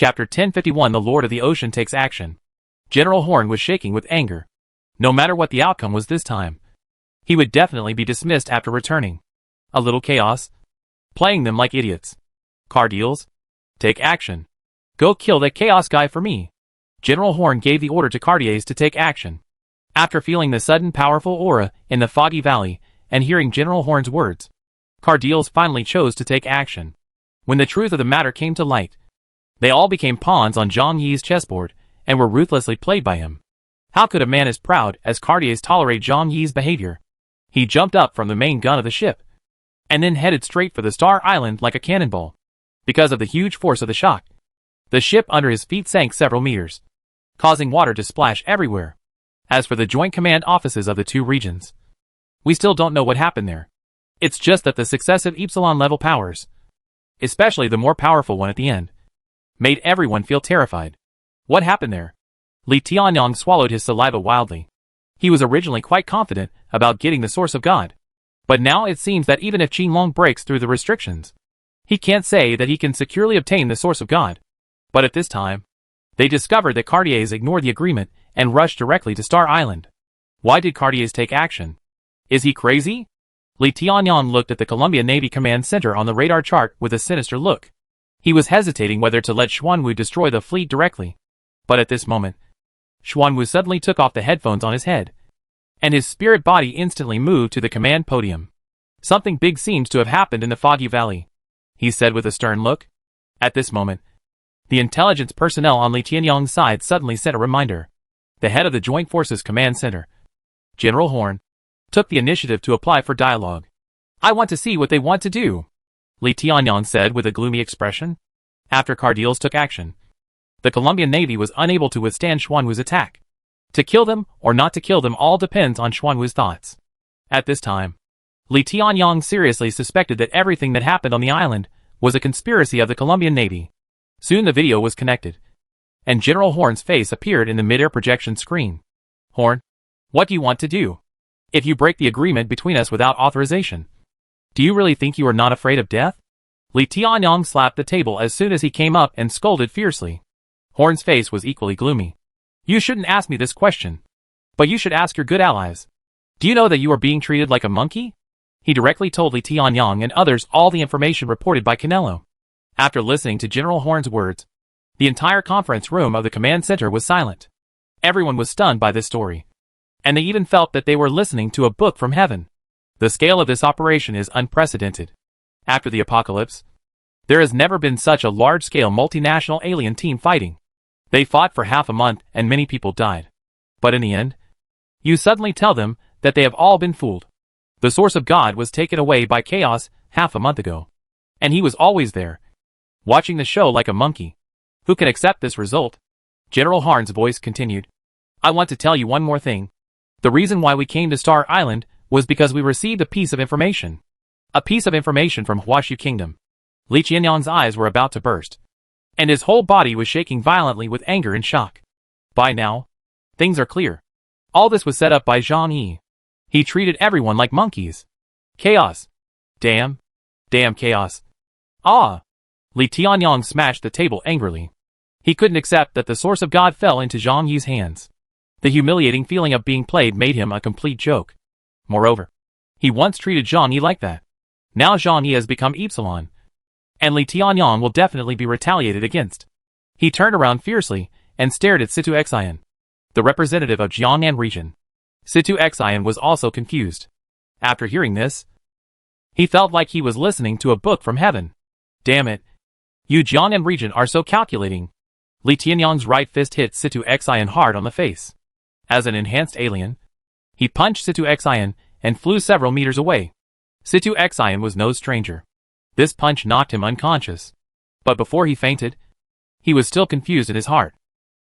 Chapter 1051 The Lord of the Ocean takes action. General Horn was shaking with anger. No matter what the outcome was this time, he would definitely be dismissed after returning. A little chaos? Playing them like idiots. Car deals? Take action. Go kill that chaos guy for me. General Horn gave the order to courtiers to take action. After feeling the sudden powerful aura in the foggy valley and hearing General Horn's words, car deals finally chose to take action. When the truth of the matter came to light, they all became pawns on Zhang Yi's chessboard and were ruthlessly played by him. How could a man as proud as courtiers tolerate Zhang Yi's behavior? He jumped up from the main gun of the ship and then headed straight for the Star Island like a cannonball. Because of the huge force of the shock, the ship under his feet sank several meters, causing water to splash everywhere. As for the joint command offices of the two regions, we still don't know what happened there. It's just that the successive Epsilon-level powers, especially the more powerful one at the end, made everyone feel terrified. What happened there? Li Tianyong swallowed his saliva wildly. He was originally quite confident about getting the source of God. But now it seems that even if Qinglong breaks through the restrictions, he can't say that he can securely obtain the source of God. But at this time, they discovered that courtiers ignored the agreement and rushed directly to Star Island. Why did courtiers take action? Is he crazy? Li Tianyong looked at the Columbia Navy Command Center on the radar chart with a sinister look. He was hesitating whether to let Xuanwu destroy the fleet directly. But at this moment, Xuanwu suddenly took off the headphones on his head, and his spirit body instantly moved to the command podium. Something big seems to have happened in the foggy valley, he said with a stern look. At this moment, the intelligence personnel on Li Tianyong's side suddenly sent a reminder. The head of the Joint Forces Command Center, General Horn, took the initiative to apply for dialogue. I want to see what they want to do, Li Tianyong said with a gloomy expression. After Cardeals took action, the Colombian Navy was unable to withstand Xuanwu's attack. To kill them or not to kill them all depends on Xuanwu's thoughts. At this time, Li Tianyong seriously suspected that everything that happened on the island was a conspiracy of the Colombian Navy. Soon the video was connected, and General Horn's face appeared in the mid-air projection screen. Horn, what do you want to do? If you break the agreement between us without authorization, do you really think you are not afraid of death? Li Tianyong slapped the table as soon as he came up and scolded fiercely. Horn's face was equally gloomy. You shouldn't ask me this question, but you should ask your good allies. Do you know that you are being treated like a monkey? He directly told Li Tianyong and others all the information reported by Canelo. After listening to General Horn's words, the entire conference room of the command center was silent. Everyone was stunned by this story, and they even felt that they were listening to a book from heaven. The scale of this operation is unprecedented. After the apocalypse, there has never been such a large-scale multinational alien team fighting. They fought for half a month and many people died. But in the end, you suddenly tell them that they have all been fooled. The source of God was taken away by chaos half a month ago, and he was always there, watching the show like a monkey. Who can accept this result? General Horn's voice continued. I want to tell you one more thing. The reason why we came to Star Island was because we received a piece of information. A piece of information from Huashu Kingdom. Li Tianyong's eyes were about to burst, and his whole body was shaking violently with anger and shock. By now, things are clear. All this was set up by Zhang Yi. He treated everyone like monkeys. Chaos. Damn chaos. Ah! Li Tianyong smashed the table angrily. He couldn't accept that the source of God fell into Zhang Yi's hands. The humiliating feeling of being played made him a complete joke. Moreover, he once treated Zhang Yi like that. Now Zhang Yi has become Epsilon, and Li Tianyong will definitely be retaliated against. He turned around fiercely and stared at Situ Xian, the representative of Jiangnan region. Situ Xian was also confused. After hearing this, he felt like he was listening to a book from heaven. Damn it. You Jiangnan region are so calculating. Li Tianyong's right fist hit Situ Xian hard on the face. As an enhanced alien, he punched Situ Xian and flew several meters away. Situ Xian was no stranger. This punch knocked him unconscious. But before he fainted, he was still confused in his heart.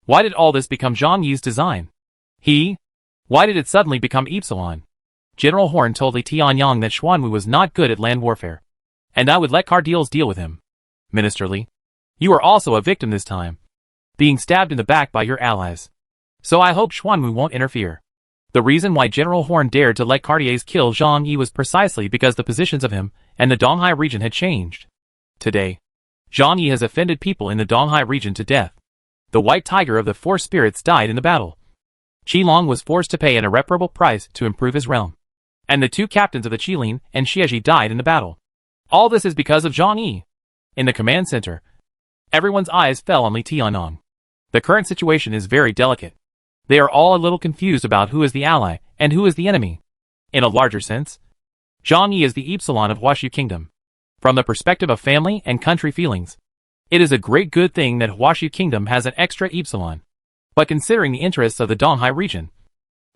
Why did all this become Zhang Yi's design? Why did it suddenly become Epsilon? General Horn told Li Tianyong that Xuanwu was not good at land warfare, and I would let Cardeals deal with him. Minister Li, you are also a victim this time, being stabbed in the back by your allies. So I hope Xuanwu won't interfere. The reason why General Horn dared to let Cartiers kill Zhang Yi was precisely because the positions of him and the Donghai region had changed. Today, Zhang Yi has offended people in the Donghai region to death. The white tiger of the four spirits died in the battle. Qilong was forced to pay an irreparable price to improve his realm. And the two captains of the Qilin and Xieji died in the battle. All this is because of Zhang Yi. In the command center, everyone's eyes fell on Li Tianyong. The current situation is very delicate. They are all a little confused about who is the ally and who is the enemy. In a larger sense, Zhang Yi is the Epsilon of Huashu Kingdom. From the perspective of family and country feelings, it is a great good thing that Huashu Kingdom has an extra Epsilon. But considering the interests of the Donghai region,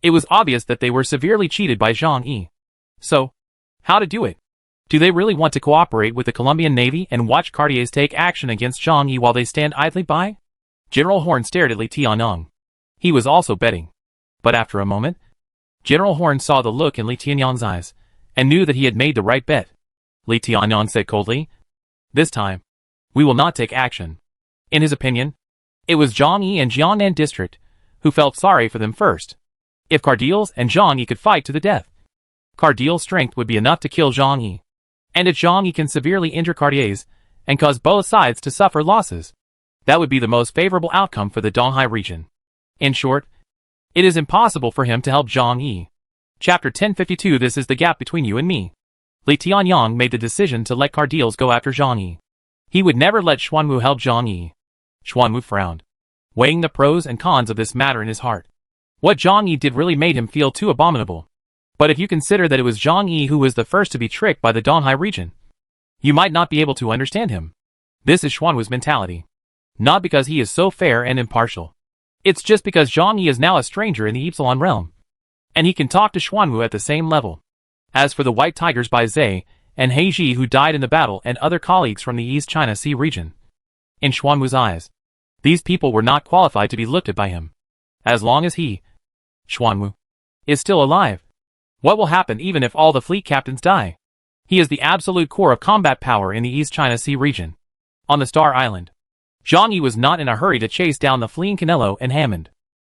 it was obvious that they were severely cheated by Zhang Yi. So, how to do it? Do they really want to cooperate with the Colombian Navy and watch Cartiers take action against Zhang Yi while they stand idly by? General Horn stared at Li Tianyong. He was also betting. But after a moment, General Horn saw the look in Li Tianyong's eyes, and knew that he had made the right bet. Li Tianyong said coldly, "This time, we will not take action." In his opinion, it was Zhang Yi and Jiangnan district who felt sorry for them first. If Cardiel's and Zhang Yi could fight to the death, Cardiel's strength would be enough to kill Zhang Yi. And if Zhang Yi can severely injure Cartiers and cause both sides to suffer losses, that would be the most favorable outcome for the Donghai region. In short, it is impossible for him to help Zhang Yi. Chapter 1052. This is the gap between you and me. Li Tianyong made the decision to let Cardiel's go after Zhang Yi. He would never let Xuanwu help Zhang Yi. Xuanwu frowned, weighing the pros and cons of this matter in his heart. What Zhang Yi did really made him feel too abominable. But if you consider that it was Zhang Yi who was the first to be tricked by the Donghai region, you might not be able to understand him. This is Xuanwu's mentality. Not because he is so fair and impartial. It's just because Zhang Yi is now a stranger in the Epsilon realm, and he can talk to Xuanwu at the same level. As for the White Tigers by Zhe and Heiji who died in the battle and other colleagues from the East China Sea region, in Xuanwu's eyes, these people were not qualified to be looked at by him. As long as he, Xuanwu, is still alive, what will happen even if all the fleet captains die? He is the absolute core of combat power in the East China Sea region. On the Star Island, Zhang Yi was not in a hurry to chase down the fleeing Canelo and Hammond,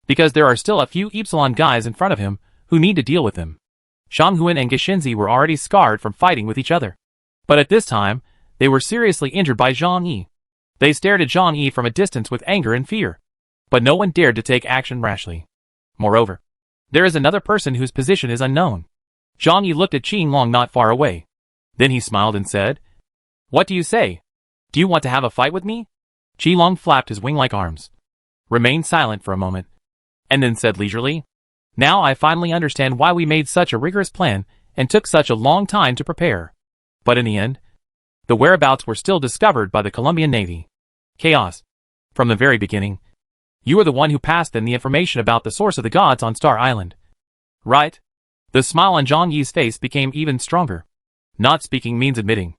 because there are still a few Epsilon guys in front of him who need to deal with him. Shanghuan and Gishinzi were already scarred from fighting with each other. But at this time, they were seriously injured by Zhang Yi. They stared at Zhang Yi from a distance with anger and fear. But no one dared to take action rashly. Moreover, there is another person whose position is unknown. Zhang Yi looked at Qinglong not far away. Then he smiled and said, "What do you say? Do you want to have a fight with me?" Qilong flapped his wing-like arms, remained silent for a moment, and then said leisurely, "Now I finally understand why we made such a rigorous plan and took such a long time to prepare. But in the end, the whereabouts were still discovered by the Colombian Navy. Chaos. From the very beginning, you are the one who passed them the information about the source of the gods on Star Island. Right?" The smile on Zhang Yi's face became even stronger. Not speaking means admitting.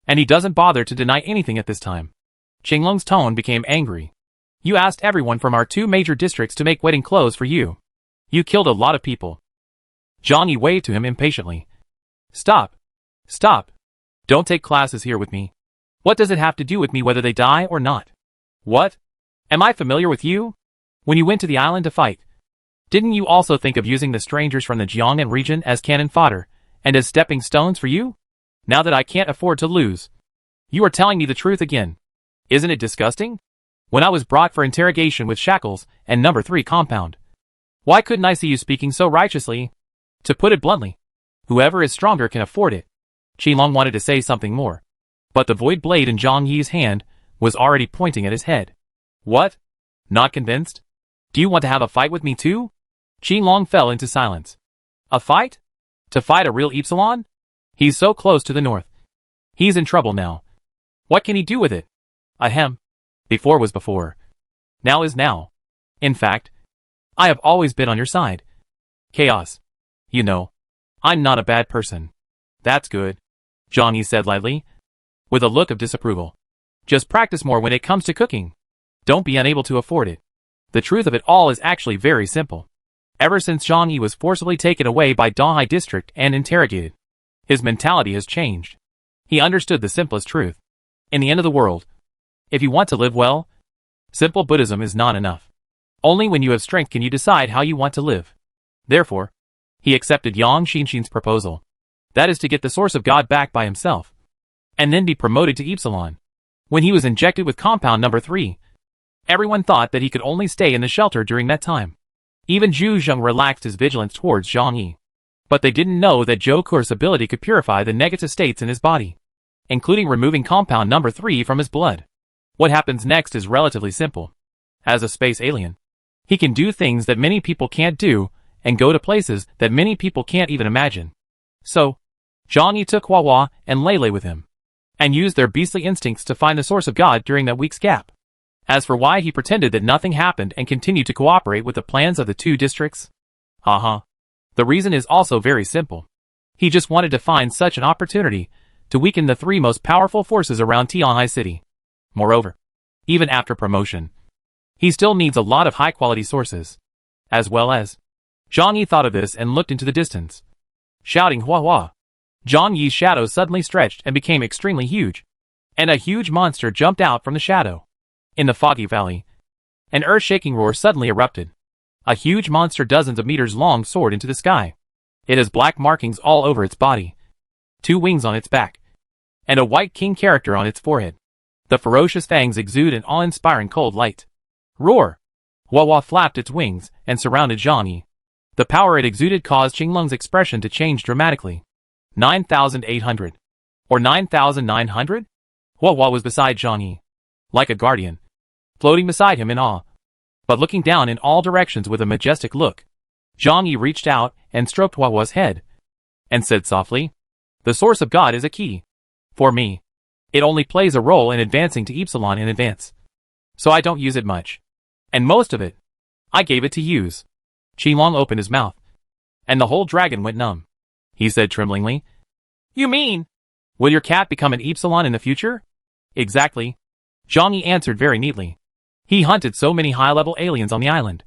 And he doesn't bother to deny anything at this time. Qinglong's tone became angry. "You asked everyone from our two major districts to make wedding clothes for you. You killed a lot of people." Zhang Yi waved to him impatiently. "Stop. Stop. Don't take classes here with me. What does it have to do with me whether they die or not? What? Am I familiar with you? When you went to the island to fight, didn't you also think of using the strangers from the Jiangnan region as cannon fodder and as stepping stones for you? Now that I can't afford to lose, you are telling me the truth again. Isn't it disgusting? When I was brought for interrogation with shackles and number 3 compound, why couldn't I see you speaking so righteously? To put it bluntly, whoever is stronger can afford it." Qilong wanted to say something more, but the void blade in Zhang Yi's hand was already pointing at his head. "What? Not convinced? Do you want to have a fight with me too?" Qilong fell into silence. "A fight? To fight a real Epsilon? He's so close to the north. He's in trouble now. What can he do with it? Ahem. Before was before. Now is now. In fact, I have always been on your side. Chaos. You know, I'm not a bad person." "That's good," Zhang Yi said lightly, with a look of disapproval. "Just practice more when it comes to cooking. Don't be unable to afford it." The truth of it all is actually very simple. Ever since Zhang Yi was forcibly taken away by Donghai district and interrogated, his mentality has changed. He understood the simplest truth. In the end of the world, if you want to live well, simple Buddhism is not enough. Only when you have strength can you decide how you want to live. Therefore, he accepted Yang Xinshin's proposal. That is to get the source of God back by himself, and then be promoted to Epsilon. When he was injected with compound number 3, everyone thought that he could only stay in the shelter during that time. Even Zhu Zheng relaxed his vigilance towards Zhang Yi. But they didn't know that Zhou Ke's ability could purify the negative states in his body, including removing compound number 3 from his blood. What happens next is relatively simple. As a space alien, he can do things that many people can't do, and go to places that many people can't even imagine. So, Zhang Yi took Hua Hua and Lei Lei with him, and used their beastly instincts to find the source of God during that week's gap. As for why he pretended that nothing happened and continued to cooperate with the plans of the 2 districts, the reason is also very simple. He just wanted to find such an opportunity to weaken the 3 most powerful forces around Tianhai City. Moreover, even after promotion, he still needs a lot of high-quality sources, as well as. Zhang Yi thought of this and looked into the distance, shouting Hua Hua. Zhang Yi's shadow suddenly stretched and became extremely huge, and a huge monster jumped out from the shadow. In the foggy valley, an earth-shaking roar suddenly erupted. A huge monster dozens of meters long soared into the sky. It has black markings all over its body, 2 wings on its back, and a white king character on its forehead. The ferocious fangs exude an awe-inspiring cold light. Roar! Hua Hua flapped its wings and surrounded Zhang Yi. The power it exuded caused Qinglong's expression to change dramatically. 9,800. Or 9,900? Hua Hua was beside Zhang Yi, like a guardian, floating beside him in awe, but looking down in all directions with a majestic look. Zhang Yi reached out and stroked Hua Hua's head, and said softly, "The source of God is a key. For me, it only plays a role in advancing to Epsilon in advance, so I don't use it much. And most of it, I gave it to use." Qinglong opened his mouth, and the whole dragon went numb. He said tremblingly, "You mean, will your cat become an Epsilon in the future?" "Exactly," Zhang Yi answered very neatly. He hunted so many high-level aliens on the island,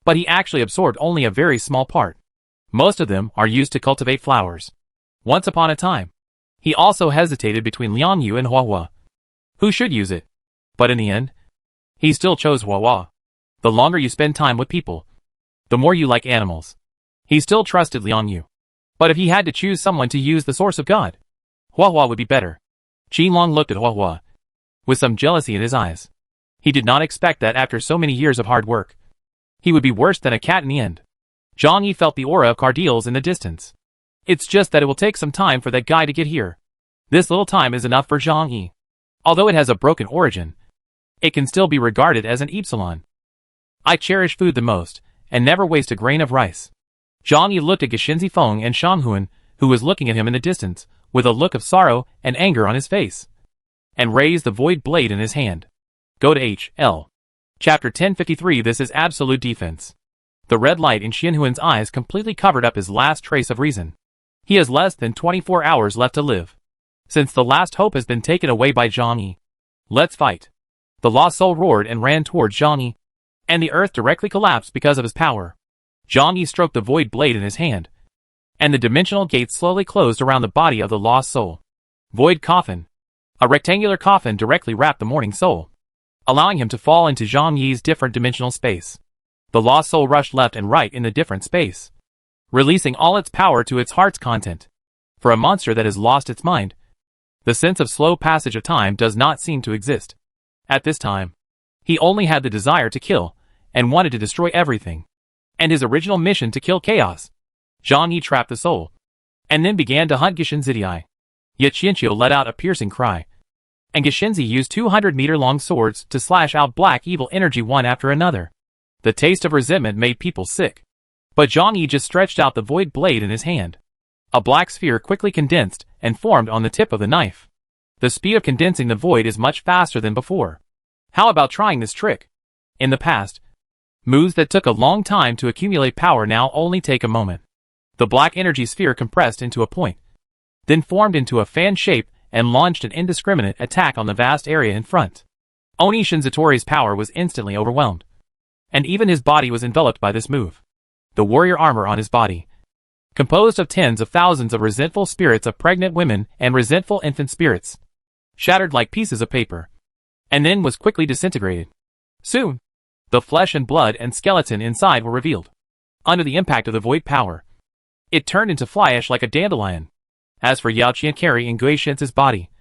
but he actually absorbed only a very small part. Most of them are used to cultivate flowers. Once upon a time, he also hesitated between Liang Yu and Hua Hua. Who should use it? But in the end, he still chose Hua Hua. The longer you spend time with people, the more you like animals. He still trusted Liang Yu. But if he had to choose someone to use the source of God, Hua Hua would be better. Qinglong looked at Hua Hua with some jealousy in his eyes. He did not expect that after so many years of hard work, he would be worse than a cat in the end. Zhang Yi felt the aura of Cardil's in the distance. It's just that it will take some time for that guy to get here. This little time is enough for Zhang Yi. Although it has a broken origin, it can still be regarded as an Epsilon. I cherish food the most, and never waste a grain of rice. Zhang Yi looked at Gishin Zifeng and Shang Huan, who was looking at him in the distance, with a look of sorrow and anger on his face, and raised the void blade in his hand. Go to H.L. Chapter 1053. This is absolute defense. The red light in Xianhuan's eyes completely covered up his last trace of reason. He has less than 24 hours left to live, since the last hope has been taken away by Zhang Yi. Let's fight. The lost soul roared and ran towards Zhang Yi, and the earth directly collapsed because of his power. Zhang Yi stroked the void blade in his hand, and the dimensional gate slowly closed around the body of the lost soul. Void coffin. A rectangular coffin directly wrapped the morning soul, allowing him to fall into Zhang Yi's different dimensional space. The lost soul rushed left and right in the different space, releasing all its power to its heart's content. For a monster that has lost its mind, the sense of slow passage of time does not seem to exist. At this time, he only had the desire to kill, and wanted to destroy everything, and his original mission to kill chaos. Zhang Yi trapped the soul, and then began to hunt Gishin Zidai. Yet Xianqiu let out a piercing cry, and Gishinzi used 200-meter-long swords to slash out black evil energy one after another. The taste of resentment made people sick. But Zhang Yi just stretched out the void blade in his hand. A black sphere quickly condensed and formed on the tip of the knife. The speed of condensing the void is much faster than before. How about trying this trick? In the past, moves that took a long time to accumulate power now only take a moment. The black energy sphere compressed into a point, then formed into a fan shape and launched an indiscriminate attack on the vast area in front. Oni Shinzatori's power was instantly overwhelmed, and even his body was enveloped by this move. The warrior armor on his body, composed of tens of thousands of resentful spirits of pregnant women and resentful infant spirits, shattered like pieces of paper, and then was quickly disintegrated. Soon, the flesh and blood and skeleton inside were revealed. Under the impact of the void power, it turned into fly ash like a dandelion. As for Yao Qian carrying Gui Shen's body,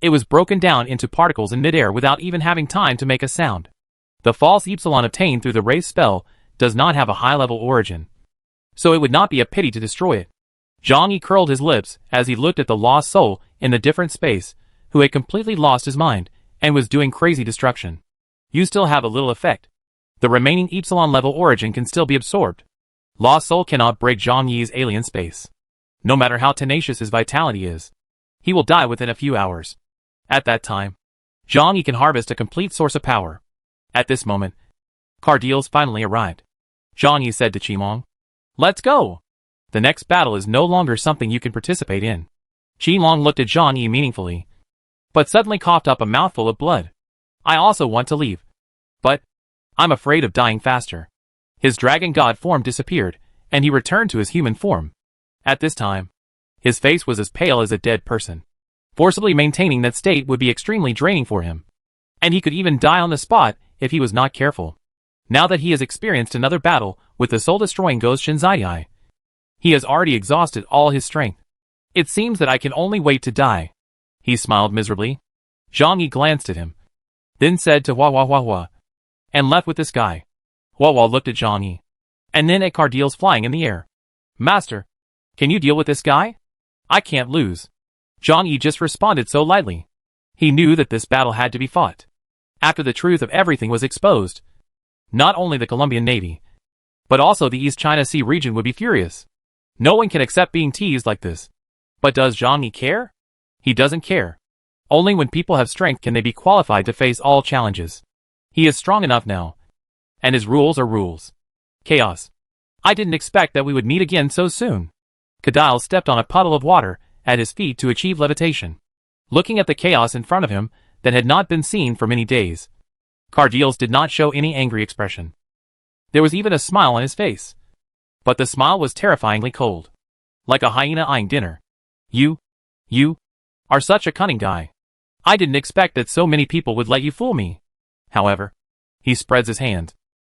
It was broken down into particles in midair without even having time to make a sound. The false Epsilon obtained through the race spell does not have a high-level origin, so it would not be a pity to destroy it. Zhang Yi curled his lips as he looked at the lost soul in the different space, who had completely lost his mind and was doing crazy destruction. You still have a little effect. The remaining Epsilon level origin can still be absorbed. Lost soul cannot break Zhang Yi's alien space. No matter how tenacious his vitality is, he will die within a few hours. At that time, Zhang Yi can harvest a complete source of power. At this moment, Cardiels finally arrived. Zhang Yi said to Qilong, "Let's go! The next battle is no longer something you can participate in." Qilong looked at Zhang Yi meaningfully, but suddenly coughed up a mouthful of blood. "I also want to leave. But I'm afraid of dying faster." His dragon god form disappeared, and he returned to his human form. At this time, his face was as pale as a dead person. Forcibly maintaining that state would be extremely draining for him, and he could even die on the spot if he was not careful. Now that he has experienced another battle with the soul-destroying ghost Shinzai, he has already exhausted all his strength. "It seems that I can only wait to die." He smiled miserably. Zhang Yi glanced at him, then said to Hua, and left with this guy. Hua looked at Zhang Yi, and then at Cardiels flying in the air. "Master, can you deal with this guy? I can't lose." Zhang Yi just responded so lightly. He knew that this battle had to be fought. After the truth of everything was exposed, not only the Colombian Navy, but also the East China Sea region would be furious. No one can accept being teased like this. But does Zhang Yi care? He doesn't care. Only when people have strength can they be qualified to face all challenges. He is strong enough now. And his rules are rules. Chaos. I didn't expect that we would meet again so soon. Kadile stepped on a puddle of water at his feet to achieve levitation, looking at the chaos in front of him that had not been seen for many days. Cardiels did not show any angry expression. There was even a smile on his face. But the smile was terrifyingly cold. Like a hyena eyeing dinner. You are such a cunning guy. I didn't expect that so many people would let you fool me." However, he spreads his hand.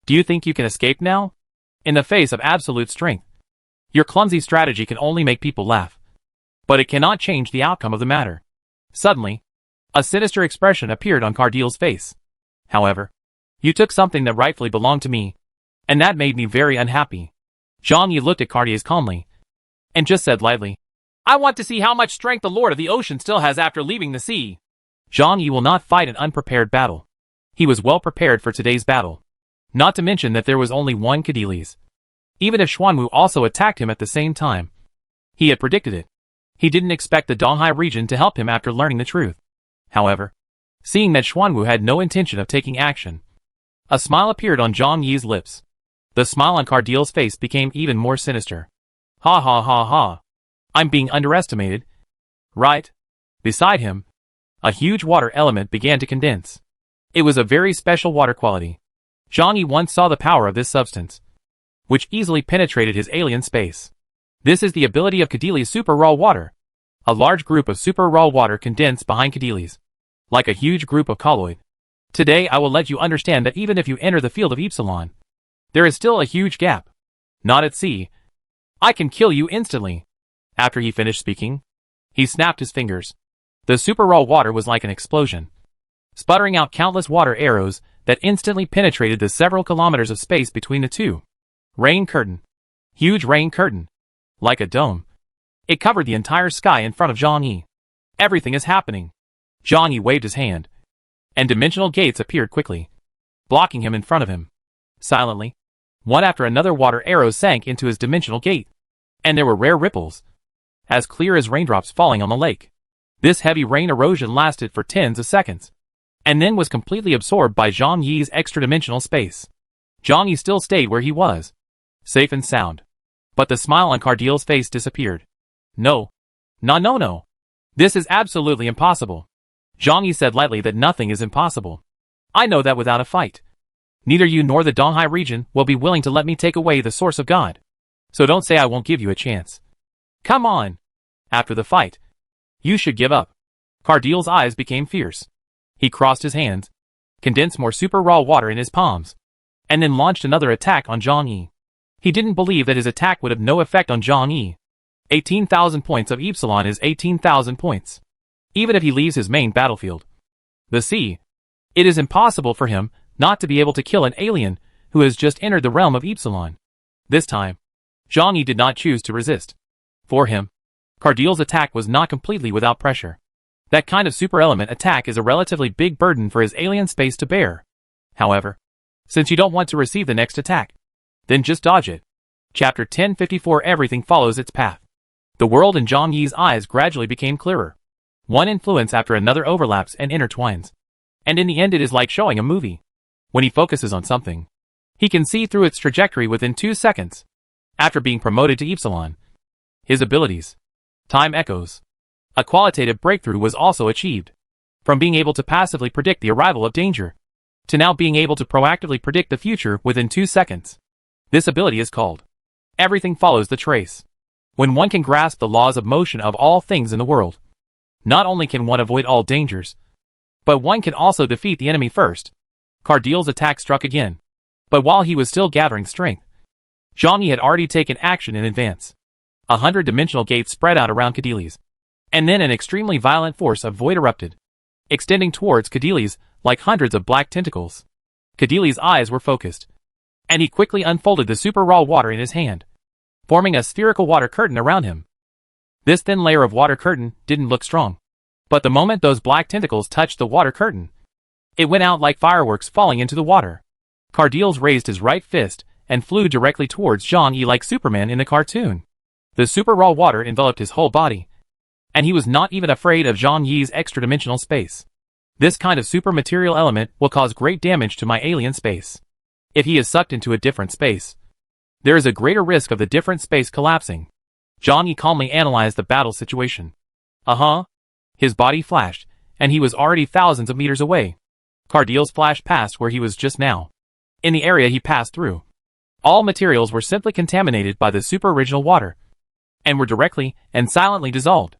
"Do you think you can escape now? In the face of absolute strength. Your clumsy strategy can only make people laugh. But it cannot change the outcome of the matter." Suddenly, a sinister expression appeared on Cardiel's face. "However, you took something that rightfully belonged to me, and that made me very unhappy." Zhang Yi looked at Cardiels calmly, and just said lightly, "I want to see how much strength the Lord of the Ocean still has after leaving the sea." Zhang Yi will not fight an unprepared battle. He was well prepared for today's battle. Not to mention that there was only one Cadiles. Even if Xuanwu also attacked him at the same time, he had predicted it. He didn't expect the Donghai region to help him after learning the truth. However, seeing that Xuanwu had no intention of taking action, a smile appeared on Zhang Yi's lips. The smile on Cardiel's face became even more sinister. "Ha ha ha ha. I'm being underestimated. Right?" Beside him, a huge water element began to condense. It was a very special water quality. Zhang Yi once saw the power of this substance, which easily penetrated his alien space. This is the ability of Cadili's super raw water. A large group of super raw water condensed behind Cadili's, like a huge group of colloid. Today I will let you understand that even if you enter the field of Epsilon, there is still a huge gap. Not at sea. I can kill you instantly." After he finished speaking, he snapped his fingers. The super raw water was like an explosion, sputtering out countless water arrows that instantly penetrated the several kilometers of space between the two. Rain curtain. Huge rain curtain. Like a dome. It covered the entire sky in front of Zhang Yi. Everything is happening. Zhang Yi waved his hand, and dimensional gates appeared quickly, blocking him in front of him. Silently, one after another water arrows sank into his dimensional gate, and there were rare ripples, as clear as raindrops falling on the lake. This heavy rain erosion lasted for tens of seconds, and then was completely absorbed by Zhang Yi's extra-dimensional space. Zhang Yi still stayed where he was, safe and sound. But the smile on Cardiel's face disappeared. No. No. This is absolutely impossible." Zhang Yi said lightly that nothing is impossible. "I know that without a fight, neither you nor the Donghai region will be willing to let me take away the source of God. So don't say I won't give you a chance. Come on. After the fight, you should give up." Cardiel's eyes became fierce. He crossed his hands, condensed more super raw water in his palms, and then launched another attack on Zhang Yi. He didn't believe that his attack would have no effect on Zhang Yi. 18,000 points of Epsilon is 18,000 points. even if he leaves his main battlefield, the sea. It is impossible for him not to be able to kill an alien who has just entered the realm of Epsilon. This time, Zhang Yi did not choose to resist. For him, Cardiel's attack was not completely without pressure. That kind of super-element attack is a relatively big burden for his alien space to bear. However, since you don't want to receive the next attack, then just dodge it. Chapter 1054 Everything follows its path. The world in Zhang Yi's eyes gradually became clearer. One influence after another overlaps and intertwines. And in the end it is like showing a movie. When he focuses on something, he can see through its trajectory within 2 seconds. After being promoted to Epsilon, his abilities, time echoes. A qualitative breakthrough was also achieved. From being able to passively predict the arrival of danger, to now being able to proactively predict the future within 2 seconds. This ability is called Everything Follows the Trace. When one can grasp the laws of motion of all things in the world, not only can one avoid all dangers, but one can also defeat the enemy first. Cardiel's attack struck again. But while he was still gathering strength, Zhang Yi had already taken action in advance. 100-dimensional gates spread out around Cadeles. And then an extremely violent force of void erupted, extending towards Cadeles like hundreds of black tentacles. Cadeles' eyes were focused, and he quickly unfolded the super raw water in his hand, forming a spherical water curtain around him. This thin layer of water curtain didn't look strong, but the moment those black tentacles touched the water curtain, it went out like fireworks falling into the water. Cardiels raised his right fist and flew directly towards Zhang Yi like Superman in the cartoon. The super raw water enveloped his whole body, and he was not even afraid of Zhang Yi's extra-dimensional space. This kind of super material element will cause great damage to my alien space. If he is sucked into a different space, there is a greater risk of the different space collapsing. Zhang Yi calmly analyzed the battle situation. His body flashed, and he was already thousands of meters away. Cardiels flashed past where he was just now. In the area he passed through, all materials were simply contaminated by the super original water, and were directly and silently dissolved.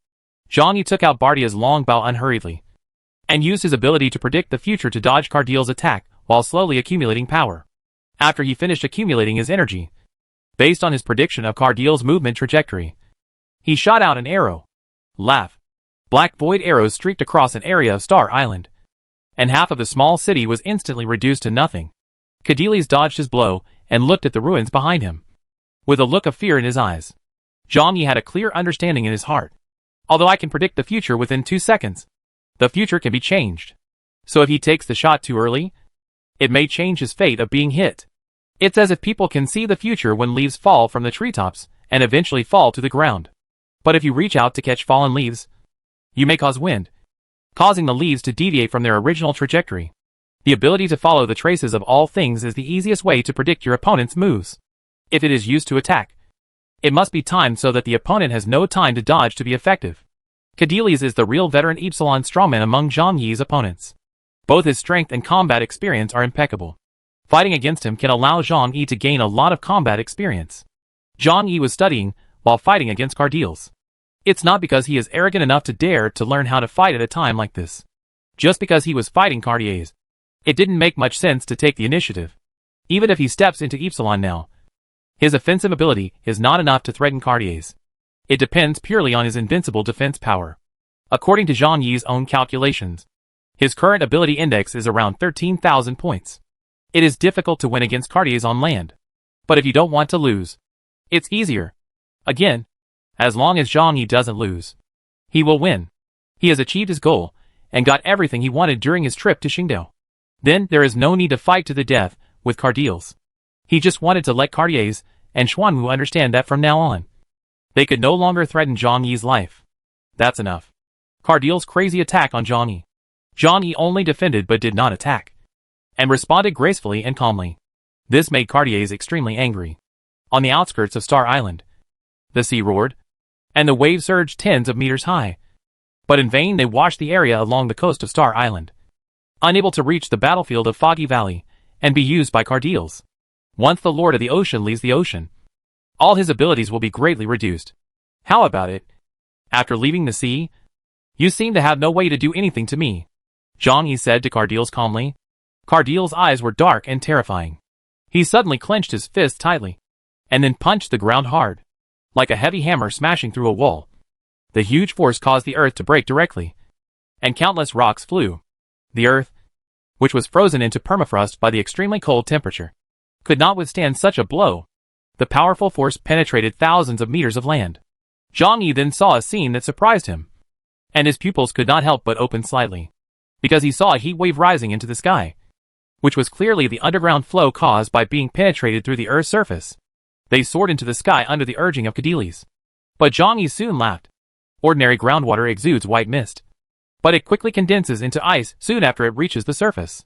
Zhang Yi took out Bardia's long bow unhurriedly, and used his ability to predict the future to dodge Cardiel's attack while slowly accumulating power. After he finished accumulating his energy, based on his prediction of Cardiel's movement trajectory, he shot out an arrow. Laugh. Black void arrows streaked across an area of Star Island, and half of the small city was instantly reduced to nothing. Cadeles dodged his blow and looked at the ruins behind him, with a look of fear in his eyes. Zhang Yi had a clear understanding in his heart. Although I can predict the future within 2 seconds, the future can be changed. So if he takes the shot too early, it may change his fate of being hit. It's as if people can see the future when leaves fall from the treetops and eventually fall to the ground. But if you reach out to catch fallen leaves, you may cause wind, causing the leaves to deviate from their original trajectory. The ability to follow the traces of all things is the easiest way to predict your opponent's moves. If it is used to attack, it must be timed so that the opponent has no time to dodge to be effective. Cadeles is the real veteran Epsilon strongman among Zhang Yi's opponents. Both his strength and combat experience are impeccable. Fighting against him can allow Zhang Yi to gain a lot of combat experience. Zhang Yi was studying while fighting against Cardiels. It's not because he is arrogant enough to dare to learn how to fight at a time like this. Just because he was fighting Cardiels, it didn't make much sense to take the initiative. Even if he steps into Epsilon now, his offensive ability is not enough to threaten Cardiels. It depends purely on his invincible defense power. According to Zhang Yi's own calculations, his current ability index is around 13,000 points. It is difficult to win against Cardiels on land. But if you don't want to lose, it's easier. Again, as long as Zhang Yi doesn't lose, he will win. He has achieved his goal, and got everything he wanted during his trip to Qingdao. Then there is no need to fight to the death with Cardiels. He just wanted to let Cardiels and Xuanwu understand that from now on, they could no longer threaten Zhang Yi's life. That's enough. Cardiel's crazy attack on Zhang Yi. Zhang Yi only defended but did not attack, and responded gracefully and calmly. This made Cardiels extremely angry. On the outskirts of Star Island, the sea roared, and the waves surged tens of meters high. But in vain they washed the area along the coast of Star Island, unable to reach the battlefield of Foggy Valley and be used by Cardiels. Once the Lord of the Ocean leaves the ocean, all his abilities will be greatly reduced. How about it? After leaving the sea, you seem to have no way to do anything to me, Zhang Yi said to Cardiels calmly. Cardiels' eyes were dark and terrifying. He suddenly clenched his fist tightly, and then punched the ground hard, like a heavy hammer smashing through a wall. The huge force caused the earth to break directly, and countless rocks flew. The earth, which was frozen into permafrost by the extremely cold temperature, could not withstand such a blow. The powerful force penetrated thousands of meters of land. Zhang Yi then saw a scene that surprised him, and his pupils could not help but open slightly, because he saw a heat wave rising into the sky, which was clearly the underground flow caused by being penetrated through the Earth's surface. They soared into the sky under the urging of Cadiles. But Zhang Yi soon laughed. Ordinary groundwater exudes white mist, but it quickly condenses into ice soon after it reaches the surface.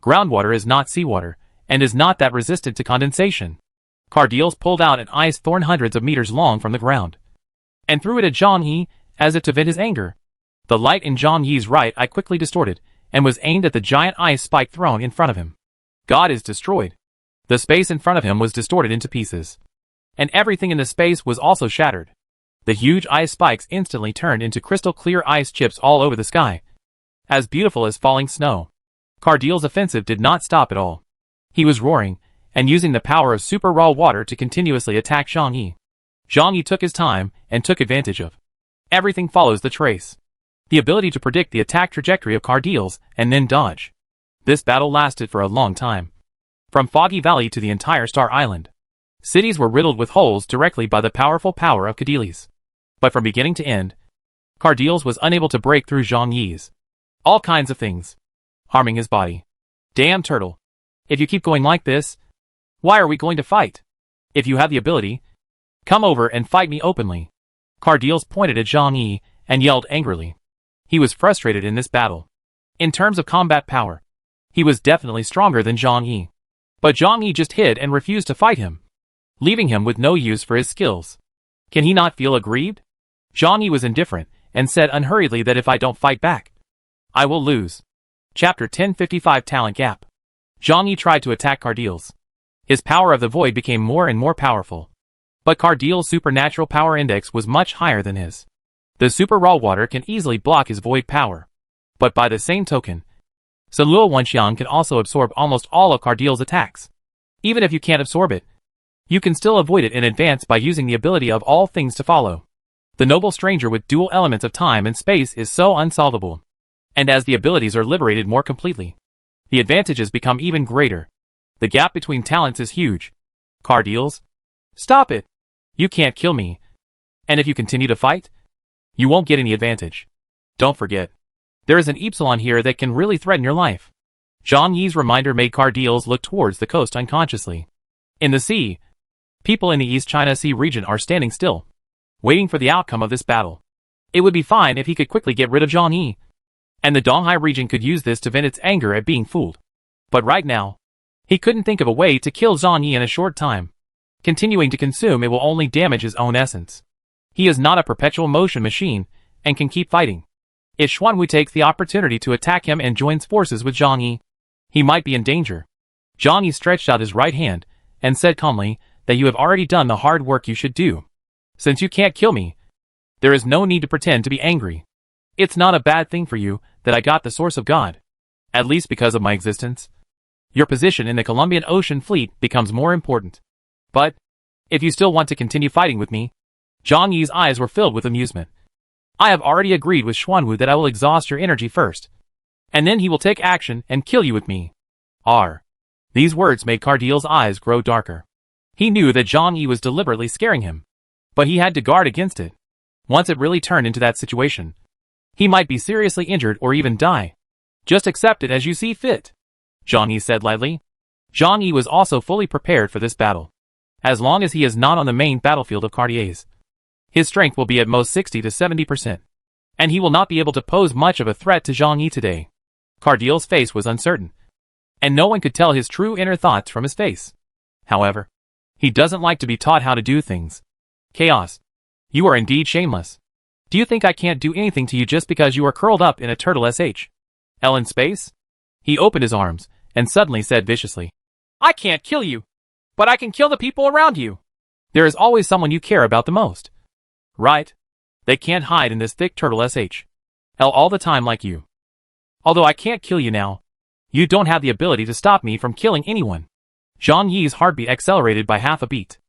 Groundwater is not seawater, and is not that resistant to condensation. Cadiles pulled out an ice thorn hundreds of meters long from the ground, and threw it at Zhang Yi, as if to vent his anger. The light in Zhang Yi's right eye quickly distorted, and was aimed at the giant ice spike thrown in front of him. God is destroyed. The space in front of him was distorted into pieces, and everything in the space was also shattered. The huge ice spikes instantly turned into crystal clear ice chips all over the sky, as beautiful as falling snow. Cadile's offensive did not stop at all. He was roaring, and using the power of super raw water to continuously attack Zhang Yi. Zhang Yi took his time, and took advantage of. Everything follows the trace. The ability to predict the attack trajectory of Cadiles, and then dodge. This battle lasted for a long time. From Foggy Valley to the entire Star Island, cities were riddled with holes directly by the powerful power of Cadiles. But from beginning to end, Cadiles was unable to break through Zhang Yi's. All kinds of things, harming his body. Damn turtle. If you keep going like this, why are we going to fight? If you have the ability, come over and fight me openly. Cadiles pointed at Zhang Yi, and yelled angrily. He was frustrated in this battle. In terms of combat power, he was definitely stronger than Zhang Yi. But Zhang Yi just hid and refused to fight him, leaving him with no use for his skills. Can he not feel aggrieved? Zhang Yi was indifferent, and said unhurriedly that if I don't fight back, I will lose. Chapter 1055 Talent Gap. Zhang Yi tried to attack Cadiles. His power of the void became more and more powerful. But Cadiles' supernatural power index was much higher than his. The super raw water can easily block his void power. But by the same token, Sanluo Wenxiang can also absorb almost all of Cadiles' attacks. Even if you can't absorb it, you can still avoid it in advance by using the ability of all things to follow. The noble stranger with dual elements of time and space is so unsolvable. And as the abilities are liberated more completely, the advantages become even greater. The gap between talents is huge. Cadiles, stop it! You can't kill me. And if you continue to fight, you won't get any advantage. Don't forget, there is an epsilon here that can really threaten your life. Zhang Yi's reminder made Cadiles look towards the coast unconsciously. In the sea, people in the East China Sea region are standing still, waiting for the outcome of this battle. It would be fine if he could quickly get rid of Zhang Yi, and the Donghai region could use this to vent its anger at being fooled. But right now, he couldn't think of a way to kill Zhang Yi in a short time. Continuing to consume it will only damage his own essence. He is not a perpetual motion machine, and can keep fighting. If Xuanwu takes the opportunity to attack him and joins forces with Zhang Yi, he might be in danger. Zhang Yi stretched out his right hand, and said calmly that you have already done the hard work you should do. Since you can't kill me, there is no need to pretend to be angry. It's not a bad thing for you that I got the source of God. At least because of my existence. Your position in the Columbian Ocean Fleet becomes more important. But, if you still want to continue fighting with me, Zhang Yi's eyes were filled with amusement. I have already agreed with Xuanwu that I will exhaust your energy first, and then he will take action and kill you with me. R. These words made Cadiles' eyes grow darker. He knew that Zhang Yi was deliberately scaring him, but he had to guard against it. Once it really turned into that situation, he might be seriously injured or even die. Just accept it as you see fit, Zhang Yi said lightly. Zhang Yi was also fully prepared for this battle. As long as he is not on the main battlefield of Cartier's, his strength will be at most 60 to 70%, and he will not be able to pose much of a threat to Zhang Yi today. Cadiles' face was uncertain, and no one could tell his true inner thoughts from his face. However, he doesn't like to be taught how to do things. Chaos, you are indeed shameless. Do you think I can't do anything to you just because you are curled up in a turtle L in space? He opened his arms, and suddenly said viciously, I can't kill you, but I can kill the people around you. There is always someone you care about the most. Right? They can't hide in this thick turtle L all the time like you. Although I can't kill you now, you don't have the ability to stop me from killing anyone. Zhang Yi's heartbeat accelerated by half a beat.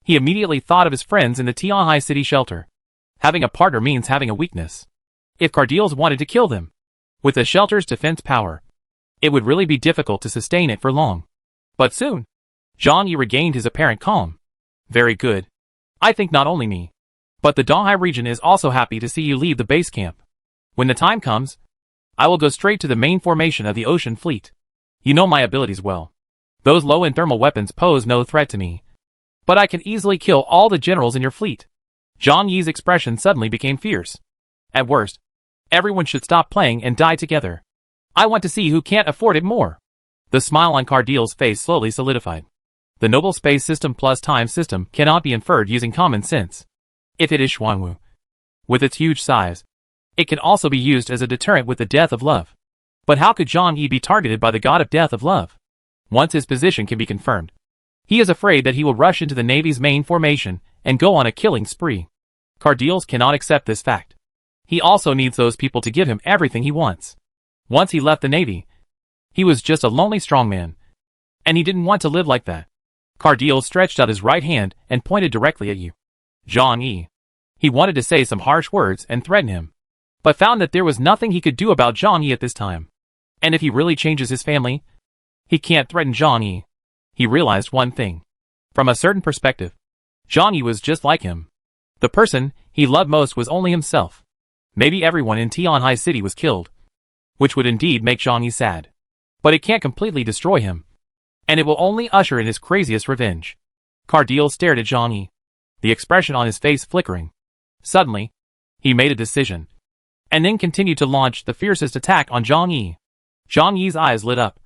He immediately thought of his friends in the Tianhai city shelter. Having a partner means having a weakness. If Cardiles wanted to kill them, with the shelter's defense power, it would really be difficult to sustain it for long. But soon, Zhang Yi regained his apparent calm. Very good. I think not only me, but the Donghai region is also happy to see you leave the base camp. When the time comes, I will go straight to the main formation of the ocean fleet. You know my abilities well. Those low-end thermal weapons pose no threat to me. But I can easily kill all the generals in your fleet. Zhang Yi's expression suddenly became fierce. At worst, everyone should stop playing and die together. I want to see who can't afford it more. The smile on Cardile's face slowly solidified. The noble space system plus time system cannot be inferred using common sense. If it is Xuanwu, with its huge size, it can also be used as a deterrent with the death of love. But how could Zhang Yi be targeted by the god of death of love? Once his position can be confirmed, he is afraid that he will rush into the Navy's main formation and go on a killing spree. Cardiles cannot accept this fact. He also needs those people to give him everything he wants. Once he left the Navy, he was just a lonely strongman, and he didn't want to live like that. Cardiles stretched out his right hand and pointed directly at you. Zhang Yi. He wanted to say some harsh words and threaten him, but found that there was nothing he could do about Zhang Yi at this time. And if he really changes his family, he can't threaten Zhang Yi. He realized one thing. From a certain perspective, Zhang Yi was just like him. The person he loved most was only himself. Maybe everyone in Tianhai City was killed, which would indeed make Zhang Yi sad. But it can't completely destroy him, and it will only usher in his craziest revenge. Cardiles stared at Zhang Yi, the expression on his face flickering. Suddenly, he made a decision, and then continued to launch the fiercest attack on Zhang Yi. Zhang Yi's eyes lit up.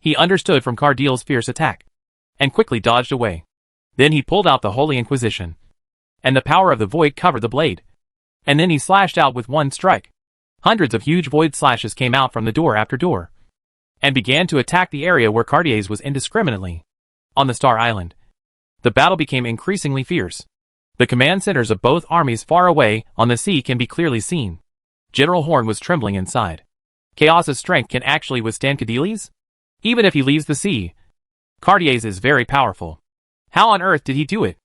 He understood from Cardiles' fierce attack, and quickly dodged away. Then he pulled out the Holy Inquisition, and the power of the void covered the blade. And then he slashed out with one strike. Hundreds of huge void slashes came out from the door after door, and began to attack the area where Cardiles was indiscriminately. On the Star Island, the battle became increasingly fierce. The command centers of both armies far away on the sea can be clearly seen. General Horn was trembling inside. Chaos's strength can actually withstand Cardiles? Even if he leaves the sea, Cardiles is very powerful. How on earth did he do it?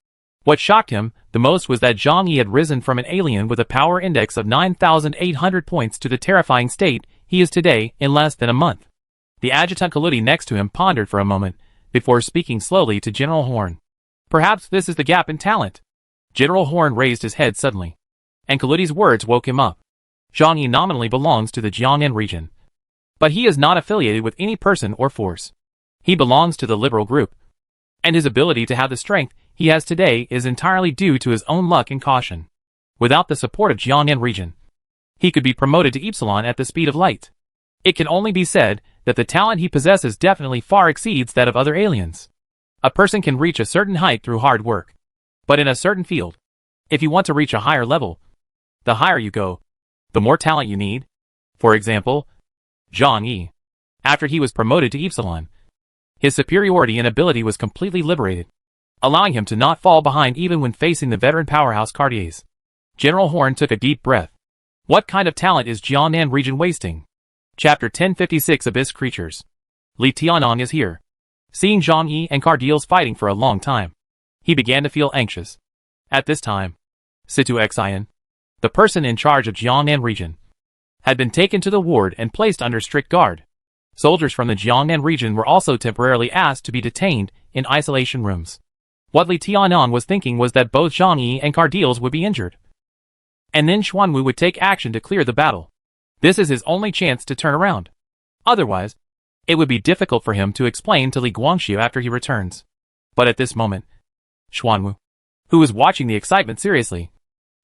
What shocked him the most was that Zhang Yi had risen from an alien with a power index of 9,800 points to the terrifying state he is today in less than a month. The adjutant Kaludi next to him pondered for a moment, before speaking slowly to General Horn. Perhaps this is the gap in talent. General Horn raised his head suddenly, and Kaludi's words woke him up. Zhang Yi nominally belongs to the Jiangnan region, but he is not affiliated with any person or force. He belongs to the liberal group, and his ability to have the strength he has today is entirely due to his own luck and caution. Without the support of Jiangnan region, he could be promoted to Epsilon at the speed of light. It can only be said that the talent he possesses definitely far exceeds that of other aliens. A person can reach a certain height through hard work, but in a certain field, if you want to reach a higher level, the higher you go, the more talent you need. For example, Zhang Yi. After he was promoted to Epsilon, his superiority in ability was completely liberated, allowing him to not fall behind even when facing the veteran powerhouse Cardiles. General Horn took a deep breath. What kind of talent is Jiangnan region wasting? Chapter 1056 Abyss Creatures. Li Tianong is here. Seeing Zhang Yi and Cardiles fighting for a long time, he began to feel anxious. At this time, Situ Xian, the person in charge of Jiangnan region, had been taken to the ward and placed under strict guard. Soldiers from the Jiangnan region were also temporarily asked to be detained in isolation rooms. What Li Tianong was thinking was that both Zhang Yi and Cardiles would be injured, and then Xuanwu would take action to clear the battle. This is his only chance to turn around. Otherwise, it would be difficult for him to explain to Li Guangxiu after he returns. But at this moment, Xuanwu, who was watching the excitement seriously,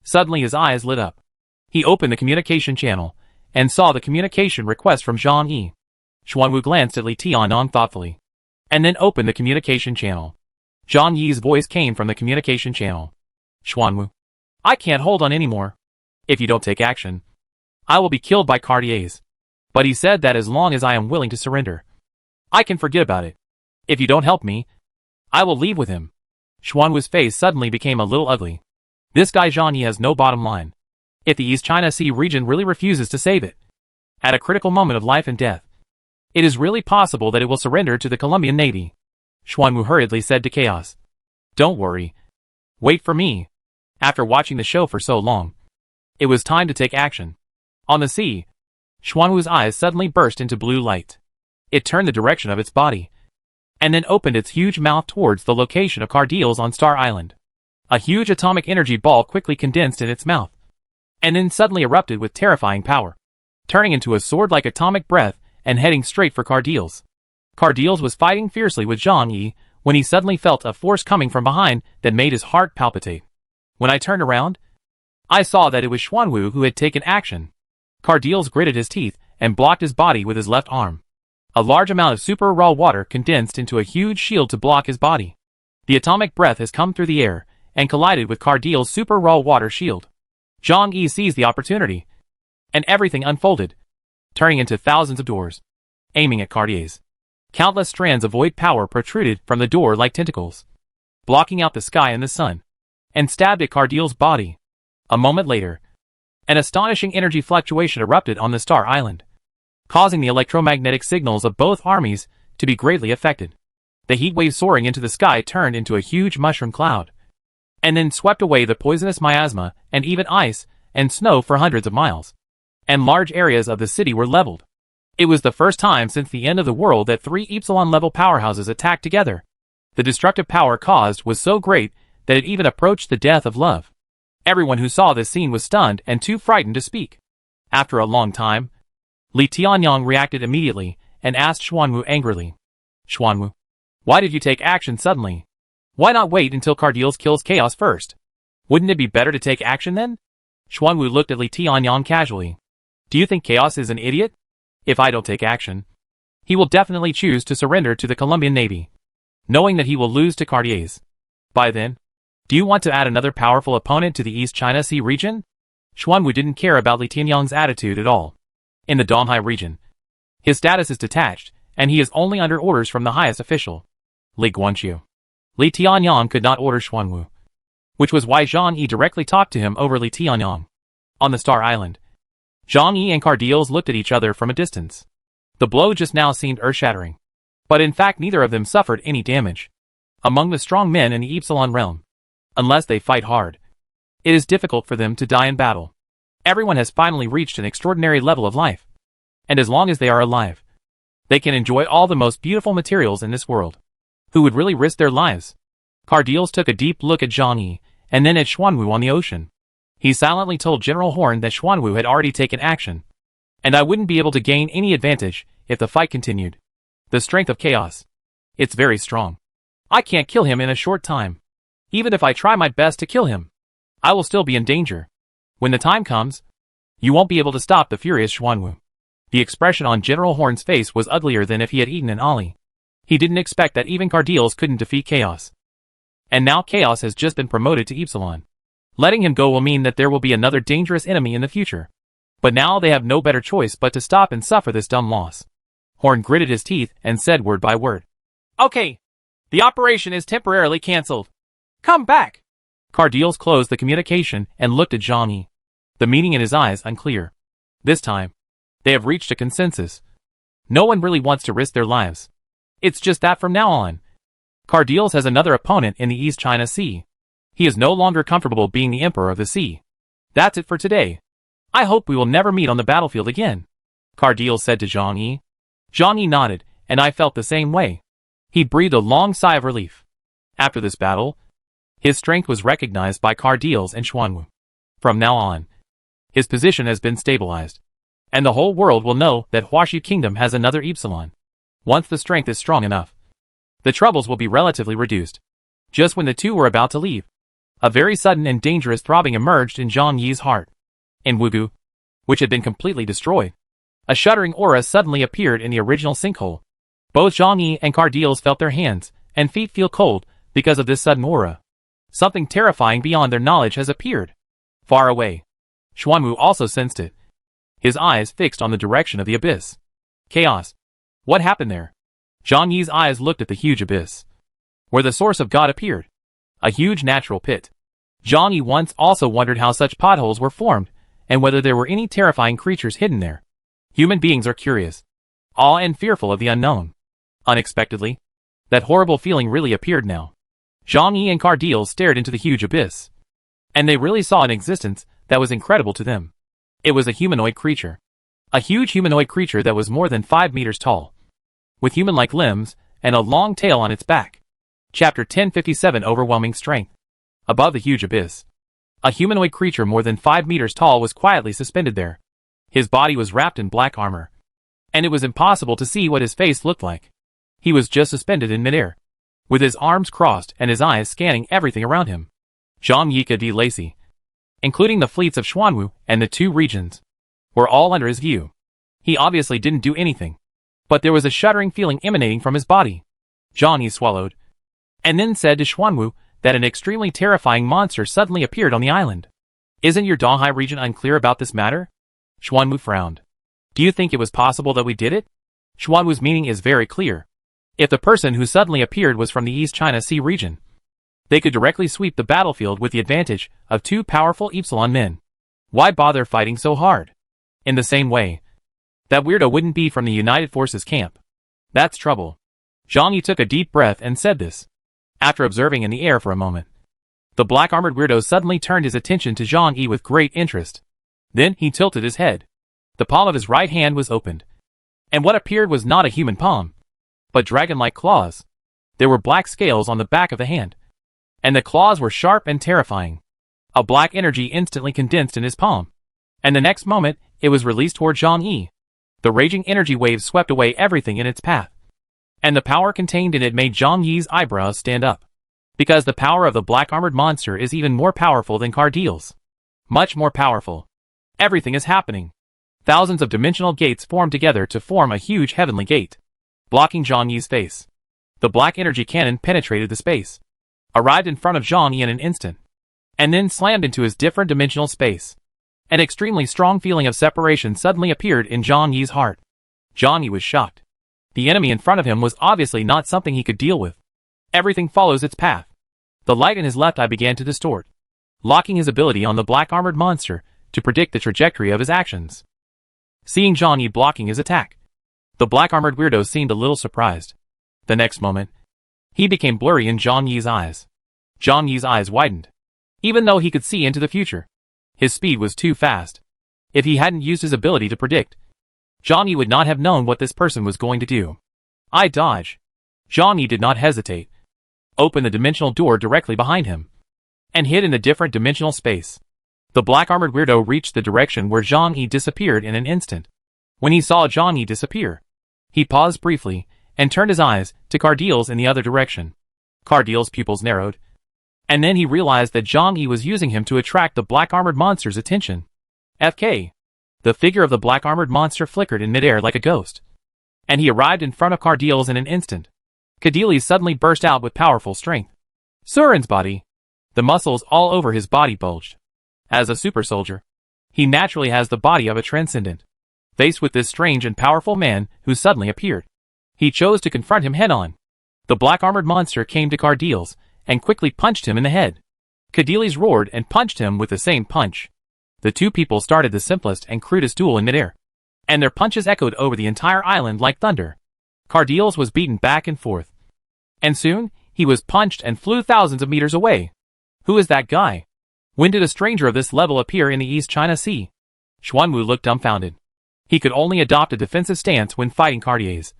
suddenly his eyes lit up. He opened the communication channel and saw the communication request from Zhang Yi. Xuanwu glanced at Li Tianong thoughtfully, and then opened the communication channel. Zhang Yi's voice came from the communication channel. Xuanwu, I can't hold on anymore. If you don't take action, I will be killed by Cardiles. But he said that as long as I am willing to surrender, I can forget about it. If you don't help me, I will leave with him. Xuanwu's face suddenly became a little ugly. This guy Zhang Yi has no bottom line. If the East China Sea region really refuses to save it, at a critical moment of life and death, it is really possible that it will surrender to the Colombian Navy. Xuanwu hurriedly said to Chaos. Don't worry. Wait for me. After watching the show for so long, it was time to take action. On the sea, Xuanwu's eyes suddenly burst into blue light. It turned the direction of its body, and then opened its huge mouth towards the location of Cardiel's on Star Island. A huge atomic energy ball quickly condensed in its mouth, and then suddenly erupted with terrifying power, turning into a sword-like atomic breath and heading straight for Cardiel's. Cardiel's was fighting fiercely with Zhang Yi when he suddenly felt a force coming from behind that made his heart palpitate. When I turned around, I saw that it was Xuanwu who had taken action. Cardiel's gritted his teeth and blocked his body with his left arm. A large amount of super raw water condensed into a huge shield to block his body. The atomic breath has come through the air and collided with Cardiel's super raw water shield. Zhang Yi seized the opportunity, and everything unfolded, turning into thousands of doors, aiming at Cartier's. Countless strands of void power protruded from the door like tentacles, blocking out the sky and the sun, and stabbed at Cardiel's body. A moment later, an astonishing energy fluctuation erupted on the Star Island, causing the electromagnetic signals of both armies to be greatly affected. The heat wave soaring into the sky turned into a huge mushroom cloud, and then swept away the poisonous miasma and even ice and snow for hundreds of miles, and large areas of the city were leveled. It was the first time since the end of the world that 3 Epsilon-level powerhouses attacked together. The destructive power caused was so great that it even approached the death of love. Everyone who saw this scene was stunned and too frightened to speak. After a long time, Li Tianyang reacted immediately and asked Xuanwu angrily, "Xuanwu, why did you take action suddenly? Why not wait until Cardiel's kills Chaos first? Wouldn't it be better to take action then?" Xuanwu looked at Li Tianyang casually. "Do you think Chaos is an idiot? If I don't take action, he will definitely choose to surrender to the Colombian Navy, knowing that he will lose to Cartier's. By then, do you want to add another powerful opponent to the East China Sea region?" Xuanwu didn't care about Li Tianyang's attitude at all. In the Donghai region, his status is detached, and he is only under orders from the highest official, Li Guanqiu. Li Tianyang could not order Xuanwu, which was why Zhang Yi directly talked to him over Li Tianyang. On the Star Island, Zhang Yi and Cardiel's looked at each other from a distance. The blow just now seemed earth-shattering, but in fact neither of them suffered any damage. Among the strong men in the Epsilon realm, unless they fight hard, it is difficult for them to die in battle. Everyone has finally reached an extraordinary level of life, and as long as they are alive, they can enjoy all the most beautiful materials in this world. Who would really risk their lives? Cardiel's took a deep look at Zhang Yi, and then at Xuanwu on the ocean. He silently told General Horn that Xuanwu had already taken action, and I wouldn't be able to gain any advantage if the fight continued. The strength of Chaos. It's very strong. I can't kill him in a short time. Even if I try my best to kill him, I will still be in danger. When the time comes, you won't be able to stop the furious Xuanwu. The expression on General Horn's face was uglier than if he had eaten an ollie. He didn't expect that even Cardiel's couldn't defeat Chaos. And now Chaos has just been promoted to Epsilon. Letting him go will mean that there will be another dangerous enemy in the future. But now they have no better choice but to stop and suffer this dumb loss. Horn gritted his teeth and said word by word, "Okay, the operation is temporarily cancelled. Come back." Cardiel's closed the communication and looked at Zhang Yi, the meaning in his eyes unclear. This time, they have reached a consensus. No one really wants to risk their lives. It's just that from now on, Cardiel's has another opponent in the East China Sea. He is no longer comfortable being the emperor of the sea. That's it for today. I hope we will never meet on the battlefield again, Cardiel said to Zhang Yi. Zhang Yi nodded, and I felt the same way. He breathed a long sigh of relief. After this battle, his strength was recognized by Cardiel's and Xuanwu. From now on, his position has been stabilized, and the whole world will know that Huaxu Kingdom has another Epsilon. Once the strength is strong enough, the troubles will be relatively reduced. Just when the two were about to leave, a very sudden and dangerous throbbing emerged in Zhang Yi's heart. In Wugu, which had been completely destroyed, a shuddering aura suddenly appeared in the original sinkhole. Both Zhang Yi and Cardiel's felt their hands and feet feel cold because of this sudden aura. Something terrifying beyond their knowledge has appeared. Far away, Xuanwu also sensed it, his eyes fixed on the direction of the abyss. Chaos. What happened there? Zhang Yi's eyes looked at the huge abyss, where the source of God appeared. A huge natural pit. Zhang Yi once also wondered how such potholes were formed, and whether there were any terrifying creatures hidden there. Human beings are curious, awe and fearful of the unknown. Unexpectedly, that horrible feeling really appeared now. Zhang Yi and Cardiel stared into the huge abyss, and they really saw an existence that was incredible to them. It was a humanoid creature. A huge humanoid creature that was more than 5 meters tall, with human-like limbs and a long tail on its back. Chapter 1057 Overwhelming Strength. Above the huge abyss, a humanoid creature more than 5 meters tall was quietly suspended there. His body was wrapped in black armor, and it was impossible to see what his face looked like. He was just suspended in midair, with his arms crossed and his eyes scanning everything around him. Zhang Yika de Lacy, including the fleets of Xuanwu and the 2 regions, were all under his view. He obviously didn't do anything, but there was a shuddering feeling emanating from his body. Zhang Yi swallowed, and then said to Xuanwu that an extremely terrifying monster suddenly appeared on the island. Isn't your Donghai region unclear about this matter? Xuanwu frowned. Do you think it was possible that we did it? Xuanwu's meaning is very clear. If the person who suddenly appeared was from the East China Sea region, they could directly sweep the battlefield with the advantage of 2 powerful Epsilon men. Why bother fighting so hard? In the same way, that weirdo wouldn't be from the United Forces camp. That's trouble. Zhang Yi took a deep breath and said this. After observing in the air for a moment, the black-armored weirdo suddenly turned his attention to Zhang Yi with great interest. Then he tilted his head. The palm of his right hand was opened, and what appeared was not a human palm, but dragon-like claws. There were black scales on the back of the hand, and the claws were sharp and terrifying. A black energy instantly condensed in his palm, and the next moment, it was released toward Zhang Yi. The raging energy wave swept away everything in its path, and the power contained in it made Zhang Yi's eyebrows stand up. Because the power of the black-armored monster is even more powerful than Cardiel's. Much more powerful. Everything is happening. Thousands of dimensional gates formed together to form a huge heavenly gate, blocking Zhang Yi's face. The black energy cannon penetrated the space, arrived in front of Zhang Yi in an instant, and then slammed into his different dimensional space. An extremely strong feeling of separation suddenly appeared in Zhang Yi's heart. Zhang Yi was shocked. The enemy in front of him was obviously not something he could deal with. Everything follows its path. The light in his left eye began to distort, locking his ability on the black-armored monster to predict the trajectory of his actions. Seeing Zhang Yi blocking his attack, the black-armored weirdo seemed a little surprised. The next moment, he became blurry in Zhang Yi's eyes. Zhang Yi's eyes widened, even though he could see into the future. His speed was too fast. If he hadn't used his ability to predict, Zhang Yi would not have known what this person was going to do. I dodge. Zhang Yi did not hesitate, opened the dimensional door directly behind him, and hid in the different dimensional space. The black-armored weirdo reached the direction where Zhang Yi disappeared in an instant. When he saw Zhang Yi disappear, he paused briefly and turned his eyes to Cardiel's in the other direction. Cardiel's pupils narrowed, and then he realized that Zhang Yi was using him to attract the black-armored monster's attention. FK. The figure of the black-armored monster flickered in midair like a ghost, and he arrived in front of Cardiel's in an instant. Cardiel suddenly burst out with powerful strength. Surin's body. The muscles all over his body bulged. As a super soldier, he naturally has the body of a transcendent. Faced with this strange and powerful man who suddenly appeared, he chose to confront him head-on. The black-armored monster came to Cardiel's and quickly punched him in the head. Cardiel roared and punched him with the same punch. The 2 people started the simplest and crudest duel in midair, and their punches echoed over the entire island like thunder. Cardiel was beaten back and forth, and soon, he was punched and flew thousands of meters away. Who is that guy? When did a stranger of this level appear in the East China Sea? Xuanwu looked dumbfounded. He could only adopt a defensive stance when fighting Cardiel's.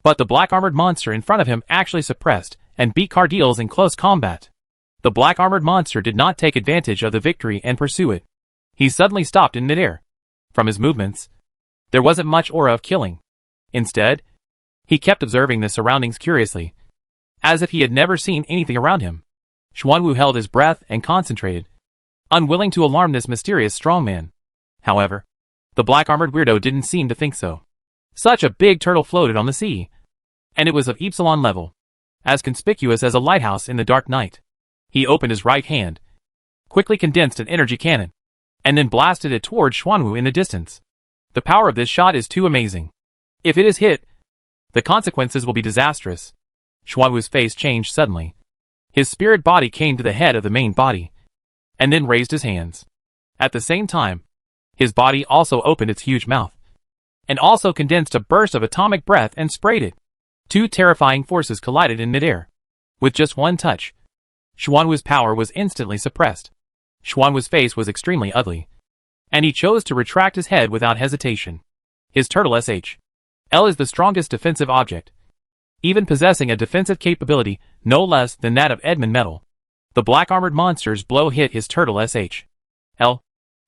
But the black-armored monster in front of him actually suppressed and beat Cardiel's in close combat. The black-armored monster did not take advantage of the victory and pursue it. He suddenly stopped in midair. From his movements, there wasn't much aura of killing. Instead, he kept observing the surroundings curiously, as if he had never seen anything around him. Xuanwu held his breath and concentrated, unwilling to alarm this mysterious strongman. However, the black-armored weirdo didn't seem to think so. Such a big turtle floated on the sea, and it was of Epsilon level, as conspicuous as a lighthouse in the dark night. He opened his right hand, quickly condensed an energy cannon, and then blasted it toward Xuanwu in the distance. The power of this shot is too amazing. If it is hit, the consequences will be disastrous. Xuanwu's face changed suddenly. His spirit body came to the head of the main body, and then raised his hands. At the same time, his body also opened its huge mouth, and also condensed a burst of atomic breath and sprayed it. 2 terrifying forces collided in midair. With just one touch, Xuanwu's power was instantly suppressed. Xuanwu's face was extremely ugly, and he chose to retract his head without hesitation. His turtle SHL is the strongest defensive object, even possessing a defensive capability no less than that of Edmund Metal. The black-armored monster's blow hit his turtle SHL,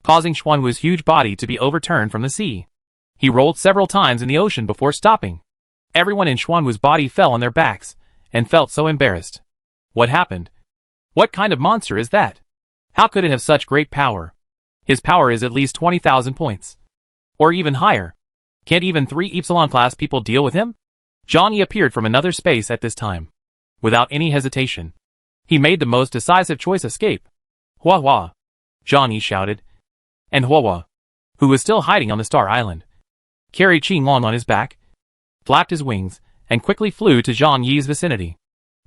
causing Xuanwu's huge body to be overturned from the sea. He rolled several times in the ocean before stopping. Everyone in Xuanwu's body fell on their backs, and felt so embarrassed. What happened? What kind of monster is that? How could it have such great power? His power is at least 20,000 points. Or even higher. Can't even 3 Epsilon-class people deal with him? Zhang Yi appeared from another space at this time. Without any hesitation, he made the most decisive choice: escape. Hua Hua! Zhang Yi shouted. And Hua Hua, who was still hiding on the Star Island, carried Qing Long on his back, flapped his wings, and quickly flew to Zhang Yi's vicinity.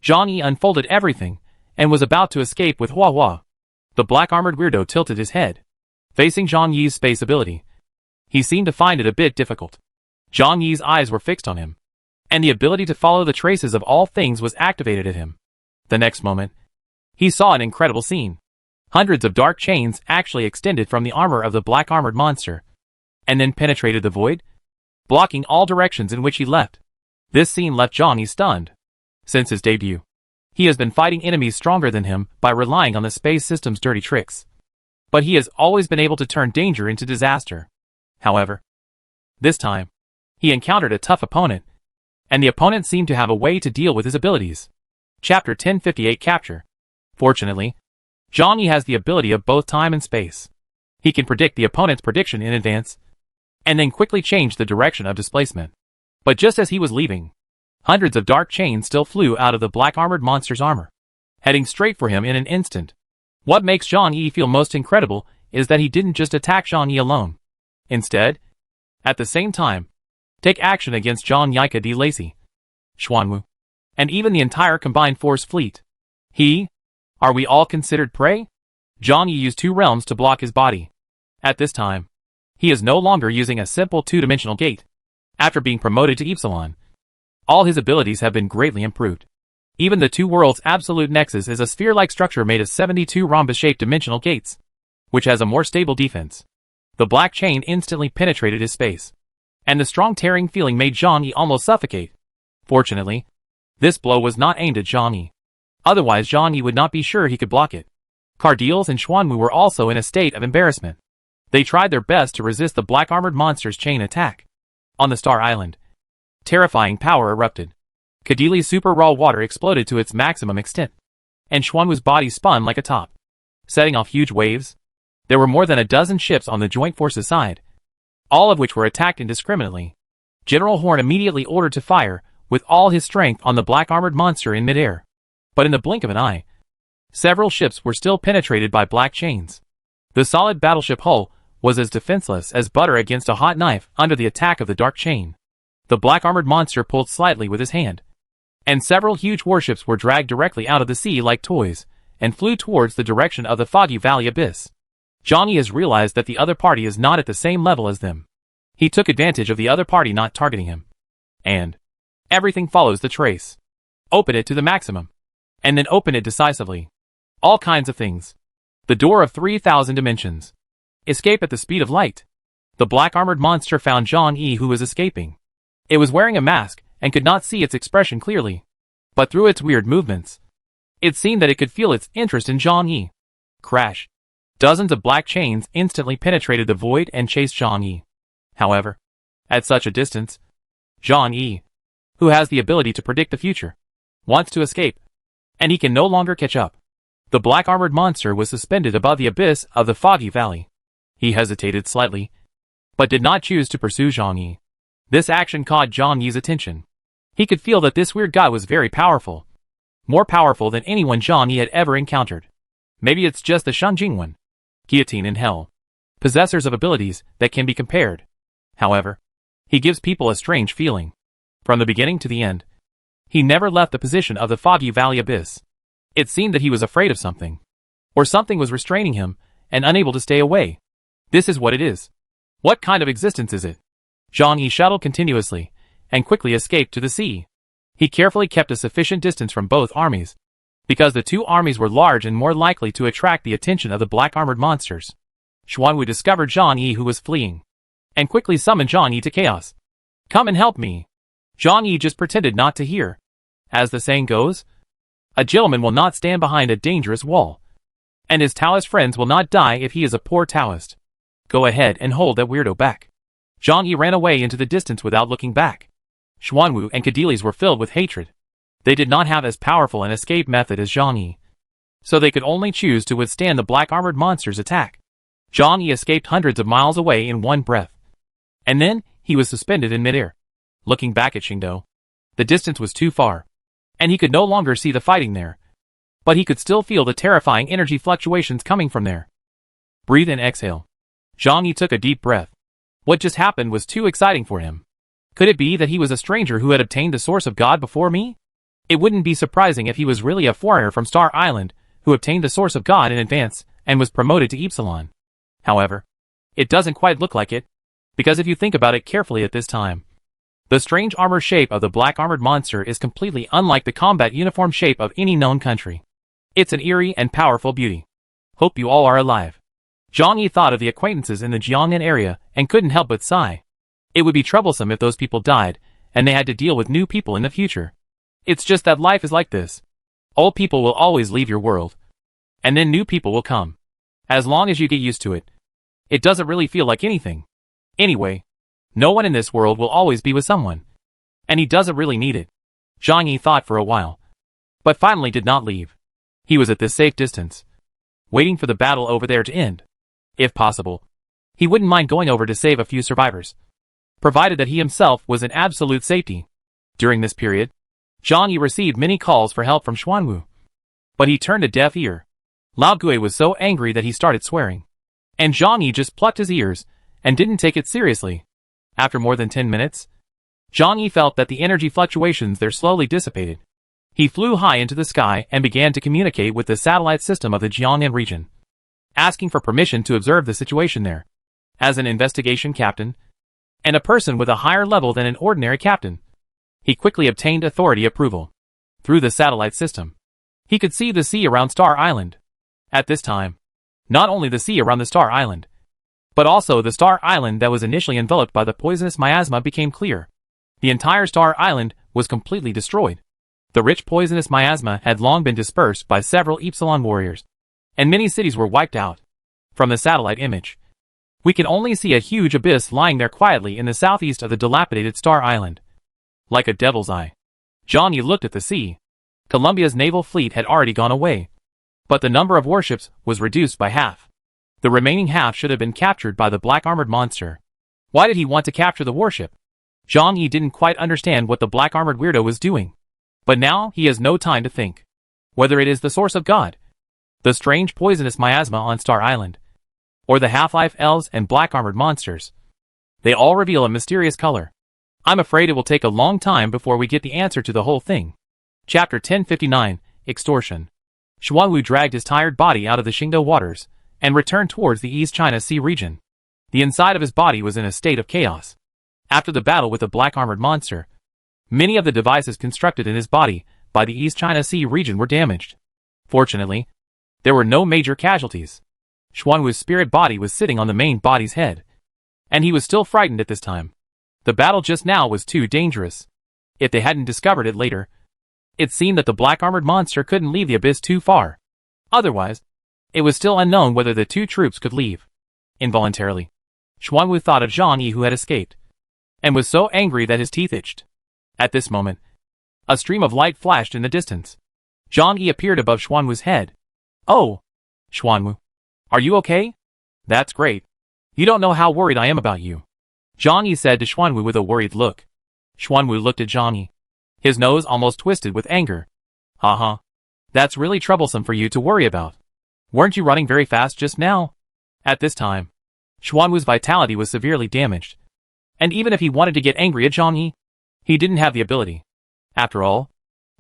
Zhang Yi unfolded everything, and was about to escape with Hua Hua. The black-armored weirdo tilted his head, facing Zhang Yi's space ability. He seemed to find it a bit difficult. Zhang Yi's eyes were fixed on him, and the ability to follow the traces of all things was activated at him. The next moment, he saw an incredible scene. Hundreds of dark chains actually extended from the armor of the black-armored monster, and then penetrated the void, blocking all directions in which he left. This scene left Zhang Yi stunned. Since his debut, he has been fighting enemies stronger than him by relying on the space system's dirty tricks. But he has always been able to turn danger into disaster. However, this time, he encountered a tough opponent, and the opponent seemed to have a way to deal with his abilities. Chapter 1058 Capture. Fortunately, Zhang Yi has the ability of both time and space. He can predict the opponent's prediction in advance, and then quickly change the direction of displacement. But just as he was leaving, hundreds of dark chains still flew out of the black-armored monster's armor, heading straight for him in an instant. What makes Zhang Yi feel most incredible is that he didn't just attack Zhang Yi alone. Instead, at the same time, take action against Zhang Yika de Lacy, Xuanwu, and even the entire combined force fleet. Are we all considered prey? Zhang Yi used 2 realms to block his body. At this time, he is no longer using a simple 2-dimensional gate. After being promoted to Epsilon, all his abilities have been greatly improved. Even the 2 worlds' absolute nexus is a sphere-like structure made of 72 rhombus-shaped dimensional gates, which has a more stable defense. The black chain instantly penetrated his space, and the strong tearing feeling made Zhang Yi almost suffocate. Fortunately, this blow was not aimed at Zhang Yi. Otherwise Zhang Yi would not be sure he could block it. Cardiels and Xuanwu were also in a state of embarrassment. They tried their best to resist the black-armored monster's chain attack. On the Star Island, terrifying power erupted. Kadili's super raw water exploded to its maximum extent, and Xuanwu's body spun like a top, setting off huge waves. There were more than a dozen ships on the Joint Forces side, all of which were attacked indiscriminately. General Horn immediately ordered to fire with all his strength on the black-armored monster in midair. But in the blink of an eye, several ships were still penetrated by black chains. The solid battleship hull was as defenseless as butter against a hot knife under the attack of the dark chain. The black-armored monster pulled slightly with his hand, and several huge warships were dragged directly out of the sea like toys, and flew towards the direction of the Foggy Valley abyss. Zhang Yi has realized that the other party is not at the same level as them. He took advantage of the other party not targeting him. And everything follows the trace. Open it to the maximum, and then open it decisively. All kinds of things. The door of 3,000 dimensions. Escape at the speed of light. The black-armored monster found Zhang Yi, who was escaping. It was wearing a mask and could not see its expression clearly. But through its weird movements, it seemed that it could feel its interest in Zhang Yi. Crash. Dozens of black chains instantly penetrated the void and chased Zhang Yi. However, at such a distance, Zhang Yi, who has the ability to predict the future, wants to escape, and he can no longer catch up. The black-armored monster was suspended above the abyss of the Foggy Valley. He hesitated slightly, but did not choose to pursue Zhang Yi. This action caught Zhang Yi's attention. He could feel that this weird guy was very powerful. More powerful than anyone Zhang Yi had ever encountered. Maybe it's just the Shanjing one. Guillotine and Hell. Possessors of abilities that can be compared. However, he gives people a strange feeling. From the beginning to the end, he never left the position of the Foggy Valley abyss. It seemed that he was afraid of something. Or something was restraining him, and unable to stay away. This is what it is. What kind of existence is it? Zhang Yi shuttled continuously, and quickly escaped to the sea. He carefully kept a sufficient distance from both armies, because the 2 armies were large and more likely to attract the attention of the black-armored monsters. Xuanwu discovered Zhang Yi who was fleeing, and quickly summoned Zhang Yi to chaos. Come and help me. Zhang Yi just pretended not to hear. As the saying goes, a gentleman will not stand behind a dangerous wall, and his Taoist friends will not die if he is a poor Taoist. Go ahead and hold that weirdo back. Zhang Yi ran away into the distance without looking back. Xuanwu and Cadiles were filled with hatred. They did not have as powerful an escape method as Zhang Yi, so they could only choose to withstand the black armored monster's attack. Zhang Yi escaped hundreds of miles away in one breath, and then he was suspended in midair. Looking back at Xingdou, the distance was too far, and he could no longer see the fighting there, but he could still feel the terrifying energy fluctuations coming from there. Breathe and exhale. Zhang Yi took a deep breath. What just happened was too exciting for him. Could it be that he was a stranger who had obtained the source of God before me? It wouldn't be surprising if he was really a foreigner from Star Island who obtained the source of God in advance and was promoted to Epsilon. However, it doesn't quite look like it, because if you think about it carefully at this time, the strange armor shape of the black armored monster is completely unlike the combat uniform shape of any known country. It's an eerie and powerful beauty. Hope you all are alive. Zhang Yi thought of the acquaintances in the Jiangnan area and couldn't help but sigh. It would be troublesome if those people died, and they had to deal with new people in the future. It's just that life is like this. Old people will always leave your world, and then new people will come. As long as you get used to it, it doesn't really feel like anything. Anyway, no one in this world will always be with someone, and he doesn't really need it. Zhang Yi thought for a while, but finally did not leave. He was at this safe distance, waiting for the battle over there to end. If possible, he wouldn't mind going over to save a few survivors, provided that he himself was in absolute safety. During this period, Zhang Yi received many calls for help from Xuanwu, but he turned a deaf ear. Lao Gui was so angry that he started swearing, and Zhang Yi just plucked his ears and didn't take it seriously. After more than 10 minutes, Zhang Yi felt that the energy fluctuations there slowly dissipated. He flew high into the sky and began to communicate with the satellite system of the Jiangnan region, asking for permission to observe the situation there. As an investigation captain, and a person with a higher level than an ordinary captain, he quickly obtained authority approval. Through the satellite system, he could see the sea around Star Island. At this time, not only the sea around the Star Island, but also the Star Island that was initially enveloped by the poisonous miasma became clear. The entire Star Island was completely destroyed. The rich poisonous miasma had long been dispersed by several Epsilon warriors, and many cities were wiped out. From the satellite image, we can only see a huge abyss lying there quietly in the southeast of the dilapidated Star Island. Like a devil's eye, Zhang Yi looked at the sea. Columbia's naval fleet had already gone away, but the number of warships was reduced by half. The remaining half should have been captured by the black armored monster. Why did he want to capture the warship? Zhang Yi didn't quite understand what the black armored weirdo was doing. But now he has no time to think. Whether it is the source of God, the strange poisonous miasma on Star Island, or the half-life elves and black armored monsters, they all reveal a mysterious color. I'm afraid it will take a long time before we get the answer to the whole thing. Chapter 1059, Extortion. Xuanwu dragged his tired body out of the Xingdou waters and returned towards the East China Sea region. The inside of his body was in a state of chaos. After the battle with the black armored monster, many of the devices constructed in his body by the East China Sea region were damaged. Fortunately, there were no major casualties. Xuanwu's spirit body was sitting on the main body's head, and he was still frightened at this time. The battle just now was too dangerous. If they hadn't discovered it later, it seemed that the black armored monster couldn't leave the abyss too far. Otherwise, it was still unknown whether the two troops could leave. Involuntarily, Xuanwu thought of Zhang Yi who had escaped, and was so angry that his teeth itched. At this moment, a stream of light flashed in the distance. Zhang Yi appeared above Xuanwu's head. Oh! Xuanwu. Are you okay? That's great. You don't know how worried I am about you, Zhang Yi said to Xuanwu with a worried look. Xuanwu looked at Zhang Yi. His nose almost twisted with anger. Uh-huh. That's really troublesome for you to worry about. Weren't you running very fast just now? At this time, Xuanwu's vitality was severely damaged, and even if he wanted to get angry at Zhang Yi, he didn't have the ability. After all,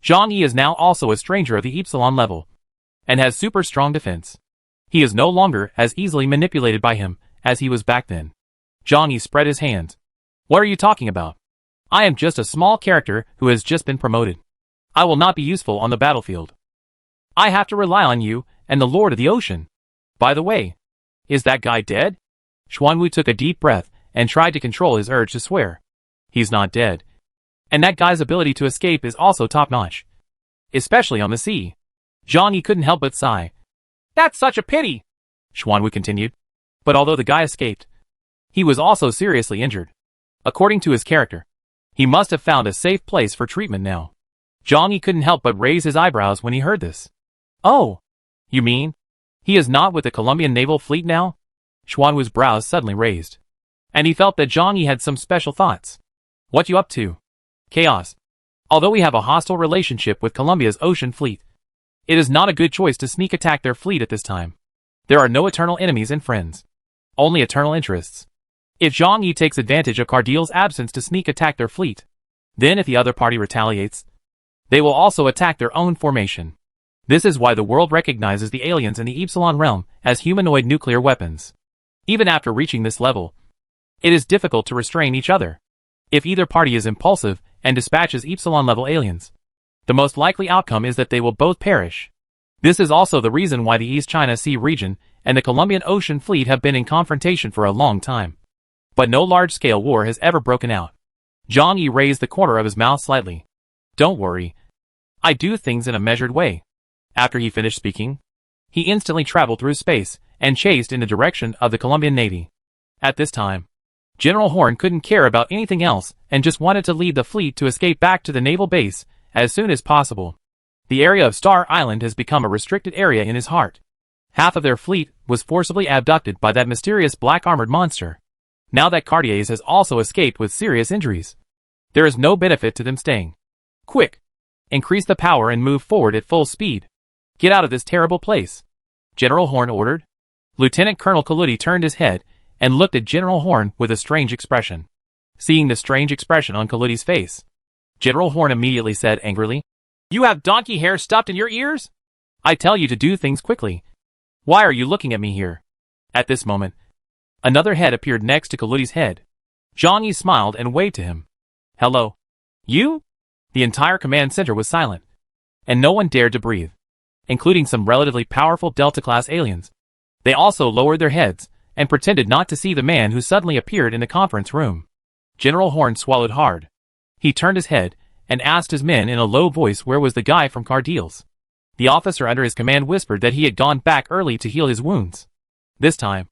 Zhang Yi is now also a stranger of the Epsilon level, and has super strong defense. He is no longer as easily manipulated by him as he was back then. Zhang Yi spread his hands. What are you talking about? I am just a small character who has just been promoted. I will not be useful on the battlefield. I have to rely on you and the Lord of the Ocean. By the way, Is that guy dead? Xuanwu took a deep breath and tried to control his urge to swear. He's not dead. And that guy's ability to escape is also top-notch. Especially on the sea. Zhang Yi couldn't help but sigh. That's such a pity, Xuanwu continued. But although the guy escaped, he was also seriously injured. According to his character, he must have found a safe place for treatment now. Zhang Yi couldn't help but raise his eyebrows when he heard this. Oh, you mean he is not with the Colombian naval fleet now? Xuanwu's brows suddenly raised, and he felt that Zhang Yi had some special thoughts. What you up to? Chaos. Although we have a hostile relationship with Colombia's ocean fleet, it is not a good choice to sneak attack their fleet at this time. There are no eternal enemies and friends. Only eternal interests. If Zhang Yi takes advantage of Cardil's absence to sneak attack their fleet, then if the other party retaliates, they will also attack their own formation. This is why the world recognizes the aliens in the Epsilon realm as humanoid nuclear weapons. Even after reaching this level, it is difficult to restrain each other. If either party is impulsive and dispatches Epsilon-level aliens, the most likely outcome is that they will both perish. This is also the reason why the East China Sea region and the Colombian Ocean Fleet have been in confrontation for a long time. But no large-scale war has ever broken out. Zhang Yi raised the corner of his mouth slightly. Don't worry. I do things in a measured way. After he finished speaking, he instantly traveled through space and chased in the direction of the Colombian Navy. At this time, General Horn couldn't care about anything else and just wanted to lead the fleet to escape back to the naval base as soon as possible. The area of Star Island has become a restricted area in his heart. Half of their fleet was forcibly abducted by that mysterious black armored monster. Now that Cartier's has also escaped with serious injuries, there is no benefit to them staying. Quick! Increase the power and move forward at full speed. Get out of this terrible place, General Horn ordered. Lieutenant Colonel Kaludi turned his head and looked at General Horn with a strange expression. Seeing the strange expression on Kaludi's face, General Horn immediately said angrily, You have donkey hair stuffed in your ears? I tell you to do things quickly. Why are you looking at me here? At this moment, another head appeared next to Kaludi's head. Zhang Yi smiled and waved to him. Hello. You? The entire command center was silent, and no one dared to breathe, including some relatively powerful Delta-class aliens. They also lowered their heads and pretended not to see the man who suddenly appeared in the conference room. General Horn swallowed hard. He turned his head and asked his men in a low voice where was the guy from Cardil's. The officer under his command whispered that he had gone back early to heal his wounds. This time,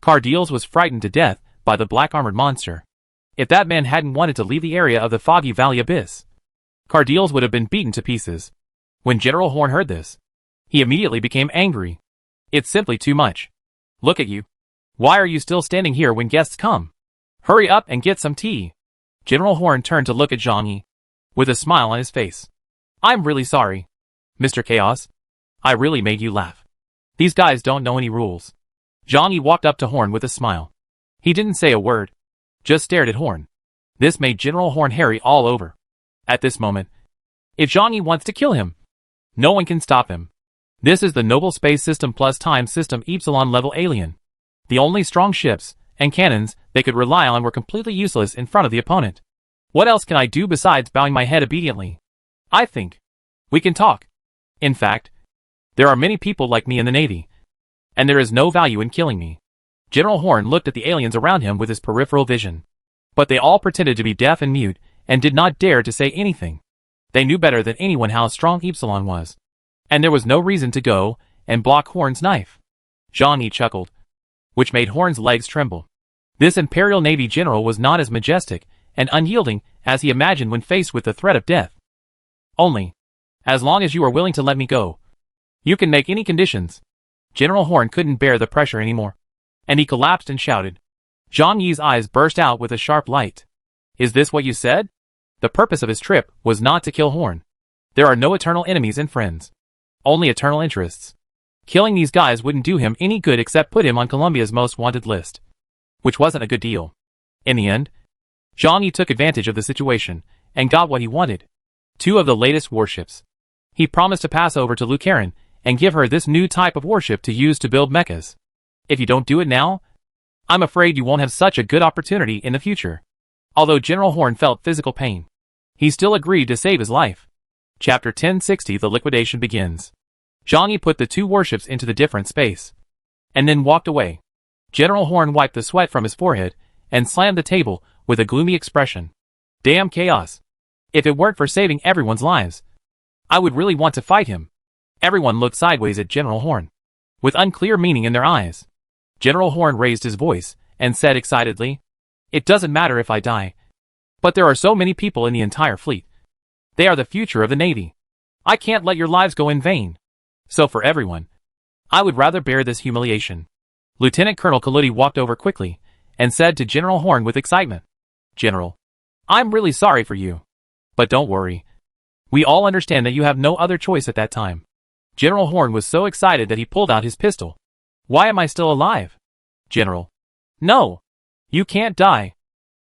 Cardil's was frightened to death by the black armored monster. If that man hadn't wanted to leave the area of the Foggy Valley Abyss, Cardil's would have been beaten to pieces. When General Horn heard this, he immediately became angry. It's simply too much. Look at you. Why are you still standing here when guests come? Hurry up and get some tea. General Horn turned to look at Zhang Yi, with a smile on his face. I'm really sorry, Mr. Chaos. I really made you laugh. These guys don't know any rules. Zhang Yi walked up to Horn with a smile. He didn't say a word, just stared at Horn. This made General Horn hairy all over. At this moment, if Zhang Yi wants to kill him, no one can stop him. This is the Noble Space System plus Time System Epsilon level alien. The only strong ships and cannons they could rely on were completely useless in front of the opponent. What else can I do besides bowing my head obediently? I think we can talk. In fact, there are many people like me in the Navy, and there is no value in killing me. General Horn looked at the aliens around him with his peripheral vision. But they all pretended to be deaf and mute and did not dare to say anything. They knew better than anyone how strong Epsilon was, and there was no reason to go and block Horn's knife. Zhang Yi chuckled, which made Horn's legs tremble. This Imperial Navy general was not as majestic and unyielding as he imagined when faced with the threat of death. Only, as long as you are willing to let me go, you can make any conditions. General Horn couldn't bear the pressure anymore, and he collapsed and shouted. Zhang Yi's eyes burst out with a sharp light. Is this what you said? The purpose of his trip was not to kill Horn. There are no eternal enemies and friends. Only eternal interests. Killing these guys wouldn't do him any good except put him on Colombia's most wanted list, which wasn't a good deal. In the end, Zhang Yi took advantage of the situation and got what he wanted. 2 of the latest warships. He promised to pass over to Lucarin and give her this new type of warship to use to build mechas. If you don't do it now, I'm afraid you won't have such a good opportunity in the future. Although General Horn felt physical pain, he still agreed to save his life. Chapter 1060 The Liquidation Begins. Zhang Yi put the 2 warships into the different space, and then walked away. General Horn wiped the sweat from his forehead and slammed the table with a gloomy expression. Damn chaos. If it weren't for saving everyone's lives, I would really want to fight him. Everyone looked sideways at General Horn, with unclear meaning in their eyes. General Horn raised his voice and said excitedly, "It doesn't matter if I die. But there are so many people in the entire fleet. They are the future of the Navy. I can't let your lives go in vain. So for everyone, I would rather bear this humiliation." Lieutenant Colonel Kaludi walked over quickly and said to General Horn with excitement, "General, I'm really sorry for you. But don't worry. We all understand that you have no other choice at that time." General Horn was so excited that he pulled out his pistol. "Why am I still alive?" "General." "No. You can't die."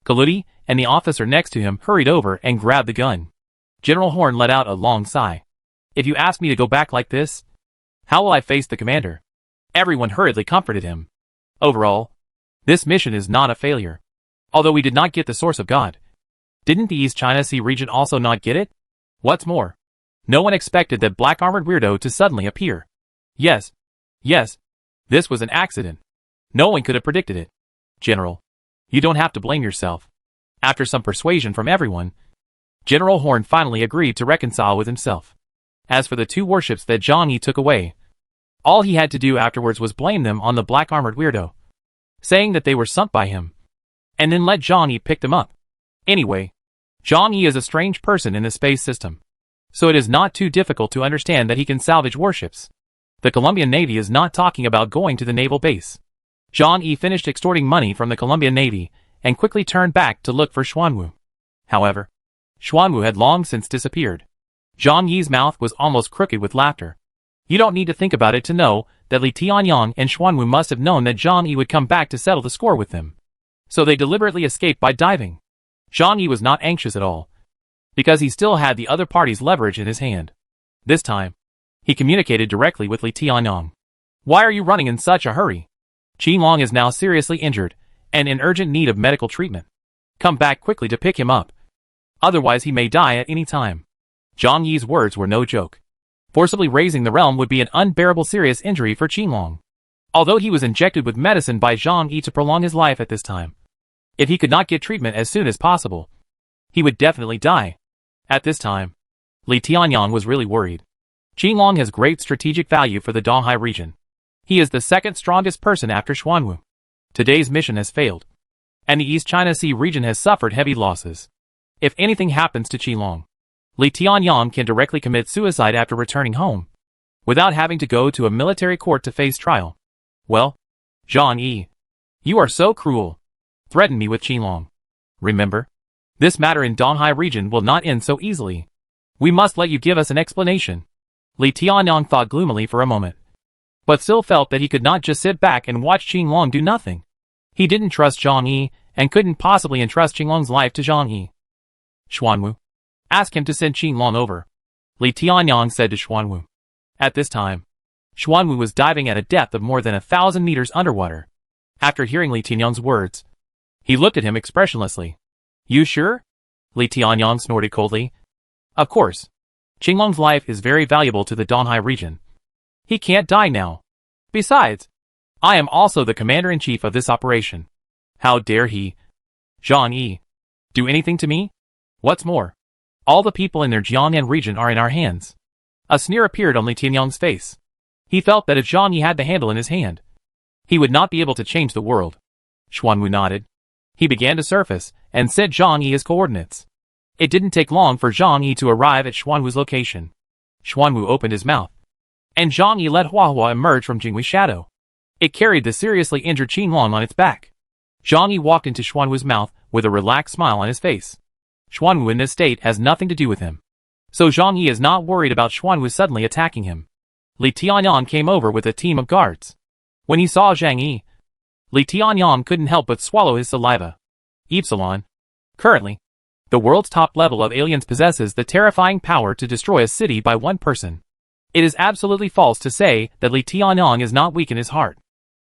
Kaludi and the officer next to him hurried over and grabbed the gun. General Horn let out a long sigh. "If you ask me to go back like this, how will I face the commander?" Everyone hurriedly comforted him. "Overall, this mission is not a failure. Although we did not get the source of God. Didn't the East China Sea region also not get it? What's more, no one expected that black armored weirdo to suddenly appear. Yes. This was an accident. No one could have predicted it. General, you don't have to blame yourself." After some persuasion from everyone, General Horn finally agreed to reconcile with himself. As for the 2 warships that Zhang Yi took away, all he had to do afterwards was blame them on the black armored weirdo, saying that they were sunk by him, and then let Zhang Yi pick them up. Anyway, Zhang Yi is a strange person in the space system, so it is not too difficult to understand that he can salvage warships. The Colombian Navy is not talking about going to the naval base. Zhang Yi finished extorting money from the Colombian Navy and quickly turned back to look for Xuanwu. However, Xuanwu had long since disappeared. Zhang Yi's mouth was almost crooked with laughter. You don't need to think about it to know that Li Tianyang and Xuanwu must have known that Zhang Yi would come back to settle the score with them. So they deliberately escaped by diving. Zhang Yi was not anxious at all, because he still had the other party's leverage in his hand. This time, he communicated directly with Li Tianyang. "Why are you running in such a hurry? Qinglong is now seriously injured and in urgent need of medical treatment. Come back quickly to pick him up. Otherwise he may die at any time." Zhang Yi's words were no joke. Forcibly raising the realm would be an unbearable serious injury for Qinglong. Although he was injected with medicine by Zhang Yi to prolong his life at this time, if he could not get treatment as soon as possible, he would definitely die. At this time, Li Tianyang was really worried. Qinglong has great strategic value for the Donghai region. He is the second strongest person after Xuanwu. Today's mission has failed, and the East China Sea region has suffered heavy losses. If anything happens to Qinglong, Li Tianyang can directly commit suicide after returning home, without having to go to a military court to face trial. Well, Zhang Yi, you are so cruel. Threaten me with Qinglong. Remember, this matter in Donghai region will not end so easily. We must let you give us an explanation. Li Tianyang thought gloomily for a moment, but still felt that he could not just sit back and watch Qinglong do nothing. He didn't trust Zhang Yi, and couldn't possibly entrust Qinglong's life to Zhang Yi. "Xuanwu, ask him to send Qinglong over," Li Tianyang said to Xuanwu. At this time, Xuanwu was diving at a depth of more than 1,000 meters underwater. After hearing Li Tianyang's words, he looked at him expressionlessly. "You sure?" Li Tianyang snorted coldly. "Of course. Qinglong's life is very valuable to the Donghai region. He can't die now. Besides, I am also the commander-in-chief of this operation. How dare he, Zhang Yi, do anything to me? What's more, all the people in their Jiangnan region are in our hands." A sneer appeared on Li Tianyang's face. He felt that if Zhang Yi had the handle in his hand, he would not be able to change the world. Xuanwu nodded. He began to surface and sent Zhang Yi his coordinates. It didn't take long for Zhang Yi to arrive at Xuanwu's location. Xuanwu opened his mouth, and Zhang Yi let Huahua emerge from Jinghui's shadow. It carried the seriously injured Qinglong on its back. Zhang Yi walked into Xuanwu's mouth with a relaxed smile on his face. Xuanwu in this state has nothing to do with him, so Zhang Yi is not worried about Xuanwu suddenly attacking him. Li Tianyang came over with a team of guards. When he saw Zhang Yi, Li Tianyang couldn't help but swallow his saliva. Epsilon. Currently, the world's top level of aliens possesses the terrifying power to destroy a city by one person. It is absolutely false to say that Li Tianyang is not weak in his heart.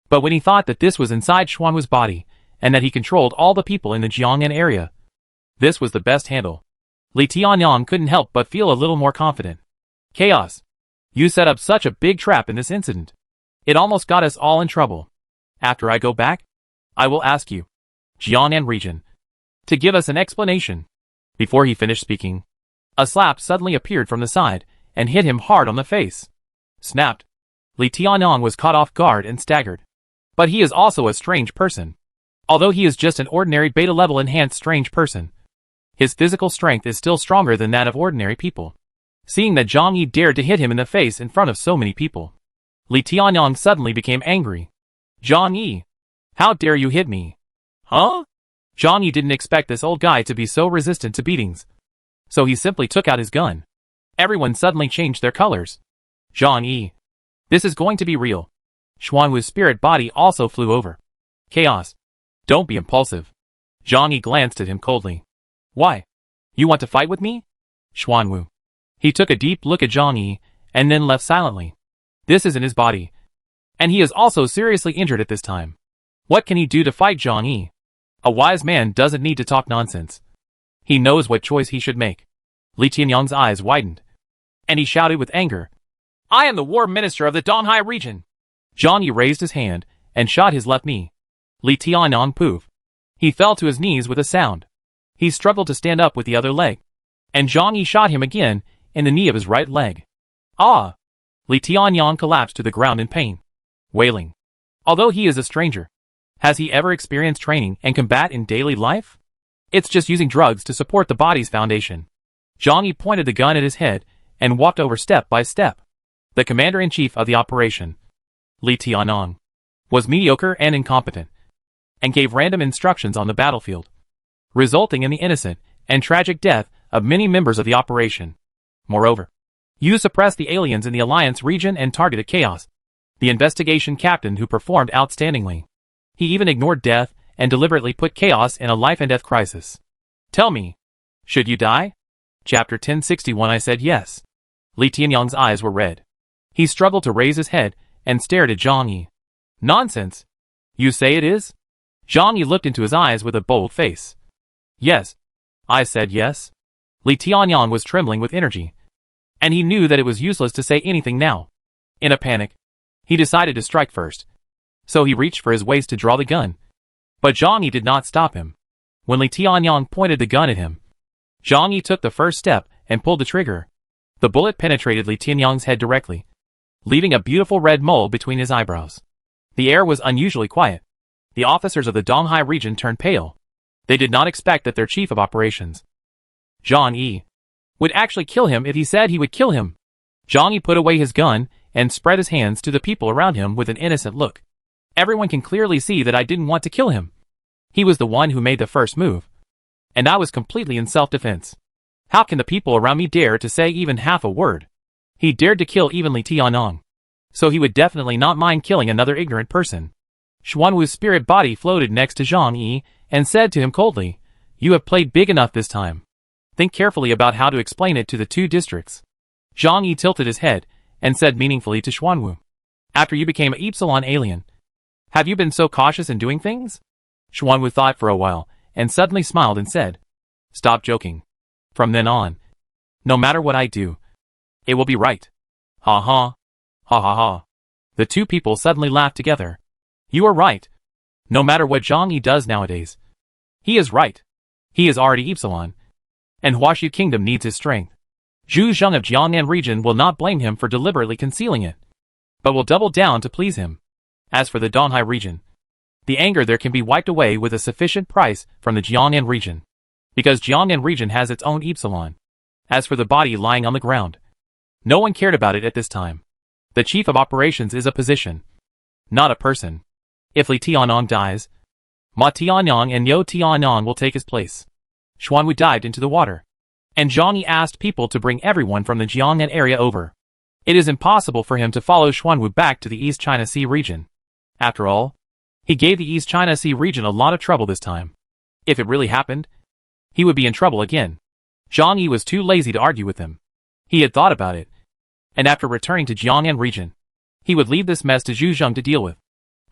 But when he thought that this was inside Xuanwu's body, and that he controlled all the people in the Jiangnan area, this was the best handle. Li Tianyang couldn't help but feel a little more confident. "Chaos. You set up such a big trap in this incident. It almost got us all in trouble." After I go back, I will ask you, Jiangnan region, to give us an explanation. Before he finished speaking, a slap suddenly appeared from the side and hit him hard on the face. Snapped. Li Tianyong was caught off guard and staggered. But he is also a strange person. Although he is just an ordinary beta-level enhanced strange person, his physical strength is still stronger than that of ordinary people. Seeing that Zhang Yi dared to hit him in the face in front of so many people, Li Tianyong suddenly became angry. Zhang Yi, how dare you hit me? Huh? Zhang Yi didn't expect this old guy to be so resistant to beatings. So he simply took out his gun. Everyone suddenly changed their colors. Zhang Yi, this is going to be real. Xuanwu's spirit body also flew over. Chaos. Don't be impulsive. Zhang Yi glanced at him coldly. Why? You want to fight with me? Xuanwu. He took a deep look at Zhang Yi, and then left silently. This isn't his body. And he is also seriously injured at this time. What can he do to fight Zhang Yi? A wise man doesn't need to talk nonsense. He knows what choice he should make. Li Tianyong's eyes widened. And he shouted with anger. I am the war minister of the Donghai region. Zhang Yi raised his hand, and shot his left knee. Li Tianyong poof. He fell to his knees with a sound. He struggled to stand up with the other leg. And Zhang Yi shot him again, in the knee of his right leg. Ah! Li Tianyong collapsed to the ground in pain, wailing. Although he is a stranger, has he ever experienced training and combat in daily life? It's just using drugs to support the body's foundation. Zhang Yi pointed the gun at his head, and walked over step by step. The commander-in-chief of the operation, Li Tianyong, was mediocre and incompetent, and gave random instructions on the battlefield, resulting in the innocent and tragic death of many members of the operation. Moreover, you suppressed the aliens in the Alliance region and targeted Chaos, the investigation captain who performed outstandingly. He even ignored death and deliberately put Chaos in a life-and-death crisis. Tell me, should you die? Chapter 1061. I said yes. Li Tianyong's eyes were red. He struggled to raise his head and stared at Zhang Yi. Nonsense. You say it is? Zhang Yi looked into his eyes with a bold face. Yes. I said yes. Li Tianyong was trembling with energy, and he knew that it was useless to say anything now. In a panic, he decided to strike first. So he reached for his waist to draw the gun. But Zhang Yi did not stop him. When Li Tianyong pointed the gun at him, Zhang Yi took the first step and pulled the trigger. The bullet penetrated Li Tianyong's head directly, leaving a beautiful red mole between his eyebrows. The air was unusually quiet. The officers of the Donghai region turned pale. They did not expect that their chief of operations, Zhang Yi, would actually kill him if he said he would kill him. Zhang Yi put away his gun and spread his hands to the people around him with an innocent look. Everyone can clearly see that I didn't want to kill him. He was the one who made the first move, and I was completely in self-defense. How can the people around me dare to say even half a word? He dared to kill even Li Tianyong, so he would definitely not mind killing another ignorant person. Xuanwu's spirit body floated next to Zhang Yi and said to him coldly, You have played big enough this time. Think carefully about how to explain it to the two districts. Zhang Yi tilted his head and said meaningfully to Xuanwu, After you became an Epsilon alien, have you been so cautious in doing things? Xuanwu thought for a while and suddenly smiled and said, Stop joking. From then on, no matter what I do, it will be right. Ha ha. Ha ha ha. The two people suddenly laughed together. You are right. No matter what Zhang Yi does nowadays, he is right. He is already Epsilon, and Huaxu Kingdom needs his strength. Zhu Zheng of Jiangnan region will not blame him for deliberately concealing it, but will double down to please him. As for the Donghai region, the anger there can be wiped away with a sufficient price from the Jiangnan region, because Jiangnan region has its own Epsilon. As for the body lying on the ground, no one cared about it at this time. The chief of operations is a position, not a person. If Li Tianyong dies, Ma Tianyong and Yo Tianyong will take his place. Xuanwu dived into the water, and Zhang Yi asked people to bring everyone from the Jiangnan area over. It is impossible for him to follow Xuanwu back to the East China Sea region. After all, he gave the East China Sea region a lot of trouble this time. If it really happened, he would be in trouble again. Zhang Yi was too lazy to argue with him. He had thought about it, and after returning to Jiangnan region, he would leave this mess to Zhu Zheng to deal with.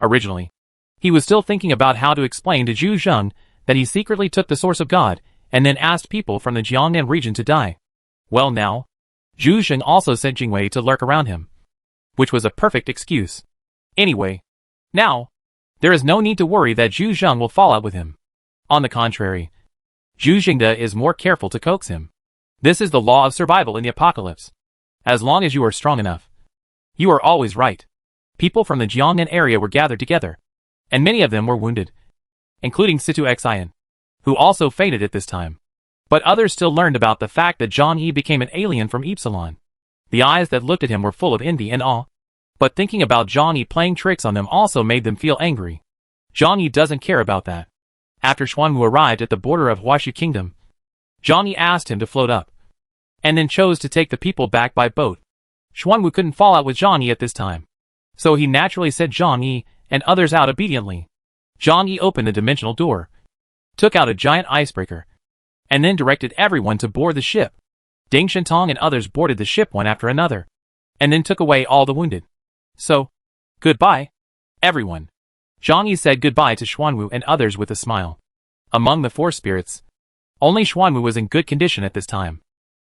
Originally, he was still thinking about how to explain to Zhu Zheng that he secretly took the source of God and then asked people from the Jiangnan region to die. Well now, Zhu Zheng also sent Jingwei to lurk around him, which was a perfect excuse. Anyway, now, There is no need to worry that Zhu Zheng will fall out with him. On the contrary, Zhu Jingde is more careful to coax him. This is the law of survival in the apocalypse. As long as you are strong enough, you are always right. People from the Jiangnan area were gathered together, and many of them were wounded, including Situ Xian, who also fainted at this time. But others still learned about the fact that Zhang Yi became an alien from Epsilon. The eyes that looked at him were full of envy and awe. But thinking about Zhang Yi playing tricks on them also made them feel angry. Zhang Yi doesn't care about that. After Xuanwu arrived at the border of Huaxu Kingdom, Zhang Yi asked him to float up, and then chose to take the people back by boat. Xuanwu couldn't fall out with Zhang Yi at this time, so he naturally sent Zhang Yi and others out obediently. Zhang Yi opened a dimensional door, took out a giant icebreaker, and then directed everyone to board the ship. Ding Shentong and others boarded the ship one after another, and then took away all the wounded. So, goodbye, everyone. Zhang Yi said goodbye to Xuanwu and others with a smile. Among the four spirits, only Xuanwu was in good condition at this time.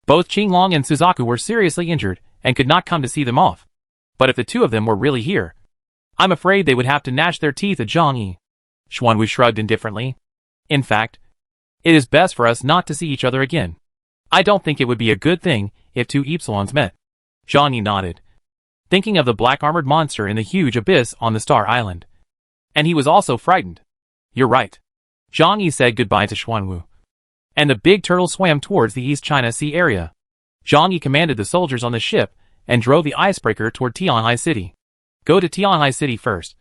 Both Qinglong and Suzaku were seriously injured and could not come to see them off. But if the two of them were really here, I'm afraid they would have to gnash their teeth at Zhang Yi. Xuanwu shrugged indifferently. In fact, it is best for us not to see each other again. I don't think it would be a good thing if two Epsilons met. Zhang Yi nodded, thinking of the black armored monster in the huge abyss on the Star Island. And he was also frightened. You're right. Zhang Yi said goodbye to Xuanwu, and the big turtle swam towards the East China Sea area. Zhang Yi commanded the soldiers on the ship and drove the icebreaker toward Tianhai City. Go to Tianhai City first,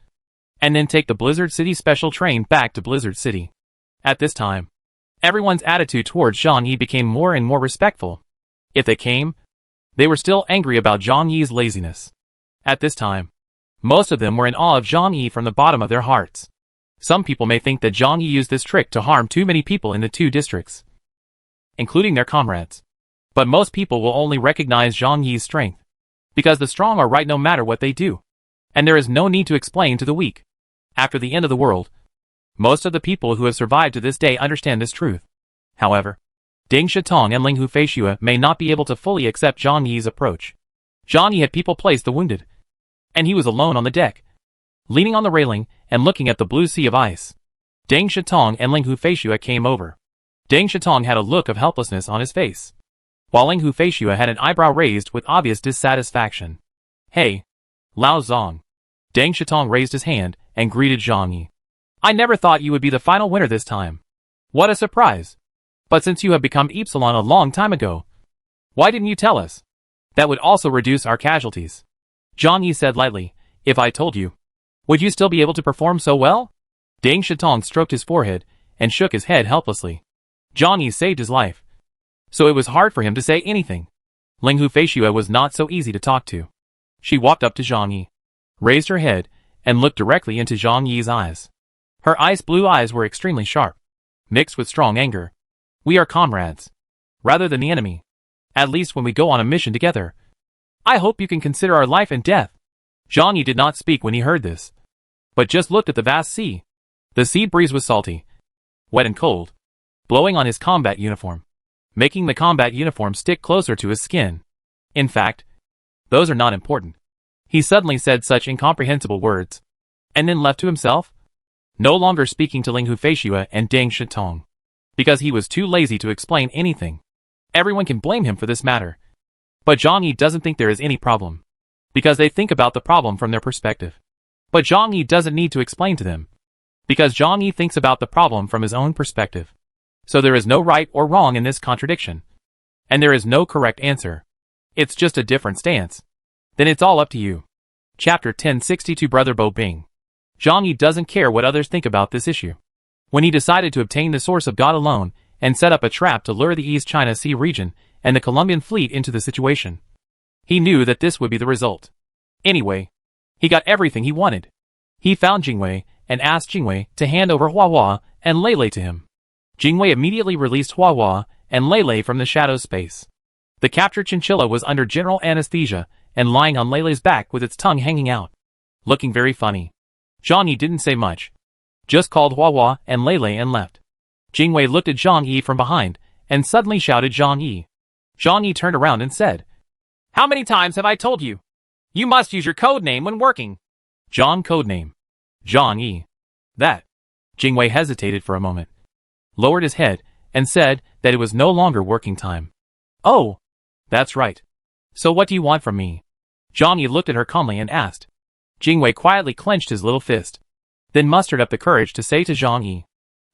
and then take the Blizzard City special train back to Blizzard City. At this time, everyone's attitude towards Zhang Yi became more and more respectful. If they came, they were still angry about Zhang Yi's laziness. At this time, most of them were in awe of Zhang Yi from the bottom of their hearts. Some people may think that Zhang Yi used this trick to harm too many people in the two districts, including their comrades. But most people will only recognize Zhang Yi's strength, because the strong are right no matter what they do, and there is no need to explain to the weak. After the end of the world, most of the people who have survived to this day understand this truth. However, Ding Shitong and Ling Hufeishue may not be able to fully accept Zhang Yi's approach. Zhang Yi had people place the wounded, and he was alone on the deck, leaning on the railing and looking at the blue sea of ice. Ding Shitong and Ling Hufeishue came over. Ding Shitong had a look of helplessness on his face, while Ling Hufeishue had an eyebrow raised with obvious dissatisfaction. Hey, Lao Zong. Ding Shitong raised his hand and greeted Zhang Yi. I never thought you would be the final winner this time. What a surprise. But since you have become Epsilon a long time ago, why didn't you tell us? That would also reduce our casualties. Zhang Yi said lightly, if I told you, would you still be able to perform so well? Ding Shitong stroked his forehead and shook his head helplessly. Zhang Yi saved his life, so it was hard for him to say anything. Ling Hufeishue was not so easy to talk to. She walked up to Zhang Yi, raised her head, and looked directly into Zhang Yi's eyes. Her ice blue eyes were extremely sharp, mixed with strong anger. We are comrades, rather than the enemy. At least when we go on a mission together. I hope you can consider our life and death. Zhang Yi did not speak when he heard this, but just looked at the vast sea. The sea breeze was salty, wet and cold, blowing on his combat uniform, making the combat uniform stick closer to his skin. In fact, those are not important. He suddenly said such incomprehensible words, and then left to himself, no longer speaking to Ling Hufeishue and Ding Shitong, because he was too lazy to explain anything. Everyone can blame him for this matter, but Zhang Yi doesn't think there is any problem, because they think about the problem from their perspective. But Zhang Yi doesn't need to explain to them, because Zhang Yi thinks about the problem from his own perspective. So there is no right or wrong in this contradiction, and there is no correct answer. It's just a different stance. Then it's all up to you. Chapter 1062 Brother Bo Bing. Zhang Yi doesn't care what others think about this issue. When he decided to obtain the source of God alone and set up a trap to lure the East China Sea region and the Colombian fleet into the situation, he knew that this would be the result. Anyway, he got everything he wanted. He found Jingwei and asked Jingwei to hand over Huahua and Lele to him. Jingwei immediately released Huahua and Lele from the shadow space. The captured chinchilla was under general anesthesia and lying on Lele's back with its tongue hanging out, looking very funny. Zhang Yi didn't say much, just called Huahua and Lele and left. Jingwei looked at Zhang Yi from behind and suddenly shouted Zhang Yi. Zhang Yi turned around and said, How many times have I told you? You must use your code name when working. Zhang code name. Zhang Yi. That. Jingwei hesitated for a moment, lowered his head, and said that it was no longer working time. Oh, that's right. So what do you want from me? Zhang Yi looked at her calmly and asked. Jingwei quietly clenched his little fist, then mustered up the courage to say to Zhang Yi,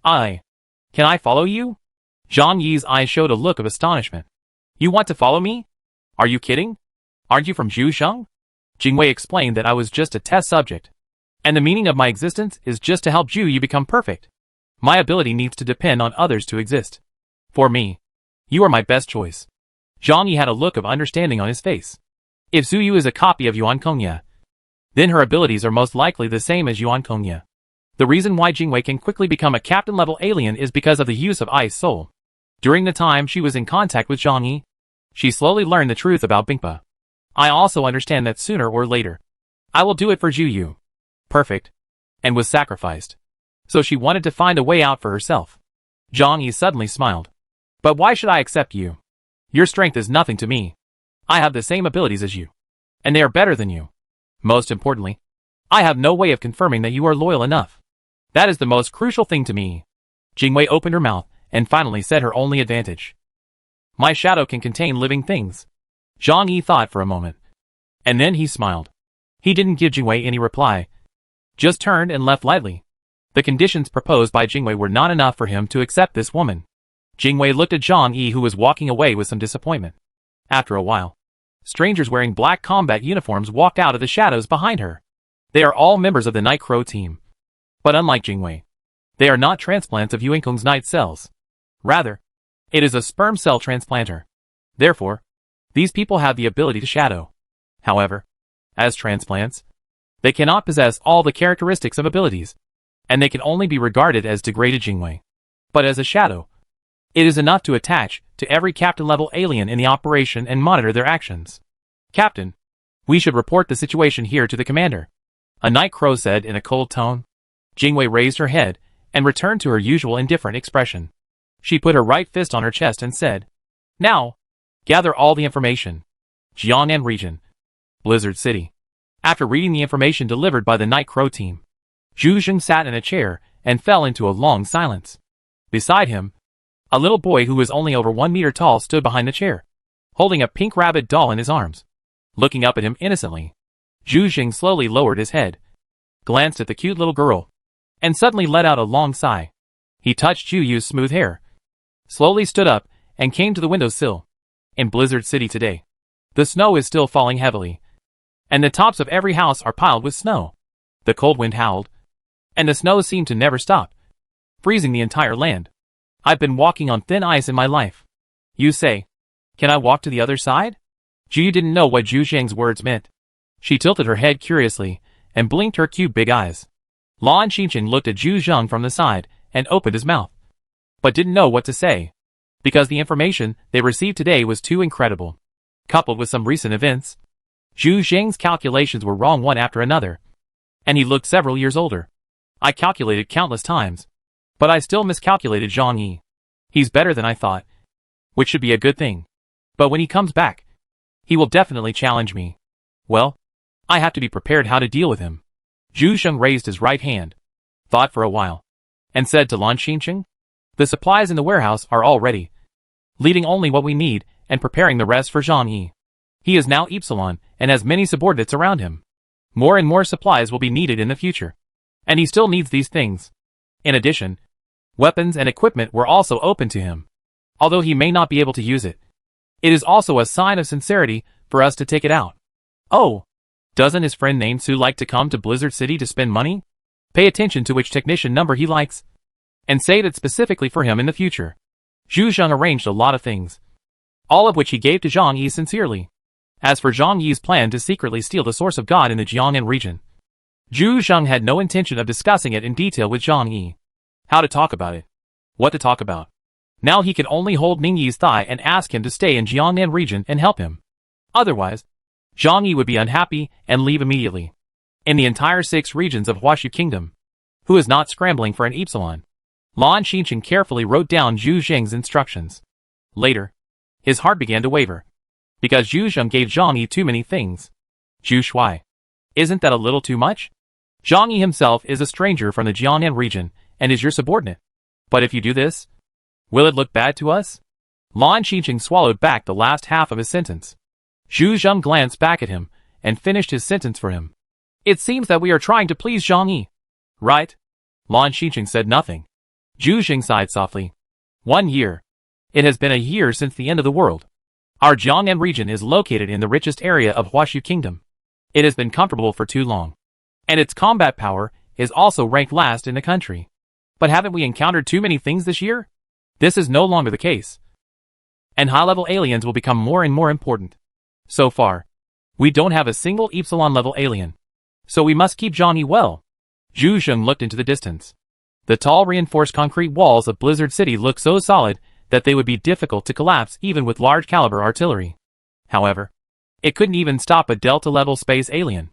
Can I follow you? Zhang Yi's eyes showed a look of astonishment. You want to follow me? Are you kidding? Aren't you from Zhusheng? Jingwei explained that I was just a test subject, and the meaning of my existence is just to help Zhu Yu become perfect. My ability needs to depend on others to exist. For me, you are my best choice. Zhang Yi had a look of understanding on his face. If Zhu Yu is a copy of Yuan Kongya, then her abilities are most likely the same as Yuan Kongya. The reason why Jingwei can quickly become a captain-level alien is because of the use of Ice Soul. During the time she was in contact with Zhang Yi, she slowly learned the truth about Bingpa. I also understand that sooner or later, I will do it for Zhu Yu. Perfect. And was sacrificed. So she wanted to find a way out for herself. Zhang Yi suddenly smiled. But why should I accept you? Your strength is nothing to me. I have the same abilities as you. And they are better than you. Most importantly, I have no way of confirming that you are loyal enough. That is the most crucial thing to me. Jingwei opened her mouth and finally said her only advantage. My shadow can contain living things. Zhang Yi thought for a moment. And then he smiled. He didn't give Jingwei any reply. Just turned and left lightly. The conditions proposed by Jingwei were not enough for him to accept this woman. Jingwei looked at Zhang Yi, who was walking away with some disappointment. After a while, strangers wearing black combat uniforms walked out of the shadows behind her. They are all members of the Night Crow team. But unlike Jingwei, they are not transplants of Yuankong's night cells. Rather, it is a sperm cell transplanter. Therefore, these people have the ability to shadow. However, as transplants, they cannot possess all the characteristics of abilities, and they can only be regarded as degraded Jingwei. But as a shadow, it is enough to attach to every captain-level alien in the operation and monitor their actions. Captain, we should report the situation here to the commander, a Night Crow said in a cold tone. Jingwei raised her head and returned to her usual indifferent expression. She put her right fist on her chest and said, Now, gather all the information. Jiangnan region. Blizzard City. After reading the information delivered by the Night Crow team, Zhu Xing sat in a chair and fell into a long silence. Beside him, a little boy who was only over 1 meter tall stood behind the chair, holding a pink rabbit doll in his arms. Looking up at him innocently, Zhu Xing slowly lowered his head, glanced at the cute little girl, and suddenly let out a long sigh. He touched Zhu Yu's smooth hair, slowly stood up, and came to the windowsill. In Blizzard City today, the snow is still falling heavily, and the tops of every house are piled with snow. The cold wind howled, and the snow seemed to never stop, freezing the entire land. I've been walking on thin ice in my life. You say, can I walk to the other side? Zhu Yu didn't know what Zhu Zheng's words meant. She tilted her head curiously and blinked her cute big eyes. Lan Xinchen looked at Zhu Zheng from the side and opened his mouth, but didn't know what to say, because the information they received today was too incredible. Coupled with some recent events, Zhu Zheng's calculations were wrong one after another, and he looked several years older. I calculated countless times, but I still miscalculated Zhang Yi. He's better than I thought, which should be a good thing. But when he comes back, he will definitely challenge me. Well, I have to be prepared how to deal with him. Zhu Sheng raised his right hand, thought for a while, and said to Lan Xinchen, the supplies in the warehouse are all ready, leaving only what we need and preparing the rest for Zhang Yi. He is now Epsilon and has many subordinates around him. More and more supplies will be needed in the future, and he still needs these things. In addition, weapons and equipment were also open to him. Although he may not be able to use it, it is also a sign of sincerity for us to take it out. Oh, doesn't his friend named Su like to come to Blizzard City to spend money? Pay attention to which technician number he likes, and save it specifically for him in the future. Zhu Zheng arranged a lot of things, all of which he gave to Zhang Yi sincerely. As for Zhang Yi's plan to secretly steal the source of God in the Jiangnan region, Zhu Zheng had no intention of discussing it in detail with Zhang Yi. How to talk about it? What to talk about? Now he could only hold Ning Yi's thigh and ask him to stay in Jiangnan region and help him. Otherwise, Zhang Yi would be unhappy and leave immediately. In the entire 6 regions of Huashu Kingdom, who is not scrambling for an Epsilon? Lan Xinchen carefully wrote down Zhu Zheng's instructions. Later, his heart began to waver, because Zhu Zheng gave Zhang Yi too many things. Zhu Shuai. Isn't that a little too much? Zhang Yi himself is a stranger from the Jiangnan region and is your subordinate. But if you do this, will it look bad to us? Lan Xiqing swallowed back the last half of his sentence. Zhu Zheng glanced back at him and finished his sentence for him. It seems that we are trying to please Zhang Yi. Right? Lan Xiqing said nothing. Zhu Xing sighed softly. 1 year. It has been a year since the end of the world. Our Jiangnan region is located in the richest area of Huashu Kingdom. It has been comfortable for too long. And its combat power is also ranked last in the country. But haven't we encountered too many things this year? This is no longer the case. And high-level aliens will become more and more important. So far, we don't have a single Epsilon-level alien. So we must keep Zhang Yi well. Zhu Zheng looked into the distance. The tall reinforced concrete walls of Blizzard City looked so solid that they would be difficult to collapse even with large-caliber artillery. However, it couldn't even stop a Delta-level space alien.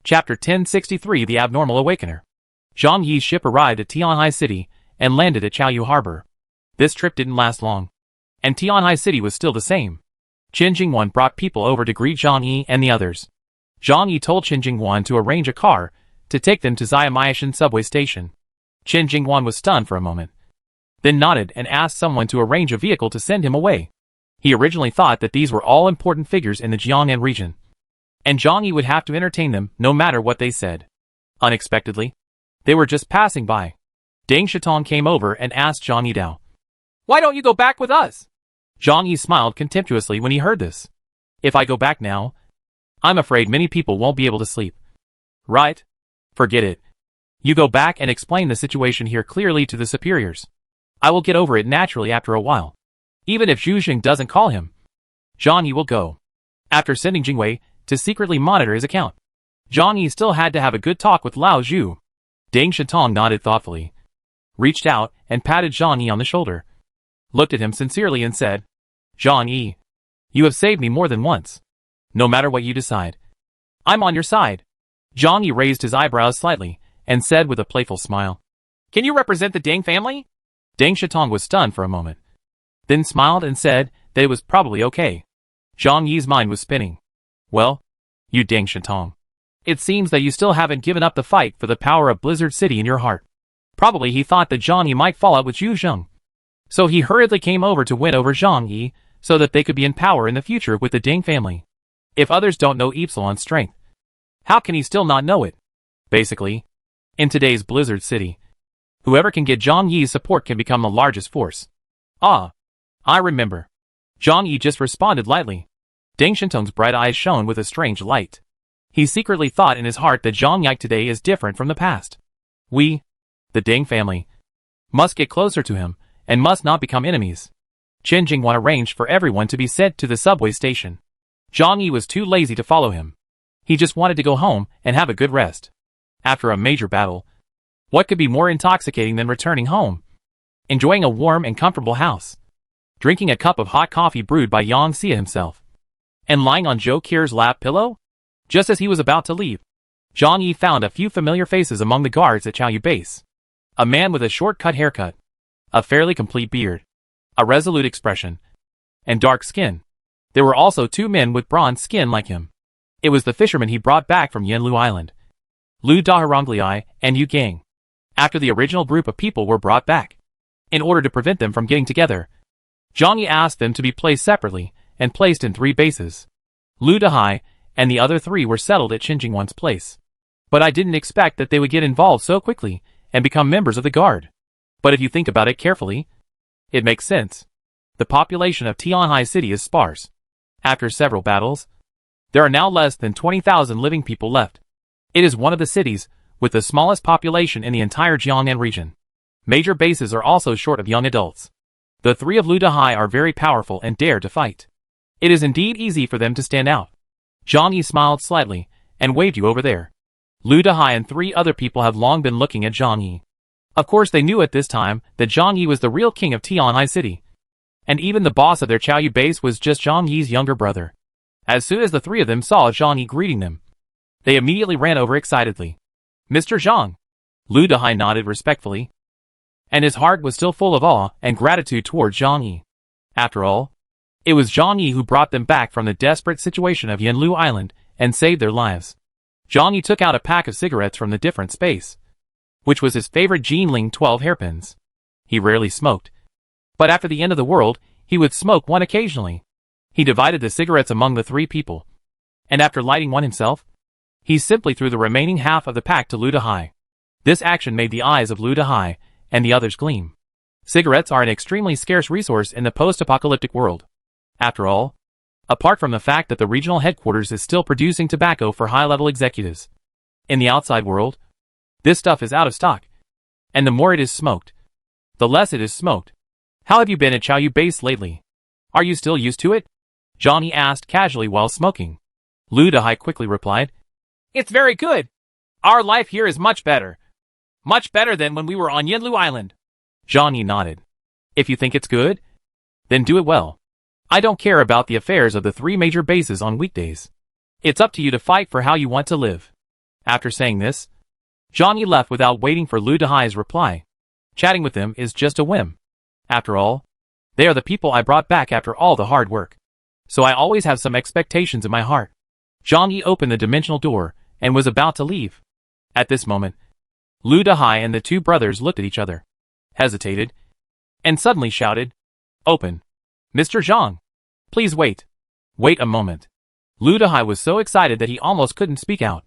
Chapter 1063 The Abnormal Awakener. Zhang Yi's ship arrived at Tianhai City and landed at Chaoyu Harbor. This trip didn't last long. And Tianhai City was still the same. Qin Jingwan brought people over to greet Zhang Yi and the others. Zhang Yi told Qin Jingwan to arrange a car to take them to Xiamayashan subway station. Qin Jingwan was stunned for a moment, then nodded and asked someone to arrange a vehicle to send him away. He originally thought that these were all important figures in the Jiangnan region, and Zhang Yi would have to entertain them no matter what they said. Unexpectedly, they were just passing by. Deng Shitong came over and asked Zhang Yi Dao, "Why don't you go back with us?" Zhang Yi smiled contemptuously when he heard this. "If I go back now, I'm afraid many people won't be able to sleep." "Right? Forget it. You go back and explain the situation here clearly to the superiors. I will get over it naturally after a while. Even if Zhu Xing doesn't call him, Zhang Yi will go." After sending Jingwei to secretly monitor his account, Zhang Yi still had to have a good talk with Lao Zhu. Deng Shitong nodded thoughtfully, reached out and patted Zhang Yi on the shoulder, looked at him sincerely and said, "Zhang Yi, you have saved me more than once. No matter what you decide, I'm on your side." Zhang Yi raised his eyebrows slightly and said with a playful smile, "Can you represent the Deng family?" Deng Shitong was stunned for a moment, then smiled and said that it was probably okay. Zhang Yi's mind was spinning. "Well, you Deng Shitong. It seems that you still haven't given up the fight for the power of Blizzard City in your heart." Probably he thought that Zhang Yi might fall out with Zhu Zheng. So he hurriedly came over to win over Zhang Yi so that they could be in power in the future with the Deng family. If others don't know Epsilon's strength, how can he still not know it? Basically, in today's Blizzard City, whoever can get Zhang Yi's support can become the largest force. "Ah, I remember." Zhang Yi just responded lightly. Deng Shintong's bright eyes shone with a strange light. He secretly thought in his heart that Zhang Yi today is different from the past. We, the Deng family, must get closer to him and must not become enemies. Qin Jingwan arranged for everyone to be sent to the subway station. Zhang Yi was too lazy to follow him. He just wanted to go home and have a good rest. After a major battle, what could be more intoxicating than returning home? Enjoying a warm and comfortable house, drinking a cup of hot coffee brewed by Yang Xia himself, and lying on Zhou Qir's lap pillow? Just as he was about to leave, Zhang Yi found a few familiar faces among the guards at Chaoyu Base. A man with a short-cut haircut, a fairly complete beard, a resolute expression, and dark skin. There were also 2 men with bronze skin like him. It was the fishermen he brought back from Yanlu Island, Lu Daharangliai and Yu Gang. After the original group of people were brought back, in order to prevent them from getting together, Zhang Yi asked them to be placed separately and placed in 3 bases. Lu Dahai and the other 3 were settled at Qin Jingwan's place. But I didn't expect that they would get involved so quickly and become members of the guard. But if you think about it carefully, it makes sense. The population of Tianhai City is sparse. After several battles, there are now less than 20,000 living people left. It is one of the cities with the smallest population in the entire Jiangnan region. Major bases are also short of young adults. The 3 of Lu Dahai are very powerful and dare to fight. It is indeed easy for them to stand out. Zhang Yi smiled slightly and waved you over there. Lu Dahai and 3 other people have long been looking at Zhang Yi. Of course they knew at this time that Zhang Yi was the real king of Tianhai City. And even the boss of their Chaoyu base was just Zhang Yi's younger brother. As soon as the 3 of them saw Zhang Yi greeting them, they immediately ran over excitedly. "Mr. Zhang." Lu Dahai nodded respectfully, and his heart was still full of awe and gratitude towards Zhang Yi. After all, it was Zhang Yi who brought them back from the desperate situation of Yanlu Island and saved their lives. Zhang Yi took out a pack of cigarettes from the different space, which was his favorite Jinling 12 hairpins. He rarely smoked, but after the end of the world, he would smoke one occasionally. He divided the cigarettes among the three people, and after lighting one himself, he simply threw the remaining half of the pack to Lu Dahai. This action made the eyes of Lu Dahai and the others gleam. Cigarettes are an extremely scarce resource in the post-apocalyptic world. After all, apart from the fact that the regional headquarters is still producing tobacco for high-level executives, in the outside world, this stuff is out of stock, and the more it is smoked, the less it is smoked. How have you been at Chaoyu Base lately? Are you still used to it? Zhang Yi asked casually while smoking. Lu Dahai quickly replied, It's very good. Our life here is much better. Much better than when we were on Yinlu Island. Zhang Yi nodded. If you think it's good, then do it well. I don't care about the affairs of the three major bases on weekdays. It's up to you to fight for how you want to live. After saying this, Zhang Yi left without waiting for Lu Dahai's reply. Chatting with them is just a whim. After all, they are the people I brought back after all the hard work. So I always have some expectations in my heart. Zhang Yi opened the dimensional door and was about to leave. At this moment, Lu Dahai and the two brothers looked at each other, hesitated, and suddenly shouted, Open. Mr. Zhang. Please wait. Wait a moment. Lu Dahai was so excited that he almost couldn't speak out,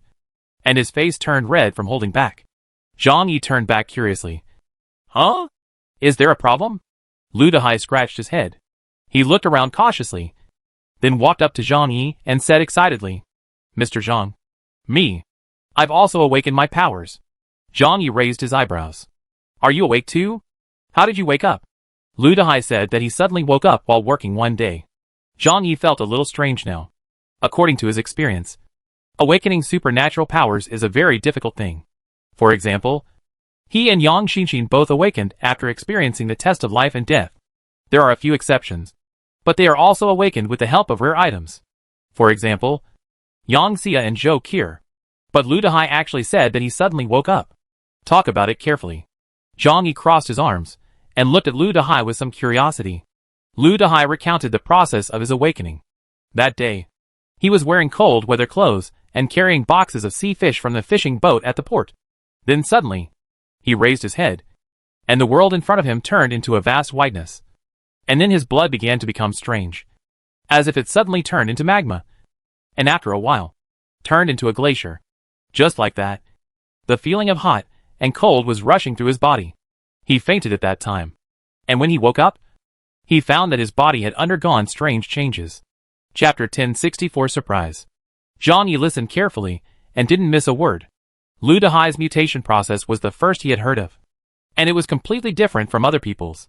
and his face turned red from holding back. Zhang Yi turned back curiously. Huh? Is there a problem? Lu Dahai scratched his head. He looked around cautiously, then walked up to Zhang Yi and said excitedly, Mr. Zhang. Me. I've also awakened my powers. Zhang Yi raised his eyebrows. Are you awake too? How did you wake up? Lu Dahai said that he suddenly woke up while working one day. Zhang Yi felt a little strange now. According to his experience, awakening supernatural powers is a very difficult thing. For example, he and Yang Xinxin both awakened after experiencing the test of life and death. There are a few exceptions, but they are also awakened with the help of rare items. For example, Yang Xia and Zhou Qir. But Lu Dahai actually said that he suddenly woke up. Talk about it carefully. Zhang Yi crossed his arms and looked at Lu Dahai with some curiosity. Lu Dahai recounted the process of his awakening. That day, he was wearing cold weather clothes and carrying boxes of sea fish from the fishing boat at the port. Then suddenly, he raised his head, and the world in front of him turned into a vast whiteness. And then his blood began to become strange, as if it suddenly turned into magma, and after a while, turned into a glacier. Just like that, the feeling of hot and cold was rushing through his body. He fainted at that time, and when he woke up, he found that his body had undergone strange changes. Chapter 1064 Surprise. Zhang Yi listened carefully and didn't miss a word. Lu Dahai's mutation process was the first he had heard of, and it was completely different from other people's.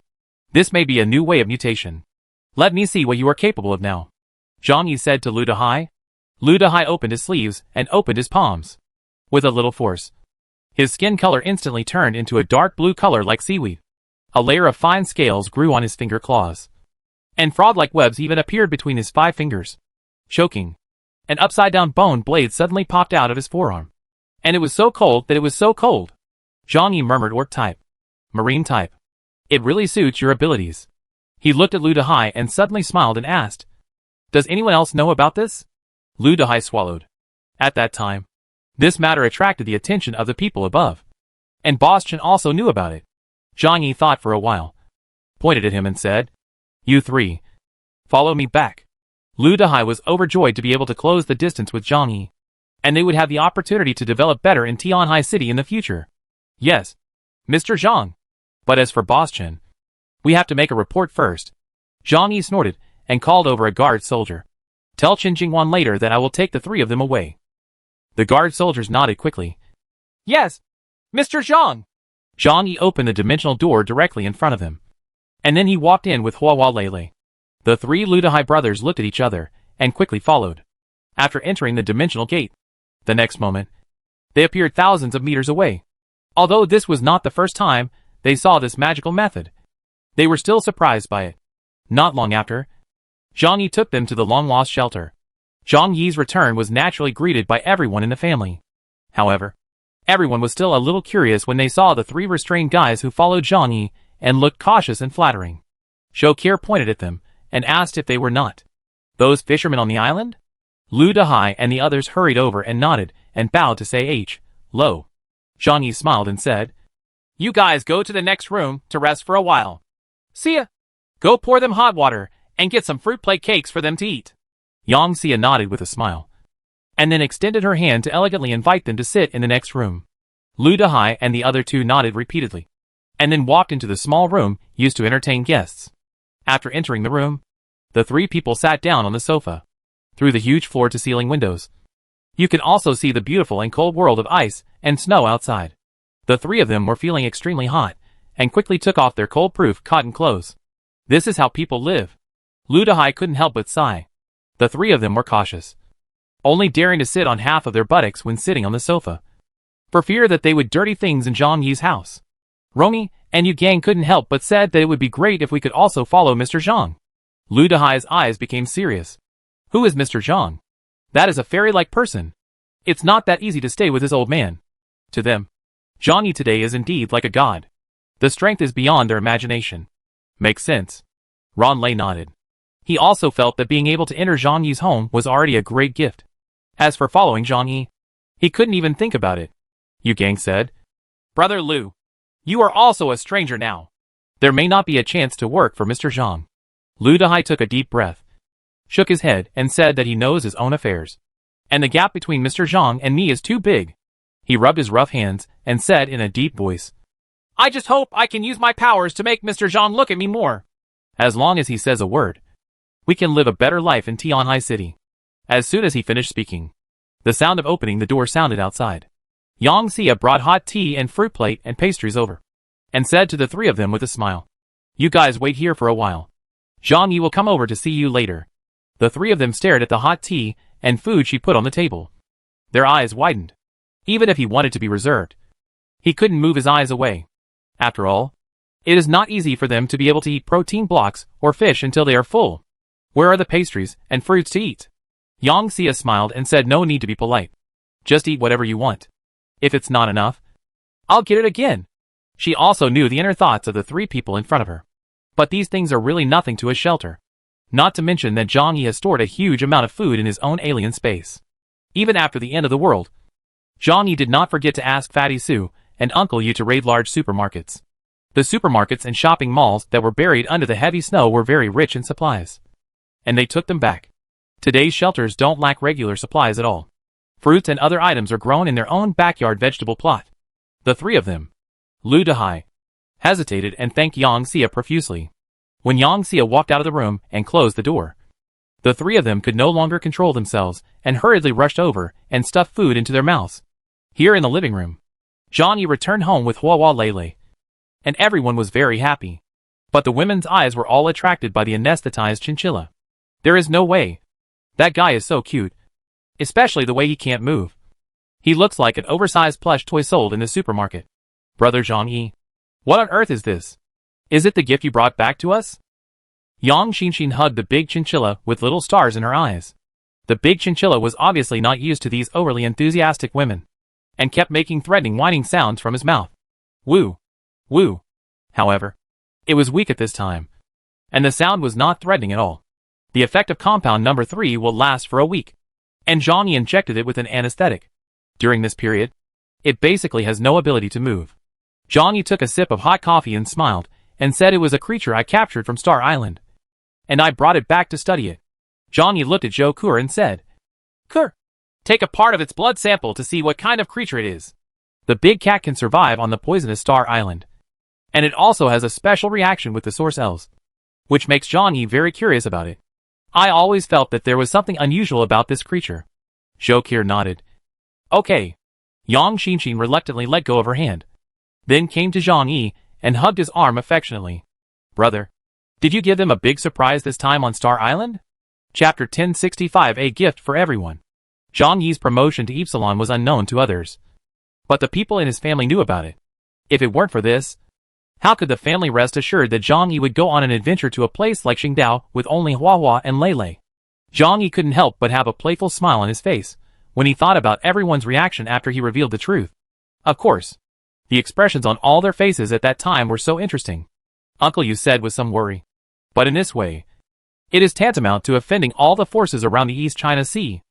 This may be a new way of mutation. Let me see what you are capable of now, Zhang Yi said to Lu Dahai. Lu Dahai opened his sleeves and opened his palms. With a little force, his skin color instantly turned into a dark blue color like seaweed. A layer of fine scales grew on his finger claws, and frog-like webs even appeared between his 5 fingers. Choking, an upside-down bone blade suddenly popped out of his forearm. And it was so cold that it was so cold. Zhang Yi murmured, Orc type. Marine type. It really suits your abilities. He looked at Lu Dahai and suddenly smiled and asked, Does anyone else know about this? Lu Dahai swallowed. At that time, this matter attracted the attention of the people above, and Boss Chen also knew about it. Zhang Yi thought for a while, pointed at him and said, You three, follow me back. Lu Dahai was overjoyed to be able to close the distance with Zhang Yi, and they would have the opportunity to develop better in Tianhai City in the future. Yes, Mr. Zhang. But as for Boss Chen, we have to make a report first. Zhang Yi snorted and called over a guard soldier. Tell Chen Jingwan later that I will take the 3 of them away. The guard soldiers nodded quickly. Yes, Mr. Zhang. Zhang Yi opened the dimensional door directly in front of him, and then he walked in with Hua Lele. The 3 Lu Dahai brothers looked at each other and quickly followed. After entering the dimensional gate, the next moment, they appeared thousands of meters away. Although this was not the first time they saw this magical method, they were still surprised by it. Not long after, Zhang Yi took them to the long-lost shelter. Zhang Yi's return was naturally greeted by everyone in the family. However, everyone was still a little curious when they saw the 3 restrained guys who followed Zhang Yi and looked cautious and flattering. Zhou Qir pointed at them and asked if they were not those fishermen on the island. Lu Dahai and the others hurried over and nodded and bowed to say hello. Zhang Yi smiled and said, "You guys go to the next room to rest for a while. See ya. Go pour them hot water and get some fruit plate cakes for them to eat." Yang Xia nodded with a smile, and then extended her hand to elegantly invite them to sit in the next room. Lu Dehai and the other two nodded repeatedly, and then walked into the small room used to entertain guests. After entering the room, the three people sat down on the sofa. Through the huge floor-to-ceiling windows, you could also see the beautiful and cold world of ice and snow outside. The three of them were feeling extremely hot, and quickly took off their cold-proof cotton clothes. This is how people live. Lu Dehai couldn't help but sigh. The three of them were cautious, only daring to sit on half of their buttocks when sitting on the sofa, for fear that they would dirty things in Zhang Yi's house. Romy and Yu Gang couldn't help but said that it would be great if we could also follow Mr. Zhang. Lu Dehai's eyes became serious. Who is Mr. Zhang? That is a fairy-like person. It's not that easy to stay with this old man. To them, Zhang Yi today is indeed like a god. The strength is beyond their imagination. Makes sense. Ron Lei nodded. He also felt that being able to enter Zhang Yi's home was already a great gift. As for following Zhang Yi, he couldn't even think about it. Yu Gang said, "Brother Lu, you are also a stranger now. There may not be a chance to work for Mr. Zhang." Lu Dehai took a deep breath, shook his head and said that he knows his own affairs, and the gap between Mr. Zhang and me is too big. He rubbed his rough hands and said in a deep voice, "I just hope I can use my powers to make Mr. Zhang look at me more. As long as he says a word, we can live a better life in Tianhai City." As soon as he finished speaking, the sound of opening the door sounded outside. Yang Xia brought hot tea and fruit plate and pastries over, and said to the three of them with a smile, "You guys wait here for a while. Zhang Yi will come over to see you later." The three of them stared at the hot tea and food she put on the table. Their eyes widened. Even if he wanted to be reserved, he couldn't move his eyes away. After all, it is not easy for them to be able to eat protein blocks or fish until they are full. Where are the pastries and fruits to eat? Yang Xia smiled and said no need to be polite. Just eat whatever you want. If it's not enough, I'll get it again. She also knew the inner thoughts of the three people in front of her. But these things are really nothing to a shelter. Not to mention that Zhang Yi has stored a huge amount of food in his own alien space. Even after the end of the world, Zhang Yi did not forget to ask Fatty Sue and Uncle Yu to raid large supermarkets. The supermarkets and shopping malls that were buried under the heavy snow were very rich in supplies, and they took them back. Today's shelters don't lack regular supplies at all. Fruits and other items are grown in their own backyard vegetable plot. The three of them, Lu Dehai, hesitated and thanked Yang Xia profusely. When Yang Xia walked out of the room and closed the door, the three of them could no longer control themselves and hurriedly rushed over and stuffed food into their mouths. Here in the living room, Zhang Yi returned home with Hua Lele, and everyone was very happy. But the women's eyes were all attracted by the anesthetized chinchilla. There is no way. That guy is so cute. Especially the way he can't move. He looks like an oversized plush toy sold in the supermarket. Brother Zhang Yi, what on earth is this? Is it the gift you brought back to us? Yang Xinxin hugged the big chinchilla with little stars in her eyes. The big chinchilla was obviously not used to these overly enthusiastic women, and kept making threatening whining sounds from his mouth. Woo! Woo! However, it was weak at this time, and the sound was not threatening at all. The effect of compound number 3 will last for a week, and Zhang Yi injected it with an anesthetic. During this period, it basically has no ability to move. Zhang Yi took a sip of hot coffee and smiled, and said it was a creature I captured from Star Island, and I brought it back to study it. Zhang Yi looked at Zhou Kur and said, "Kur, take a part of its blood sample to see what kind of creature it is. The big cat can survive on the poisonous Star Island, and it also has a special reaction with the source L's, which makes Zhang Yi very curious about it. I always felt that there was something unusual about this creature." Zhou Kur nodded. "Okay." Yang Xinxin reluctantly let go of her hand, then came to Zhang Yi and hugged his arm affectionately. "Brother, did you give them a big surprise this time on Star Island?" Chapter 1065. A gift for everyone. Zhang Yi's promotion to Epsilon was unknown to others, but the people in his family knew about it. If it weren't for this, how could the family rest assured that Zhang Yi would go on an adventure to a place like Qingdao with only Hua and Lele? Zhang Yi couldn't help but have a playful smile on his face when he thought about everyone's reaction after he revealed the truth. Of course, the expressions on all their faces at that time were so interesting. Uncle Yu said with some worry, "But in this way, it is tantamount to offending all the forces around the East China Sea.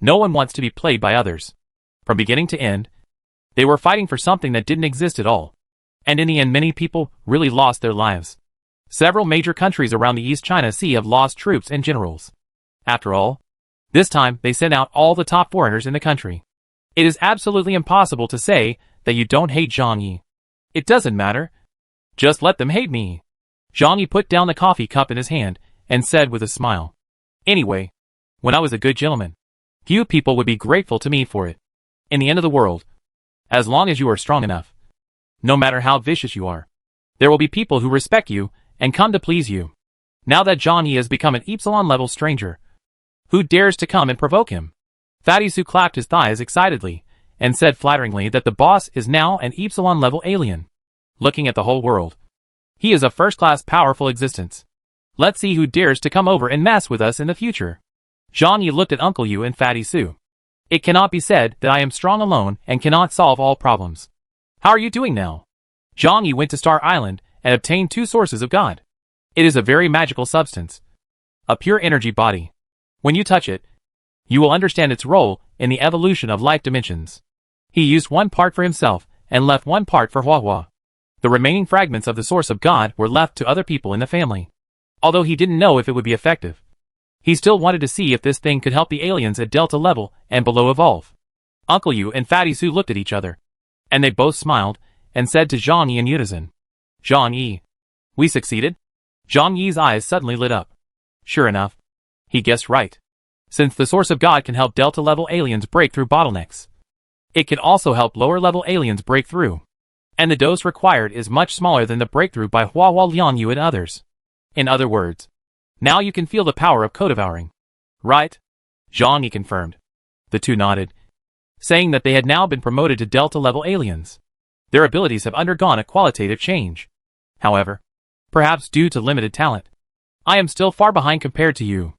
No one wants to be played by others. From beginning to end, they were fighting for something that didn't exist at all. And in the end, many people really lost their lives. Several major countries around the East China Sea have lost troops and generals. After all, this time they sent out all the top foreigners in the country. It is absolutely impossible to say that you don't hate Zhang Yi. It doesn't matter. Just let them hate me. Zhang Yi put down the coffee cup in his hand and said with a smile. Anyway, when I was a good gentleman, few people would be grateful to me for it. In the end of the world, as long as you are strong enough, no matter how vicious you are, there will be people who respect you and come to please you. Now that Zhang Yi has become an Epsilon-level stranger, who dares to come and provoke him? Fatty Su clapped his thighs excitedly and said flatteringly that the boss is now an Epsilon-level alien. Looking at the whole world, he is a first-class powerful existence. Let's see who dares to come over and mess with us in the future. Zhang Yi looked at Uncle Yu and Fatty Su. It cannot be said that I am strong alone and cannot solve all problems. How are you doing now? Zhang Yi went to Star Island and obtained 2 sources of God. It is a very magical substance. A pure energy body. When you touch it, you will understand its role in the evolution of life dimensions. He used 1 part for himself and left 1 part for Hua Hua. The remaining fragments of the source of God were left to other people in the family. Although he didn't know if it would be effective, he still wanted to see if this thing could help the aliens at Delta level and below evolve. Uncle Yu and Fatty Su looked at each other, and they both smiled and said to Zhang Yi in unison, Zhang Yi, we succeeded? Zhang Yi's eyes suddenly lit up. Sure enough, he guessed right. Since the source of God can help Delta-level aliens break through bottlenecks, it can also help lower-level aliens break through. And the dose required is much smaller than the breakthrough by Hua Hua, Liang Yu and others. In other words, now you can feel the power of co-devouring. Right? Zhang Yi confirmed. The 2 nodded, saying that they had now been promoted to Delta-level aliens. Their abilities have undergone a qualitative change. However, perhaps due to limited talent, I am still far behind compared to you.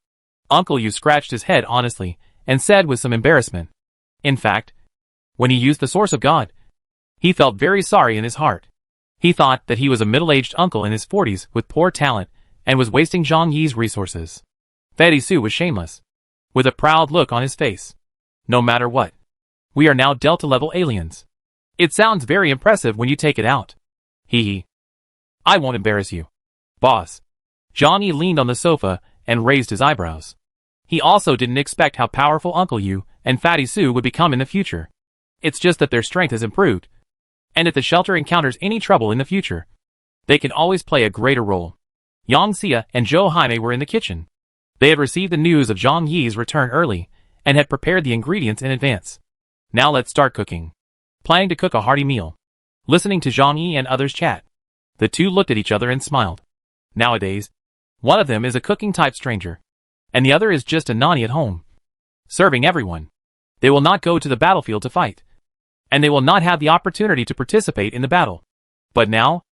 Uncle Yu scratched his head honestly and said with some embarrassment. In fact, when he used the source of God, he felt very sorry in his heart. He thought that he was a middle-aged uncle in his 40s with poor talent and was wasting Zhang Yi's resources. Fatty Su was shameless, with a proud look on his face. No matter what, we are now Delta-level aliens. It sounds very impressive when you take it out. Hee hee. I won't embarrass you, boss. Zhang Yi leaned on the sofa and raised his eyebrows. He also didn't expect how powerful Uncle Yu and Fatty Su would become in the future. It's just that their strength has improved, and if the shelter encounters any trouble in the future, they can always play a greater role. Yang Xia and Zhou Jaime were in the kitchen. They had received the news of Zhang Yi's return early and had prepared the ingredients in advance. Now let's start cooking. Planning to cook a hearty meal. Listening to Zhang Yi and others chat, the 2 looked at each other and smiled. Nowadays, one of them is a cooking-type stranger, and the other is just a nanny at home, serving everyone. They will not go to the battlefield to fight, and they will not have the opportunity to participate in the battle. But now,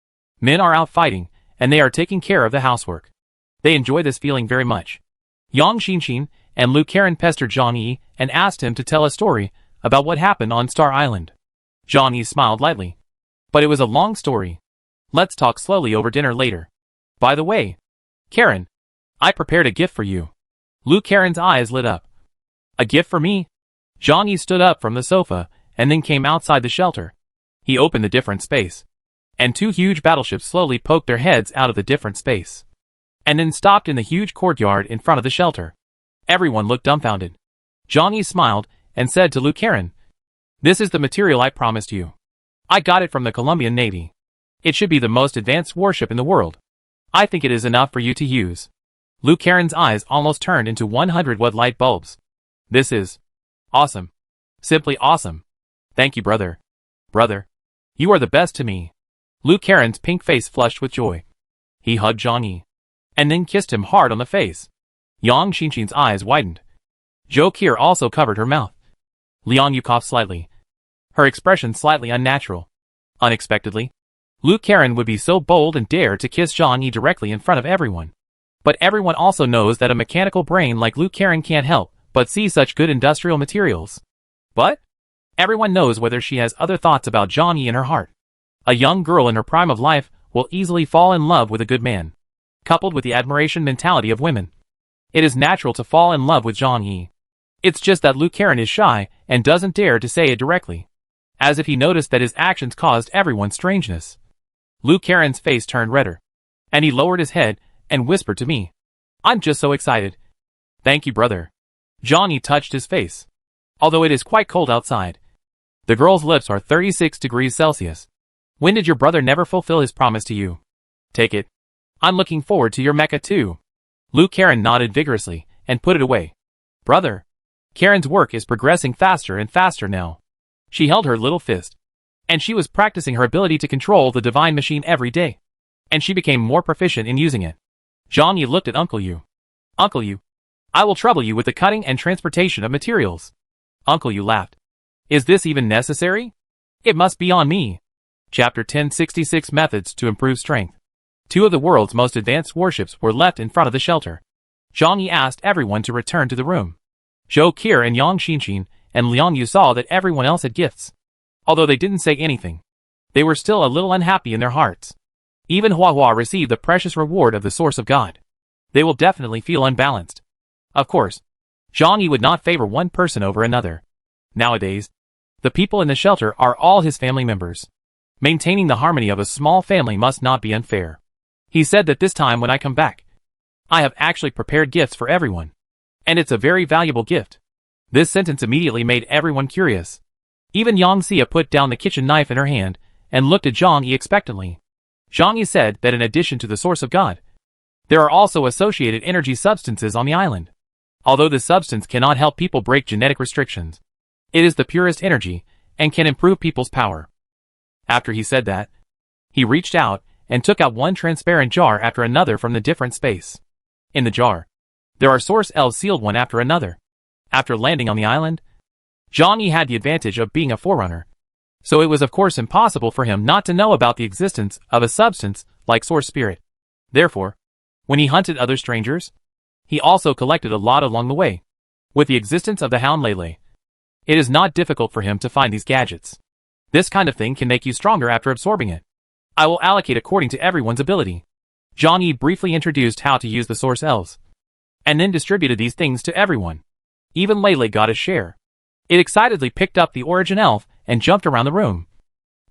men are out fighting, and they are taking care of the housework. They enjoy this feeling very much. Yang Xinxin and Lu Karen pestered Zhang Yi and asked him to tell a story about what happened on Star Island. Zhang Yi smiled lightly. But it was a long story. Let's talk slowly over dinner later. By the way, Karen, I prepared a gift for you. Lu Karen's eyes lit up. A gift for me? Zhang Yi stood up from the sofa and then came outside the shelter. He opened the different space, and 2 huge battleships slowly poked their heads out of the different space, and then stopped in the huge courtyard in front of the shelter. Everyone looked dumbfounded. Zhang Yi smiled and said to Lu Karen, this is the material I promised you. I got it from the Colombian Navy. It should be the most advanced warship in the world. I think it is enough for you to use. Lu Karen's eyes almost turned into 100-watt light bulbs. This is awesome. Simply awesome. Thank you, brother. Brother, you are the best to me. Lu Karen's pink face flushed with joy. He hugged Zhang Yi, and then kissed him hard on the face. Yang Xinxin's eyes widened. Zhou Qier also covered her mouth. Liang Yu coughed slightly, her expression slightly unnatural. Unexpectedly, Lu Karen would be so bold and dare to kiss Zhang Yi directly in front of everyone. But everyone also knows that a mechanical brain like Lu Karen can't help but see such good industrial materials. But everyone knows whether she has other thoughts about Zhang Yi in her heart. A young girl in her prime of life will easily fall in love with a good man. Coupled with the admiration mentality of women, it is natural to fall in love with Zhang Yi. It's just that Luke Karen is shy and doesn't dare to say it directly, as if he noticed that his actions caused everyone's strangeness. Luke Karen's face turned redder, and he lowered his head and whispered to me, "I'm just so excited." "Thank you, brother." Johnny touched his face. "Although it is quite cold outside. The girl's lips are 36 degrees Celsius. When did your brother never fulfill his promise to you? Take it. I'm looking forward to your mecha too." Luke Karen nodded vigorously and put it away. "Brother." Karen's work is progressing faster and faster now. She held her little fist, and she was practicing her ability to control the divine machine every day, and she became more proficient in using it. Johnny looked at Uncle Yu. "Uncle Yu, I will trouble you with the cutting and transportation of materials." Uncle Yu laughed. "Is this even necessary? It must be on me." Chapter 1066 Methods to Improve Strength. Two of the world's most advanced warships were left in front of the shelter. Johnny asked everyone to return to the room. Zhou Qier and Yang Xinxin and Liang Yu saw that everyone else had gifts. Although they didn't say anything, they were still a little unhappy in their hearts. Even Hua Hua received the precious reward of the Source of God. They will definitely feel unbalanced. Of course, Zhang Yi would not favor one person over another. Nowadays, the people in the shelter are all his family members. Maintaining the harmony of a small family must not be unfair. He said that this time when I come back, I have actually prepared gifts for everyone. And it's a very valuable gift. This sentence immediately made everyone curious. Even Yang Xia put down the kitchen knife in her hand and looked at Zhang Yi expectantly. Zhang Yi said that in addition to the Source of God, there are also associated energy substances on the island. Although this substance cannot help people break genetic restrictions, it is the purest energy and can improve people's power. After he said that, he reached out and took out one transparent jar after another from the different space. In the jar, there are source elves sealed one after another. After landing on the island, Zhang Yi had the advantage of being a forerunner, so it was of course impossible for him not to know about the existence of a substance like source spirit. Therefore, when he hunted other strangers, he also collected a lot along the way. With the existence of the Hound Lele, it is not difficult for him to find these gadgets. This kind of thing can make you stronger after absorbing it. I will allocate according to everyone's ability. Zhang Yi briefly introduced how to use the source elves, and then distributed these things to everyone. Even Lele got a share. It excitedly picked up the origin elf and jumped around the room,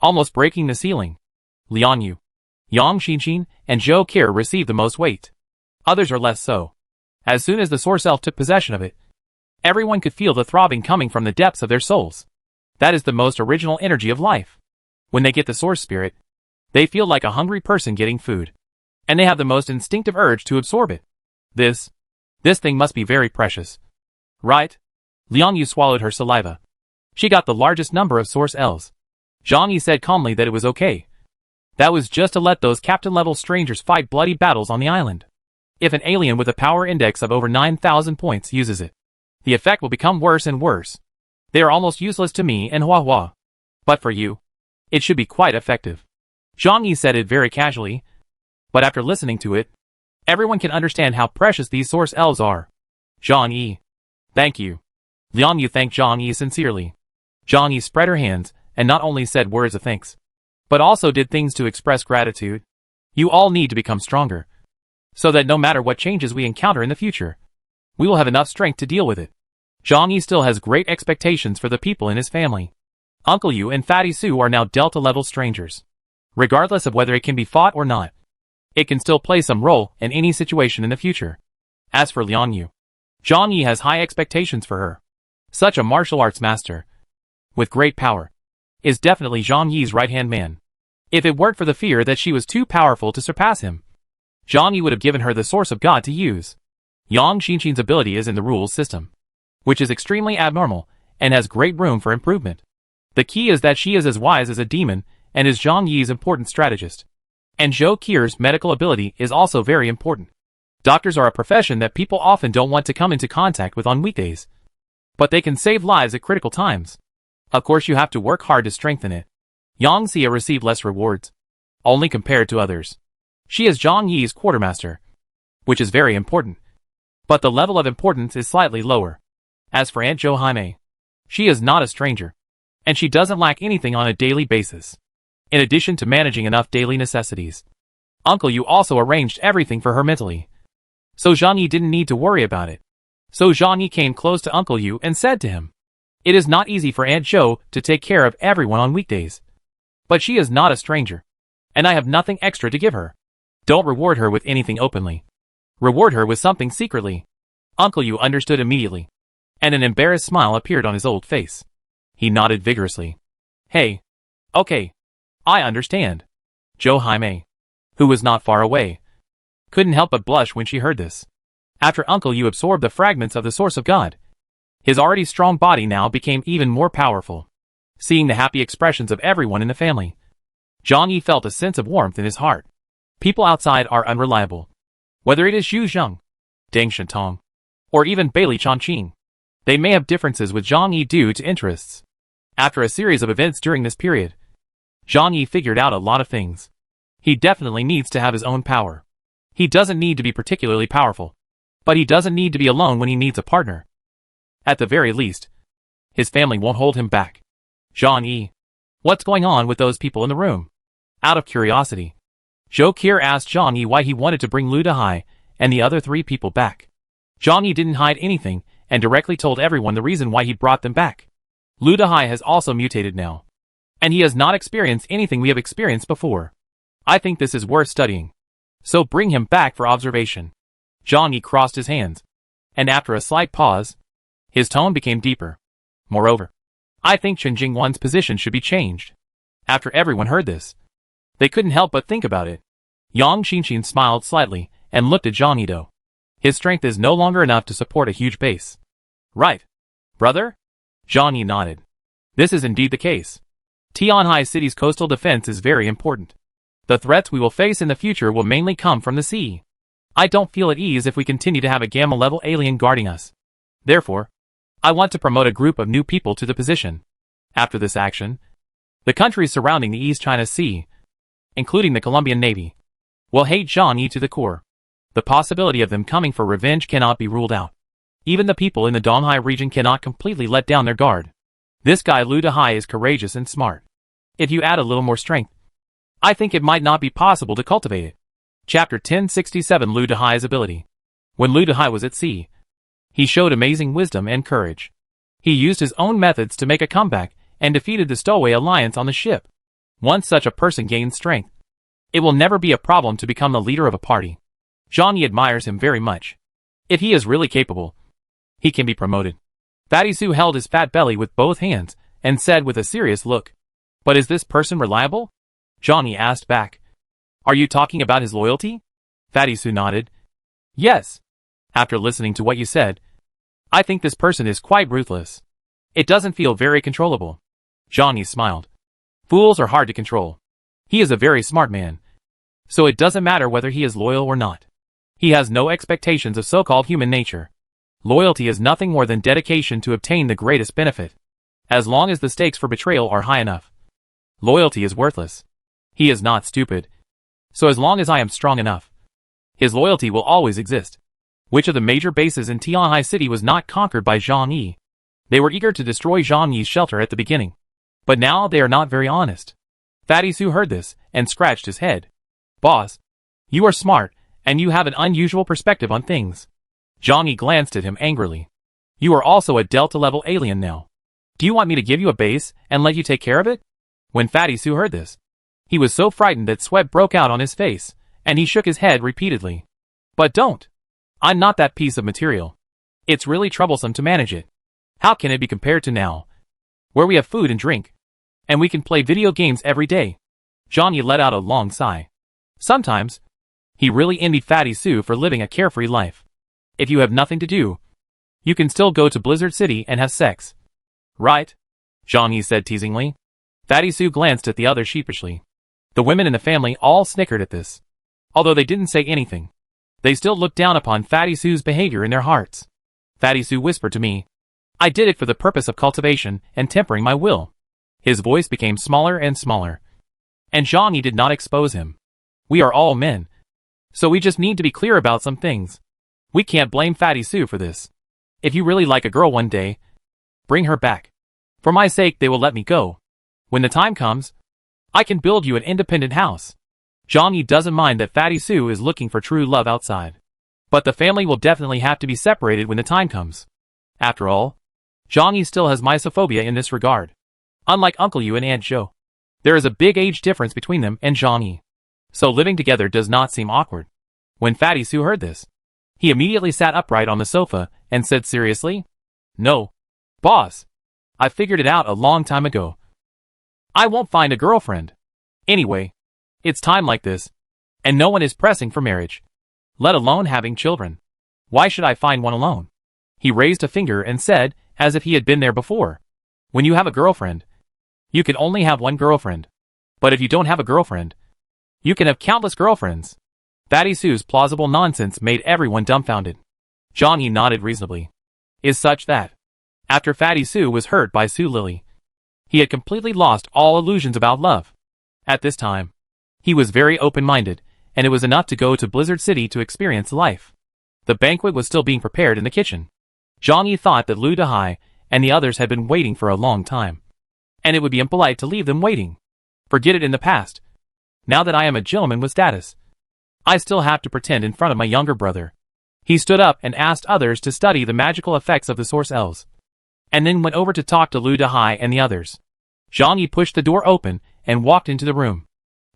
almost breaking the ceiling. Liang Yu, Yang Xinxin, and Zhou Qier received the most weight. Others are less so. As soon as the source elf took possession of it, everyone could feel the throbbing coming from the depths of their souls. That is the most original energy of life. When they get the source spirit, they feel like a hungry person getting food, and they have the most instinctive urge to absorb it. This thing must be very precious. Right? Liang Yu swallowed her saliva. She got the largest number of source elves. Zhang Yi said calmly that it was okay. That was just to let those captain-level strangers fight bloody battles on the island. If an alien with a power index of over 9,000 points uses it, the effect will become worse and worse. They are almost useless to me and Hua Hua. But for you, it should be quite effective. Zhang Yi said it very casually, but after listening to it, everyone can understand how precious these source elves are. Zhang Yi. Thank you. Liang Yu thanked Zhang Yi sincerely. Zhang Yi spread her hands and not only said words of thanks, but also did things to express gratitude. You all need to become stronger, so that no matter what changes we encounter in the future, we will have enough strength to deal with it. Zhang Yi still has great expectations for the people in his family. Uncle Yu and Fatty Su are now Delta-level strangers. Regardless of whether it can be fought or not, it can still play some role in any situation in the future. As for Liang Yu, Zhang Yi has high expectations for her. Such a martial arts master, with great power, is definitely Zhang Yi's right-hand man. If it weren't for the fear that she was too powerful to surpass him, Zhang Yi would have given her the Source of God to use. Yang Xinxin's ability is in the rules system, which is extremely abnormal and has great room for improvement. The key is that she is as wise as a demon and is Zhang Yi's important strategist. And Zhou Qier's medical ability is also very important. Doctors are a profession that people often don't want to come into contact with on weekdays, but they can save lives at critical times. Of course you have to work hard to strengthen it. Yang Xia received less rewards, only compared to others. She is Zhang Yi's quartermaster, which is very important, but the level of importance is slightly lower. As for Aunt Zhou Jaime, she is not a stranger, and she doesn't lack anything on a daily basis. In addition to managing enough daily necessities, Uncle Yu also arranged everything for her mentally, so Zhang Yi didn't need to worry about it. So Zhang Yi came close to Uncle Yu and said to him, "It is not easy for Aunt Zhou to take care of everyone on weekdays. But she is not a stranger. And I have nothing extra to give her. Don't reward her with anything openly. Reward her with something secretly." Uncle Yu understood immediately, and an embarrassed smile appeared on his old face. He nodded vigorously. "Hey. Okay. I understand." Zhou Haimei, who was not far away, couldn't help but blush when she heard this. After Uncle Yu absorbed the fragments of the Source of God, his already strong body now became even more powerful. Seeing the happy expressions of everyone in the family, Zhang Yi felt a sense of warmth in his heart. People outside are unreliable. Whether it is Xu Zheng, Deng Shentong, or even Bailey Chongqing, they may have differences with Zhang Yi due to interests. After a series of events during this period, Zhang Yi figured out a lot of things. He definitely needs to have his own power. He doesn't need to be particularly powerful, but he doesn't need to be alone when he needs a partner. At the very least, his family won't hold him back. "Zhang Yi, what's going on with those people in the room?" Out of curiosity, Zhou Qier asked Zhang Yi why he wanted to bring Lu Dehai and the other 3 people back. Zhang Yi didn't hide anything and directly told everyone the reason why he brought them back. Lu Dehai has also mutated now, and he has not experienced anything we have experienced before. I think this is worth studying. So bring him back for observation. Zhang Yi crossed his hands, and after a slight pause, his tone became deeper. Moreover, I think Chen Jingwan's position should be changed. After everyone heard this, they couldn't help but think about it. Yang Xinxin smiled slightly and looked at Zhang Yi. His strength is no longer enough to support a huge base. Right, brother? Zhang Yi nodded. This is indeed the case. Tianhai City's coastal defense is very important. The threats we will face in the future will mainly come from the sea. I don't feel at ease if we continue to have a Gamma-level alien guarding us. Therefore, I want to promote a group of new people to the position. After this action, the countries surrounding the East China Sea, including the Colombian Navy, will hate Zhang Yi to the core. The possibility of them coming for revenge cannot be ruled out. Even the people in the Donghai region cannot completely let down their guard. This guy Lu Dehai is courageous and smart. If you add a little more strength, I think it might not be possible to cultivate it. Chapter 1067 Lu Dehai's ability. When Lu Dehai was at sea, he showed amazing wisdom and courage. He used his own methods to make a comeback and defeated the Stowaway Alliance on the ship. Once such a person gains strength, it will never be a problem to become the leader of a party. Zhang Yi admires him very much. If he is really capable, he can be promoted. Fatty Su held his fat belly with both hands and said with a serious look, "But is this person reliable?" Zhang Yi asked back, "Are you talking about his loyalty?" Fatty Su nodded. "Yes. After listening to what you said, I think this person is quite ruthless. It doesn't feel very controllable." Zhang Yi smiled. Fools are hard to control. He is a very smart man, so it doesn't matter whether he is loyal or not. He has no expectations of so-called human nature. Loyalty is nothing more than dedication to obtain the greatest benefit. As long as the stakes for betrayal are high enough, loyalty is worthless. He is not stupid, so as long as I am strong enough, his loyalty will always exist. Which of the major bases in Tianhai City was not conquered by Zhang Yi? They were eager to destroy Zhang Yi's shelter at the beginning, but now they are not very honest. Fatty Su heard this and scratched his head. "Boss, you are smart, and you have an unusual perspective on things." Zhang Yi glanced at him angrily. "You are also a Delta-level alien now. Do you want me to give you a base and let you take care of it?" When Fatty Su heard this, he was so frightened that sweat broke out on his face, and he shook his head repeatedly. "But don't. I'm not that piece of material. It's really troublesome to manage it. How can it be compared to now, where we have food and drink, and we can play video games every day?" Zhang Yi let out a long sigh. Sometimes, he really envied Fatty Su for living a carefree life. If you have nothing to do, you can still go to Blizzard City and have sex. Right? Zhang Yi said teasingly. Fatty Su glanced at the other sheepishly. The women in the family all snickered at this. Although they didn't say anything, they still looked down upon Fatty Su's behavior in their hearts. Fatty Su whispered to me, "I did it for the purpose of cultivation and tempering my will." His voice became smaller and smaller, and Zhang Yi did not expose him. "We are all men, so we just need to be clear about some things. We can't blame Fatty Su for this. If you really like a girl one day, bring her back. For my sake they will let me go. When the time comes, I can build you an independent house." Zhang Yi doesn't mind that Fatty Su is looking for true love outside. But the family will definitely have to be separated when the time comes. After all, Zhang Yi still has mysophobia in this regard. Unlike Uncle Yu and Aunt Zhou, there is a big age difference between them and Zhang Yi. So living together does not seem awkward. When Fatty Su heard this, he immediately sat upright on the sofa and said seriously, "No, boss. I figured it out a long time ago. I won't find a girlfriend. Anyway, it's time like this, and no one is pressing for marriage, let alone having children. Why should I find one alone?" He raised a finger and said, as if he had been there before, "When you have a girlfriend, you can only have one girlfriend. But if you don't have a girlfriend, you can have countless girlfriends." Fatty Su's plausible nonsense made everyone dumbfounded. Zhang Yi nodded reasonably. Is such that, after Fatty Su was hurt by Su Lily, he had completely lost all illusions about love. At this time, he was very open-minded, and it was enough to go to Blizzard City to experience life. The banquet was still being prepared in the kitchen. Zhang Yi thought that Lu Dehai and the others had been waiting for a long time, and it would be impolite to leave them waiting. Forget it in the past. Now that I am a gentleman with status, I still have to pretend in front of my younger brother. He stood up and asked others to study the magical effects of the Source Elves, and then went over to talk to Lu Dehai and the others. Zhang Yi pushed the door open and walked into the room.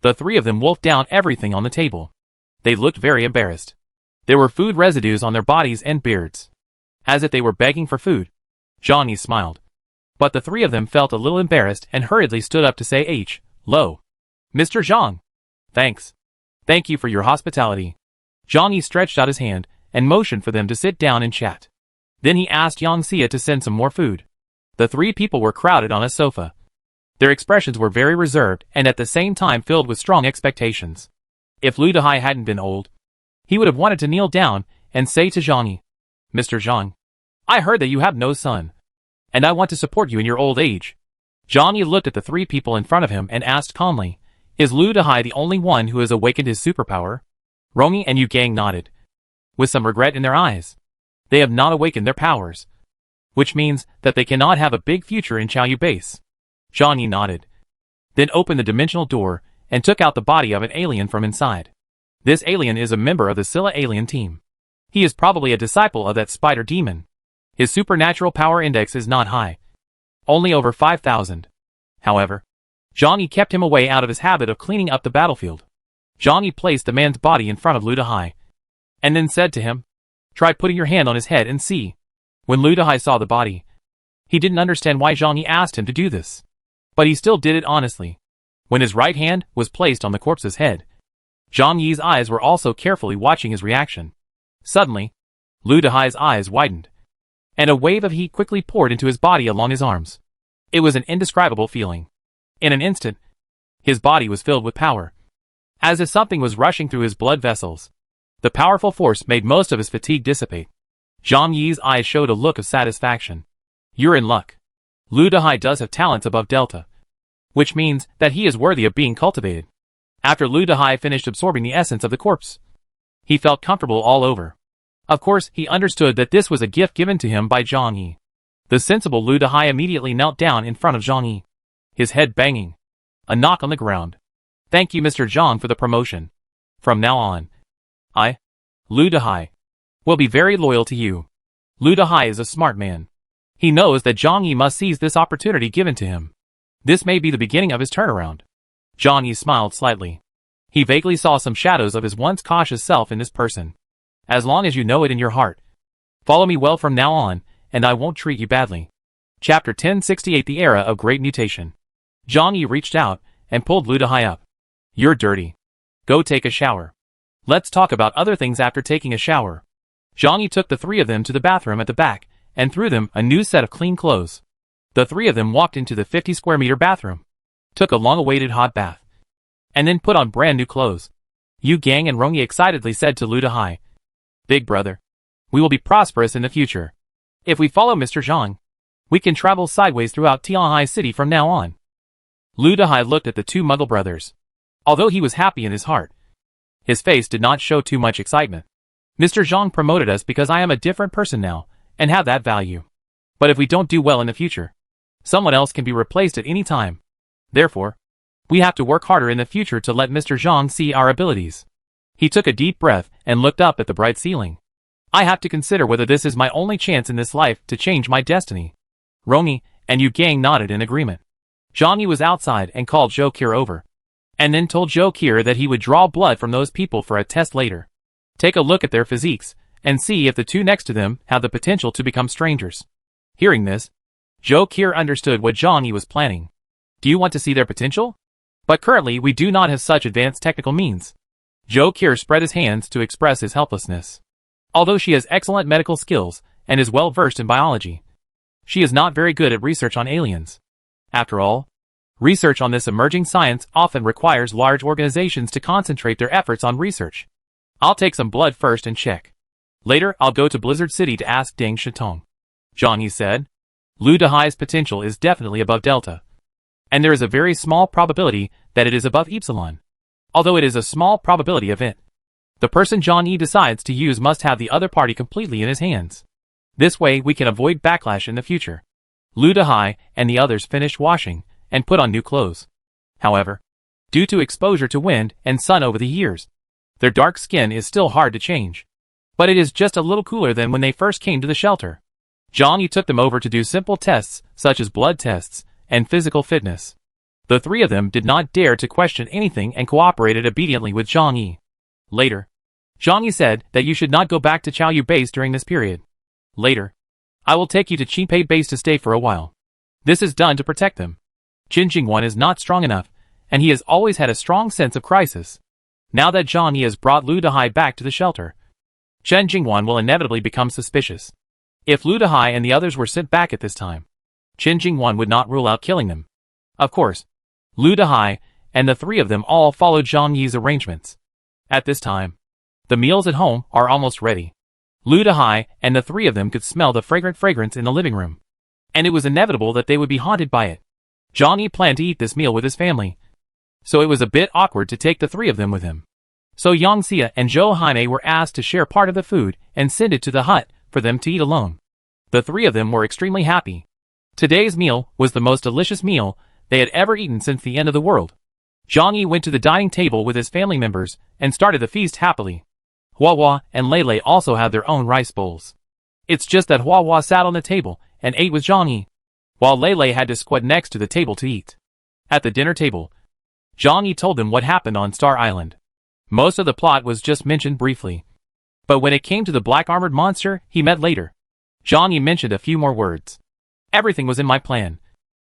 The three of them wolfed down everything on the table. They looked very embarrassed. There were food residues on their bodies and beards, as if they were begging for food. Zhang Yi smiled. But the three of them felt a little embarrassed and hurriedly stood up to say "Hello, Mr. Zhang. Thanks. Thank you for your hospitality." Zhang Yi stretched out his hand and motioned for them to sit down and chat. Then he asked Yang Xia to send some more food. The three people were crowded on a sofa. Their expressions were very reserved and at the same time filled with strong expectations. If Lu Dehai hadn't been old, he would have wanted to kneel down and say to Zhang Yi, "Mr. Zhang, I heard that you have no son, and I want to support you in your old age." Zhang Yi looked at the three people in front of him and asked calmly, "Is Lu Dehai the only one who has awakened his superpower?" Rongyi and Yu Gang nodded, with some regret in their eyes. They have not awakened their powers, which means that they cannot have a big future in Chaoyu Base. Zhang Yi nodded, then opened the dimensional door and took out the body of an alien from inside. This alien is a member of the Scylla alien team. He is probably a disciple of that spider demon. His supernatural power index is not high, only over 5,000. However, Zhang Yi kept him away out of his habit of cleaning up the battlefield. Zhang Yi placed the man's body in front of Lu Dehai, and then said to him, "Try putting your hand on his head and see." When Lu Dehai saw the body, he didn't understand why Zhang Yi asked him to do this, but he still did it honestly. When his right hand was placed on the corpse's head, Zhang Yi's eyes were also carefully watching his reaction. Suddenly, Lu Dehai's eyes widened, and a wave of heat quickly poured into his body along his arms. It was an indescribable feeling. In an instant, his body was filled with power, as if something was rushing through his blood vessels. The powerful force made most of his fatigue dissipate. Zhang Yi's eyes showed a look of satisfaction. "You're in luck. Lu Dehai does have talents above Delta, which means that he is worthy of being cultivated." After Lu Dehai finished absorbing the essence of the corpse, he felt comfortable all over. Of course, he understood that this was a gift given to him by Zhang Yi. The sensible Lu Dehai immediately knelt down in front of Zhang Yi, his head banging. A knock on the ground. "Thank you, Mr. Zhang, for the promotion. From now on, I, Lu Dehai, will be very loyal to you." Lu Dehai is a smart man. He knows that Zhang Yi must seize this opportunity given to him. This may be the beginning of his turnaround. Zhang Yi smiled slightly. He vaguely saw some shadows of his once cautious self in this person. "As long as you know it in your heart, follow me well from now on, and I won't treat you badly." Chapter 1068, The Era of Great Mutation. Zhang Yi reached out and pulled Lu Dehai up. "You're dirty. Go take a shower. Let's talk about other things after taking a shower." Zhang Yi took the three of them to the bathroom at the back and threw them a new set of clean clothes. The three of them walked into the 50 square meter bathroom, took a long-awaited hot bath, and then put on brand new clothes. Yu Gang and Rongyi excitedly said to Lu Dehai, "Big brother, we will be prosperous in the future. If we follow Mr. Zhang, we can travel sideways throughout Tianhai City from now on." Lu Dehai looked at the two Muggle brothers. Although he was happy in his heart, his face did not show too much excitement. "Mr. Zhang promoted us because I am a different person now, and have that value. But if we don't do well in the future, someone else can be replaced at any time. Therefore, we have to work harder in the future to let Mr. Zhang see our abilities." He took a deep breath and looked up at the bright ceiling. I have to consider whether this is my only chance in this life to change my destiny. Romy and Yu Gang nodded in agreement. Zhang Yi was outside and called Zhou Qir over. And then told Zhou Qir that he would draw blood from those people for a test later. Take a look at their physiques, and see if the two next to them have the potential to become strangers. Hearing this, Zhou Qir understood what Zhang Yi was planning. Do you want to see their potential? But currently we do not have such advanced technical means. Zhou Qir spread his hands to express his helplessness. Although she has excellent medical skills and is well versed in biology, she is not very good at research on aliens. After all, research on this emerging science often requires large organizations to concentrate their efforts on research. I'll take some blood first and check. Later I'll go to Blizzard City to ask Deng Shitong. Zhang Yi said. Lu Dehai's potential is definitely above Delta. And there is a very small probability that it is above Epsilon. Although it is a small probability of it. The person Zhang Yi decides to use must have the other party completely in his hands. This way we can avoid backlash in the future. Lu Dehai and the others finished washing and put on new clothes. However, due to exposure to wind and sun over the years, their dark skin is still hard to change. But it is just a little cooler than when they first came to the shelter. Zhang Yi took them over to do simple tests such as blood tests and physical fitness. The three of them did not dare to question anything and cooperated obediently with Zhang Yi. Later, Zhang Yi said that you should not go back to Chaoyu base during this period. Later, I will take you to Qinpei base to stay for a while. This is done to protect them. Qin Jingwan is not strong enough, and he has always had a strong sense of crisis. Now that Zhang Yi has brought Lu Dehai back to the shelter, Chen Jingwan will inevitably become suspicious. If Lu Dehai and the others were sent back at this time, Qin Jingwan would not rule out killing them. Of course, Lu Dehai and the three of them all followed Zhang Yi's arrangements. At this time, the meals at home are almost ready. Lu Dehai and the three of them could smell the fragrant fragrance in the living room. And it was inevitable that they would be haunted by it. Zhang Yi planned to eat this meal with his family, so it was a bit awkward to take the three of them with him. So Yang Xia and Zhou Haimei were asked to share part of the food and send it to the hut for them to eat alone. The three of them were extremely happy. Today's meal was the most delicious meal they had ever eaten since the end of the world. Zhang Yi went to the dining table with his family members and started the feast happily. Hua Hua and Lei Lei also had their own rice bowls. It's just that Hua Hua sat on the table and ate with Zhang Yi, while Lei Lei had to squat next to the table to eat. At the dinner table, Zhang Yi told them what happened on Star Island. Most of the plot was just mentioned briefly. But when it came to the black armored monster he met later, Zhang Yi mentioned a few more words. Everything was in my plan.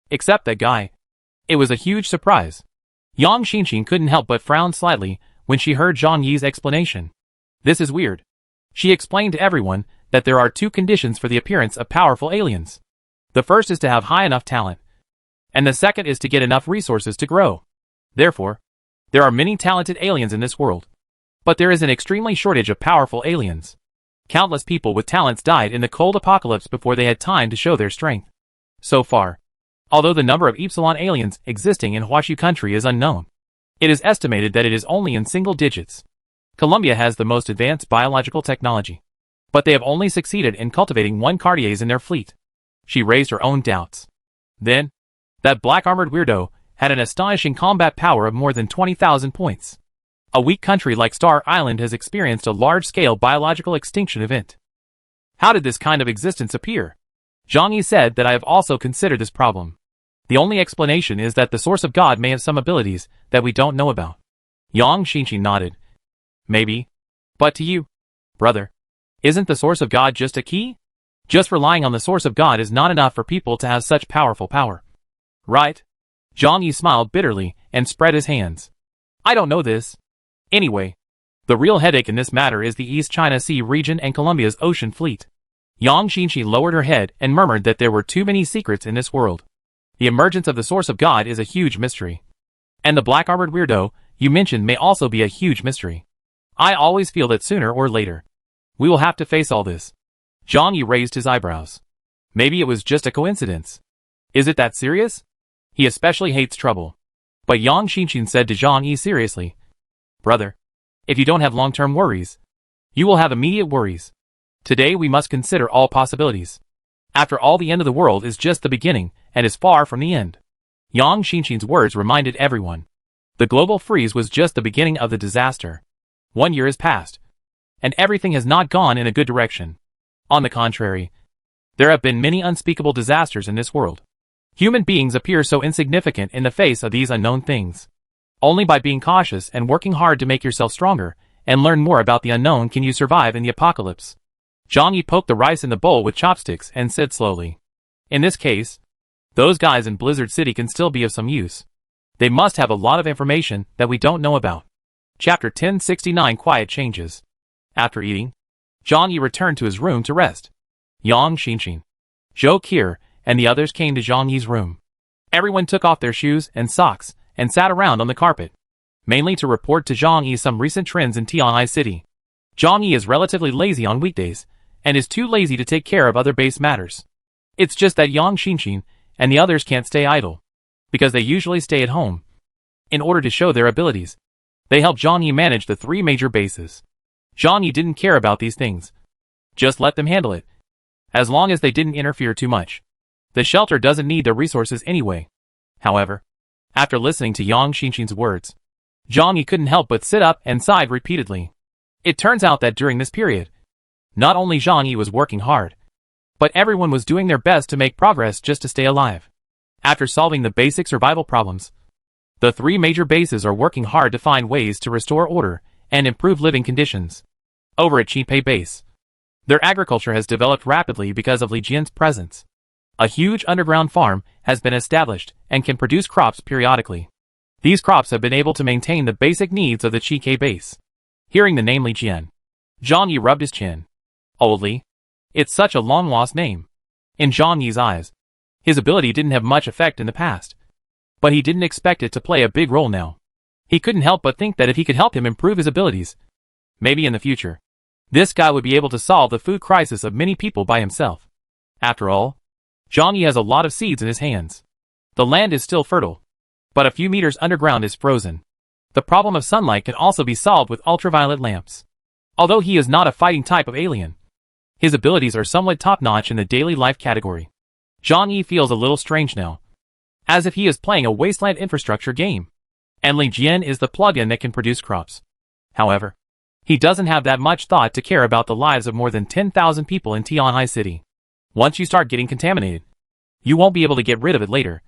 Except that guy. It was a huge surprise. Yang Xinxin couldn't help but frown slightly when she heard Zhang Yi's explanation. This is weird. She explained to everyone that there are two conditions for the appearance of powerful aliens. The first is to have high enough talent, and the second is to get enough resources to grow. Therefore, there are many talented aliens in this world. But there is an extremely shortage of powerful aliens. Countless people with talents died in the cold apocalypse before they had time to show their strength. So far, although the number of Epsilon aliens existing in Huashu country is unknown, it is estimated that it is only in single digits. Colombia has the most advanced biological technology, but they have only succeeded in cultivating one Cartiers in their fleet. She raised her own doubts. Then, that black-armored weirdo had an astonishing combat power of more than 20,000 points. A weak country like Star Island has experienced a large-scale biological extinction event. How did this kind of existence appear? Zhang Yi said that I have also considered this problem. The only explanation is that the source of God may have some abilities that we don't know about. Yang Xinxin nodded. Maybe. But to you, brother, isn't the source of God just a key? Just relying on the source of God is not enough for people to have such powerful power. Right? Zhang Yi smiled bitterly and spread his hands. I don't know this. Anyway, the real headache in this matter is the East China Sea region and Colombia's ocean fleet. Yang Xinxin lowered her head and murmured that there were too many secrets in this world. The emergence of the source of God is a huge mystery. And the black-armored weirdo you mentioned may also be a huge mystery. I always feel that sooner or later, we will have to face all this. Zhang Yi raised his eyebrows. Maybe it was just a coincidence. Is it that serious? He especially hates trouble. But Yang Xinxin said to Zhang Yi seriously, Brother, if you don't have long-term worries, you will have immediate worries. Today we must consider all possibilities. After all, the end of the world is just the beginning and is far from the end. Yang Xinxin's words reminded everyone. The global freeze was just the beginning of the disaster. 1 year has passed. and everything has not gone in a good direction. On the contrary, there have been many unspeakable disasters in this world. Human beings appear so insignificant in the face of these unknown things. Only by being cautious and working hard to make yourself stronger and learn more about the unknown can you survive in the apocalypse. Zhang Yi poked the rice in the bowl with chopsticks and said slowly, "In this case, those guys in Blizzard City can still be of some use. They must have a lot of information that we don't know about." Chapter 1069 Quiet Changes. After eating, Zhang Yi returned to his room to rest. Yang Xinxin, Zhou Qi, and the others came to Zhang Yi's room. Everyone took off their shoes and socks and sat around on the carpet, mainly to report to Zhang Yi some recent trends in Tianhai City. Zhang Yi is relatively lazy on weekdays, and is too lazy to take care of other base matters. It's just that Yang Xinxin and the others can't stay idle, because they usually stay at home. In order to show their abilities, they help Zhang Yi manage the 3 major bases. Zhang Yi didn't care about these things. Just let them handle it, as long as they didn't interfere too much. The shelter doesn't need their resources anyway. However, after listening to Yang Xinxin's words, Zhang Yi couldn't help but sit up and sighed repeatedly. It turns out that during this period, not only Zhang Yi was working hard, but everyone was doing their best to make progress just to stay alive. After solving the basic survival problems, the 3 major bases are working hard to find ways to restore order and improve living conditions. Over at Qipei Base, their agriculture has developed rapidly because of Li Jian's presence. A huge underground farm has been established and can produce crops periodically. These crops have been able to maintain the basic needs of the Qipei Base. Hearing the name Li Jian, Zhang Yi rubbed his chin. Old Li? It's such a long-lost name. In Zhang Yi's eyes, his ability didn't have much effect in the past, but he didn't expect it to play a big role now. He couldn't help but think that if he could help him improve his abilities, maybe in the future, this guy would be able to solve the food crisis of many people by himself. After all, Zhang Yi has a lot of seeds in his hands. The land is still fertile, but a few meters underground is frozen. The problem of sunlight can also be solved with ultraviolet lamps. Although he is not a fighting type of alien, his abilities are somewhat top-notch in the daily life category. Zhang Yi feels a little strange now, as if he is playing a wasteland infrastructure game, and Li Jian is the plug-in that can produce crops. However, he doesn't have that much thought to care about the lives of more than 10,000 people in Tianhai City. Once you start getting contaminated, you won't be able to get rid of it later,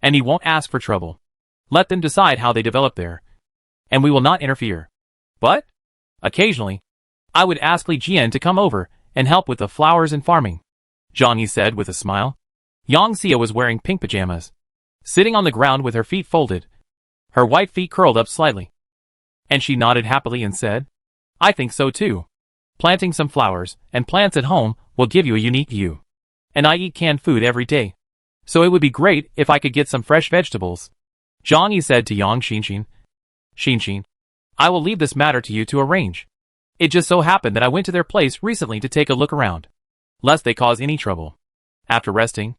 and he won't ask for trouble. Let them decide how they develop there, and we will not interfere. But, occasionally, I would ask Li Jian to come over and help with the flowers and farming, Zhang Yi said with a smile. Yang Xia was wearing pink pajamas, sitting on the ground with her feet folded, her white feet curled up slightly. And she nodded happily and said, "I think so too. Planting some flowers and plants at home will give you a unique view. And I eat canned food every day, so it would be great if I could get some fresh vegetables." Zhang Yi said to Yang Xinxin, "Xinxin, I will leave this matter to you to arrange. It just so happened that I went to their place recently to take a look around, lest they cause any trouble." After resting,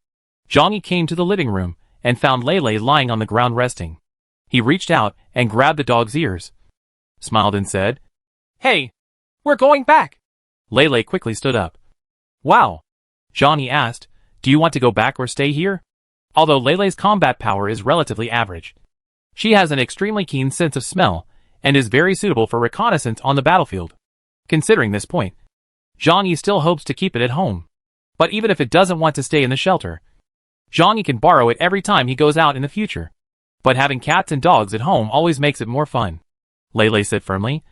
Zhang Yi came to the living room and found Lei lying on the ground resting. He reached out and grabbed the dog's ears, smiled and said, "Hey, we're going back." Lei quickly stood up. "Wow," Zhang Yi asked, "do you want to go back or stay here?" Although Lei's combat power is relatively average, she has an extremely keen sense of smell and is very suitable for reconnaissance on the battlefield. Considering this point, Zhang Yi still hopes to keep it at home. But even if it doesn't want to stay in the shelter, Zhang Yi can borrow it every time he goes out in the future. But having cats and dogs at home always makes it more fun. Lei said firmly,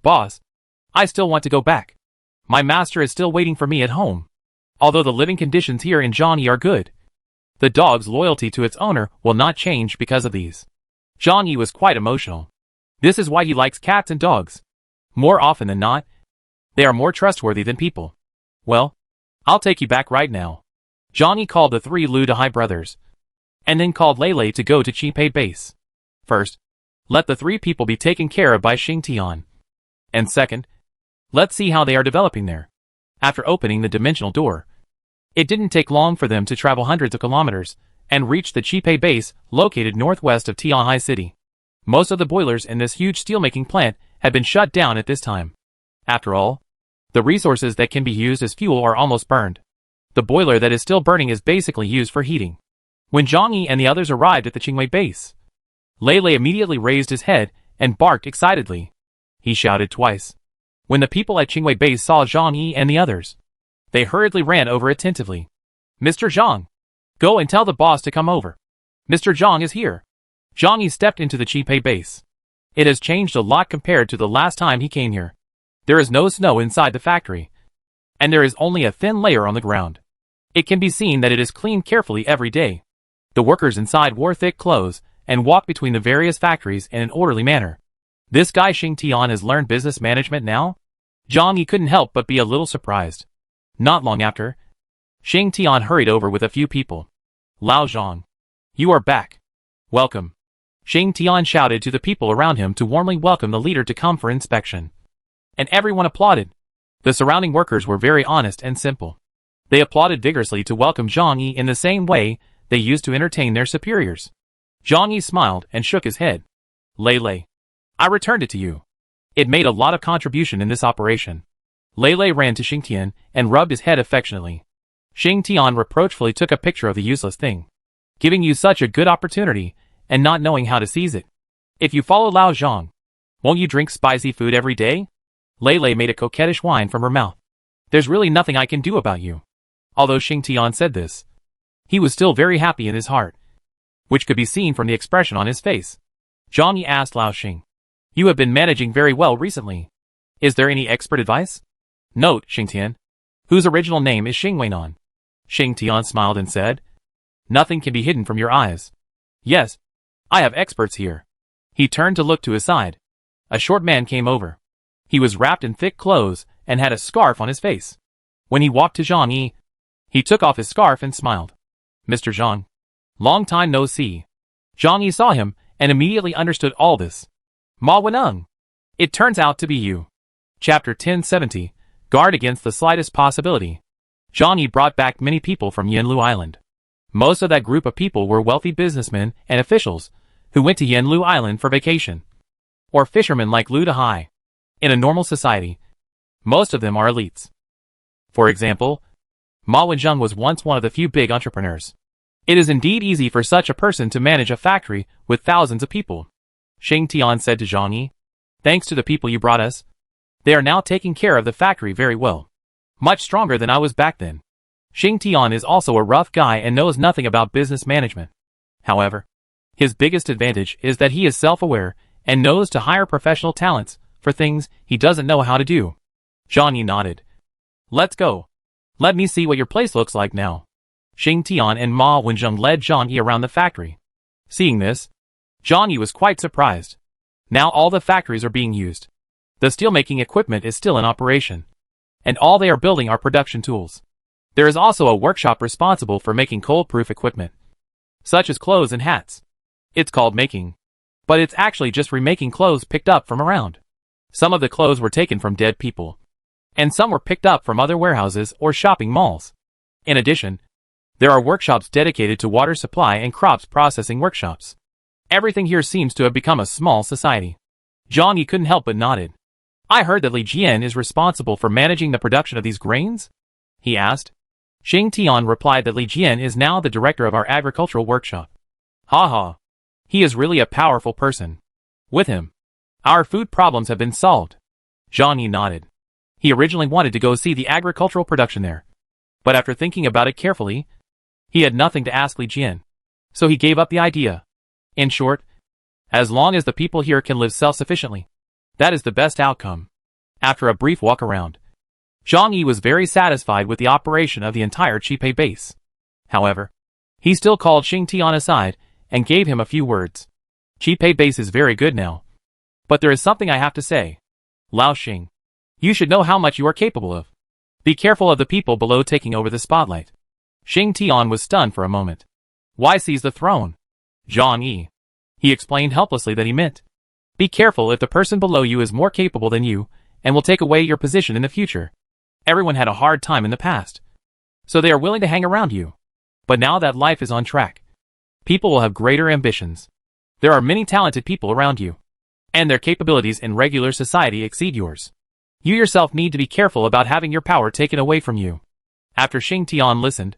"Boss, I still want to go back. My master is still waiting for me at home. Although the living conditions here in Zhang Yi are good, the dog's loyalty to its owner will not change because of these." Zhang Yi was quite emotional. This is why he likes cats and dogs. More often than not, they are more trustworthy than people. "Well, I'll take you back right now." Zhang Yi called the 3 Lu Dahai brothers, and then called Lei to go to Qipei Base. First, let the 3 people be taken care of by Xing Tian. And second, let's see how they are developing there. After opening the dimensional door, it didn't take long for them to travel hundreds of kilometers and reach the Qipei Base located northwest of Tianhai City. Most of the boilers in this huge steelmaking plant had been shut down at this time. After all, the resources that can be used as fuel are almost burned. The boiler that is still burning is basically used for heating. When Zhang Yi and the others arrived at the Qingwei base, Lei immediately raised his head and barked excitedly. He shouted twice, When the people at Qingwei Base saw Zhang Yi and the others, they hurriedly ran over attentively. Mr. Zhang, go and tell the boss to come over. Mr. Zhang is here. Zhang Yi stepped into the Qingwei Base. It has changed a lot compared to the last time he came here. There is no snow inside the factory, and there is only a thin layer on the ground. It can be seen that it is cleaned carefully every day. The workers inside wore thick clothes and walked between the various factories in an orderly manner. This guy Xing Tian has learned business management now? Zhang Yi couldn't help but be a little surprised. Not long after, Xing Tian hurried over with a few people. Lao Zhang, you are back. Welcome. Xing Tian shouted to the people around him to warmly welcome the leader to come for inspection. And everyone applauded. The surrounding workers were very honest and simple. They applauded vigorously to welcome Zhang Yi in the same way they used to entertain their superiors. Zhang Yi smiled and shook his head. Lei, I returned it to you. It made a lot of contribution in this operation. Lei ran to Xing Tian and rubbed his head affectionately. Xing Tian reproachfully took a picture of the useless thing. Giving you such a good opportunity, and not knowing how to seize it. If you follow Lao Zhang, won't you drink spicy food every day? Lei made a coquettish whine from her mouth. There's really nothing I can do about you. Although Xing Tian said this, he was still very happy in his heart, which could be seen from the expression on his face. Zhang Yi asked Lao Xing, you have been managing very well recently. Is there any expert advice? Note, Xing Tian, whose original name is Xing Weinan. Xing Tian smiled and said, nothing can be hidden from your eyes. Yes, I have experts here. He turned to look to his side. A short man came over. He was wrapped in thick clothes and had a scarf on his face. When he walked to Zhang Yi, he took off his scarf and smiled. Mr. Zhang, long time no see. Zhang Yi saw him and immediately understood all this. Ma Weneng, it turns out to be you. Chapter 1070, Guard Against the Slightest Possibility. Zhang Yi brought back many people from Yanlu Island. Most of that group of people were wealthy businessmen and officials who went to Yanlu Island for vacation. Or fishermen like Lu Dahai. In a normal society, most of them are elites. For example, Ma Wenjung was once one of the few big entrepreneurs. It is indeed easy for such a person to manage a factory with thousands of people. Xing Tian said to Zhang Yi, thanks to the people you brought us, they are now taking care of the factory very well. Much stronger than I was back then. Xing Tian is also a rough guy and knows nothing about business management. However, his biggest advantage is that he is self-aware and knows to hire professional talents for things he doesn't know how to do. Zhang Yi nodded. Let's go. Let me see what your place looks like now. Xing Tian and Ma Wenjung led Zhang Yi around the factory. Seeing this, Zhang Yi was quite surprised. Now all the factories are being used. The steelmaking equipment is still in operation. And all they are building are production tools. There is also a workshop responsible for making cold-proof equipment, such as clothes and hats. It's called making, but it's actually just remaking clothes picked up from around. Some of the clothes were taken from dead people, and some were picked up from other warehouses or shopping malls. In addition, there are workshops dedicated to water supply and crops processing workshops. Everything here seems to have become a small society. Zhang Yi couldn't help but nodded. I heard that Li Jian is responsible for managing the production of these grains? He asked. Xing Tian replied that Li Jian is now the director of our agricultural workshop. Ha. He is really a powerful person. With him, our food problems have been solved. Zhang Yi nodded. He originally wanted to go see the agricultural production there. But after thinking about it carefully, he had nothing to ask Li Jian. So he gave up the idea. In short, as long as the people here can live self-sufficiently, that is the best outcome. After a brief walk around, Zhang Yi was very satisfied with the operation of the entire Qipei base. However, he still called Xing Tian aside and gave him a few words. Qipei base is very good now. But there is something I have to say. Lao Xing, you should know how much you are capable of. Be careful of the people below taking over the spotlight. Xing Tian was stunned for a moment. Why seize the throne? Zhang Yi. He explained helplessly that he meant, be careful if the person below you is more capable than you and will take away your position in the future. Everyone had a hard time in the past, so they are willing to hang around you. But now that life is on track, people will have greater ambitions. There are many talented people around you, and their capabilities in regular society exceed yours. You yourself need to be careful about having your power taken away from you. After Xing Tian listened,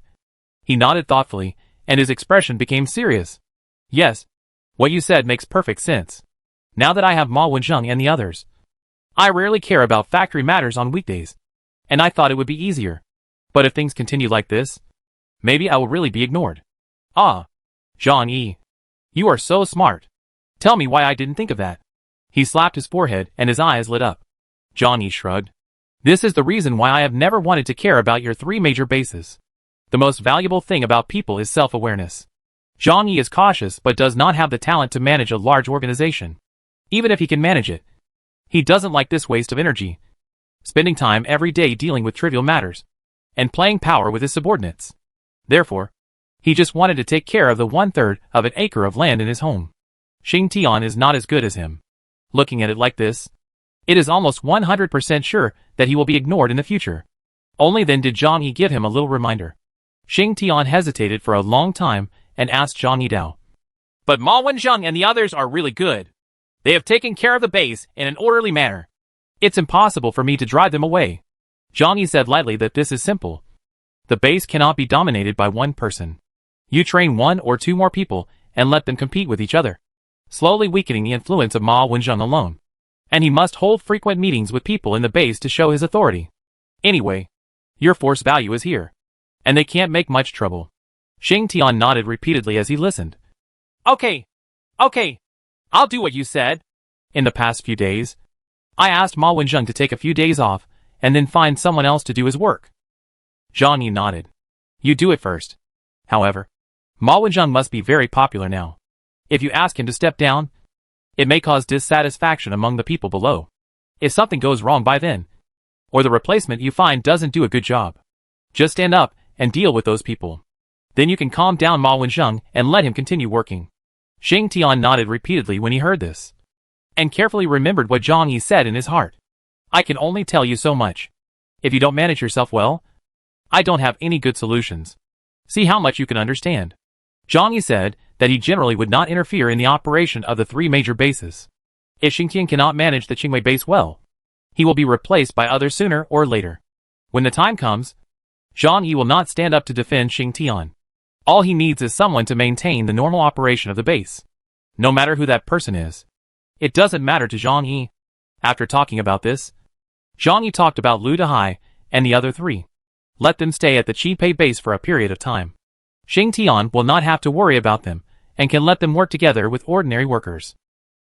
he nodded thoughtfully, and his expression became serious. Yes, what you said makes perfect sense. Now that I have Ma Wenjung and the others, I rarely care about factory matters on weekdays, and I thought it would be easier. But if things continue like this, maybe I will really be ignored. Ah, Zhang-Yi. You are so smart. Tell me why I didn't think of that. He slapped his forehead and his eyes lit up. Zhang-Yi shrugged. This is the reason why I have never wanted to care about your three major bases. The most valuable thing about people is self-awareness. Zhang-Yi is cautious but does not have the talent to manage a large organization. Even if he can manage it, he doesn't like this waste of energy. Spending time every day dealing with trivial matters, and playing power with his subordinates. Therefore, he just wanted to take care of the 1/3 of an acre of land in his home. Xing Tian is not as good as him. Looking at it like this, it is almost 100% sure that he will be ignored in the future. Only then did Zhang-Yi give him a little reminder. Xing Tian hesitated for a long time and asked Zhang-Yi Dao. But Ma Wenzheng and the others are really good. They have taken care of the base in an orderly manner. It's impossible for me to drive them away. Zhang-Yi said lightly that this is simple. The base cannot be dominated by one person. You train one or two more people and let them compete with each other, slowly weakening the influence of Ma Wenzheng alone. And he must hold frequent meetings with people in the base to show his authority. Anyway, your force value is here, and they can't make much trouble. Xing Tian nodded repeatedly as he listened. Okay, I'll do what you said. In the past few days, I asked Ma Wenzheng to take a few days off and then find someone else to do his work. Zhang-Yi nodded. You do it first. However, Ma Wenzheng must be very popular now. If you ask him to step down, it may cause dissatisfaction among the people below. If something goes wrong by then, or the replacement you find doesn't do a good job, just stand up and deal with those people. Then you can calm down Ma Wenzheng and let him continue working. Xing Tian nodded repeatedly when he heard this, and carefully remembered what Zhang-Yi said in his heart. I can only tell you so much. If you don't manage yourself well, I don't have any good solutions. See how much you can understand. Zhang-Yi said that he generally would not interfere in the operation of the three major bases. If Xingtian cannot manage the Qingwei base well, he will be replaced by others sooner or later. When the time comes, Zhang-Yi will not stand up to defend Xingtian. All he needs is someone to maintain the normal operation of the base. No matter who that person is. It doesn't matter to Zhang-Yi. After talking about this, Zhang-Yi talked about Lu Dehai and the other three. Let them stay at the Qipei base for a period of time. Xingtian will not have to worry about them, and can let them work together with ordinary workers.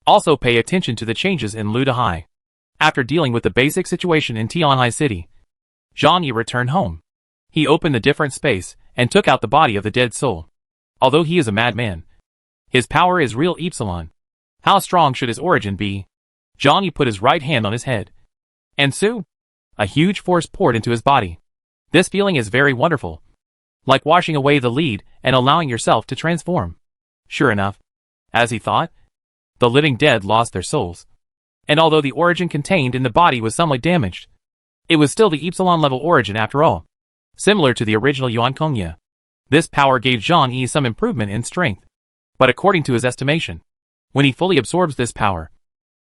Also pay attention to the changes in Lu Dehai. After dealing with the basic situation in Tianhai City, Zhang-Yi returned home. He opened the different space and took out the body of the dead soul. Although he is a madman, his power is real epsilon. How strong should his origin be? Zhang-Yi put his right hand on his head. And so, a huge force poured into his body. This feeling is very wonderful. Like washing away the lead and allowing yourself to transform. Sure enough, as he thought, the living dead lost their souls. And although the origin contained in the body was somewhat damaged, it was still the epsilon level origin after all. Similar to the original Yuan Kongya. This power gave Zhang-Yi some improvement in strength. But according to his estimation, when he fully absorbs this power,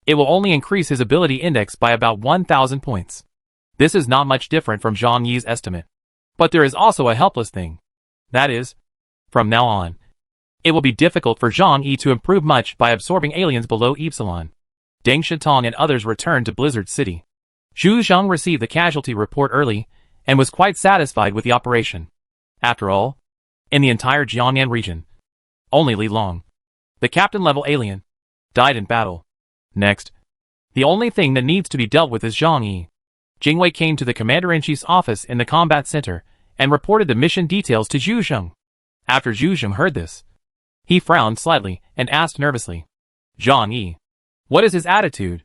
it will only increase his ability index by about 1,000 points. This is not much different from Zhang-Yi's estimate. But there is also a helpless thing. That is, from now on, it will be difficult for Zhang-Yi to improve much by absorbing aliens below epsilon. Deng Shitong and others returned to Blizzard City. Zhu Zheng received the casualty report early, and was quite satisfied with the operation. After all, in the entire Jiangnan region, only Li Long, the captain-level alien, died in battle. Next, the only thing that needs to be dealt with is Zhang-Yi. Jingwei came to the Commander-in-Chief's office in the combat center, and reported the mission details to Zhu Zheng. After Zhu Zheng heard this, he frowned slightly, and asked nervously, Zhang-Yi, what is his attitude?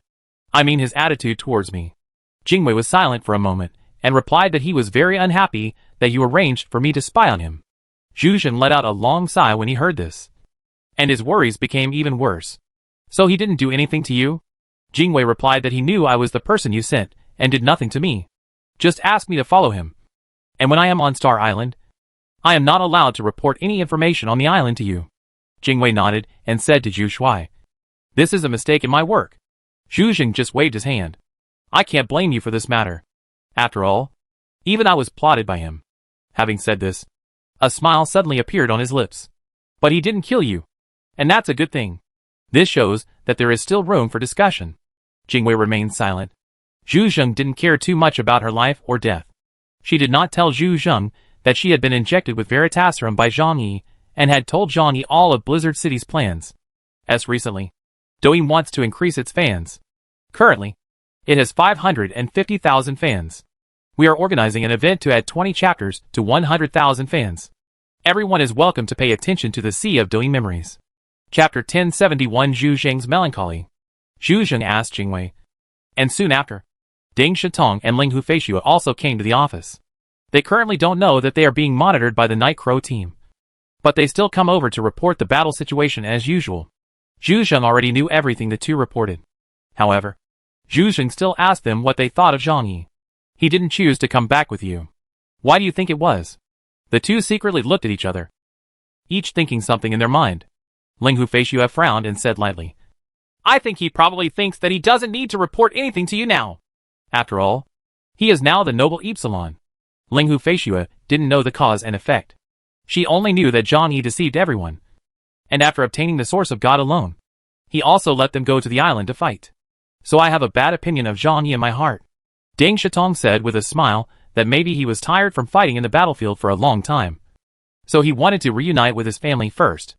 I mean his attitude towards me. Jingwei was silent for a moment, and replied that he was very unhappy that you arranged for me to spy on him. Zhu Zheng let out a long sigh when he heard this. And his worries became even worse. So he didn't do anything to you? Jingwei replied that he knew I was the person you sent, and did nothing to me. Just ask me to follow him. And when I am on Star Island, I am not allowed to report any information on the island to you. Jingwei nodded, and said to Zhu Shuai, this is a mistake in my work. Zhu Zheng just waved his hand. I can't blame you for this matter. After all, even I was plotted by him. Having said this, a smile suddenly appeared on his lips. But he didn't kill you. And that's a good thing. This shows that there is still room for discussion. Jingwei remained silent, Zhu Zheng didn't care too much about her life or death. She did not tell Zhu Zheng that she had been injected with Veritaserum by Zhang Yi, and had told Zhang Yi all of Blizzard City's plans. As recently, Douyin wants to increase its fans. Currently, it has 550,000 fans. We are organizing an event to add 20 chapters to 100,000 fans. Everyone is welcome to pay attention to the Sea of Douyin memories. Chapter 1071 Zhu Zheng's Melancholy. Zhu Zheng asked Jingwei. And soon after, Ding Shitong and Ling Hufeishua also came to the office. They currently don't know that they are being monitored by the Night Crow team. But they still come over to report the battle situation as usual. Zhu Zheng already knew everything the two reported. However, Zhu Zheng still asked them what they thought of Zhang Yi. He didn't choose to come back with you. Why do you think it was? The two secretly looked at each other, each thinking something in their mind. Ling Hufeishua frowned and said lightly, I think he probably thinks that he doesn't need to report anything to you now. After all, he is now the noble Epsilon. Ling Hufeishua didn't know the cause and effect. She only knew that Zhang Yi deceived everyone. And after obtaining the source of God alone, he also let them go to the island to fight. So I have a bad opinion of Zhang Yi in my heart. Ding Shitong said with a smile that maybe he was tired from fighting in the battlefield for a long time. So he wanted to reunite with his family first.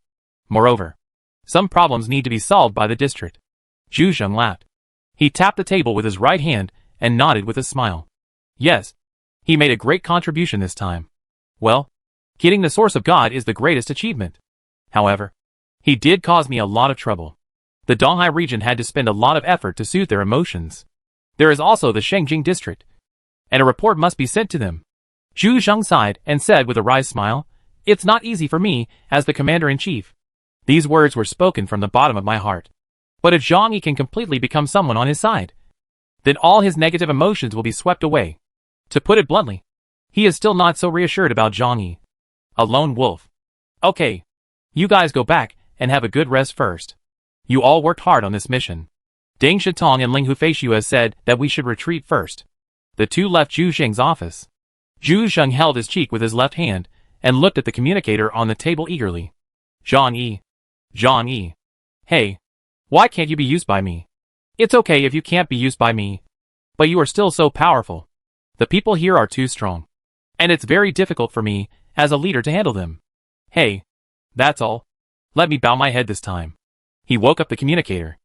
Moreover, some problems need to be solved by the district. Zhu Zheng laughed. He tapped the table with his right hand and nodded with a smile. Yes, he made a great contribution this time. Well, getting the source of God is the greatest achievement. However, he did cause me a lot of trouble. The Donghai region had to spend a lot of effort to soothe their emotions. There is also the Shengjing district, and a report must be sent to them. Zhu Zheng sighed and said with a wry smile, It's not easy for me, as the commander-in-chief. These words were spoken from the bottom of my heart. But if Zhang Yi can completely become someone on his side, then all his negative emotions will be swept away. To put it bluntly, he is still not so reassured about Zhang Yi. A lone wolf. Okay. You guys go back and have a good rest first. You all worked hard on this mission. Ding Shitong and Ling Hufeishua said that we should retreat first. The two left Zhu Zheng's office. Zhu Zheng held his cheek with his left hand and looked at the communicator on the table eagerly. Zhang Yi. Zhang Yi. Hey. Why can't you be used by me? It's okay if you can't be used by me. But you are still so powerful. The people here are too strong. And it's very difficult for me, as a leader, to handle them. Hey. That's all. Let me bow my head this time. He woke up the communicator.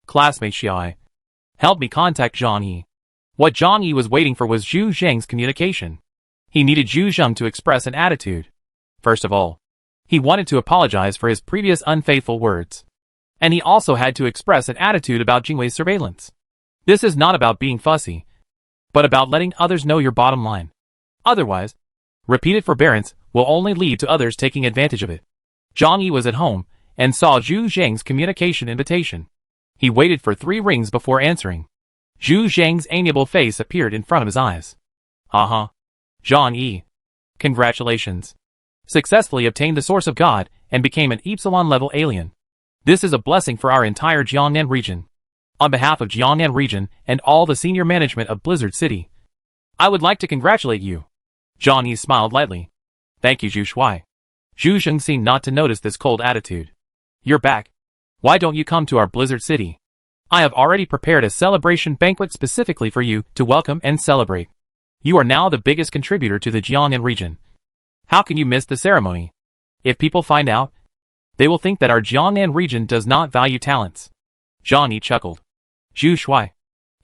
Classmate Xiai. Help me contact Zhang Yi. What Zhang Yi was waiting for was Zhu Zheng's communication. He needed Zhu Zheng to express an attitude. First of all, he wanted to apologize for his previous unfaithful words. And he also had to express an attitude about Jingwei's surveillance. This is not about being fussy, but about letting others know your bottom line. Otherwise, repeated forbearance will only lead to others taking advantage of it. Zhang Yi was at home and saw Zhu Zheng's communication invitation. He waited for 3 rings before answering. Zhu Zheng's amiable face appeared in front of his eyes. Zhang Yi. Congratulations. Successfully obtained the source of God and became an Epsilon-level alien. This is a blessing for our entire Jiangnan region. On behalf of Jiangnan region and all the senior management of Blizzard City, I would like to congratulate you. Zhang Yi smiled lightly. Thank you, Zhu Shuai. Zhu Zheng seemed not to notice this cold attitude. You're back. Why don't you come to our Blizzard City? I have already prepared a celebration banquet specifically for you to welcome and celebrate. You are now the biggest contributor to the Jiangnan region. How can you miss the ceremony? If people find out, they will think that our Jiangnan region does not value talents. Zhang Yi chuckled. Zhu Shuai.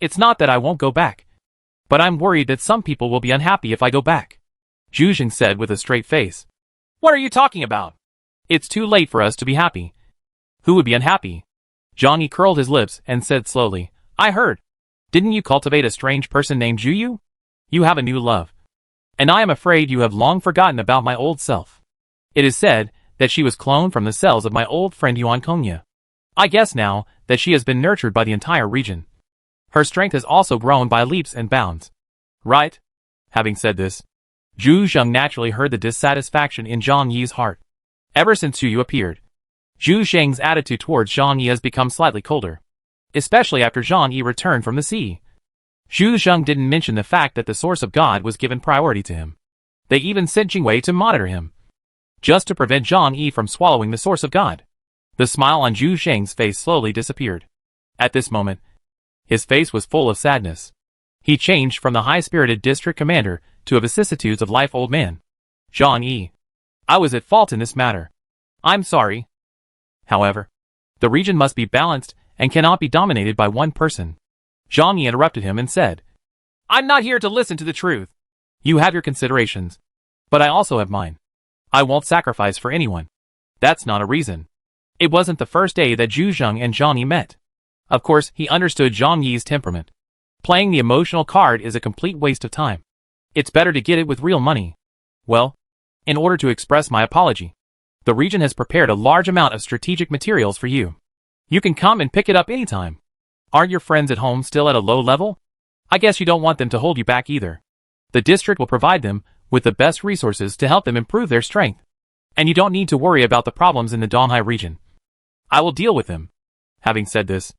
It's not that I won't go back. But I'm worried that some people will be unhappy if I go back. Zhu Zheng said with a straight face. What are you talking about? It's too late for us to be happy. Who would be unhappy? Zhang Yi curled his lips and said slowly, I heard. Didn't you cultivate a strange person named Juyu? You have a new love. And I am afraid you have long forgotten about my old self. It is said that she was cloned from the cells of my old friend Yuan Kongya. I guess now that she has been nurtured by the entire region. Her strength has also grown by leaps and bounds. Right? Having said this, Zhu Zheng naturally heard the dissatisfaction in Zhang Yi's heart. Ever since Zhu Yu appeared, Zhu Zheng's attitude towards Zhang Yi has become slightly colder. Especially after Zhang Yi returned from the sea. Zhu Zheng didn't mention the fact that the source of God was given priority to him. They even sent Jingwei to monitor him, just to prevent Zhang Yi from swallowing the source of God. The smile on Zhu Zheng's face slowly disappeared. At this moment, his face was full of sadness. He changed from the high-spirited district commander to a vicissitudes of life old man. Zhang Yi. I was at fault in this matter. I'm sorry. However, the region must be balanced and cannot be dominated by one person. Zhang Yi interrupted him and said, I'm not here to listen to the truth. You have your considerations, but I also have mine. I won't sacrifice for anyone. That's not a reason. It wasn't the first day that Zhu Zheng and Zhang Yi met. Of course, he understood Zhang Yi's temperament. Playing the emotional card is a complete waste of time. It's better to get it with real money. Well, in order to express my apology, the region has prepared a large amount of strategic materials for you. You can come and pick it up anytime. Aren't your friends at home still at a low level? I guess you don't want them to hold you back either. The district will provide them with the best resources to help them improve their strength. And you don't need to worry about the problems in the Donghai region. I will deal with them. Having said this,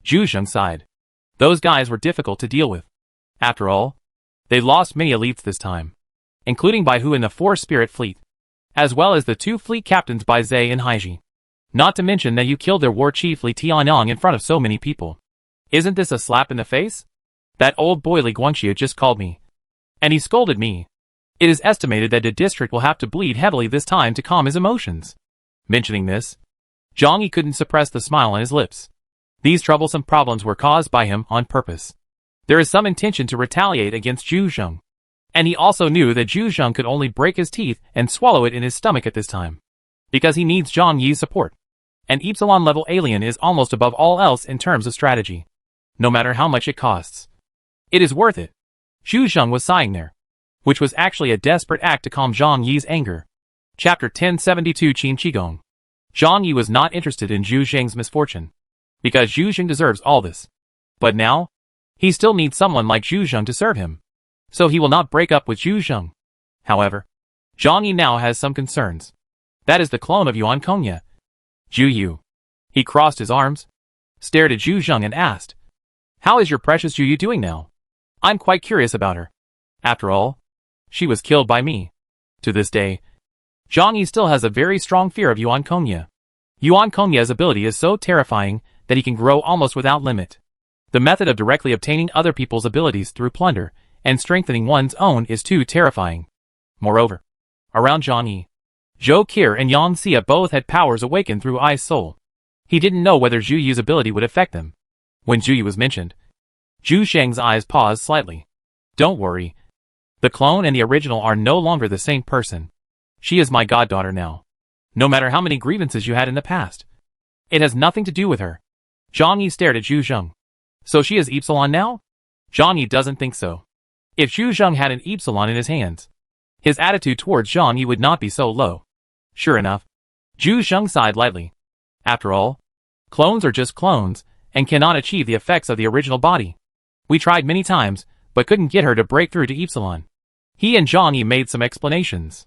Zhu Zheng sighed. Those guys were difficult to deal with. After all, they lost many elites this time, including Bai Hu in the 4-Spirit Fleet, as well as the 2 fleet captains Bai Zhe and Haiji. Not to mention that you killed their war chief Li Tianyang in front of so many people. Isn't this a slap in the face? That old boy Li Guangxia just called me, and he scolded me. It is estimated that the district will have to bleed heavily this time to calm his emotions. Mentioning this, Zhang Yi couldn't suppress the smile on his lips. These troublesome problems were caused by him on purpose. There is some intention to retaliate against Zhu Zheng. And he also knew that Zhu Zheng could only break his teeth and swallow it in his stomach at this time, because he needs Zhang Yi's support. An Epsilon-level alien is almost above all else in terms of strategy, no matter how much it costs. It is worth it. Zhu Zheng was sighing there, which was actually a desperate act to calm Zhang Yi's anger. Chapter 1072 Qin Qigong. Zhang Yi was not interested in Zhu Zheng's misfortune, because Zhu Zheng deserves all this. But now, he still needs someone like Zhu Zheng to serve him, so he will not break up with Zhu Zheng. However, Zhang Yi now has some concerns. That is the clone of Yuan Kongya, Zhu Yu. He crossed his arms, stared at Zhu Zheng and asked, How is your precious Zhu Yu doing now? I'm quite curious about her. After all, she was killed by me. To this day, Zhang Yi still has a very strong fear of Yuan Kongya. Yuan Kongya's ability is so terrifying that he can grow almost without limit. The method of directly obtaining other people's abilities through plunder and strengthening one's own is too terrifying. Moreover, around Zhang Yi, Zhou Qir and Yang Xia both had powers awakened through I's soul. He didn't know whether Zhu Yu's ability would affect them. When Zhu Yu was mentioned, Zhu Sheng's eyes paused slightly. Don't worry. The clone and the original are no longer the same person. She is my goddaughter now. No matter how many grievances you had in the past, it has nothing to do with her. Zhang Yi stared at Zhu Zheng. So she is Epsilon now? Zhang Yi doesn't think so. If Zhu Zheng had an Epsilon in his hands, his attitude towards Zhang Yi would not be so low. Sure enough, Zhu Zheng sighed lightly. After all, clones are just clones, and cannot achieve the effects of the original body. We tried many times, but couldn't get her to break through to Epsilon. He and Zhang Yi made some explanations.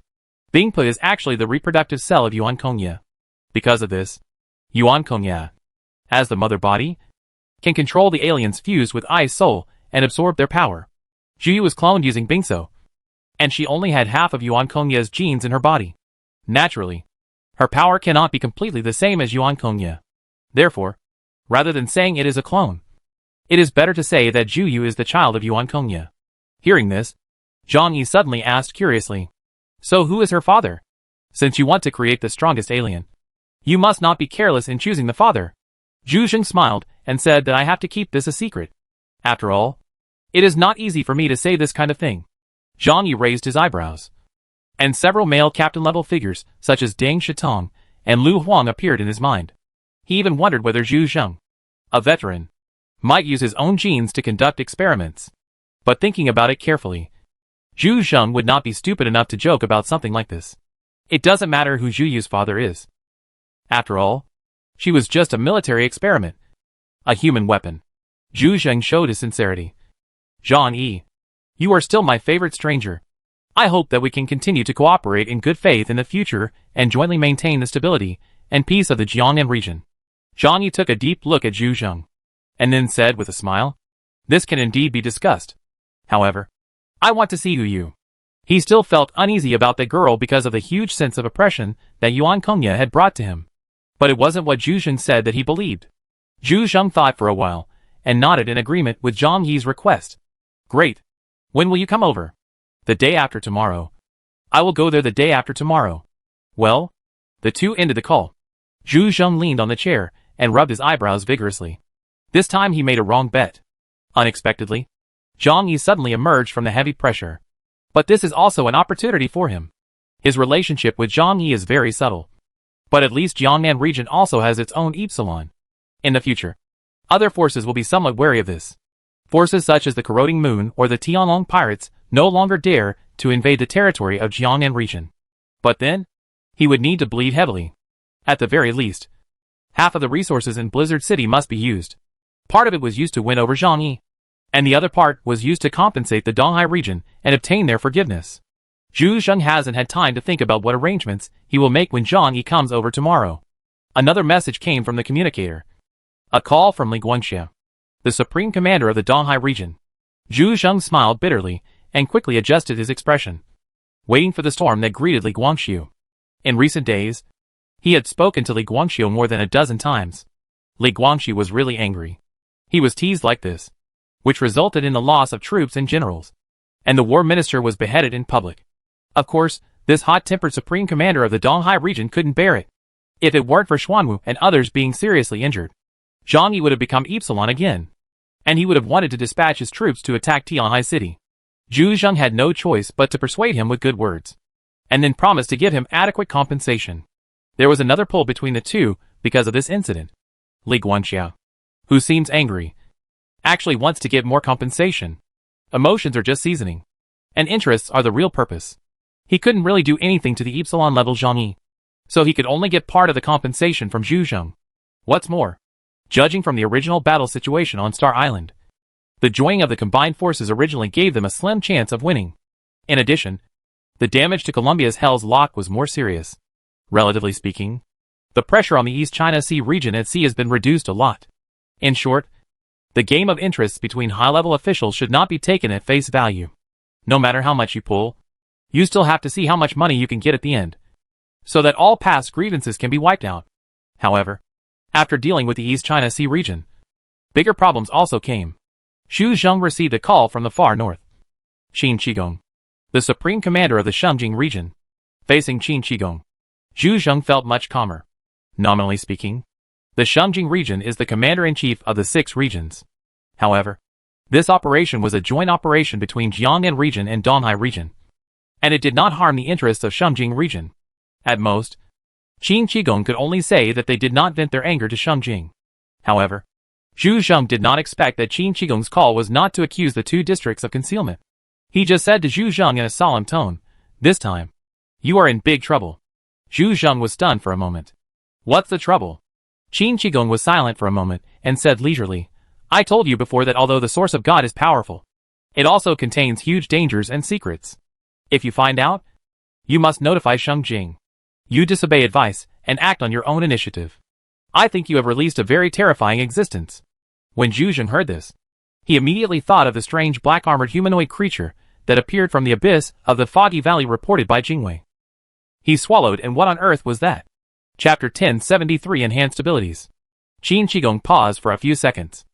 Bingpa is actually the reproductive cell of Yuan Kongya. Because of this, Yuan Kongya, as the mother body, can control the aliens fused with I's soul and absorb their power. Zhu Yu was cloned using Bingso, and she only had half of Yuan Kongya's genes in her body. Naturally, her power cannot be completely the same as Yuan Kongya. Therefore, rather than saying it is a clone, it is better to say that Zhu Yu is the child of Yuan Kongya. Hearing this, Zhang Yi suddenly asked curiously, So who is her father? Since you want to create the strongest alien, you must not be careless in choosing the father. Zhu Zheng smiled and said that I have to keep this a secret. After all, it is not easy for me to say this kind of thing. Zhang Yi raised his eyebrows, and several male captain-level figures, such as Deng Shitong and Lu Huang, appeared in his mind. He even wondered whether Zhu Zheng, a veteran, might use his own genes to conduct experiments. But thinking about it carefully, Zhu Zheng would not be stupid enough to joke about something like this. It doesn't matter who Zhu Yu's father is. After all, she was just a military experiment, a human weapon. Zhu Zheng showed his sincerity. Zhang Yi, you are still my favorite stranger. I hope that we can continue to cooperate in good faith in the future and jointly maintain the stability and peace of the Jiangnan region. Zhang Yi took a deep look at Zhu Zheng, and then said with a smile, This can indeed be discussed. However, I want to see Yu Yu. He still felt uneasy about the girl because of the huge sense of oppression that Yuan Kongya had brought to him. But it wasn't what Zhu Zheng said that he believed. Zhu Zheng thought for a while, and nodded in agreement with Zhang Yi's request. Great. When will you come over? The day after tomorrow. I will go there the day after tomorrow. Well? The two ended the call. Zhu Zheng leaned on the chair and rubbed his eyebrows vigorously. This time he made a wrong bet. Unexpectedly, Zhang Yi suddenly emerged from the heavy pressure. But this is also an opportunity for him. His relationship with Zhang Yi is very subtle. But at least Jiangnan region also has its own epsilon. In the future, other forces will be somewhat wary of this. Forces such as the Corroding Moon or the Tianlong pirates no longer dare to invade the territory of Jiangnan region. But then, he would need to bleed heavily. At the very least, half of the resources in Blizzard City must be used. Part of it was used to win over Zhang Yi, and the other part was used to compensate the Donghai region and obtain their forgiveness. Zhu Zheng hasn't had time to think about what arrangements he will make when Zhang Yi comes over tomorrow. Another message came from the communicator. A call from Li Guangxia, the supreme commander of the Donghai region. Zhu Zheng smiled bitterly and quickly adjusted his expression, waiting for the storm that greeted Li Guangxiu. In recent days, he had spoken to Li Guangxiu more than a dozen times. Li Guangxiu was really angry. He was teased like this, which resulted in the loss of troops and generals, and the war minister was beheaded in public. Of course, this hot-tempered supreme commander of the Donghai region couldn't bear it. If it weren't for Xuanwu and others being seriously injured, Zhang Yi would have become Epsilon again, and he would have wanted to dispatch his troops to attack Tianhai City. Zhu Zheng had no choice but to persuade him with good words, and then promised to give him adequate compensation. There was another pull between the two because of this incident. Li Guangxia, who seems angry, actually wants to give more compensation. Emotions are just seasoning, and interests are the real purpose. He couldn't really do anything to the Epsilon level Zhang Yi, so he could only get part of the compensation from Zhu Zheng. What's more, judging from the original battle situation on Star Island, the joining of the combined forces originally gave them a slim chance of winning. In addition, the damage to Colombia's Hell's Lock was more serious. Relatively speaking, the pressure on the East China Sea region at sea has been reduced a lot. In short, the game of interests between high-level officials should not be taken at face value. No matter how much you pull, you still have to see how much money you can get at the end, so that all past grievances can be wiped out. However, after dealing with the East China Sea region, bigger problems also came. Zhu Zheng received a call from the far north. Qin Qigong, the supreme commander of the Shengjing region. Facing Qin Qigong, Zhu Zheng felt much calmer. Nominally speaking, the Shengjing region is the commander-in-chief of the 6 regions. However, this operation was a joint operation between Jiangnan region and Donghai region, and it did not harm the interests of Shengjing region. At most, Qin Qigong could only say that they did not vent their anger to Shengjing. However, Zhu Zheng did not expect that Qin Qigong's call was not to accuse the 2 districts of concealment. He just said to Zhu Zheng in a solemn tone, "This time, you are in big trouble." Zhu Zheng was stunned for a moment. "What's the trouble?" Qin Qigong was silent for a moment and said leisurely, "I told you before that although the source of God is powerful, it also contains huge dangers and secrets. If you find out, you must notify Shengjing. You disobey advice and act on your own initiative. I think you have released a very terrifying existence." When Zhu Zheng heard this, he immediately thought of the strange black-armored humanoid creature that appeared from the abyss of the Foggy Valley reported by Jingwei. He swallowed, and what on earth was that? Chapter 1073 Enhanced Abilities. Qin Qigong paused for a few seconds.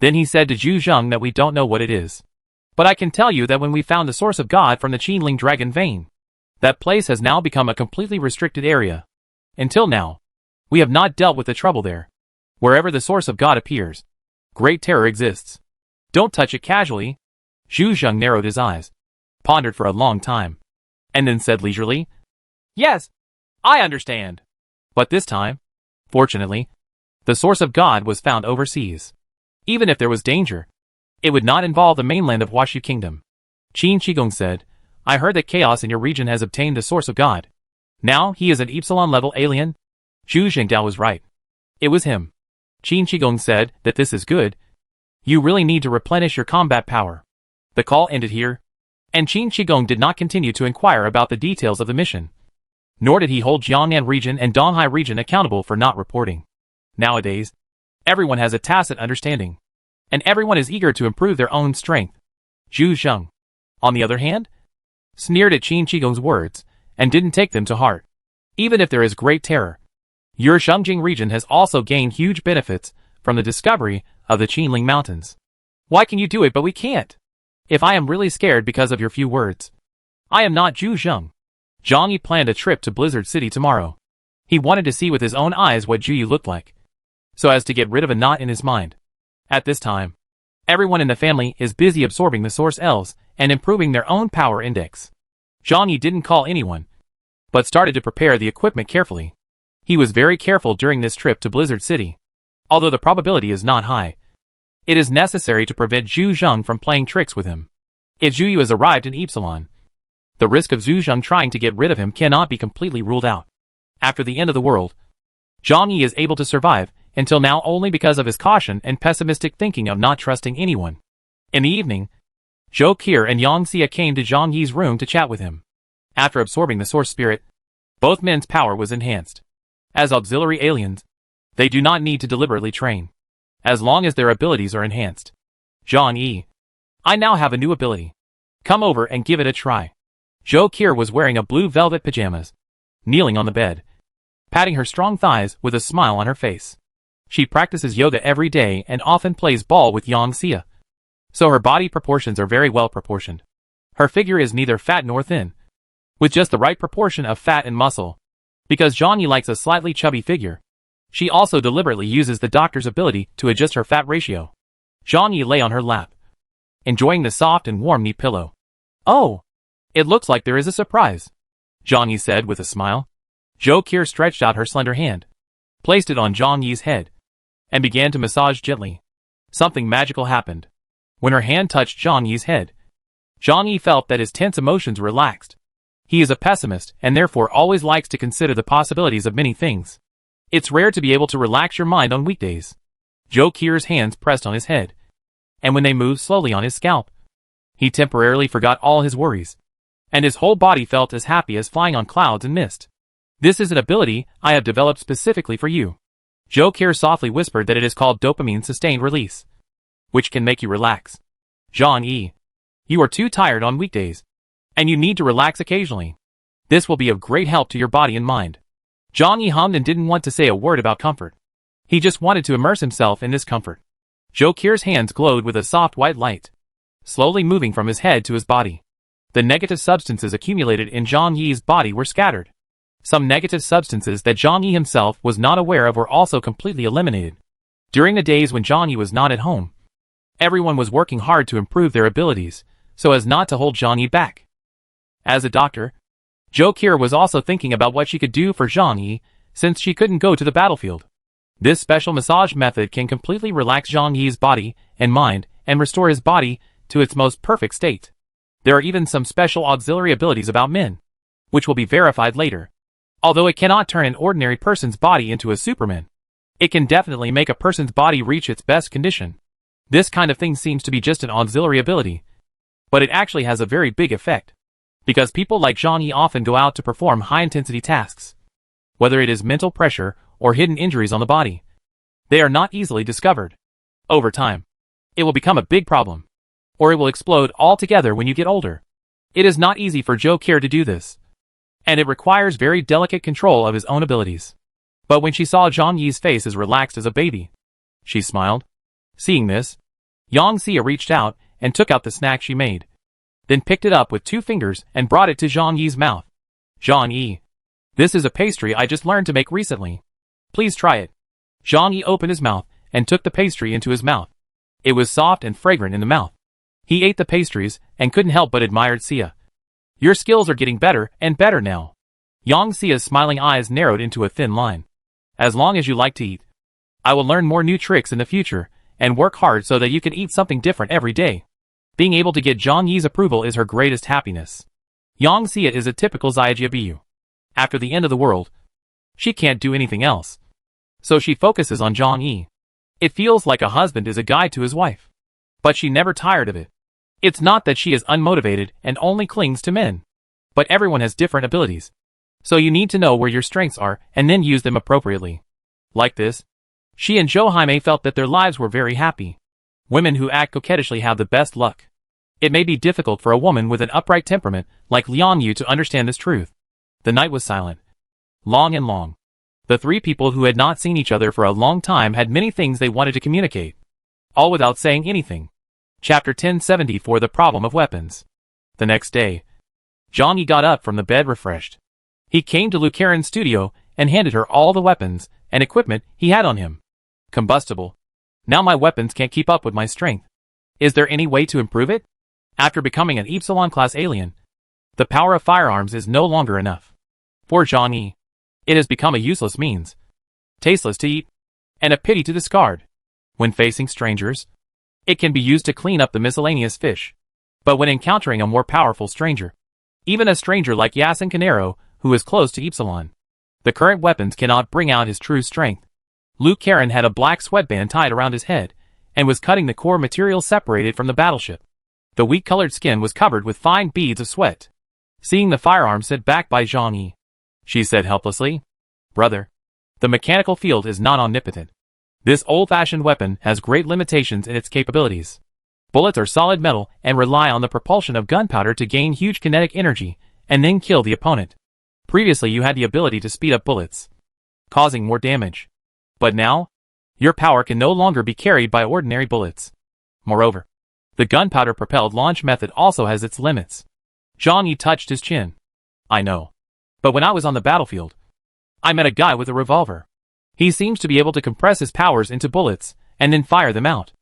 Then he said to Zhu Zheng that we don't know what it is. But I can tell you that when we found the source of God from the Qinling Dragon Vein, that place has now become a completely restricted area. Until now, we have not dealt with the trouble there. Wherever the source of God appears, great terror exists. Don't touch it casually. Zhu Zheng narrowed his eyes, pondered for a long time, and then said leisurely, "Yes, I understand." But this time, fortunately, the source of God was found overseas. Even if there was danger, it would not involve the mainland of Huaxu Kingdom. Qin Qigong said, "I heard that Chaos in your region has obtained the source of God. Now he is an Epsilon-level alien?" Zhu Zhengdao was right. It was him. Qin Qigong said that this is good. You really need to replenish your combat power. The call ended here, and Qin Qigong did not continue to inquire about the details of the mission. Nor did he hold Jiangnan region and Donghai region accountable for not reporting. Nowadays, everyone has a tacit understanding, and everyone is eager to improve their own strength. Zhu Zheng, on the other hand, sneered at Qin Qigong's words, and didn't take them to heart. Even if there is great terror, your Shengjing region has also gained huge benefits from the discovery of the Qinling Mountains. Why can you do it but we can't? if I am really scared because of your few words. I am not Zhu Zheng. Zhang Yi planned a trip to Blizzard City tomorrow. He wanted to see with his own eyes what Zhu Yi looked like, so as to get rid of a knot in his mind. At this time, everyone in the family is busy absorbing the Source L's and improving their own power index. Zhang Yi didn't call anyone, but started to prepare the equipment carefully. He was very careful during this trip to Blizzard City. Although the probability is not high, it is necessary to prevent Zhu Zheng from playing tricks with him. If Zhu Yu has arrived in Epsilon, the risk of Zhu Zheng trying to get rid of him cannot be completely ruled out. After the end of the world, Zhang Yi is able to survive until now only because of his caution and pessimistic thinking of not trusting anyone. In the evening, Zhou Qier and Yang Xia came to Zhang Yi's room to chat with him. After absorbing the Source Spirit, both men's power was enhanced. As auxiliary aliens, they do not need to deliberately train, as long as their abilities are enhanced. Zhang Yi, I now have a new ability. Come over and give it a try. Zhou Qier was wearing a blue velvet pajamas, kneeling on the bed, patting her strong thighs with a smile on her face. She practices yoga every day and often plays ball with Yang Xia, so her body proportions are very well proportioned. Her figure is neither fat nor thin, with just the right proportion of fat and muscle. Because Zhang Yi likes a slightly chubby figure, she also deliberately uses the doctor's ability to adjust her fat ratio. Zhang Yi lay on her lap, enjoying the soft and warm knee pillow. Oh, it looks like there is a surprise, Zhang Yi said with a smile. Zhou Qier stretched out her slender hand, placed it on Zhang Yi's head, and began to massage gently. Something magical happened. When her hand touched Zhang Yi's head, Zhang Yi felt that his tense emotions relaxed. He is a pessimist and therefore always likes to consider the possibilities of many things. It's rare to be able to relax your mind on weekdays. Zhou Qier's hands pressed on his head, and when they moved slowly on his scalp, he temporarily forgot all his worries, and his whole body felt as happy as flying on clouds and mist. This is an ability I have developed specifically for you. Zhou Qier softly whispered that it is called dopamine sustained release, which can make you relax. Zhang Yi, you are too tired on weekdays, and you need to relax occasionally. This will be of great help to your body and mind. Zhang Yi hummed and didn't want to say a word about comfort. He just wanted to immerse himself in this comfort. Zhou Qier's hands glowed with a soft white light, slowly moving from his head to his body. The negative substances accumulated in Zhang Yi's body were scattered. Some negative substances that Zhang Yi himself was not aware of were also completely eliminated. During the days when Zhang Yi was not at home, everyone was working hard to improve their abilities, so as not to hold Zhang Yi back. As a doctor, Zhou Qier was also thinking about what she could do for Zhang Yi, since she couldn't go to the battlefield. This special massage method can completely relax Zhang Yi's body and mind, and restore his body to its most perfect state. There are even some special auxiliary abilities about men, which will be verified later. Although it cannot turn an ordinary person's body into a Superman, it can definitely make a person's body reach its best condition. This kind of thing seems to be just an auxiliary ability, but it actually has a very big effect, because people like Zhang Yi often go out to perform high-intensity tasks. Whether it is mental pressure or hidden injuries on the body, they are not easily discovered. Over time, it will become a big problem, or it will explode altogether when you get older. It is not easy for Zhou Qier to do this, and it requires very delicate control of his own abilities. But when she saw Zhang Yi's face as relaxed as a baby, she smiled. Seeing this, Yang Xia reached out and took out the snack she made, then picked it up with 2 fingers and brought it to Zhang Yi's mouth. Zhang Yi, this is a pastry I just learned to make recently. Please try it. Zhang Yi opened his mouth and took the pastry into his mouth. It was soft and fragrant in the mouth. He ate the pastries and couldn't help but admired Xia. Your skills are getting better and better now. Yang Xia's smiling eyes narrowed into a thin line. As long as you like to eat, I will learn more new tricks in the future and work hard so that you can eat something different every day. Being able to get Zhang Yi's approval is her greatest happiness. Yang Xia is a typical Zaijiabiyu. After the end of the world, she can't do anything else, so she focuses on Zhang Yi. It feels like a husband is a guide to his wife, but she never tired of it. It's not that she is unmotivated and only clings to men, but everyone has different abilities, so you need to know where your strengths are and then use them appropriately. Like this, she and Zhou Jaime felt that their lives were very happy. Women who act coquettishly have the best luck. It may be difficult for a woman with an upright temperament like Liang Yu to understand this truth. The night was silent, long and long. The 3 people who had not seen each other for a long time had many things they wanted to communicate, all without saying anything. Chapter 1074 The Problem of Weapons. The next day, Zhang Yi got up from the bed refreshed. He came to Lu Karen's studio and handed her all the weapons and equipment he had on him. Combustible. Now my weapons can't keep up with my strength. Is there any way to improve it? After becoming an Epsilon-class alien, the power of firearms is no longer enough. For Zhang Yi, it has become a useless means, tasteless to eat, and a pity to discard. When facing strangers, it can be used to clean up the miscellaneous fish. But when encountering a more powerful stranger, even a stranger like Yasin Canero, who is close to Epsilon, the current weapons cannot bring out his true strength. Lu Karen had a black sweatband tied around his head, and was cutting the core material separated from the battleship. The wheat-colored skin was covered with fine beads of sweat. Seeing the firearm set back by Zhang Yi, she said helplessly, "Brother, the mechanical field is not omnipotent. This old-fashioned weapon has great limitations in its capabilities. Bullets are solid metal and rely on the propulsion of gunpowder to gain huge kinetic energy and then kill the opponent. Previously you had the ability to speed up bullets, causing more damage. But now, your power can no longer be carried by ordinary bullets. Moreover, the gunpowder-propelled launch method also has its limits." Zhang Yi touched his chin. "I know. But when I was on the battlefield, I met a guy with a revolver. He seems to be able to compress his powers into bullets and then fire them out.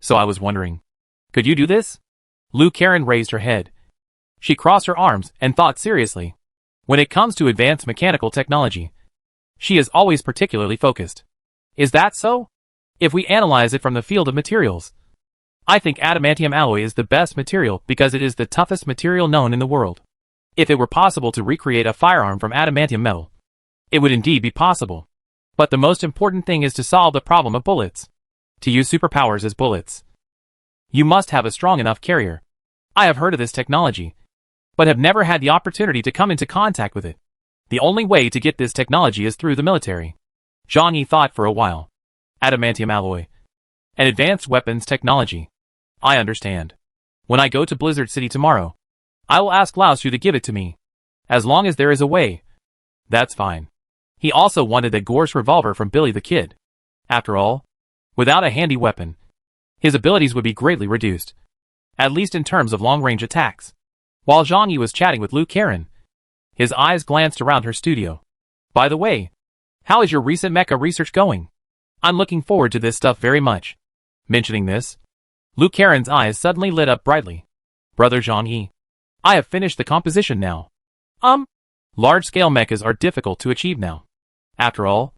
So I was wondering, could you do this?" Lu Karen raised her head. She crossed her arms and thought seriously. When it comes to advanced mechanical technology, she is always particularly focused. Is that so? If we analyze it from the field of materials, I think adamantium alloy is the best material because it is the toughest material known in the world. If it were possible to recreate a firearm from adamantium metal, it would indeed be possible. But the most important thing is to solve the problem of bullets. To use superpowers as bullets, you must have a strong enough carrier. I have heard of this technology, but have never had the opportunity to come into contact with it. The only way to get this technology is through the military." Zhang Yi thought for a while. "Adamantium alloy. An advanced weapons technology. I understand. When I go to Blizzard City tomorrow, I will ask Lao Shu to give it to me. As long as there is a way, that's fine." He also wanted the Gorse revolver from Billy the Kid. After all, without a handy weapon, his abilities would be greatly reduced, at least in terms of long-range attacks. While Zhang Yi was chatting with Lu Karen, his eyes glanced around her studio. "By the way, how is your recent mecha research going? I'm looking forward to this stuff very much." Mentioning this, Lu Karen's eyes suddenly lit up brightly. "Brother Zhang Yi, I have finished the composition now. Large-scale mechas are difficult to achieve now. After all,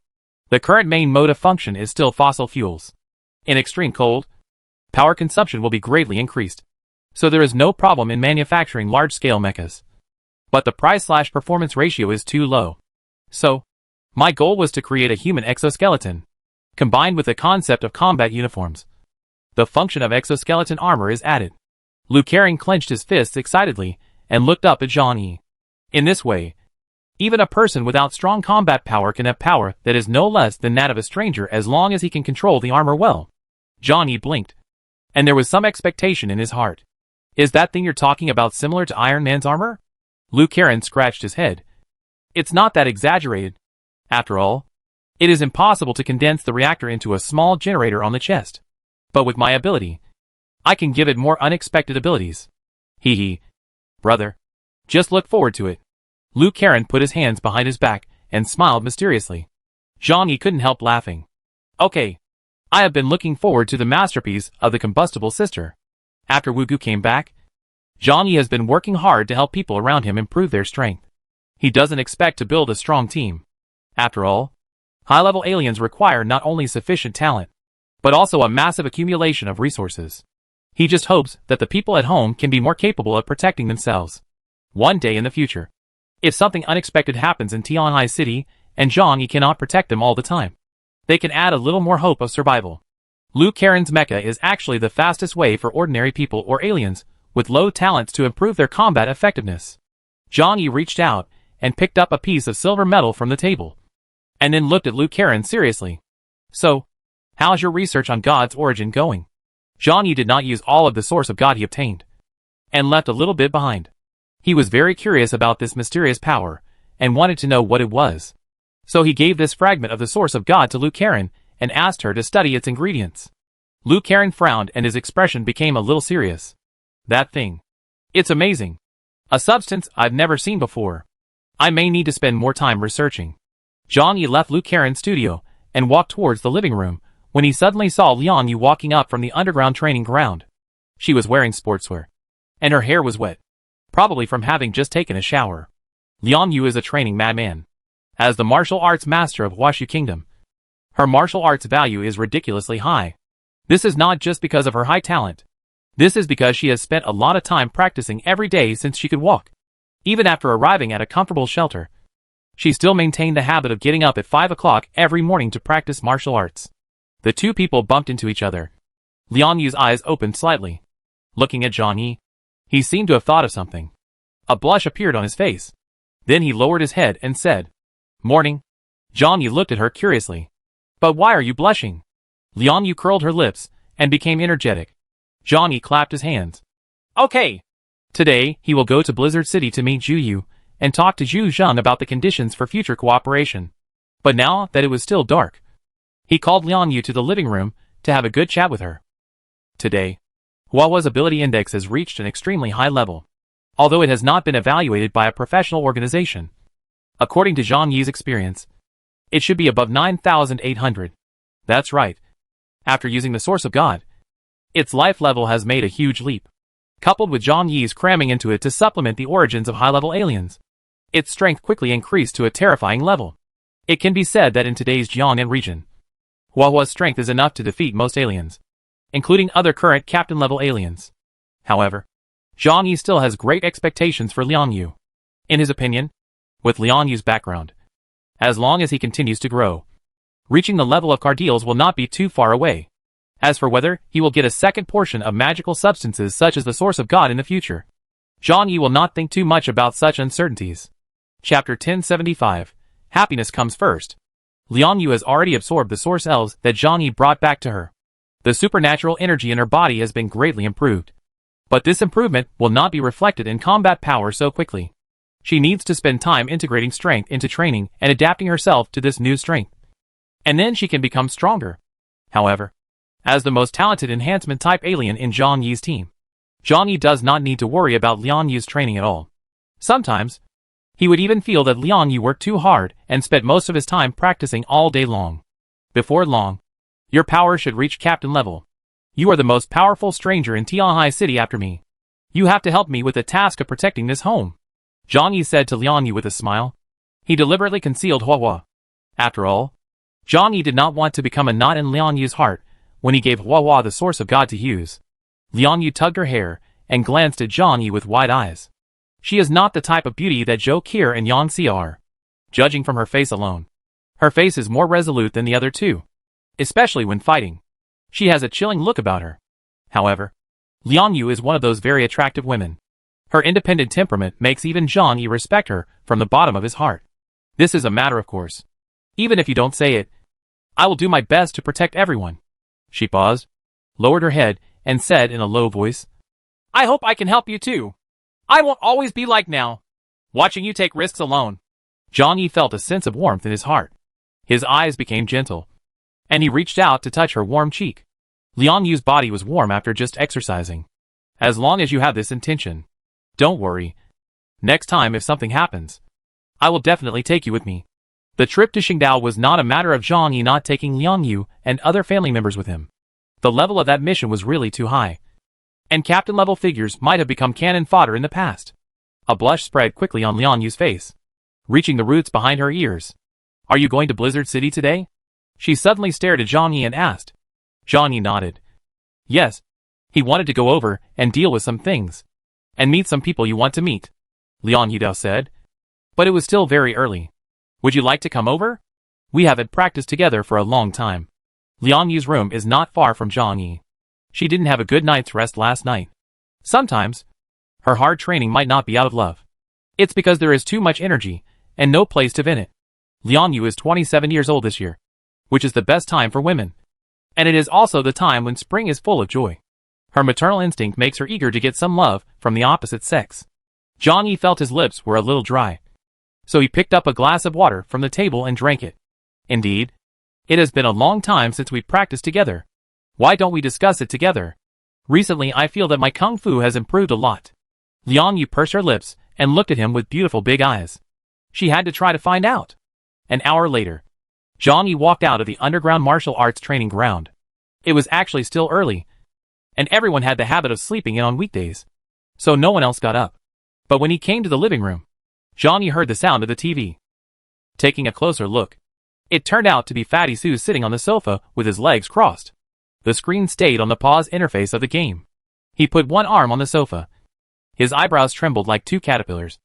the current main mode of function is still fossil fuels. In extreme cold, power consumption will be greatly increased. So there is no problem in manufacturing large-scale mechas. But the price/performance ratio is too low. So, my goal was to create a human exoskeleton, combined with the concept of combat uniforms. The function of exoskeleton armor is added." Lu Karen clenched his fists excitedly and looked up at Zhang Yi. In this way, even a person without strong combat power can have power that is no less than that of a stranger as long as he can control the armor well. Zhang Yi blinked, and there was some expectation in his heart. "Is that thing you're talking about similar to Iron Man's armor?" Lu Karen scratched his head. "It's not that exaggerated. After all, it is impossible to condense the reactor into a small generator on the chest. But with my ability, I can give it more unexpected abilities. Hee. Brother, just look forward to it." Lu Karen put his hands behind his back and smiled mysteriously. Zhang Yi couldn't help laughing. "Okay. I have been looking forward to the masterpiece of the combustible sister." After Wu Gu came back, Zhang Yi has been working hard to help people around him improve their strength. He doesn't expect to build a strong team. After all, high-level aliens require not only sufficient talent, but also a massive accumulation of resources. He just hopes that the people at home can be more capable of protecting themselves. One day in the future, if something unexpected happens in Tianhai City and Zhang Yi cannot protect them all the time, they can add a little more hope of survival. Lu Karen's mecha is actually the fastest way for ordinary people or aliens with low talents to improve their combat effectiveness. Zhang Yi reached out and picked up a piece of silver metal from the table, and then looked at Lu Karen seriously. "So, how's your research on God's origin going?" Zhang Yi did not use all of the source of God he obtained, and left a little bit behind. He was very curious about this mysterious power, and wanted to know what it was. So he gave this fragment of the source of God to Lu Karen, and asked her to study its ingredients. Lu Karen frowned and his expression became a little serious. That thing. It's amazing. A substance I've never seen before. I may need to spend more time researching. Zhang Yi left Lu Karen's studio and walked towards the living room when he suddenly saw Liang Yu walking up from the underground training ground. She was wearing sportswear, and her hair was wet, probably from having just taken a shower. Liang Yu is a training madman. As the martial arts master of Huashu Kingdom, her martial arts value is ridiculously high. This is not just because of her high talent. This is because she has spent a lot of time practicing every day since she could walk. Even after arriving at a comfortable shelter, she still maintained the habit of getting up at 5 o'clock every morning to practice martial arts. The two people bumped into each other. Liang Yu's eyes opened slightly. Looking at Zhang Yi, he seemed to have thought of something. A blush appeared on his face. Then he lowered his head and said, "Morning." Zhang Yi looked at her curiously. "But why are you blushing?" Liang Yu curled her lips and became energetic. Zhang Yi clapped his hands. "Okay." Today, he will go to Blizzard City to meet Zhu Yu and talk to Zhu Zhen about the conditions for future cooperation. But now that it was still dark, he called Liang Yu to the living room to have a good chat with her. Today, Huahua's ability index has reached an extremely high level, although it has not been evaluated by a professional organization. According to Zhang Yi's experience, it should be above 9,800. That's right. After using the Source of God, its life level has made a huge leap. Coupled with Zhang Yi's cramming into it to supplement the origins of high-level aliens, its strength quickly increased to a terrifying level. It can be said that in today's Jiangnan region, Huahua's strength is enough to defeat most aliens, including other current captain-level aliens. However, Zhang Yi still has great expectations for Liang Yu. In his opinion, with Liang Yu's background, as long as he continues to grow, reaching the level of Cardials will not be too far away. As for whether he will get a second portion of magical substances such as the Source of God in the future, Zhang Yi will not think too much about such uncertainties. Chapter 1075. Happiness comes first. Liang Yu has already absorbed the Source Elves that Zhang Yi brought back to her. The supernatural energy in her body has been greatly improved. But this improvement will not be reflected in combat power so quickly. She needs to spend time integrating strength into training and adapting herself to this new strength. And then she can become stronger. However, as the most talented enhancement type alien in Zhang Yi's team, Zhang Yi does not need to worry about Liang Yu's training at all. Sometimes, he would even feel that Liang Yu worked too hard and spent most of his time practicing all day long. Before long, your power should reach captain level. You are the most powerful stranger in Tianhai City after me. You have to help me with the task of protecting this home, Zhang Yi said to Liang Yu with a smile. He deliberately concealed Huahua. After all, Zhang Yi did not want to become a knot in Liang Yu's heart when he gave Huahua the Source of God to use. Liang Yu tugged her hair and glanced at Zhang Yi with wide eyes. She is not the type of beauty that Zhou Qi and Yang Xia are. Judging from her face alone, her face is more resolute than the other two, especially when fighting. She has a chilling look about her. However, Liang Yu is one of those very attractive women. Her independent temperament makes even Zhang Yi respect her from the bottom of his heart. This is a matter of course. Even if you don't say it, I will do my best to protect everyone. She paused, lowered her head, and said in a low voice, I hope I can help you too. I won't always be like now, watching you take risks alone. Zhang Yi felt a sense of warmth in his heart. His eyes became gentle, and he reached out to touch her warm cheek. Liang Yu's body was warm after just exercising. As long as you have this intention, don't worry. Next time if something happens, I will definitely take you with me. The trip to Qingdao was not a matter of Zhang Yi not taking Liang Yu and other family members with him. The level of that mission was really too high, and captain-level figures might have become cannon fodder in the past. A blush spread quickly on Liang Yu's face, reaching the roots behind her ears. Are you going to Blizzard City today? She suddenly stared at Zhang Yi and asked. Zhang Yi nodded. Yes. He wanted to go over and deal with some things, and meet some people you want to meet, Liang Yudao said. But it was still very early. Would you like to come over? We haven't practiced together for a long time. Liang Yu's room is not far from Zhang Yi. She didn't have a good night's rest last night. Sometimes, her hard training might not be out of love. It's because there is too much energy, and no place to vent it. Liang Yu is 27 years old this year, which is the best time for women. And it is also the time when spring is full of joy. Her maternal instinct makes her eager to get some love from the opposite sex. Zhang Yi felt his lips were a little dry, so he picked up a glass of water from the table and drank it. Indeed, it has been a long time since we practiced together. Why don't we discuss it together? Recently I feel that my kung fu has improved a lot. Liang Yu pursed her lips and looked at him with beautiful big eyes. She had to try to find out. An hour later, Zhang Yi walked out of the underground martial arts training ground. It was actually still early, and everyone had the habit of sleeping in on weekdays, so no one else got up. But when he came to the living room, Zhang Yi heard the sound of the TV. Taking a closer look, it turned out to be Fatty Sue sitting on the sofa with his legs crossed. The screen stayed on the pause interface of the game. He put one arm on the sofa. His eyebrows trembled like two caterpillars,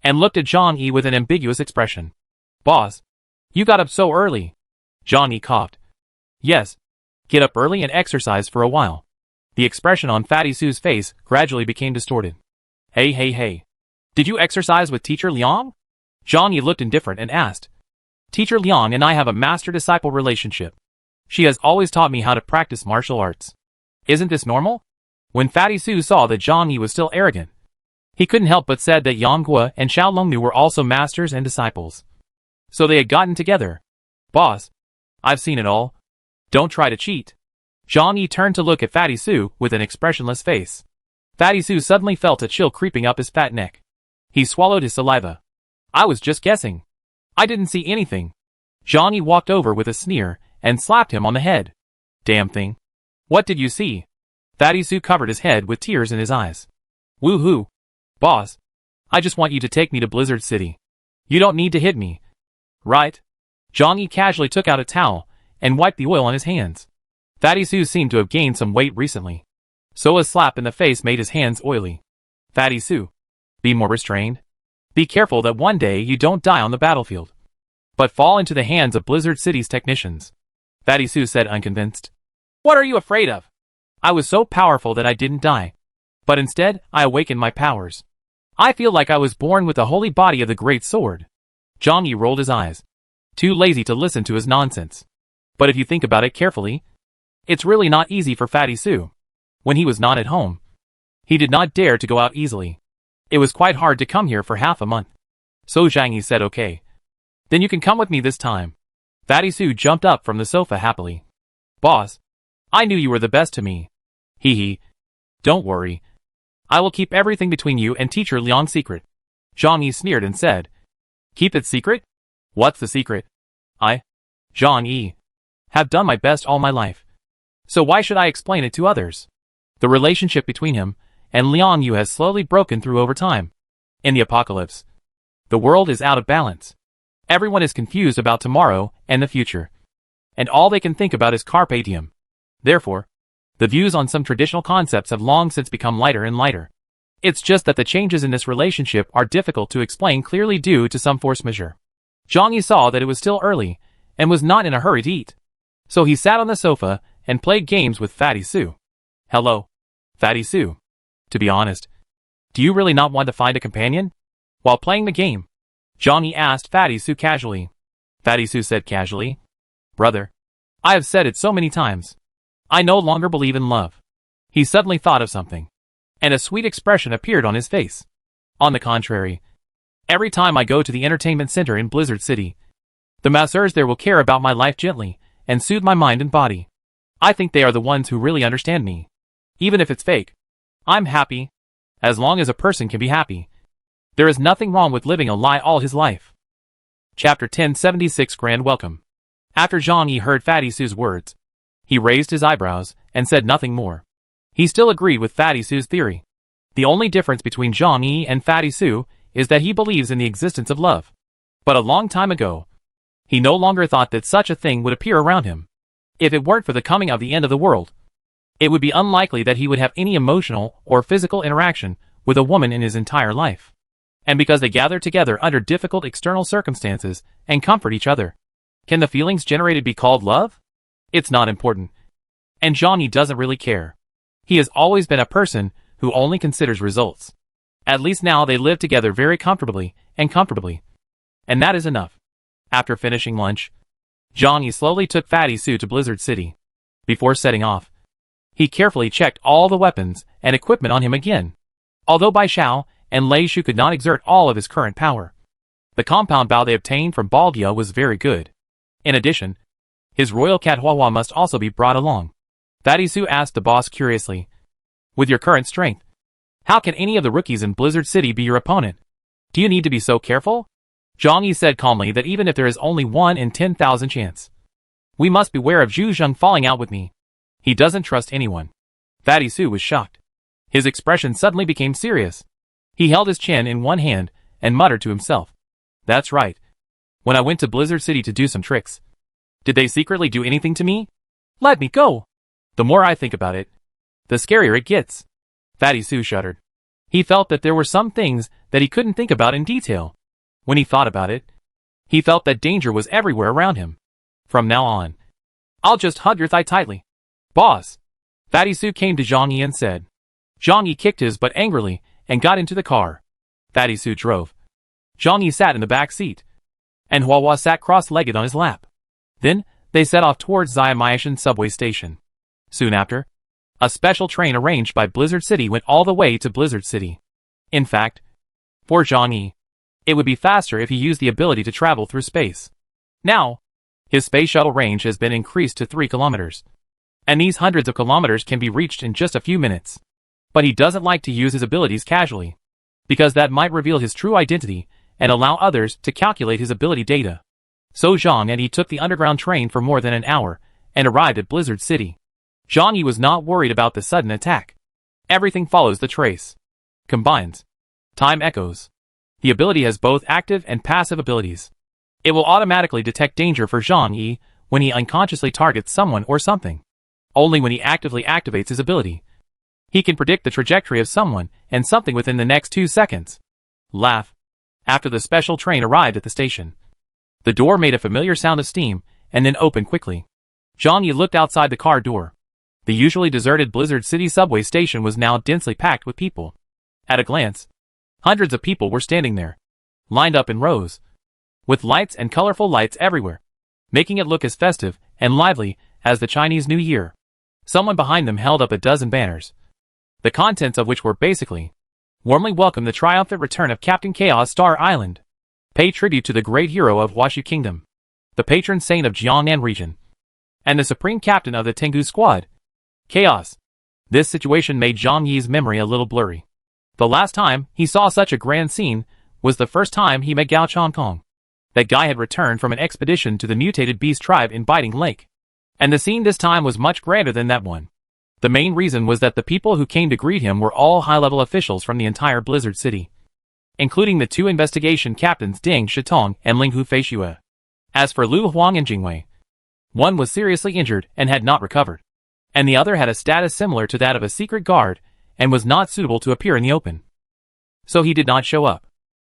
and looked at Zhang Yi with an ambiguous expression. Boss, you got up so early. Zhang Yi coughed. Yes, get up early and exercise for a while. The expression on Fatty Sue's face gradually became distorted. Hey. Did you exercise with Teacher Liang? Zhang Yi looked indifferent and asked. Teacher Liang and I have a master-disciple relationship. She has always taught me how to practice martial arts. Isn't this normal? When Fatty Sue saw that Zhang Yi was still arrogant, he couldn't help but said that Yang Guo and Xiao Longnu were also masters and disciples. So they had gotten together. Boss, I've seen it all. Don't try to cheat. Zhang Yi turned to look at Fatty Sue with an expressionless face. Fatty Sue suddenly felt a chill creeping up his fat neck. He swallowed his saliva. I was just guessing. I didn't see anything. Zhang Yi walked over with a sneer and slapped him on the head. Damn thing. What did you see? Fatty Sue covered his head with tears in his eyes. Woohoo. Boss, I just want you to take me to Blizzard City. You don't need to hit me. Right? Zhang Yi casually took out a towel and wiped the oil on his hands. Fatty Sue seemed to have gained some weight recently, so a slap in the face made his hands oily. Fatty Sue, be more restrained. Be careful that one day you don't die on the battlefield, but fall into the hands of Blizzard City's technicians. Fatty Sue said unconvinced. What are you afraid of? I was so powerful that I didn't die, but instead I awakened my powers. I feel like I was born with the holy body of the great sword. Zhang Yi rolled his eyes, too lazy to listen to his nonsense. But if you think about it carefully, it's really not easy for Fatty Sue. When he was not at home, he did not dare to go out easily. It was quite hard to come here for half a month. So Zhang Yi said okay. Then you can come with me this time. Fatty Sue jumped up from the sofa happily. Boss, I knew you were the best to me. Hee. Don't worry. I will keep everything between you and Teacher Liang secret. Zhang Yi sneered and said. Keep it secret? What's the secret? I, Zhang Yi, have done my best all my life. So why should I explain it to others? The relationship between him and Liang Yu has slowly broken through over time. In the apocalypse, the world is out of balance. Everyone is confused about tomorrow and the future, and all they can think about is carpe diem. Therefore, the views on some traditional concepts have long since become lighter and lighter. It's just that the changes in this relationship are difficult to explain clearly due to some force majeure. Zhang Yi saw that it was still early and was not in a hurry to eat. So he sat on the sofa and played games with Fatty Sue. Hello, Fatty Sue. To be honest, do you really not want to find a companion? While playing the game, Zhang Yi asked Fatty Sue casually. Fatty Sue said casually, Brother, I have said it so many times. I no longer believe in love. He suddenly thought of something, and a sweet expression appeared on his face. On the contrary, every time I go to the entertainment center in Blizzard City, the masseurs there will care about my life gently and soothe my mind and body. I think they are the ones who really understand me. Even if it's fake, I'm happy. As long as a person can be happy, there is nothing wrong with living a lie all his life. Chapter 1076 Grand Welcome. After Zhang Yi heard Fatty Sue's words, he raised his eyebrows and said nothing more. He still agreed with Fatty Sue's theory. The only difference between Zhang Yi and Fatty Sue is that he believes in the existence of love. But a long time ago, he no longer thought that such a thing would appear around him. If it weren't for the coming of the end of the world, it would be unlikely that he would have any emotional or physical interaction with a woman in his entire life. And because they gather together under difficult external circumstances and comfort each other, can the feelings generated be called love? It's not important. And Zhang Yi doesn't really care. He has always been a person who only considers results. At least now they live together very comfortably. And that is enough. After finishing lunch, Zhang Yi slowly took Fatty Sue to Blizzard City. Before setting off, he carefully checked all the weapons and equipment on him again. Although Bai Xiao and Lei Shu could not exert all of his current power, the compound bow they obtained from Baldia was very good. In addition, his royal cat Huahua must also be brought along. Fatty Sue asked the boss curiously. With your current strength, how can any of the rookies in Blizzard City be your opponent? Do you need to be so careful? Zhang Yi said calmly that even if there is only 1 in 10,000 chance, we must beware of Zhu Zheng falling out with me. He doesn't trust anyone. Fatty Sue was shocked. His expression suddenly became serious. He held his chin in one hand and muttered to himself. That's right. When I went to Blizzard City to do some tricks, did they secretly do anything to me? Let me go. The more I think about it, the scarier it gets. Fatty Sue shuddered. He felt that there were some things that he couldn't think about in detail. When he thought about it, he felt that danger was everywhere around him. From now on, I'll just hug your thigh tightly. Boss. Fatty Sue came to Zhang Yi and said. Zhang Yi kicked his butt angrily and got into the car. Fatty Sue drove. Zhang Yi sat in the back seat, and Huahua sat cross-legged on his lap. Then, they set off towards Xiamayashan subway station. Soon after, a special train arranged by Blizzard City went all the way to Blizzard City. In fact, for Zhang Yi, it would be faster if he used the ability to travel through space. Now, his space shuttle range has been increased to 3 kilometers. And these hundreds of kilometers can be reached in just a few minutes. But he doesn't like to use his abilities casually, because that might reveal his true identity and allow others to calculate his ability data. So Zhang and he took the underground train for more than an hour and arrived at Blizzard City. Zhang Yi was not worried about the sudden attack. Everything follows the trace. Combines. Time echoes. The ability has both active and passive abilities. It will automatically detect danger for Zhang Yi when he unconsciously targets someone or something. Only when he actively activates his ability, he can predict the trajectory of someone and something within the next 2 seconds. Laugh. After the special train arrived at the station, the door made a familiar sound of steam and then opened quickly. Zhang Yi looked outside the car door. The usually deserted Blizzard City subway station was now densely packed with people. At a glance, hundreds of people were standing there, lined up in rows, with lights and colorful lights everywhere, making it look as festive and lively as the Chinese New Year. Someone behind them held up a dozen banners, the contents of which were basically, warmly welcome the triumphant return of Captain Chaos Star Island. Pay tribute to the great hero of Huashu Kingdom, the patron saint of Jiangnan region, and the supreme captain of the Tengu squad. Chaos. This situation made Zhang Yi's memory a little blurry. The last time he saw such a grand scene was the first time he met Gao Chongkong. That guy had returned from an expedition to the mutated beast tribe in Biting Lake. And the scene this time was much grander than that one. The main reason was that the people who came to greet him were all high-level officials from the entire Blizzard City, including the 2 investigation captains Deng Shitong and Linghu Feishue. As for Lu Huang and Jingwei, one was seriously injured and had not recovered, and the other had a status similar to that of a secret guard and was not suitable to appear in the open. So he did not show up.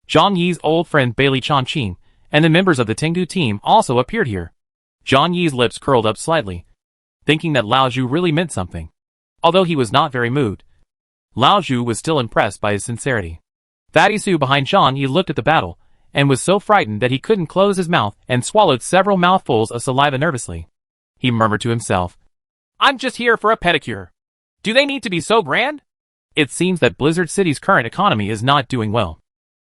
Zhang Yi's old friend Bailey Chongqing and the members of the Tengu team also appeared here. Zhang Yi's lips curled up slightly, thinking that Lao Zhu really meant something. Although he was not very moved, Lao Zhu was still impressed by his sincerity. Fatty Sue behind Zhang Yi looked at the battle, and was so frightened that he couldn't close his mouth and swallowed several mouthfuls of saliva nervously. He murmured to himself, I'm just here for a pedicure. Do they need to be so grand? It seems that Blizzard City's current economy is not doing well.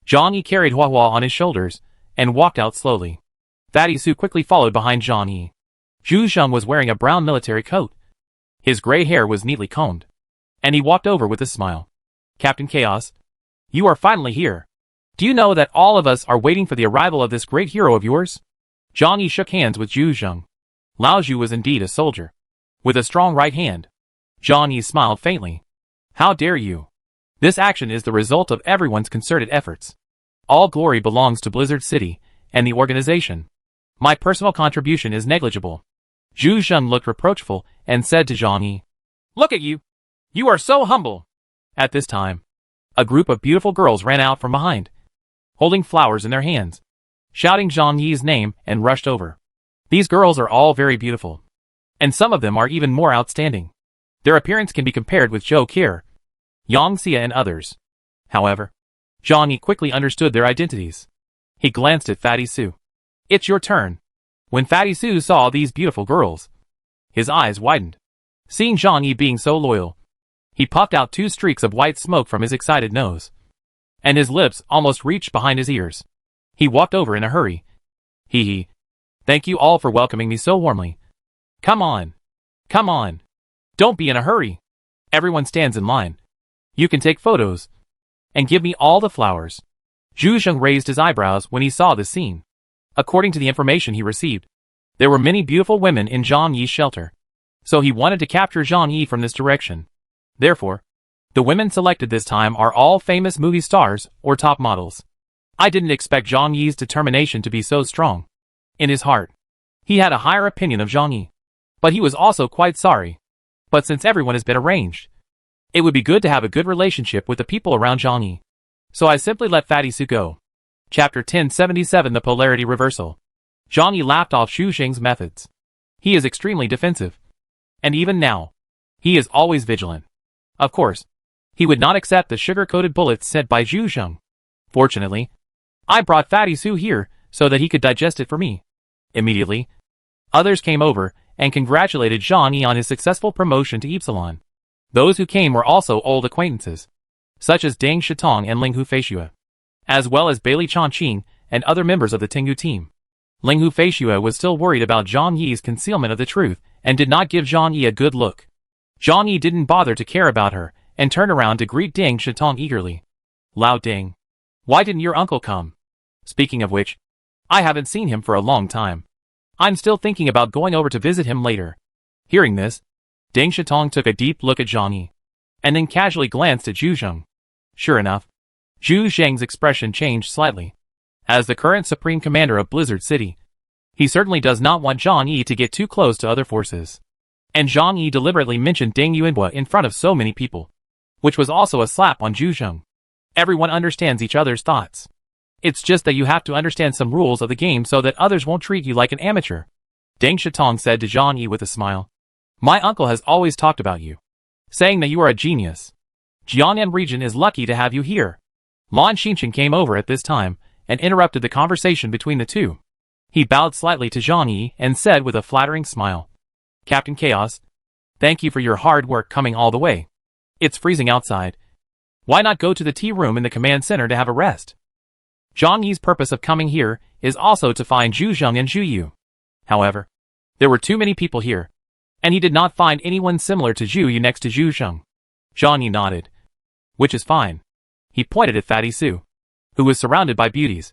Zhang Yi carried Huahua on his shoulders and walked out slowly. Fatty Sue quickly followed behind Zhang Yi. Zhu Zheng was wearing a brown military coat. His gray hair was neatly combed, and he walked over with a smile. Captain Chaos, you are finally here. Do you know that all of us are waiting for the arrival of this great hero of yours? Zhang Yi shook hands with Zhu Zheng. Lao Zhu was indeed a soldier, with a strong right hand. Zhang Yi smiled faintly. How dare you? This action is the result of everyone's concerted efforts. All glory belongs to Blizzard City and the organization. My personal contribution is negligible. Zhu Zheng looked reproachful and said to Zhang Yi, Look at you! You are so humble! At this time, a group of beautiful girls ran out from behind, holding flowers in their hands, shouting Zhang Yi's name and rushed over. These girls are all very beautiful, and some of them are even more outstanding. Their appearance can be compared with Zhou Qier, Yang Xia and others. However, Zhang Yi quickly understood their identities. He glanced at Fatty Sue. It's your turn. When Fatty Sue saw these beautiful girls, his eyes widened. Seeing Zhang Yi being so loyal, he puffed out 2 streaks of white smoke from his excited nose, and his lips almost reached behind his ears. He walked over in a hurry. Hee. Thank you all for welcoming me so warmly. Come on. Come on. Don't be in a hurry. Everyone stands in line. You can take photos. And give me all the flowers. Zhu Zheng raised his eyebrows when he saw this scene. According to the information he received, there were many beautiful women in Zhang Yi's shelter. So he wanted to capture Zhang Yi from this direction. Therefore, the women selected this time are all famous movie stars or top models. I didn't expect Zhang Yi's determination to be so strong. In his heart, he had a higher opinion of Zhang Yi. But he was also quite sorry. But since everyone has been arranged, it would be good to have a good relationship with the people around Zhang Yi. So I simply let Fatty Su go. Chapter 1077 The Polarity Reversal. Zhang Yi laughed off Zhu Zheng's methods. He is extremely defensive. And even now, he is always vigilant. Of course, he would not accept the sugar-coated bullets sent by Zhu Zheng. Fortunately, I brought Fatty Su here so that he could digest it for me. Immediately, others came over and congratulated Zhang Yi on his successful promotion to Epsilon. Those who came were also old acquaintances, such as Deng Shitong and Ling Hufeishue, as well as Bailey Chongqing and other members of the Tengu team. Ling Hufeishue was still worried about Zhang Yi's concealment of the truth and did not give Zhang Yi a good look. Zhang Yi didn't bother to care about her and turned around to greet Deng Shitong eagerly. Lao Deng, why didn't your uncle come? Speaking of which, I haven't seen him for a long time. I'm still thinking about going over to visit him later. Hearing this, Deng Shitong took a deep look at Zhang Yi, and then casually glanced at Zhu Zheng. Sure enough, Zhu Zheng's expression changed slightly. As the current supreme commander of Blizzard City, he certainly does not want Zhang Yi to get too close to other forces. And Zhang Yi deliberately mentioned Deng Yuanhua in front of so many people, which was also a slap on Zhu Zheng. Everyone understands each other's thoughts. It's just that you have to understand some rules of the game so that others won't treat you like an amateur. Deng Shitong said to Zhang Yi with a smile. My uncle has always talked about you, saying that you are a genius. Jiangnan region is lucky to have you here. Lan Xinchen came over at this time and interrupted the conversation between the two. He bowed slightly to Zhang Yi and said with a flattering smile, Captain Chaos, thank you for your hard work coming all the way. It's freezing outside. Why not go to the tea room in the command center to have a rest? Zhang Yi's purpose of coming here is also to find Zhu Zheng and Zhu Yu. However, there were too many people here, and he did not find anyone similar to Zhu Yu next to Zhu Zheng. Zhang Yi nodded. Which is fine. He pointed at Fatty Su, who was surrounded by beauties,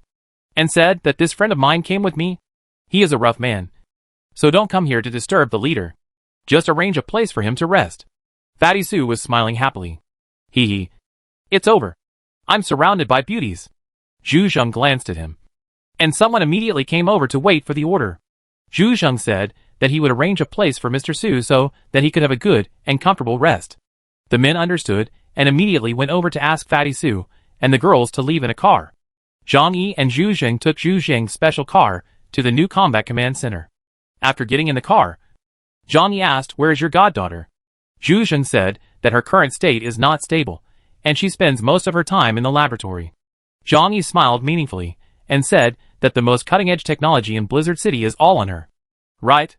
and said that this friend of mine came with me. He is a rough man, so don't come here to disturb the leader. Just arrange a place for him to rest. Fatty Su was smiling happily. Hee hee. It's over. I'm surrounded by beauties. Zhu Zheng glanced at him, and someone immediately came over to wait for the order. Zhu Zheng said that he would arrange a place for Mr. Su so that he could have a good and comfortable rest. The men understood and immediately went over to ask Fatty Su and the girls to leave in a car. Zhang Yi and Zhu Zheng took Zhu Zheng's special car to the new combat command center. After getting in the car, Zhang Yi asked, where is your goddaughter? Zhu Zheng said that her current state is not stable, and she spends most of her time in the laboratory. Zhang Yi smiled meaningfully and said that the most cutting-edge technology in Blizzard City is all on her. Right?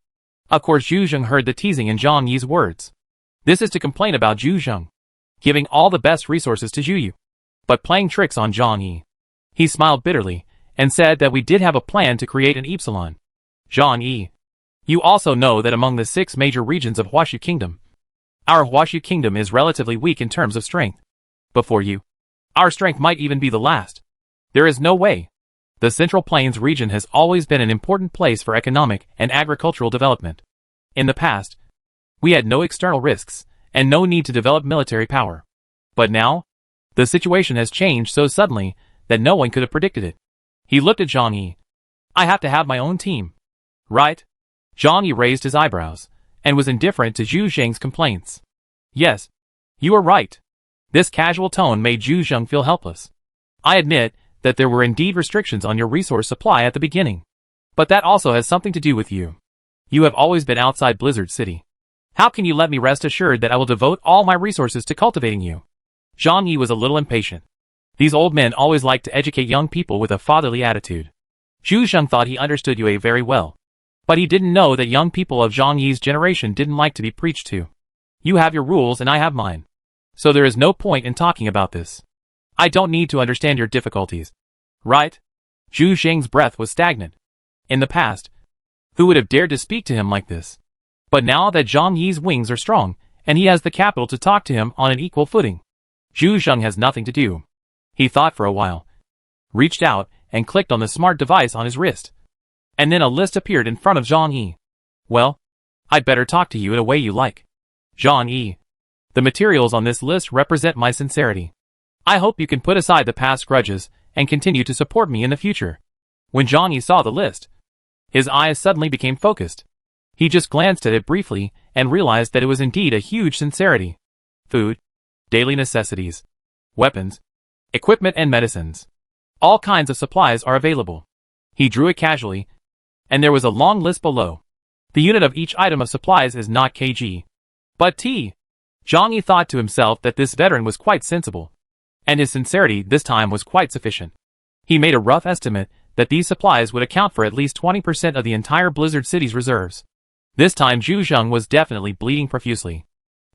Of course Zhu Zheng heard the teasing in Zhang Yi's words. This is to complain about Zhu Zheng, giving all the best resources to Zhu Yu, but playing tricks on Zhang Yi. He smiled bitterly and said that we did have a plan to create an Epsilon. Zhang Yi, you also know that among the 6 major regions of Huashu Kingdom, our Huashu Kingdom is relatively weak in terms of strength. Before you, our strength might even be the last. There is no way. The Central Plains region has always been an important place for economic and agricultural development. In the past, we had no external risks and no need to develop military power. But now, the situation has changed so suddenly that no one could have predicted it. He looked at Zhang Yi. I have to have my own team. Right? Zhang Yi raised his eyebrows and was indifferent to Zhu Zheng's complaints. Yes, you are right. This casual tone made Zhu Zheng feel helpless. I admit that there were indeed restrictions on your resource supply at the beginning. But that also has something to do with you. You have always been outside Blizzard City. How can you let me rest assured that I will devote all my resources to cultivating you? Zhang Yi was a little impatient. These old men always like to educate young people with a fatherly attitude. Zhu Zheng thought he understood Yue very well. But he didn't know that young people of Zhang Yi's generation didn't like to be preached to. You have your rules and I have mine. So there is no point in talking about this. I don't need to understand your difficulties. Right? Zhu Zheng's breath was stagnant. In the past, who would have dared to speak to him like this? But now that Zhang Yi's wings are strong, and he has the capital to talk to him on an equal footing. Zhu Zheng has nothing to do. He thought for a while, reached out, and clicked on the smart device on his wrist. And then a list appeared in front of Zhang Yi. Well, I'd better talk to you in a way you like. Zhang Yi. The materials on this list represent my sincerity. I hope you can put aside the past grudges and continue to support me in the future. When Zhang Yi saw the list, his eyes suddenly became focused. He just glanced at it briefly and realized that it was indeed a huge sincerity. Food, daily necessities, weapons, equipment and medicines. All kinds of supplies are available. He drew it casually, and there was a long list below. The unit of each item of supplies is not kg, but T. Zhang Yi thought to himself that this veteran was quite sensible, and his sincerity this time was quite sufficient. He made a rough estimate that these supplies would account for at least 20% of the entire Blizzard City's reserves. This time Zhu Zheng was definitely bleeding profusely.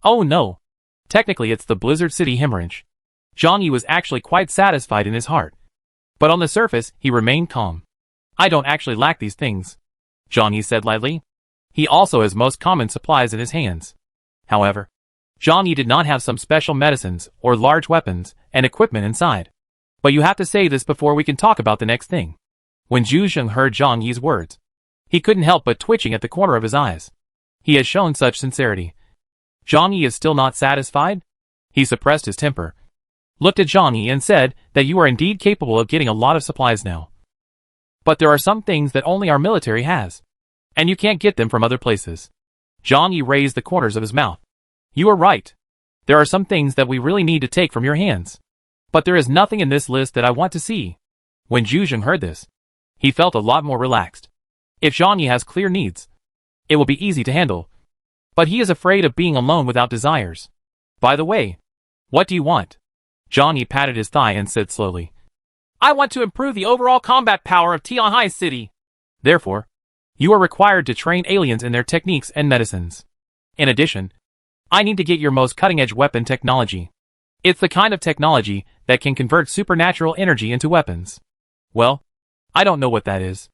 Oh no! Technically it's the Blizzard City hemorrhage. Zhang Yi was actually quite satisfied in his heart. But on the surface, he remained calm. I don't actually lack these things, Zhang Yi said lightly. He also has most common supplies in his hands. However, Zhang Yi did not have some special medicines or large weapons and equipment inside. But you have to say this before we can talk about the next thing. When Zhu Zheng heard Zhang Yi's words, he couldn't help but twitching at the corner of his eyes. He has shown such sincerity. Zhang Yi is still not satisfied? He suppressed his temper, looked at Zhang Yi and said that you are indeed capable of getting a lot of supplies now. But there are some things that only our military has, and you can't get them from other places. Zhang Yi raised the corners of his mouth. You are right. There are some things that we really need to take from your hands. But there is nothing in this list that I want to see. When Zhu Zheng heard this, he felt a lot more relaxed. If Zhang Yi has clear needs, it will be easy to handle. But he is afraid of being alone without desires. By the way, what do you want? Zhang Yi patted his thigh and said slowly, I want to improve the overall combat power of Tianhai City. Therefore, you are required to train aliens in their techniques and medicines. In addition, I need to get your most cutting-edge weapon technology. It's the kind of technology that can convert supernatural energy into weapons. Well, I don't know what that is,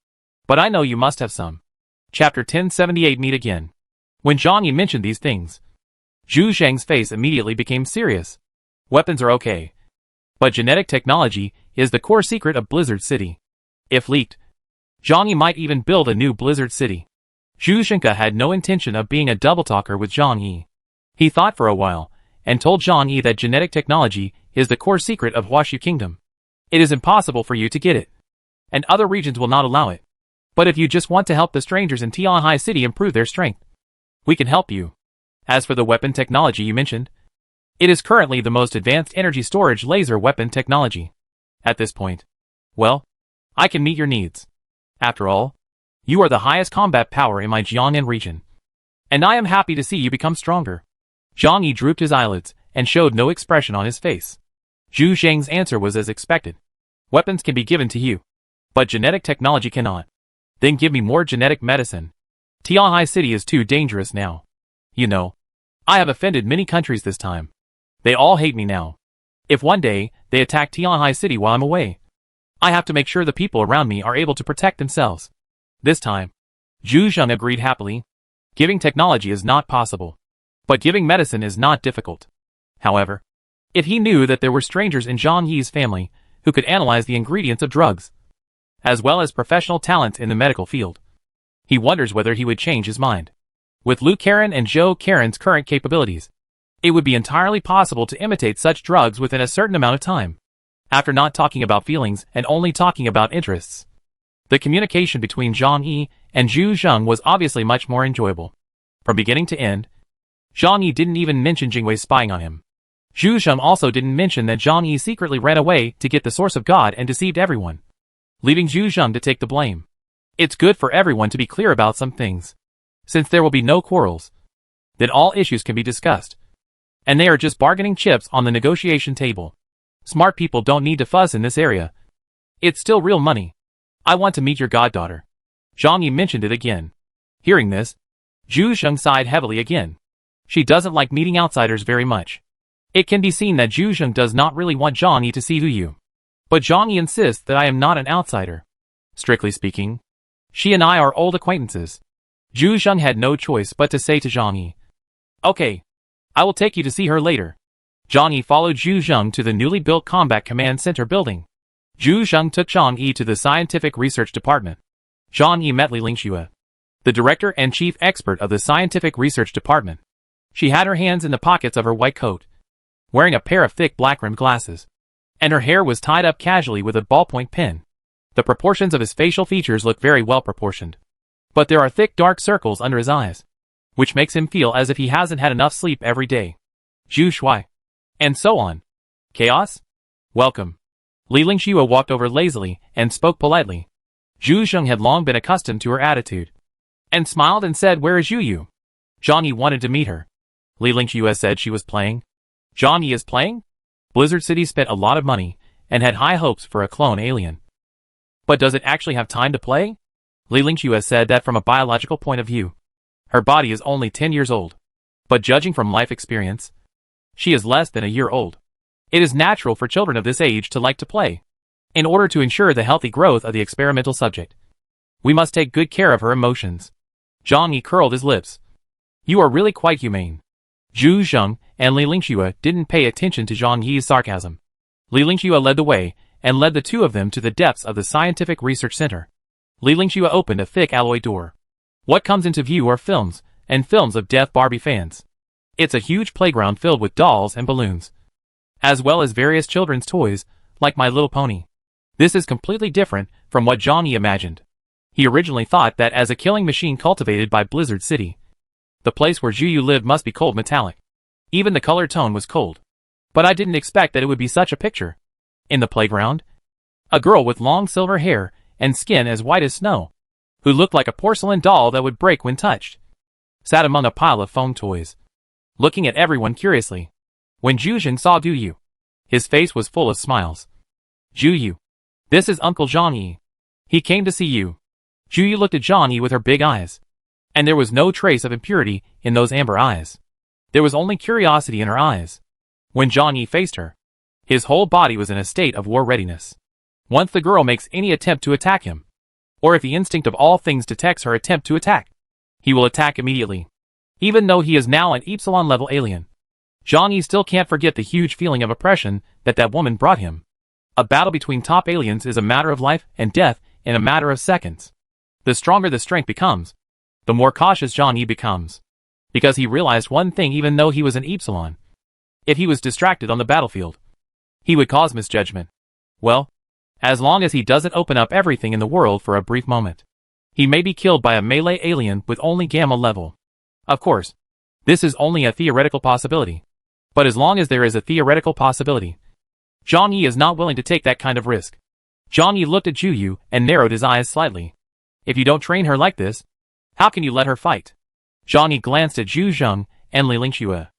but I know you must have some. Chapter 1078 Meet Again. When Zhang Yi mentioned these things, Zhu Zheng's face immediately became serious. Weapons are okay, but genetic technology is the core secret of Blizzard City. If leaked, Zhang Yi might even build a new Blizzard City. Zhu Zheng had no intention of being a double-talker with Zhang Yi. He thought for a while, and told Zhang Yi that genetic technology is the core secret of Huashu Kingdom. It is impossible for you to get it, and other regions will not allow it. But if you just want to help the strangers in Tianhai City improve their strength, we can help you. As for the weapon technology you mentioned, it is currently the most advanced energy storage laser weapon technology. At this point, well, I can meet your needs. After all, you are the highest combat power in my Jiangnan region, and I am happy to see you become stronger. Zhang Yi drooped his eyelids and showed no expression on his face. Zhu Zheng's answer was as expected. Weapons can be given to you, but genetic technology cannot. Then give me more genetic medicine. Tianhai City is too dangerous now. You know, I have offended many countries this time. They all hate me now. If one day they attack Tianhai City while I'm away, I have to make sure the people around me are able to protect themselves. This time, Zhu Zheng agreed happily. Giving technology is not possible, but giving medicine is not difficult. However, if he knew that there were strangers in Zhang Yi's family who could analyze the ingredients of drugs, as well as professional talents in the medical field, he wonders whether he would change his mind. With Liu Karen and Zhou Karen's current capabilities, it would be entirely possible to imitate such drugs within a certain amount of time. After not talking about feelings and only talking about interests, the communication between Zhang Yi and Zhu Zheng was obviously much more enjoyable. From beginning to end, Zhang Yi didn't even mention Jingwei spying on him. Zhu Zheng also didn't mention that Zhang Yi secretly ran away to get the source of God and deceived everyone, leaving Zhu Zheng to take the blame. It's good for everyone to be clear about some things. Since there will be no quarrels, then all issues can be discussed, and they are just bargaining chips on the negotiation table. Smart people don't need to fuss in this area. It's still real money. I want to meet your goddaughter. Zhang Yi mentioned it again. Hearing this, Zhu Zheng sighed heavily again. She doesn't like meeting outsiders very much. It can be seen that Zhu Zheng does not really want Zhang Yi to see you. But Zhang Yi insists that I am not an outsider. Strictly speaking, she and I are old acquaintances. Zhu Zheng had no choice but to say to Zhang Yi, okay, I will take you to see her later. Zhang Yi followed Zhu Zheng to the newly built Combat Command Center building. Zhu Zheng took Zhang Yi to the Scientific Research Department. Zhang Yi met Li Lingxue, the director and chief expert of the Scientific Research Department. She had her hands in the pockets of her white coat, wearing a pair of thick black-rimmed glasses, and her hair was tied up casually with a ballpoint pen. The proportions of his facial features look very well proportioned, but there are thick dark circles under his eyes, which makes him feel as if he hasn't had enough sleep every day. Zhu Shui. And so on. Chaos? Welcome. Li Lingxue walked over lazily and spoke politely. Zhu Zheng had long been accustomed to her attitude, and smiled and said, "Where is Yu Yu?" Zhang Yi wanted to meet her. Li Lingxue said she was playing. Zhang Yi is playing? Blizzard City spent a lot of money, and had high hopes for a clone alien. But does it actually have time to play? Li Lingxue said that from a biological point of view, her body is only 10 years old. But judging from life experience, she is less than a year old. It is natural for children of this age to like to play. In order to ensure the healthy growth of the experimental subject, we must take good care of her emotions. Zhang Yi curled his lips. You are really quite humane. Zhu Zheng and Li Lingxue didn't pay attention to Zhang Yi's sarcasm. Li Lingxue led the way, and led the two of them to the depths of the Scientific Research Center. Li Lingxue opened a thick alloy door. What comes into view are films, and films of Death Barbie fans. It's a huge playground filled with dolls and balloons, as well as various children's toys, like My Little Pony. This is completely different from what Zhang Yi imagined. He originally thought that as a killing machine cultivated by Blizzard City, the place where Zhu Yu lived must be cold metallic. Even the color tone was cold. But I didn't expect that it would be such a picture. In the playground, a girl with long silver hair and skin as white as snow, who looked like a porcelain doll that would break when touched, sat among a pile of foam toys, looking at everyone curiously. When Zhu Zheng saw Zhu Yu, his face was full of smiles. Zhu Yu. This is Uncle Zhang Yi. He came to see you. Zhu Yu looked at Zhang Yi with her big eyes, and there was no trace of impurity in those amber eyes. There was only curiosity in her eyes. When Zhang Yi faced her, his whole body was in a state of war readiness. Once the girl makes any attempt to attack him, or if the instinct of all things detects her attempt to attack, he will attack immediately. Even though he is now an Epsilon-level alien, Zhang Yi still can't forget the huge feeling of oppression that woman brought him. A battle between top aliens is a matter of life and death in a matter of seconds. The stronger the strength becomes, the more cautious Zhang Yi becomes. Because he realized one thing, even though he was an Epsilon, if he was distracted on the battlefield, he would cause misjudgment. Well, as long as he doesn't open up everything in the world for a brief moment, he may be killed by a melee alien with only gamma level. Of course, this is only a theoretical possibility. But as long as there is a theoretical possibility, Zhang Yi is not willing to take that kind of risk. Zhang Yi looked at Zhu Yu and narrowed his eyes slightly. If you don't train her like this, how can you let her fight? Zhang Yi glanced at Zhu Zheng and Li Lingxue.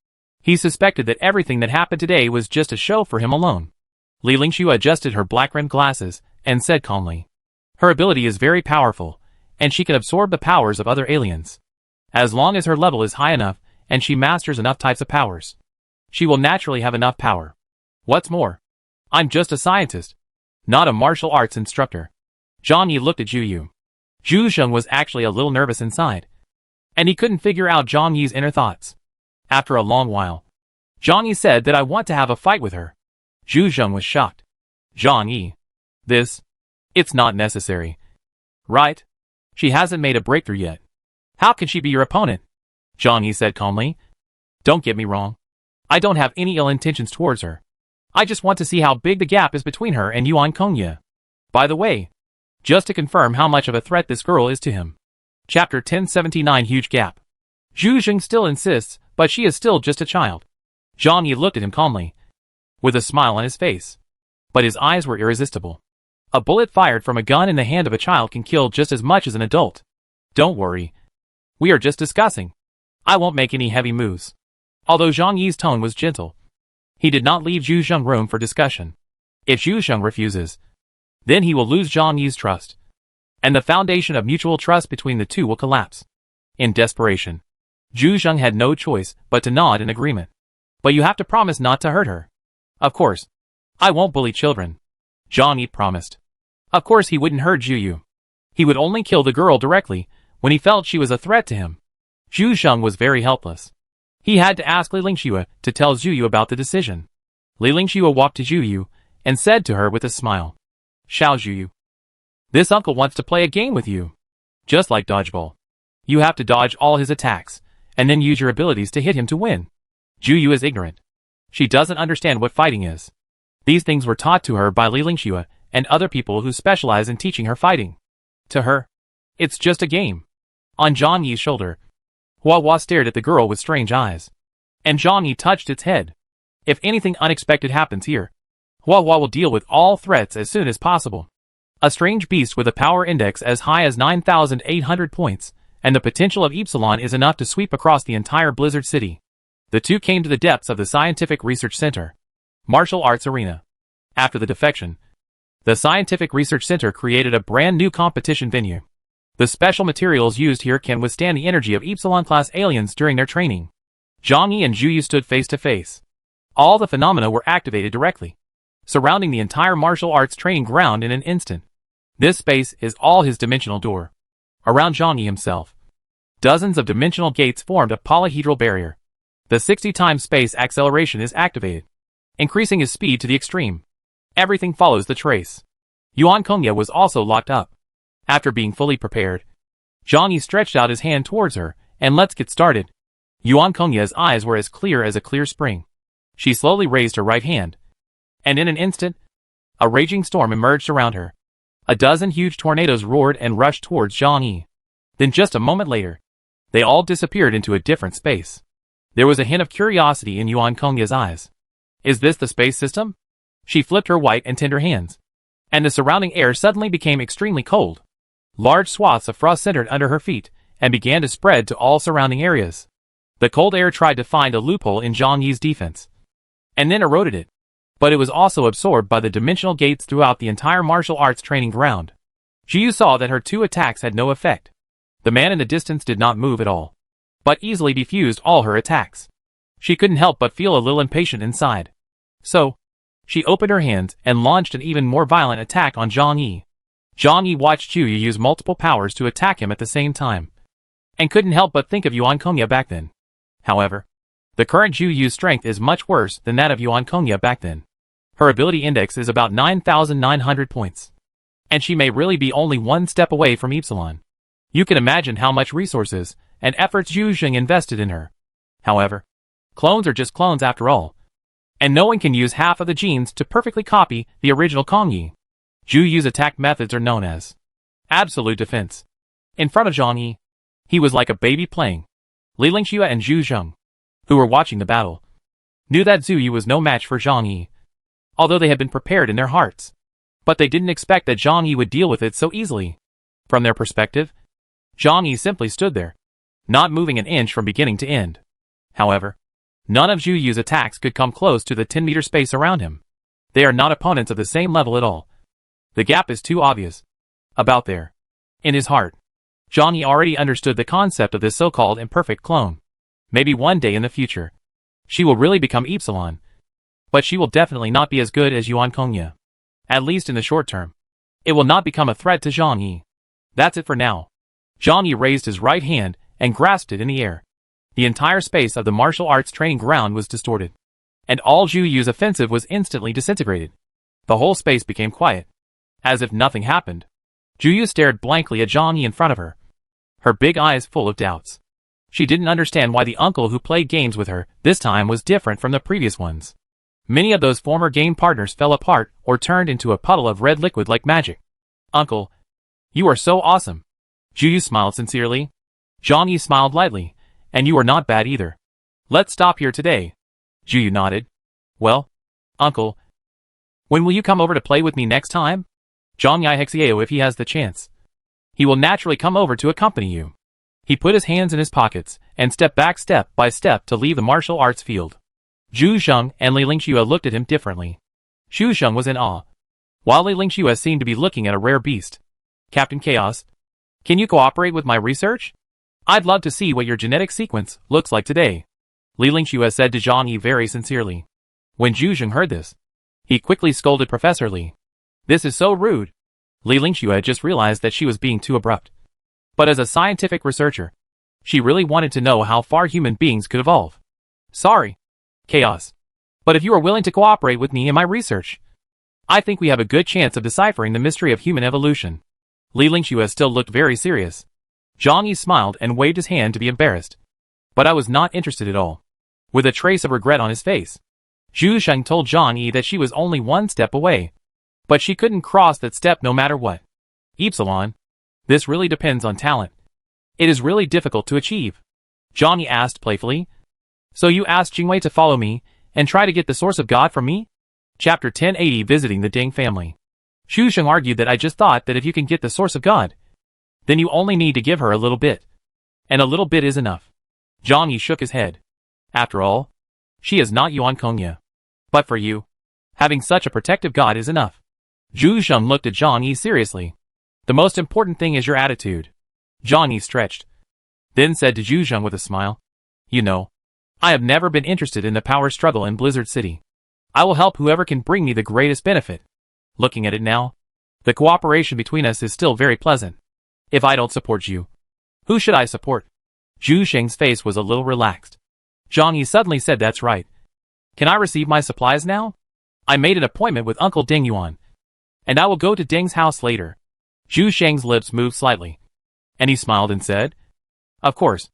He suspected that everything that happened today was just a show for him alone. Li Lingxue adjusted her black-rimmed glasses and said calmly, her ability is very powerful, and she can absorb the powers of other aliens. As long as her level is high enough and she masters enough types of powers, she will naturally have enough power. What's more, I'm just a scientist, not a martial arts instructor. Zhang Yi looked at Zhu Yu. Zhu Zheng was actually a little nervous inside, and he couldn't figure out Zhang Yi's inner thoughts. After a long while, Zhang Yi said that I want to have a fight with her. Zhu Zheng was shocked. Zhang Yi. It's not necessary. Right? She hasn't made a breakthrough yet. How can she be your opponent? Zhang Yi said calmly. Don't get me wrong. I don't have any ill intentions towards her. I just want to see how big the gap is between her and Yuan Kongya. By the way, just to confirm how much of a threat this girl is to him. Chapter 1079 Huge Gap. Zhu Zheng still insists, but she is still just a child. Zhang Yi looked at him calmly, with a smile on his face. But his eyes were irresistible. A bullet fired from a gun in the hand of a child can kill just as much as an adult. Don't worry. We are just discussing. I won't make any heavy moves. Although Zhang Yi's tone was gentle, he did not leave Zhu Zheng room for discussion. If Zhu Zheng refuses, then he will lose Zhang Yi's trust, and the foundation of mutual trust between the two will collapse. In desperation, Zhu Zheng had no choice but to nod in agreement. But you have to promise not to hurt her. Of course. I won't bully children. Zhang Yi promised. Of course he wouldn't hurt Zhu Yu. He would only kill the girl directly when he felt she was a threat to him. Zhu Zheng was very helpless. He had to ask Li Lingxue to tell Zhu Yu about the decision. Li Lingxue walked to Zhu Yu and said to her with a smile, "Xiao Zhu Yu, this uncle wants to play a game with you. Just like dodgeball. You have to dodge all his attacks, and then use your abilities to hit him to win." Zhu Yu is ignorant. She doesn't understand what fighting is. These things were taught to her by Li Lingxue and other people who specialize in teaching her fighting. To her, it's just a game. On Zhang Yi's shoulder, Hua Hua stared at the girl with strange eyes. And Zhang Yi touched its head. If anything unexpected happens here, Hua Hua will deal with all threats as soon as possible. A strange beast with a power index as high as 9,800 points, and the potential of Epsilon is enough to sweep across the entire Blizzard City. The two came to the depths of the Scientific Research Center, Martial Arts Arena. After the defection, the Scientific Research Center created a brand new competition venue. The special materials used here can withstand the energy of Epsilon-class aliens during their training. Zhang Yi and Zhu Yu stood face to face. All the phenomena were activated directly, surrounding the entire martial arts training ground in an instant. This space is all his dimensional door. Around Zhang Yi himself, dozens of dimensional gates formed a polyhedral barrier. The 60 times space acceleration is activated, increasing his speed to the extreme. Everything follows the trace. Yuan Kongya was also locked up. After being fully prepared, Zhang Yi stretched out his hand towards her, and let's get started. Yuan Kongya's eyes were as clear as a clear spring. She slowly raised her right hand, and in an instant, a raging storm emerged around her. A dozen huge tornadoes roared and rushed towards Zhang Yi. Then just a moment later, they all disappeared into a different space. There was a hint of curiosity in Yuan Kongya's eyes. Is this the space system? She flipped her white and tender hands, and the surrounding air suddenly became extremely cold. Large swaths of frost centered under her feet and began to spread to all surrounding areas. The cold air tried to find a loophole in Zhang Yi's defense, and then eroded it. But it was also absorbed by the dimensional gates throughout the entire martial arts training ground. Zhu Yu saw that her two attacks had no effect. The man in the distance did not move at all, but easily defused all her attacks. She couldn't help but feel a little impatient inside. So, she opened her hands and launched an even more violent attack on Zhang Yi. Zhang Yi watched Zhu Yu use multiple powers to attack him at the same time, and couldn't help but think of Yuan Kongya back then. However, the current Zhu Yu's strength is much worse than that of Yuan Kongya back then. Her ability index is about 9,900 points, and she may really be only one step away from Epsilon. You can imagine how much resources and efforts Zhu Xing invested in her. However, clones are just clones after all, and no one can use half of the genes to perfectly copy the original Kong Yi. Zhu Yu's attack methods are known as absolute defense. In front of Zhang Yi, he was like a baby playing. Li Lingxue and Zhu Zheng, who were watching the battle, knew that Zhu Yu was no match for Zhang Yi, although they had been prepared in their hearts. But they didn't expect that Zhang Yi would deal with it so easily. From their perspective, Zhang Yi simply stood there, not moving an inch from beginning to end. However, none of Zhu Yu's attacks could come close to the 10-meter space around him. They are not opponents of the same level at all. The gap is too obvious. About there, in his heart, Zhang Yi already understood the concept of this so-called imperfect clone. Maybe one day in the future, she will really become Epsilon, but she will definitely not be as good as Yuan Kongya. At least in the short term, it will not become a threat to Zhang Yi. That's it for now. Zhang Yi raised his right hand and grasped it in the air. The entire space of the martial arts training ground was distorted, and all Zhu Yu's offensive was instantly disintegrated. The whole space became quiet, as if nothing happened. Zhu Yu stared blankly at Zhang Yi in front of her, her big eyes full of doubts. She didn't understand why the uncle who played games with her this time was different from the previous ones. Many of those former game partners fell apart or turned into a puddle of red liquid like magic. Uncle, you are so awesome. Zhu Yu smiled sincerely. Zhang Yi smiled lightly, and you are not bad either. Let's stop here today. Zhu Yu nodded. Well, uncle, when will you come over to play with me next time? Zhang Yi Hexiao if he has the chance. He will naturally come over to accompany you. He put his hands in his pockets and stepped back step by step to leave the martial arts field. Zhu Zheng and Li Lingxue looked at him differently. Zhu Zheng was in awe, while Li Lingxue seemed to be looking at a rare beast. Captain Chaos, can you cooperate with my research? I'd love to see what your genetic sequence looks like today. Li Lingxue said to Zhang Yi very sincerely. When Zhu Zheng heard this, he quickly scolded Professor Li. This is so rude. Li Lingxue had just realized that she was being too abrupt. But as a scientific researcher, she really wanted to know how far human beings could evolve. Sorry. Chaos. But if you are willing to cooperate with me in my research, I think we have a good chance of deciphering the mystery of human evolution. Li Lingxue still looked very serious. Zhang Yi smiled and waved his hand to be embarrassed. But I was not interested at all. With a trace of regret on his face, Zhu Sheng told Zhang Yi that she was only one step away. But she couldn't cross that step no matter what. Epsilon. This really depends on talent. It is really difficult to achieve. Zhang Yi asked playfully. So you asked Jingwei to follow me, and try to get the source of God from me? Chapter 1080 Visiting the Ding Family. Zhu Sheng argued that I just thought that if you can get the source of God, then you only need to give her a little bit. And a little bit is enough. Zhang Yi shook his head. After all, she is not Yuan Kongya. But for you, having such a protective God is enough. Zhu Sheng looked at Zhang Yi seriously. The most important thing is your attitude. Zhang Yi stretched. Then said to Zhu Sheng with a smile. You know, I have never been interested in the power struggle in Blizzard City. I will help whoever can bring me the greatest benefit. Looking at it now, the cooperation between us is still very pleasant. If I don't support you, who should I support? Zhu Sheng's face was a little relaxed. Zhang Yi suddenly said that's right. Can I receive my supplies now? I made an appointment with Uncle Ding Yuan, and I will go to Ding's house later. Zhu Sheng's lips moved slightly, and he smiled and said, Of course,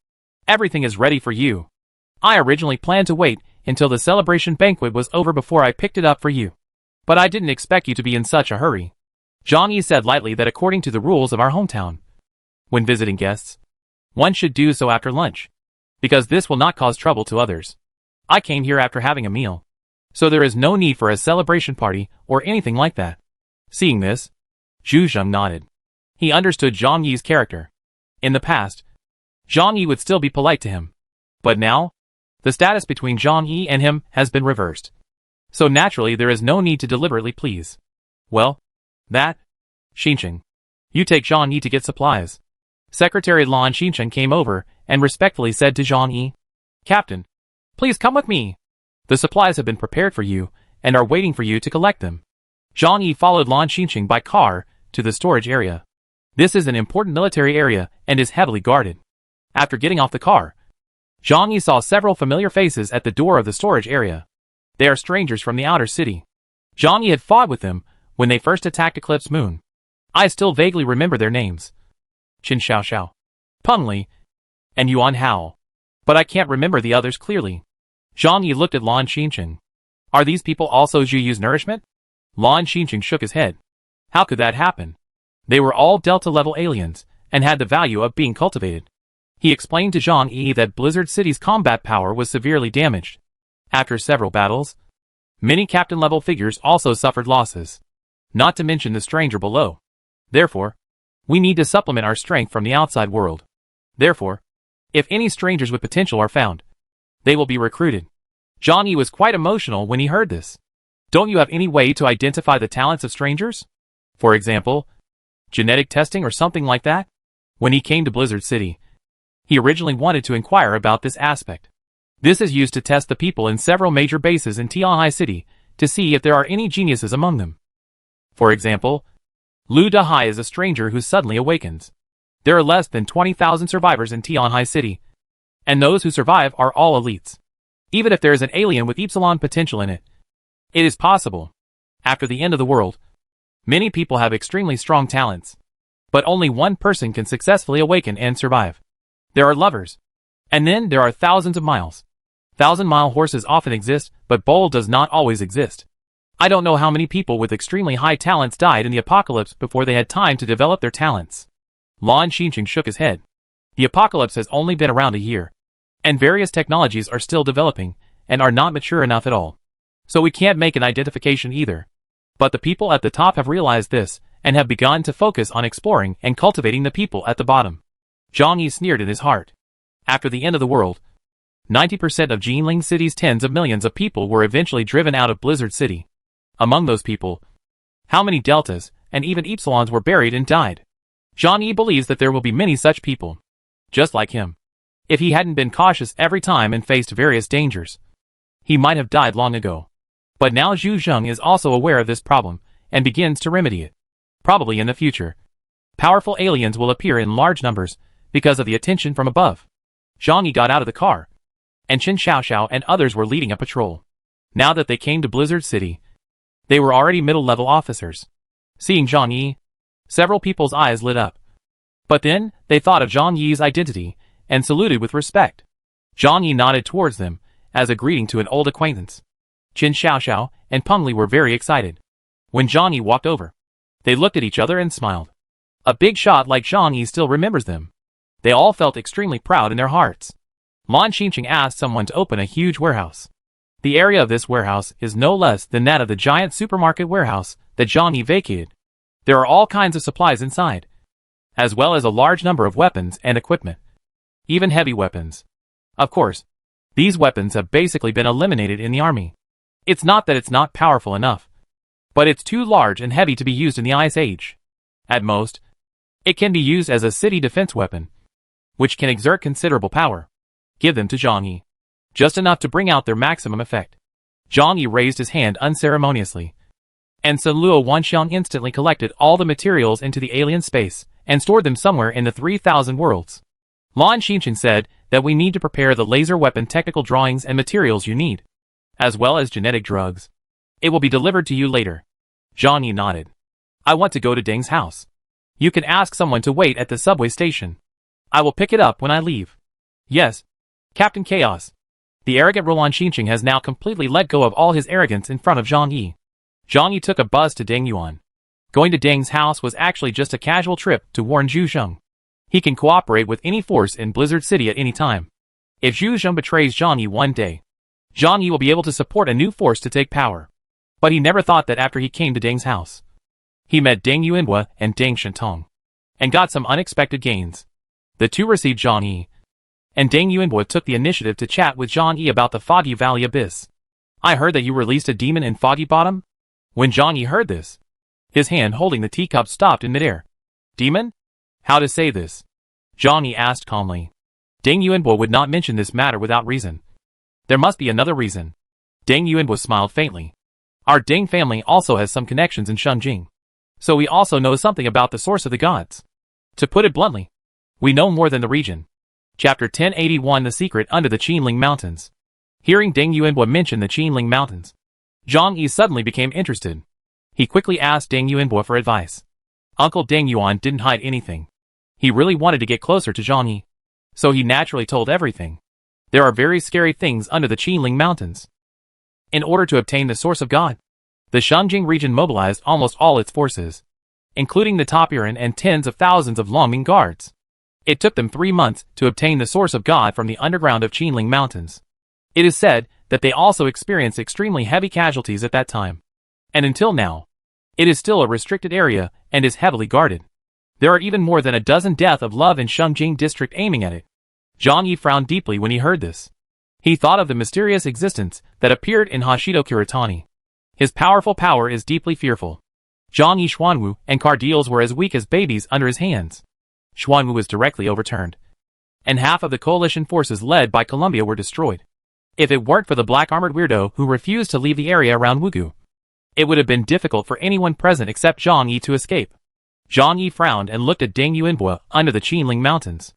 everything is ready for you. I originally planned to wait until the celebration banquet was over before I picked it up for you. But I didn't expect you to be in such a hurry. Zhang Yi said lightly that according to the rules of our hometown, when visiting guests, one should do so after lunch, because this will not cause trouble to others. I came here after having a meal, so there is no need for a celebration party or anything like that. Seeing this, Zhu Sheng nodded. He understood Zhang Yi's character. In the past, Zhang Yi would still be polite to him. But now, the status between Zhang Yi and him has been reversed. So naturally there is no need to deliberately please. Well, that, Xinchen. You take Zhang Yi to get supplies. Secretary Lan Xinchen came over and respectfully said to Zhang Yi, Captain, please come with me. The supplies have been prepared for you and are waiting for you to collect them. Zhang Yi followed Lan Xinchen by car to the storage area. This is an important military area and is heavily guarded. After getting off the car, Zhang Yi saw several familiar faces at the door of the storage area. They are strangers from the outer city. Zhang Yi had fought with them when they first attacked Eclipse Moon. I still vaguely remember their names. Qin Xiao, Peng Li, and Yuan Hao. But I can't remember the others clearly. Zhang Yi looked at Lan Xinchen. Are these people also Zhu Yu's nourishment? Lan Xinchen shook his head. How could that happen? They were all Delta-level aliens, and had the value of being cultivated. He explained to Zhang Yi that Blizzard City's combat power was severely damaged. After several battles, many captain-level figures also suffered losses. Not to mention the stranger below. Therefore, we need to supplement our strength from the outside world. Therefore, if any strangers with potential are found, they will be recruited. Zhang Yi was quite emotional when he heard this. Don't you have any way to identify the talents of strangers? For example, genetic testing or something like that? When he came to Blizzard City, he originally wanted to inquire about this aspect. This is used to test the people in several major bases in Tianhai City to see if there are any geniuses among them. For example, Lu Dahai is a stranger who suddenly awakens. There are less than 20,000 survivors in Tianhai City, and those who survive are all elites. Even if there is an alien with Epsilon potential in it, it is possible. After the end of the world, many people have extremely strong talents, but only one person can successfully awaken and survive. There are lovers. And then there are thousands of miles. 1,000-mile horses often exist, but bowl does not always exist. I don't know how many people with extremely high talents died in the apocalypse before they had time to develop their talents. Lan Xinchen shook his head. The apocalypse has only been around a year, and various technologies are still developing, and are not mature enough at all. So we can't make an identification either. But the people at the top have realized this, and have begun to focus on exploring and cultivating the people at the bottom. Zhang Yi sneered in his heart. After the end of the world, 90% of Jinling City's tens of millions of people were eventually driven out of Blizzard City. Among those people, how many deltas, and even epsilons were buried and died? Zhang Yi believes that there will be many such people. Just like him. If he hadn't been cautious every time and faced various dangers, he might have died long ago. But now Zhu Zheng is also aware of this problem, and begins to remedy it. Probably in the future, powerful aliens will appear in large numbers, because of the attention from above. Zhang Yi got out of the car. and Qin Xiaoxiao and others were leading a patrol. Now that they came to Blizzard City, they were already middle-level officers. Seeing Zhang Yi, several people's eyes lit up. But then, they thought of Zhang Yi's identity, and saluted with respect. Zhang Yi nodded towards them, as a greeting to an old acquaintance. Qin Xiaoxiao and Peng Li were very excited. When Zhang Yi walked over, they looked at each other and smiled. A big shot like Zhang Yi still remembers them. They all felt extremely proud in their hearts. Lan Xinqing asked someone to open a huge warehouse. The area of this warehouse is no less than that of the giant supermarket warehouse that Zhang Yi vacated. There are all kinds of supplies inside, as well as a large number of weapons and equipment. Even heavy weapons. Of course, these weapons have basically been eliminated in the army. It's not that it's not powerful enough, but it's too large and heavy to be used in the Ice Age. At most, it can be used as a city defense weapon, which can exert considerable power. Give them to Zhang Yi. Just enough to bring out their maximum effect. Zhang Yi raised his hand unceremoniously, and Sun Luo Wanxiang instantly collected all the materials into the alien space, and stored them somewhere in the 3,000 worlds. Lan Xinqing said that we need to prepare the laser weapon technical drawings and materials you need, as well as genetic drugs. It will be delivered to you later. Zhang Yi nodded. I want to go to Deng's house. You can ask someone to wait at the subway station. I will pick it up when I leave. Yes, Captain Chaos. The arrogant Lan Xinqing has now completely let go of all his arrogance in front of Zhang Yi. Zhang Yi took a bus to Deng Yuan. Going to Deng's house was actually just a casual trip to warn Zhu Zheng. He can cooperate with any force in Blizzard City at any time. If Zhu Zheng betrays Zhang Yi one day, Zhang Yi will be able to support a new force to take power. But he never thought that after he came to Deng's house, he met Deng Yuanhua and Deng Shentong, and got some unexpected gains. The two received Zhang Yi, and Deng Yuanhua took the initiative to chat with Zhang Yi about the Foggy Valley Abyss. I heard that you released a demon in Foggy Bottom? When Zhang Yi heard this, his hand holding the teacup stopped in midair. Demon? How to say this? Zhang Yi asked calmly. Deng Yuanhua would not mention this matter without reason. There must be another reason. Deng Yuanhua smiled faintly. Our Deng family also has some connections in Shenjing, so we also know something about the source of the gods. To put it bluntly, we know more than the region. Chapter 1081 The Secret Under the Qinling Mountains. Hearing Deng Yuanhua mention the Qinling Mountains, Zhang Yi suddenly became interested. He quickly asked Deng Yuanhua for advice. Uncle Deng Yuan didn't hide anything. He really wanted to get closer to Zhang Yi, so he naturally told everything. There are very scary things under the Qinling Mountains. In order to obtain the source of God, the Shenjing region mobilized almost all its forces, including the Top Yuan and tens of thousands of Longming guards. It took them 3 months to obtain the source of God from the underground of Qinling Mountains. It is said that they also experienced extremely heavy casualties at that time. And until now, it is still a restricted area and is heavily guarded. There are even more than a dozen deaths of love in Shenjing district aiming at it. Zhang Yi frowned deeply when he heard this. He thought of the mysterious existence that appeared in Hashido Kuretani. His powerful power is deeply fearful. Zhang Yi Xuanwu and Cardeals were as weak as babies under his hands. Xuanwu was directly overturned, and half of the coalition forces led by Columbia were destroyed. If it weren't for the black-armored weirdo who refused to leave the area around Wugu, it would have been difficult for anyone present except Zhang Yi to escape. Zhang Yi frowned and looked at Deng Yuanhua under the Qinling Mountains.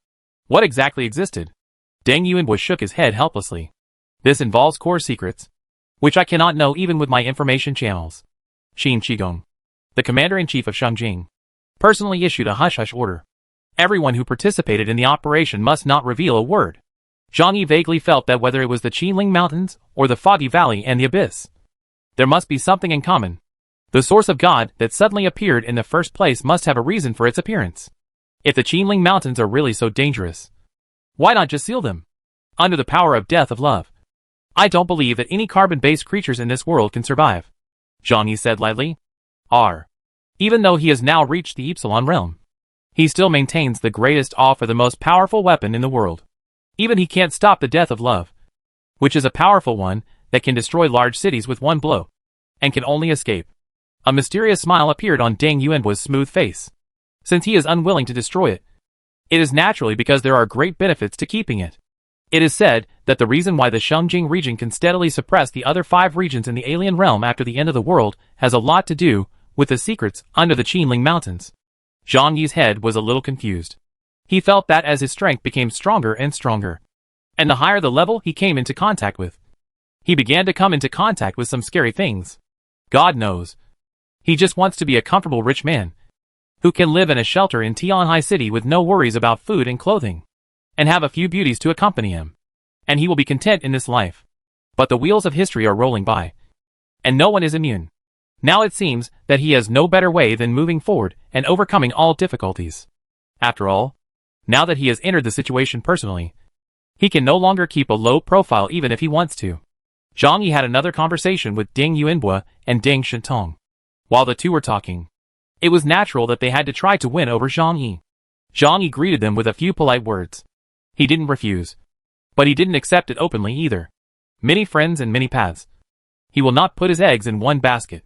What exactly existed? Deng Yuanhua shook his head helplessly. This involves core secrets, which I cannot know even with my information channels. Qin Qigong, the commander-in-chief of Shenjing, personally issued a hush-hush order. Everyone who participated in the operation must not reveal a word. Zhang Yi vaguely felt that whether it was the Qinling Mountains or the Foggy Valley and the Abyss, there must be something in common. The source of God that suddenly appeared in the first place must have a reason for its appearance. If the Qinling Mountains are really so dangerous, why not just seal them under the power of death of love? I don't believe that any carbon-based creatures in this world can survive, Zhang Yi said lightly. Even though he has now reached the Epsilon realm, he still maintains the greatest awe for the most powerful weapon in the world. Even he can't stop the death of love, which is a powerful one that can destroy large cities with one blow, and can only escape. A mysterious smile appeared on Deng Yuanhua's smooth face. Since he is unwilling to destroy it, it is naturally because there are great benefits to keeping it. It is said that the reason why the Shenjing region can steadily suppress the other 5 regions in the alien realm after the end of the world has a lot to do with the secrets under the Qinling Mountains. Zhang Yi's head was a little confused. He felt that as his strength became stronger and stronger, And the higher the level he came into contact with, he began to come into contact with some scary things. God knows. He just wants to be a comfortable rich man who can live in a shelter in Tianhai City with no worries about food and clothing, and have a few beauties to accompany him. And he will be content in this life. But the wheels of history are rolling by, and no one is immune. Now it seems that he has no better way than moving forward and overcoming all difficulties. After all, now that he has entered the situation personally, he can no longer keep a low profile even if he wants to. Zhang Yi had another conversation with Ding Yuanbua and Ding Shentong. While the two were talking, it was natural that they had to try to win over Zhang Yi. Zhang Yi greeted them with a few polite words. He didn't refuse, but he didn't accept it openly either. Many friends and many paths. He will not put his eggs in one basket.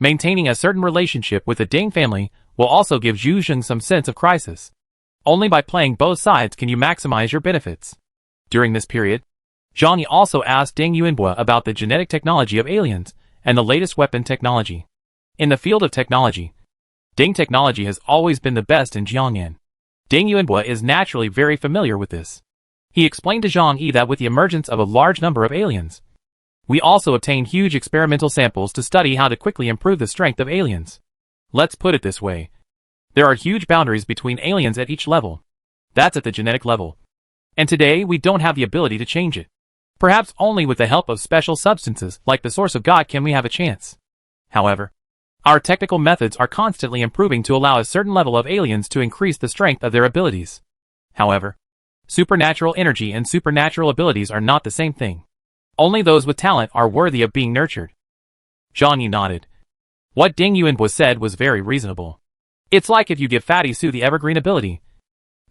Maintaining a certain relationship with the Ding family will also give Zhu Zheng some sense of crisis. Only by playing both sides can you maximize your benefits. During this period, Zhang Yi also asked Ding Yuanbua about the genetic technology of aliens and the latest weapon technology. In the field of technology, Ding technology has always been the best in Jiangyan. Ding Yuanbua is naturally very familiar with this. He explained to Zhang Yi that with the emergence of a large number of aliens, we also obtained huge experimental samples to study how to quickly improve the strength of aliens. Let's put it this way. There are huge boundaries between aliens at each level. That's at the genetic level. And today we don't have the ability to change it. Perhaps only with the help of special substances like the Source of God can we have a chance. However, our technical methods are constantly improving to allow a certain level of aliens to increase the strength of their abilities. However, supernatural energy and supernatural abilities are not the same thing. Only those with talent are worthy of being nurtured. Zhang Yi nodded. What Ding Yuanbua said was very reasonable. It's like if you give Fatty Su the evergreen ability,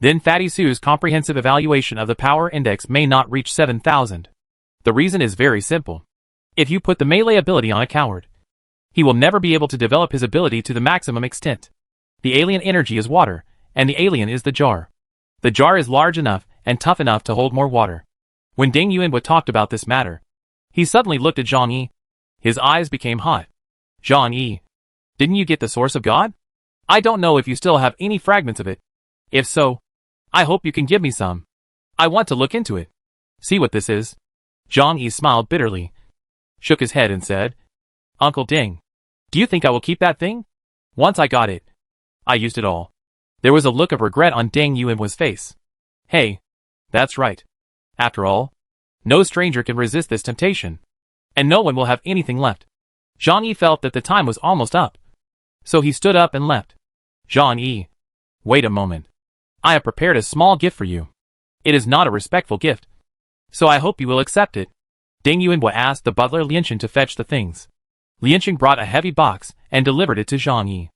then Fatty Su's comprehensive evaluation of the power index may not reach 7,000. The reason is very simple. If you put the melee ability on a coward, he will never be able to develop his ability to the maximum extent. The alien energy is water, and the alien is the jar. The jar is large enough and tough enough to hold more water. When Ding Yuanbua talked about this matter, he suddenly looked at Zhang Yi. His eyes became hot. Zhang Yi, didn't you get the Source of God? I don't know if you still have any fragments of it. If so, I hope you can give me some. I want to look into it. See what this is? Zhang Yi smiled bitterly, shook his head and said, Uncle Ding, do you think I will keep that thing? Once I got it, I used it all. There was a look of regret on Ding Yuanbua's face. Hey, that's right. After all, no stranger can resist this temptation, and no one will have anything left. Zhang Yi felt that the time was almost up, so he stood up and left. Zhang Yi, wait a moment. I have prepared a small gift for you. It is not a respectful gift, so I hope you will accept it. Ding Yuanbua asked the butler Lianqing to fetch the things. Lianqing brought a heavy box and delivered it to Zhang Yi.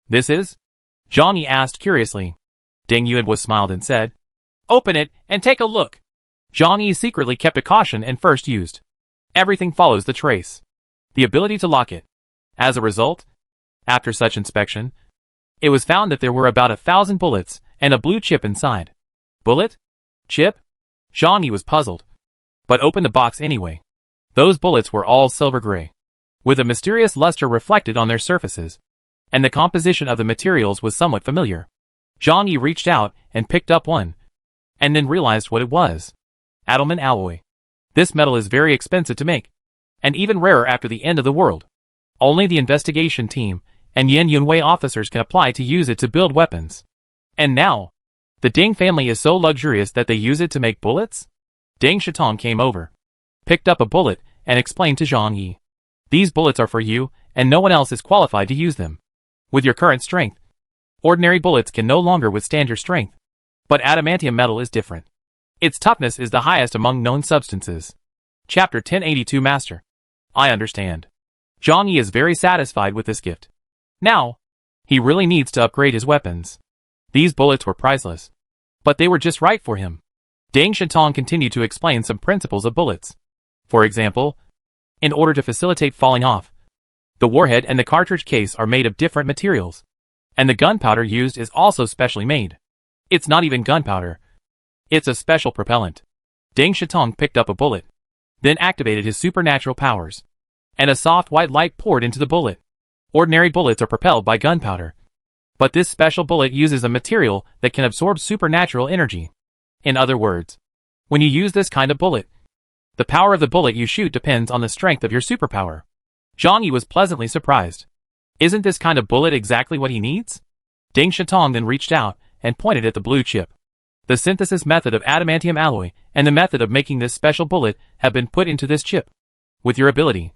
This is? Zhang Yi asked curiously. Ding Yuanbua smiled and said, Open it and take a look. Zhang Yi secretly kept a caution and first used. Everything follows the trace. The ability to lock it. As a result, after such inspection, it was found that there were about 1,000 bullets and a blue chip inside. Bullet? Chip? Zhang Yi was puzzled, but opened the box anyway. Those bullets were all silver gray, with a mysterious luster reflected on their surfaces, and the composition of the materials was somewhat familiar. Zhang Yi reached out and picked up one, and then realized what it was. Adelman alloy. This metal is very expensive to make, and even rarer after the end of the world. Only the investigation team and Yan Yunwei officers can apply to use it to build weapons. And now, the Ding family is so luxurious that they use it to make bullets? Ding Shentong came over, picked up a bullet, and explained to Zhang Yi. These bullets are for you, and no one else is qualified to use them. With your current strength, ordinary bullets can no longer withstand your strength. But adamantium metal is different. Its toughness is the highest among known substances. Chapter 1082 Master. I understand. Zhang Yi is very satisfied with this gift. Now, he really needs to upgrade his weapons. These bullets were priceless, but they were just right for him. Ding Shentong continued to explain some principles of bullets. For example, in order to facilitate falling off, the warhead and the cartridge case are made of different materials, and the gunpowder used is also specially made. It's not even gunpowder. It's a special propellant. Ding Shentong picked up a bullet, then activated his supernatural powers, and a soft white light poured into the bullet. Ordinary bullets are propelled by gunpowder, but this special bullet uses a material that can absorb supernatural energy. In other words, When you use this kind of bullet, the power of the bullet you shoot depends on the strength of your superpower. Zhang Yi was pleasantly surprised. Isn't this kind of bullet exactly what he needs? Ding Shatong then reached out and pointed at the blue chip. The synthesis method of adamantium alloy and the method of making this special bullet have been put into this chip. With your ability,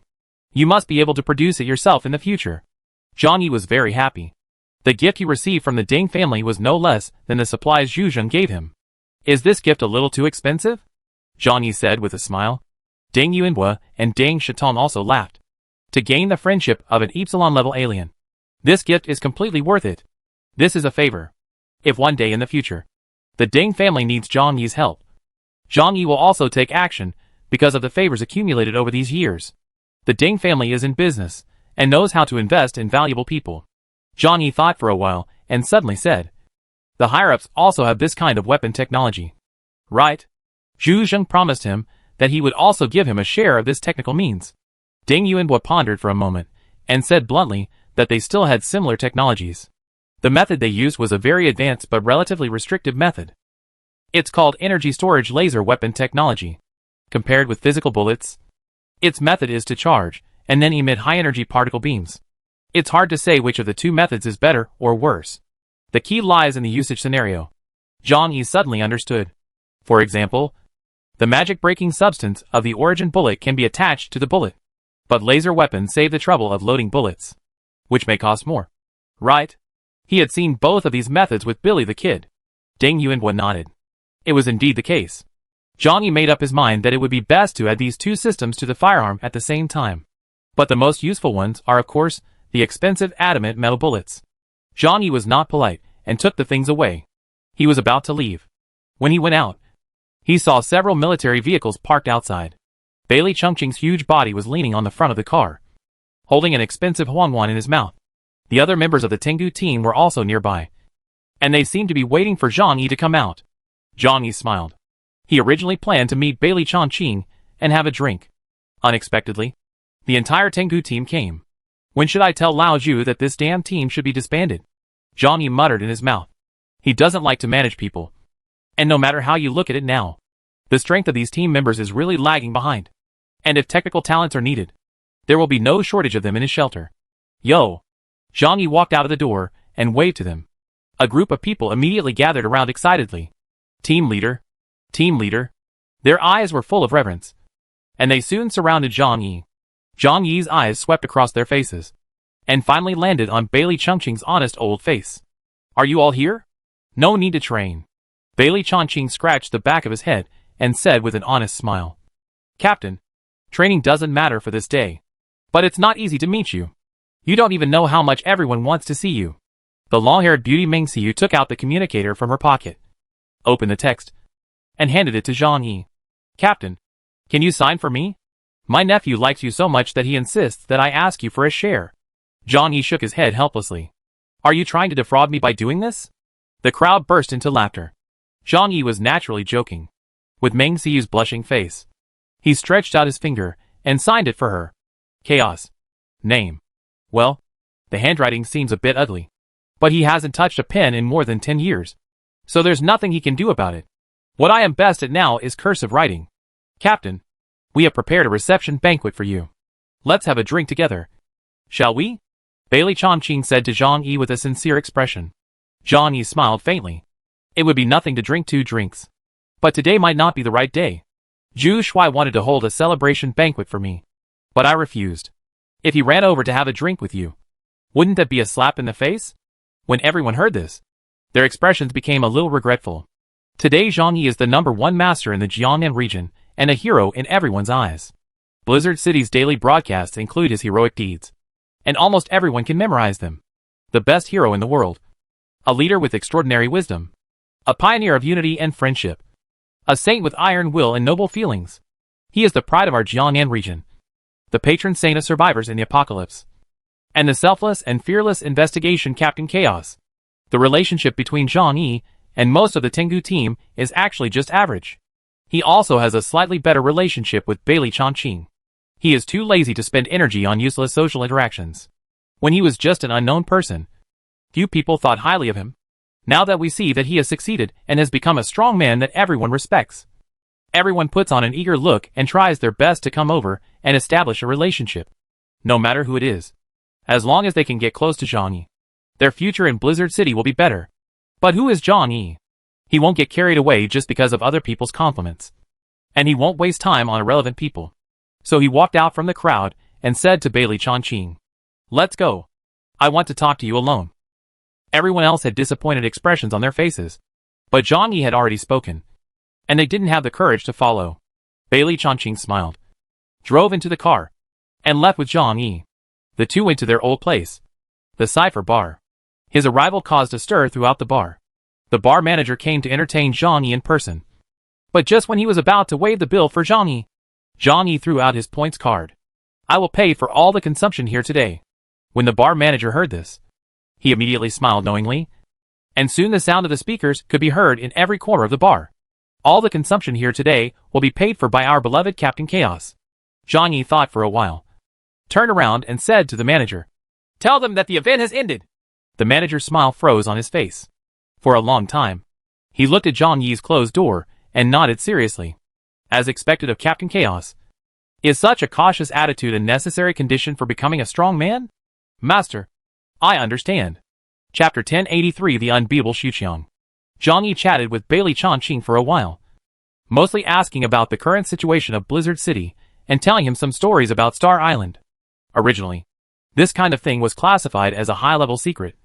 you must be able to produce it yourself in the future. Zhang Yi was very happy. The gift he received from the Ding family was no less than the supplies Zhu Zheng gave him. Is this gift a little too expensive? Zhang Yi said with a smile. Ding Yuanhua and Ding Shatong also laughed. To gain the friendship of an Epsilon-level alien, this gift is completely worth it. This is a favor. If one day in the future, the Ding family needs Zhang Yi's help, Zhang Yi will also take action because of the favors accumulated over these years. The Ding family is in business and knows how to invest in valuable people. Zhang Yi thought for a while and suddenly said, the higher-ups also have this kind of weapon technology. Right? Zhu Zheng promised him that he would also give him a share of this technical means. Ding Yuanhua pondered for a moment and said bluntly that they still had similar technologies. The method they used was a very advanced but relatively restrictive method. It's called energy storage laser weapon technology. Compared with physical bullets, its method is to charge and then emit high-energy particle beams. It's hard to say which of the two methods is better or worse. The key lies in the usage scenario. Zhang Yi suddenly understood. For example, the magic-breaking substance of the origin bullet can be attached to the bullet. But laser weapons save the trouble of loading bullets, which may cost more. Right? He had seen both of these methods with Billy the Kid. Ding Yuanhua nodded. It was indeed the case. Zhang Yi made up his mind that it would be best to add these two systems to the firearm at the same time. But the most useful ones are of course the expensive adamant metal bullets. Zhang Yi was not polite and took the things away. He was about to leave. When he went out, he saw several military vehicles parked outside. Bailey Chongqing's huge body was leaning on the front of the car, holding an expensive huangwan in his mouth. The other members of the Tengu team were also nearby, and they seemed to be waiting for Zhang Yi to come out. Zhang Yi smiled. He originally planned to meet Bailey Chongqing and have a drink. Unexpectedly, the entire Tengu team came. When should I tell Lao Zhu that this damn team should be disbanded? Zhang Yi muttered in his mouth. He doesn't like to manage people. And no matter how you look at it now, the strength of these team members is really lagging behind. And if technical talents are needed, there will be no shortage of them in his shelter. Yo! Zhang Yi walked out of the door and waved to them. A group of people immediately gathered around excitedly. Team leader. Team leader. Their eyes were full of reverence. And they soon surrounded Zhang Yi. Zhang Yi's eyes swept across their faces, and finally landed on Bailey Chongqing's honest old face. Are you all here? No need to train. Bailey Chongqing scratched the back of his head and said with an honest smile. Captain, training doesn't matter for this day. But it's not easy to meet you. You don't even know how much everyone wants to see you. The long-haired beauty Meng Xiu took out the communicator from her pocket, opened the text, and handed it to Zhang Yi. Captain, can you sign for me? My nephew likes you so much that he insists that I ask you for a share. Zhang Yi shook his head helplessly. Are you trying to defraud me by doing this? The crowd burst into laughter. Zhang Yi was naturally joking, with Meng Xiu's blushing face. He stretched out his finger and signed it for her. Chaos. Name. Well, the handwriting seems a bit ugly, but he hasn't touched a pen in more than 10 years. So there's nothing he can do about it. What I am best at now is cursive writing. Captain, we have prepared a reception banquet for you. Let's have a drink together. Shall we? Bailey Chongqing said to Zhang Yi with a sincere expression. Zhang Yi smiled faintly. It would be nothing to drink 2 drinks. But today might not be the right day. Zhu Shuai wanted to hold a celebration banquet for me, but I refused. If he ran over to have a drink with you, wouldn't that be a slap in the face? When everyone heard this, their expressions became a little regretful. Today Zhang Yi is the #1 master in the Jiangnan region and a hero in everyone's eyes. Blizzard City's daily broadcasts include his heroic deeds, and almost everyone can memorize them. The best hero in the world. A leader with extraordinary wisdom. A pioneer of unity and friendship. A saint with iron will and noble feelings. He is the pride of our Jiangnan region. The patron saint of survivors in the apocalypse. And the selfless and fearless investigation Captain Chaos. The relationship between Zhang Yi and most of the Tengu team is actually just average. He also has a slightly better relationship with Bailey Chongqing. He is too lazy to spend energy on useless social interactions. When he was just an unknown person, few people thought highly of him. Now that we see that he has succeeded and has become a strong man that everyone respects, Everyone puts on an eager look and tries their best to come over and establish a relationship. No matter who it is. As long as they can get close to Zhang Yi, their future in Blizzard City will be better. But who is Zhang Yi? He won't get carried away just because of other people's compliments. And he won't waste time on irrelevant people. So he walked out from the crowd and said to Bailey Chongqing, "Let's go. I want to talk to you alone." Everyone else had disappointed expressions on their faces. But Zhang Yi had already spoken. And they didn't have the courage to follow. Bailey Chongqing smiled, drove into the car, and left with Zhang Yi. The two went to their old place, the Cypher Bar. His arrival caused a stir throughout the bar. The bar manager came to entertain Zhang Yi in person. But just when he was about to waive the bill for Zhang Yi threw out his points card. "I will pay for all the consumption here today." When the bar manager heard this, he immediately smiled knowingly, and soon the sound of the speakers could be heard in every corner of the bar. "All the consumption here today will be paid for by our beloved Captain Chaos." Zhang Yi thought for a while, turned around and said to the manager, "Tell them that the event has ended." The manager's smile froze on his face. For a long time, he looked at Zhang Yi's closed door and nodded seriously. As expected of Captain Chaos, is such a cautious attitude a necessary condition for becoming a strong man? Master, I understand. Chapter 1083 The Unbeatable Xuqiang. Zhang Yi chatted with Bailey Chongqing for a while, mostly asking about the current situation of Blizzard City and telling him some stories about Star Island. Originally, this kind of thing was classified as a high-level secret,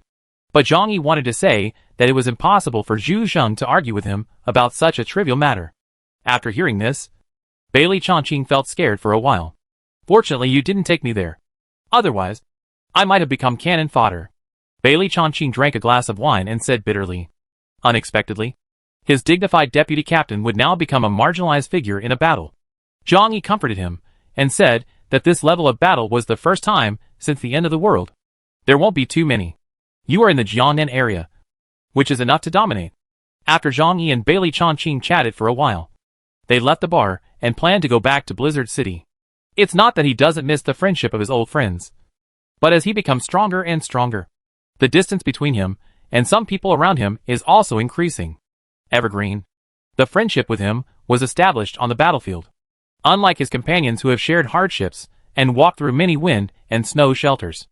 but Zhang Yi wanted to say that it was impossible for Zhu Zheng to argue with him about such a trivial matter. After hearing this, Bailey Chongqing felt scared for a while. "Fortunately you didn't take me there. Otherwise, I might have become cannon fodder." Bailey Chongqing drank a glass of wine and said bitterly. Unexpectedly, his dignified deputy captain would now become a marginalized figure in a battle. Zhang Yi comforted him, and said that this level of battle was the first time since the end of the world. There won't be too many. You are in the Jiangnan area, which is enough to dominate. After Zhang Yi and Bailey Chongqing chatted for a while, they left the bar and planned to go back to Blizzard City. It's not that he doesn't miss the friendship of his old friends, but as he becomes stronger and stronger, the distance between him and some people around him is also increasing. Evergreen, the friendship with him, was established on the battlefield. Unlike his companions who have shared hardships and walked through many wind and snow shelters.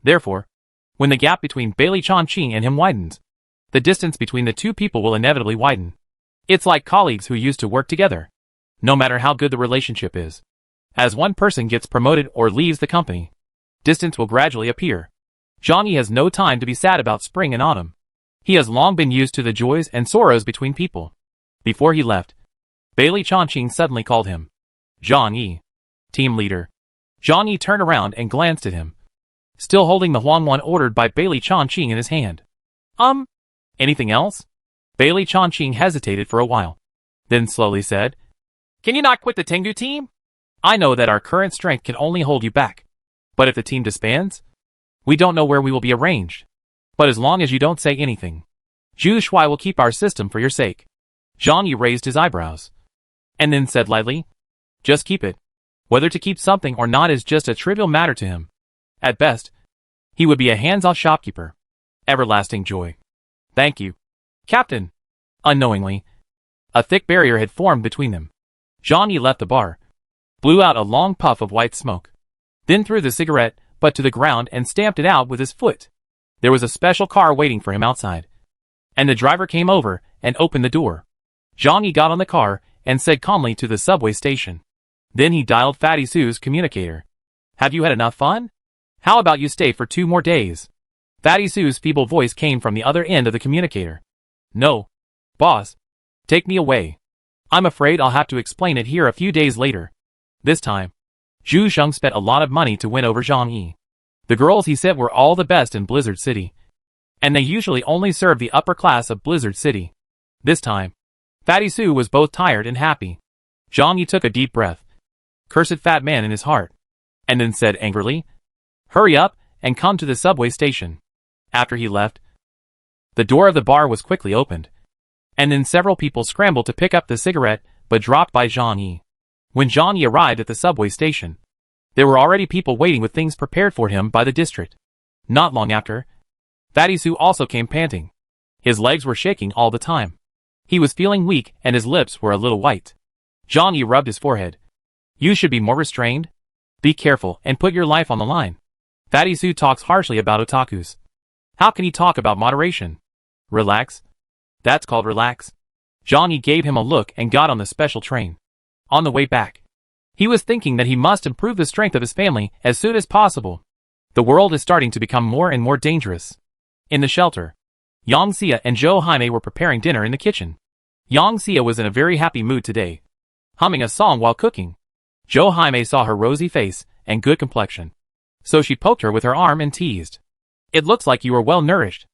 Therefore, when the gap between Bailey Chongqing and him widens, the distance between the two people will inevitably widen. It's like colleagues who used to work together, no matter how good the relationship is. As one person gets promoted or leaves the company, distance will gradually appear. Zhang Yi has no time to be sad about spring and autumn. He has long been used to the joys and sorrows between people. Before he left, Bailey Chongqing suddenly called him. "Zhang Yi, team leader." Zhang Yi turned around and glanced at him, still holding the Huangwan ordered by Bailey Chongqing in his hand. Anything else?" Bailey Chongqing hesitated for a while, then slowly said, "Can you not quit the Tengu team? I know that our current strength can only hold you back. But if the team disbands, we don't know where we will be arranged. But as long as you don't say anything, Zhu Shui will keep our system for your sake." Zhang Yi raised his eyebrows, and then said lightly, "Just keep it. Whether to keep something or not is just a trivial matter to him. At best, he would be a hands-off shopkeeper. Everlasting joy." "Thank you, Captain." Unknowingly, a thick barrier had formed between them. Zhang Yi left the bar, blew out a long puff of white smoke, then threw the cigarette butt to the ground and stamped it out with his foot. There was a special car waiting for him outside, and the driver came over and opened the door. Zhang Yi got on the car and said calmly to the subway station. Then he dialed Fatty Sue's communicator. "Have you had enough fun? How about you stay for 2 more days?" Fatty Sue's feeble voice came from the other end of the communicator. "No, boss. Take me away. I'm afraid I'll have to explain it here a few days later." This time, Zhu Zheng spent a lot of money to win over Zhang Yi. The girls he sent were all the best in Blizzard City, and they usually only served the upper class of Blizzard City. This time, Fatty Sue was both tired and happy. Zhang Yi took a deep breath, cursed fat man in his heart, and then said angrily, "Hurry up and come to the subway station." After he left, the door of the bar was quickly opened, and then several people scrambled to pick up the cigarette but dropped by Zhang Yi. When Zhang Yi arrived at the subway station, there were already people waiting with things prepared for him by the district. Not long after, Fatty Sue also came panting. His legs were shaking all the time. He was feeling weak and his lips were a little white. Zhang Yi rubbed his forehead. You should be more restrained. Be careful and put your life on the line. Fatty Su talks harshly about otakus. How can he talk about moderation? Relax. That's called relax. Zhang Yi gave him a look and got on the special train. On the way back, he was thinking that he must improve the strength of his family as soon as possible. The world is starting to become more and more dangerous. In the shelter, Yang Xia and Zhou Jaime were preparing dinner in the kitchen. Yang Xia was in a very happy mood today, humming a song while cooking. Zhou Jaime saw her rosy face and good complexion, so she poked her with her arm and teased. It looks like you are well nourished.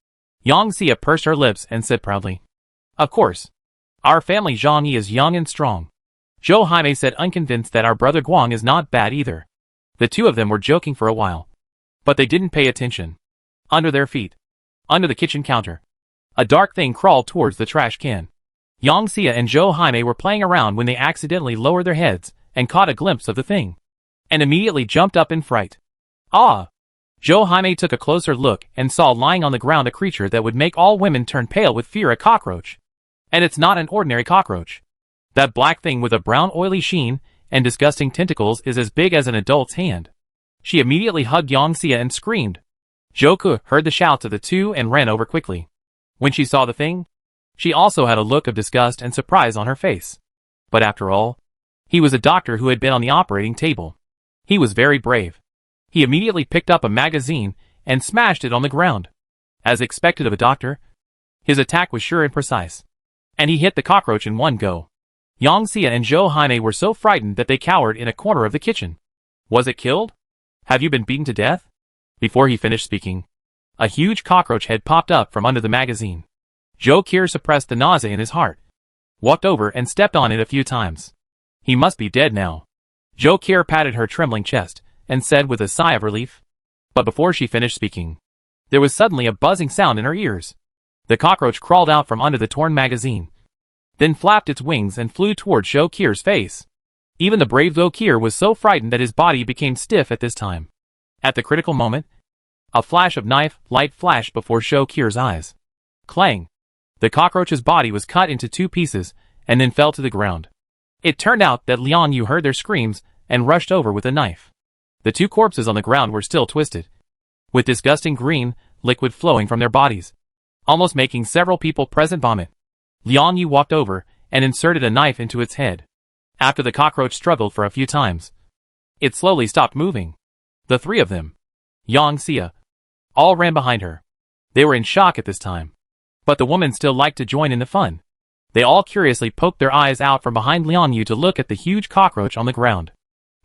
Yang Xia pursed her lips and said proudly. Of course. Our family Zhang Yi is young and strong. Zhou Jaime said unconvinced that our brother Guang is not bad either. The two of them were joking for a while, but they didn't pay attention. Under their feet, under the kitchen counter, a dark thing crawled towards the trash can. Yang Xia and Zhou Jaime were playing around when they accidentally lowered their heads and caught a glimpse of the thing, and immediately jumped up in fright. Ah! Zhou Jaime took a closer look and saw lying on the ground a creature that would make all women turn pale with fear, a cockroach. And it's not an ordinary cockroach. That black thing with a brown oily sheen and disgusting tentacles is as big as an adult's hand. She immediately hugged Yang Xia and screamed. Zhou Ke heard the shouts of the two and ran over quickly. When she saw the thing, she also had a look of disgust and surprise on her face. But after all, he was a doctor who had been on the operating table. He was very brave. He immediately picked up a magazine and smashed it on the ground. As expected of a doctor, his attack was sure and precise, and he hit the cockroach in one go. Yang Xia and Zhou Jaime were so frightened that they cowered in a corner of the kitchen. Was it killed? Have you been beaten to death? Before he finished speaking, a huge cockroach head popped up from under the magazine. Zhou Ke suppressed the nausea in his heart, walked over and stepped on it a few times. He must be dead now. Zhou Ke patted her trembling chest and said with a sigh of relief. But before she finished speaking, there was suddenly a buzzing sound in her ears. The cockroach crawled out from under the torn magazine, then flapped its wings and flew towards Zhou Ke's face. Even the brave Zhou Ke was so frightened that his body became stiff at this time. At the critical moment, a flash of knife light flashed before Zhou Ke's eyes. Clang! The cockroach's body was cut into two pieces and then fell to the ground. It turned out that Liang Yu heard their screams and rushed over with a knife. The two corpses on the ground were still twisted, with disgusting green liquid flowing from their bodies, almost making several people present vomit. Liang Yu walked over and inserted a knife into its head. After the cockroach struggled for a few times, it slowly stopped moving. The three of them, Yang Xia, all ran behind her. They were in shock at this time, but the woman still liked to join in the fun. They all curiously poked their eyes out from behind Liang Yu to look at the huge cockroach on the ground.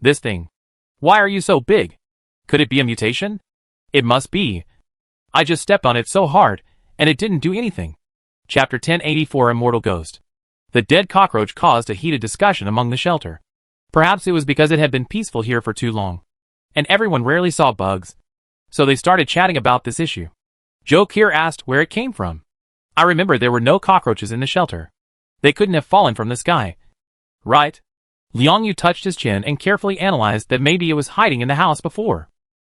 This thing. Why are you so big? Could it be a mutation? It must be. I just stepped on it so hard, and it didn't do anything. Chapter 1084 Immortal Ghost. The dead cockroach caused a heated discussion among the shelter. Perhaps it was because it had been peaceful here for too long, and everyone rarely saw bugs, so they started chatting about this issue. Zhou Ke asked where it came from. I remember there were no cockroaches in the shelter. They couldn't have fallen from the sky. Right? Liang Yu touched his chin and carefully analyzed that maybe it was hiding in the house before.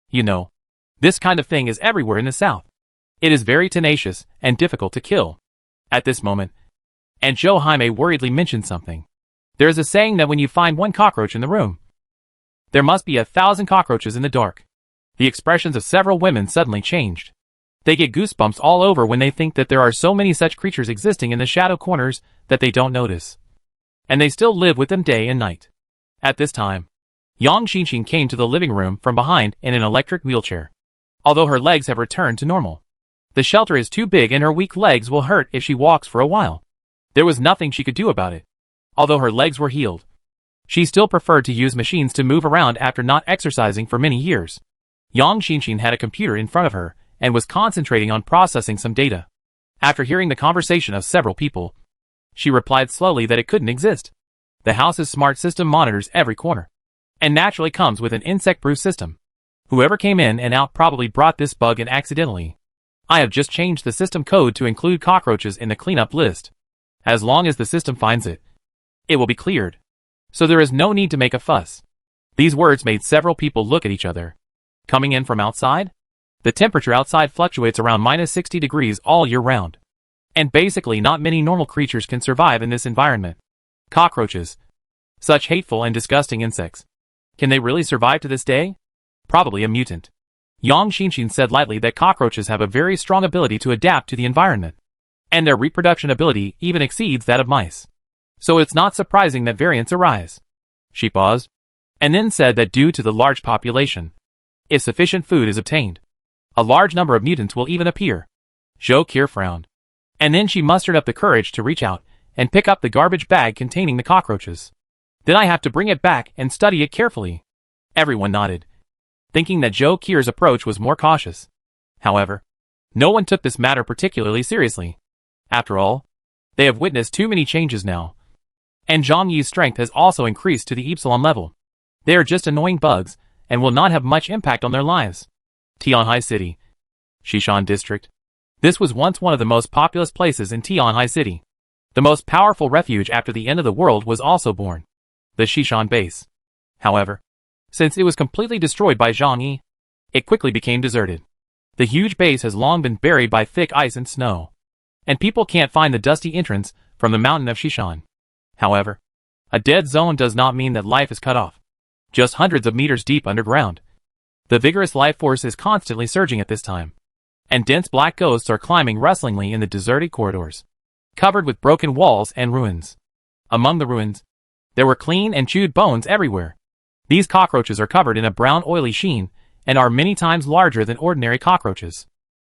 You know, this kind of thing is everywhere in the south. It is very tenacious and difficult to kill. At this moment, and Zhou Jaime worriedly mentioned something. There is a saying that when you find one cockroach in the room, there must be 1,000 cockroaches in the dark. The expressions of several women suddenly changed. They get goosebumps all over when they think that there are so many such creatures existing in the shadow corners that they don't notice. And they still live with them day and night. At this time, Yang Xinxin came to the living room from behind in an electric wheelchair. Although her legs have returned to normal, the shelter is too big and her weak legs will hurt if she walks for a while. There was nothing she could do about it. Although her legs were healed, she still preferred to use machines to move around after not exercising for many years. Yang Xinxin had a computer in front of her and was concentrating on processing some data. After hearing the conversation of several people, she replied slowly that it couldn't exist. The house's smart system monitors every corner, and naturally comes with an insect-proof system. Whoever came in and out probably brought this bug in accidentally. I have just changed the system code to include cockroaches in the cleanup list. As long as the system finds it, it will be cleared. So there is no need to make a fuss. These words made several people look at each other. Coming in from outside? The temperature outside fluctuates around -60 degrees all year round. And basically not many normal creatures can survive in this environment. Cockroaches, Such hateful and disgusting insects. Can they really survive to this day? Probably a mutant. Yang Xinshin said lightly that cockroaches have a very strong ability to adapt to the environment, and their reproduction ability even exceeds that of mice. So it's not surprising that variants arise. She paused, and then said that due to the large population, if sufficient food is obtained, a large number of mutants will even appear. Zhou Qi frowned, and then she mustered up the courage to reach out and pick up the garbage bag containing the cockroaches. Then I have to bring it back and study it carefully. Everyone nodded, thinking that Zhou Qi's approach was more cautious. However, no one took this matter particularly seriously. After all, they have witnessed too many changes now. And Zhang Yi's strength has also increased to the epsilon level. They are just annoying bugs, and will not have much impact on their lives. Tianhai City. Xishan District. This was once one of the most populous places in Tianhai City. The most powerful refuge after the end of the world was also born. The Xishan base. However, since it was completely destroyed by Zhang Yi, it quickly became deserted. The huge base has long been buried by thick ice and snow, and people can't find the dusty entrance from the mountain of Xishan. However, a dead zone does not mean that life is cut off. Just hundreds of meters deep underground, the vigorous life force is constantly surging at this time, and dense black ghosts are climbing rustlingly in the deserted corridors, covered with broken walls and ruins. Among the ruins, there were clean and chewed bones everywhere. These cockroaches are covered in a brown oily sheen and are many times larger than ordinary cockroaches.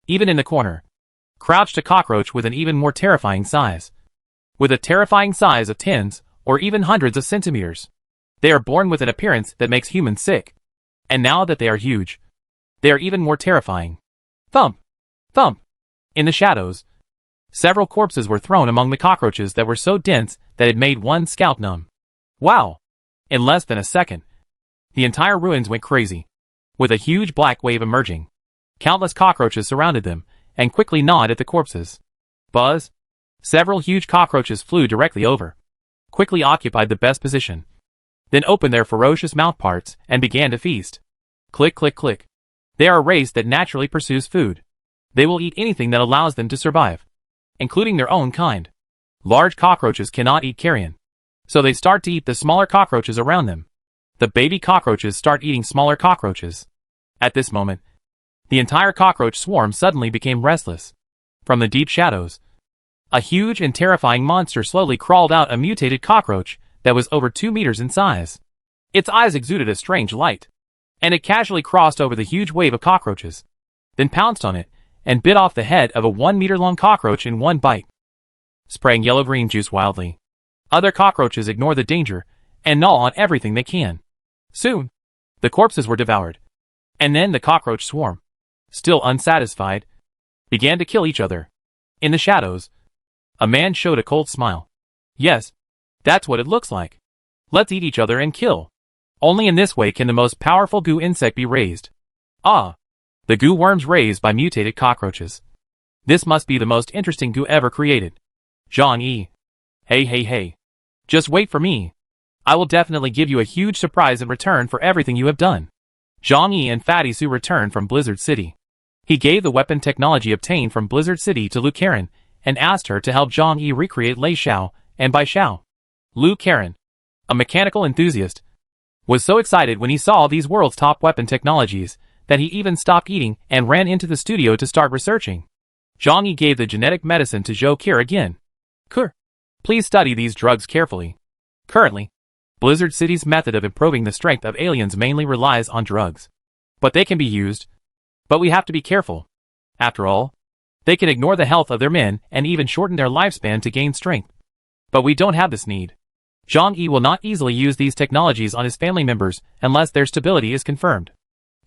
Even in the corner, crouched a cockroach with an even more terrifying size. With a terrifying size of tens or even hundreds of centimeters. They are born with an appearance that makes humans sick. And now that they are huge, they are even more terrifying. Thump! Thump! In the shadows, several corpses were thrown among the cockroaches that were so dense that it made one's scalp numb. Wow! In less than a second, the entire ruins went crazy, with a huge black wave emerging. Countless cockroaches surrounded them, and quickly gnawed at the corpses. Buzz! Several huge cockroaches flew directly over, quickly occupied the best position, then opened their ferocious mouth parts and began to feast. Click, click, click. They are a race that naturally pursues food. They will eat anything that allows them to survive, including their own kind. Large cockroaches cannot eat carrion, so they start to eat the smaller cockroaches around them. The baby cockroaches start eating smaller cockroaches. At this moment, the entire cockroach swarm suddenly became restless. From the deep shadows, a huge and terrifying monster slowly crawled out, a mutated cockroach that was over 2 meters in size. Its eyes exuded a strange light, and it casually crossed over the huge wave of cockroaches, then pounced on it and bit off the head of a 1-meter-long cockroach in one bite, spraying yellow-green juice wildly. Other cockroaches ignore the danger and gnaw on everything they can. Soon, the corpses were devoured, and then the cockroach swarm, still unsatisfied, began to kill each other. In the shadows, a man showed a cold smile. Yes, that's what it looks like. Let's eat each other and kill. Only in this way can the most powerful goo insect be raised. Ah, the goo worms raised by mutated cockroaches. This must be the most interesting goo ever created. Zhang Yi. Hey, hey, hey. Just wait for me. I will definitely give you a huge surprise in return for everything you have done. Zhang Yi and Fatty Su returned from Blizzard City. He gave the weapon technology obtained from Blizzard City to Lu Karen and asked her to help Zhang Yi recreate Lei Xiao, and Bai Xiao. Lu Karen, a mechanical enthusiast, was so excited when he saw these world's top weapon technologies that he even stopped eating and ran into the studio to start researching. Zhang Yi gave the genetic medicine to Zhou Qi again. Please study these drugs carefully. Currently, Blizzard City's method of improving the strength of aliens mainly relies on drugs. But they can be used. But we have to be careful. After all, they can ignore the health of their men and even shorten their lifespan to gain strength. But we don't have this need. Zhang Yi will not easily use these technologies on his family members unless their stability is confirmed.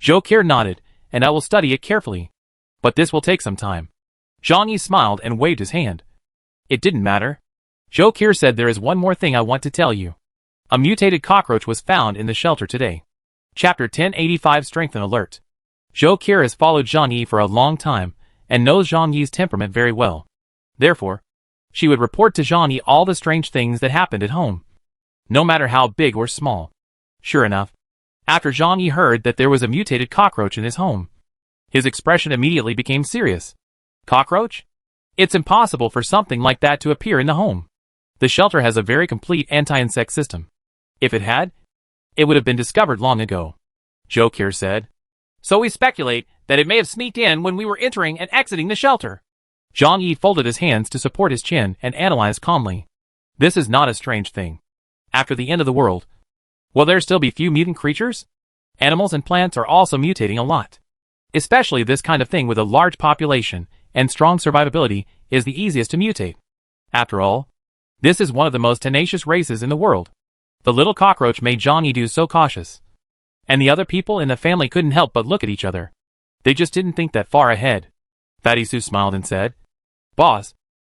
Zhou Qi nodded, and I will study it carefully. But this will take some time. Zhang Yi smiled and waved his hand. It didn't matter. Zhou Qi said, there is one more thing I want to tell you. A mutated cockroach was found in the shelter today. Chapter 1085 Strength and Alert. Zhou Qi has followed Zhang Yi for a long time and knows Zhang Yi's temperament very well. Therefore, she would report to Zhang Yi all the strange things that happened at home, no matter how big or small. Sure enough, after Zhang Yi heard that there was a mutated cockroach in his home, his expression immediately became serious. Cockroach? It's impossible for something like that to appear in the home. The shelter has a very complete anti-insect system. If it had, it would have been discovered long ago, Glacier said. So we speculate that it may have sneaked in when we were entering and exiting the shelter. Zhang Yi folded his hands to support his chin and analyzed calmly. This is not a strange thing. After the end of the world, will there still be few mutant creatures? Animals and plants are also mutating a lot. Especially this kind of thing with a large population and strong survivability is the easiest to mutate. After all, this is one of the most tenacious races in the world. The little cockroach made Zhang Yi so cautious. And the other people in the family couldn't help but look at each other. They just didn't think that far ahead. Fatty Sue smiled and said, Boss,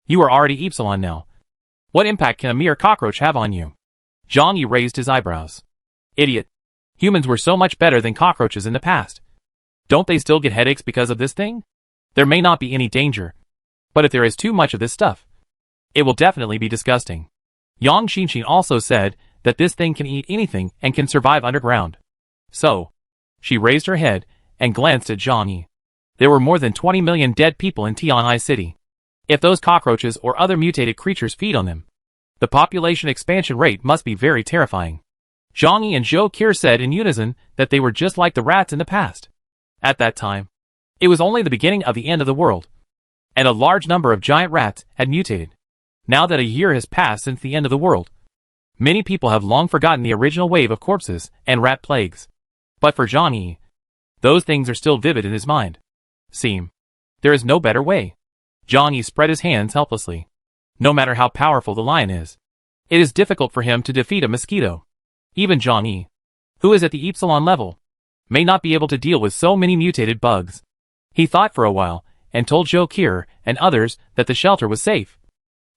you are already Epsilon now. What impact can a mere cockroach have on you? Zhang Yi raised his eyebrows. Idiot. Humans were so much better than cockroaches in the past. Don't they still get headaches because of this thing? There may not be any danger. But if there is too much of this stuff, it will definitely be disgusting. Yang Xinxin also said that this thing can eat anything and can survive underground. So, she raised her head and glanced at Zhang Yi. There were more than 20 million dead people in Tianhai City. If those cockroaches or other mutated creatures feed on them, the population expansion rate must be very terrifying. Zhang Yi and Glacier said in unison that they were just like the rats in the past. At that time, it was only the beginning of the end of the world, and a large number of giant rats had mutated. Now that a year has passed since the end of the world, many people have long forgotten the original wave of corpses and rat plagues. But for Zhang Yi, those things are still vivid in his mind. There is no better way. Zhang Yi spread his hands helplessly. No matter how powerful the lion is, it is difficult for him to defeat a mosquito. Even Zhang Yi, who is at the Epsilon level, may not be able to deal with so many mutated bugs. He thought for a while, and told Glacier and others that the shelter was safe.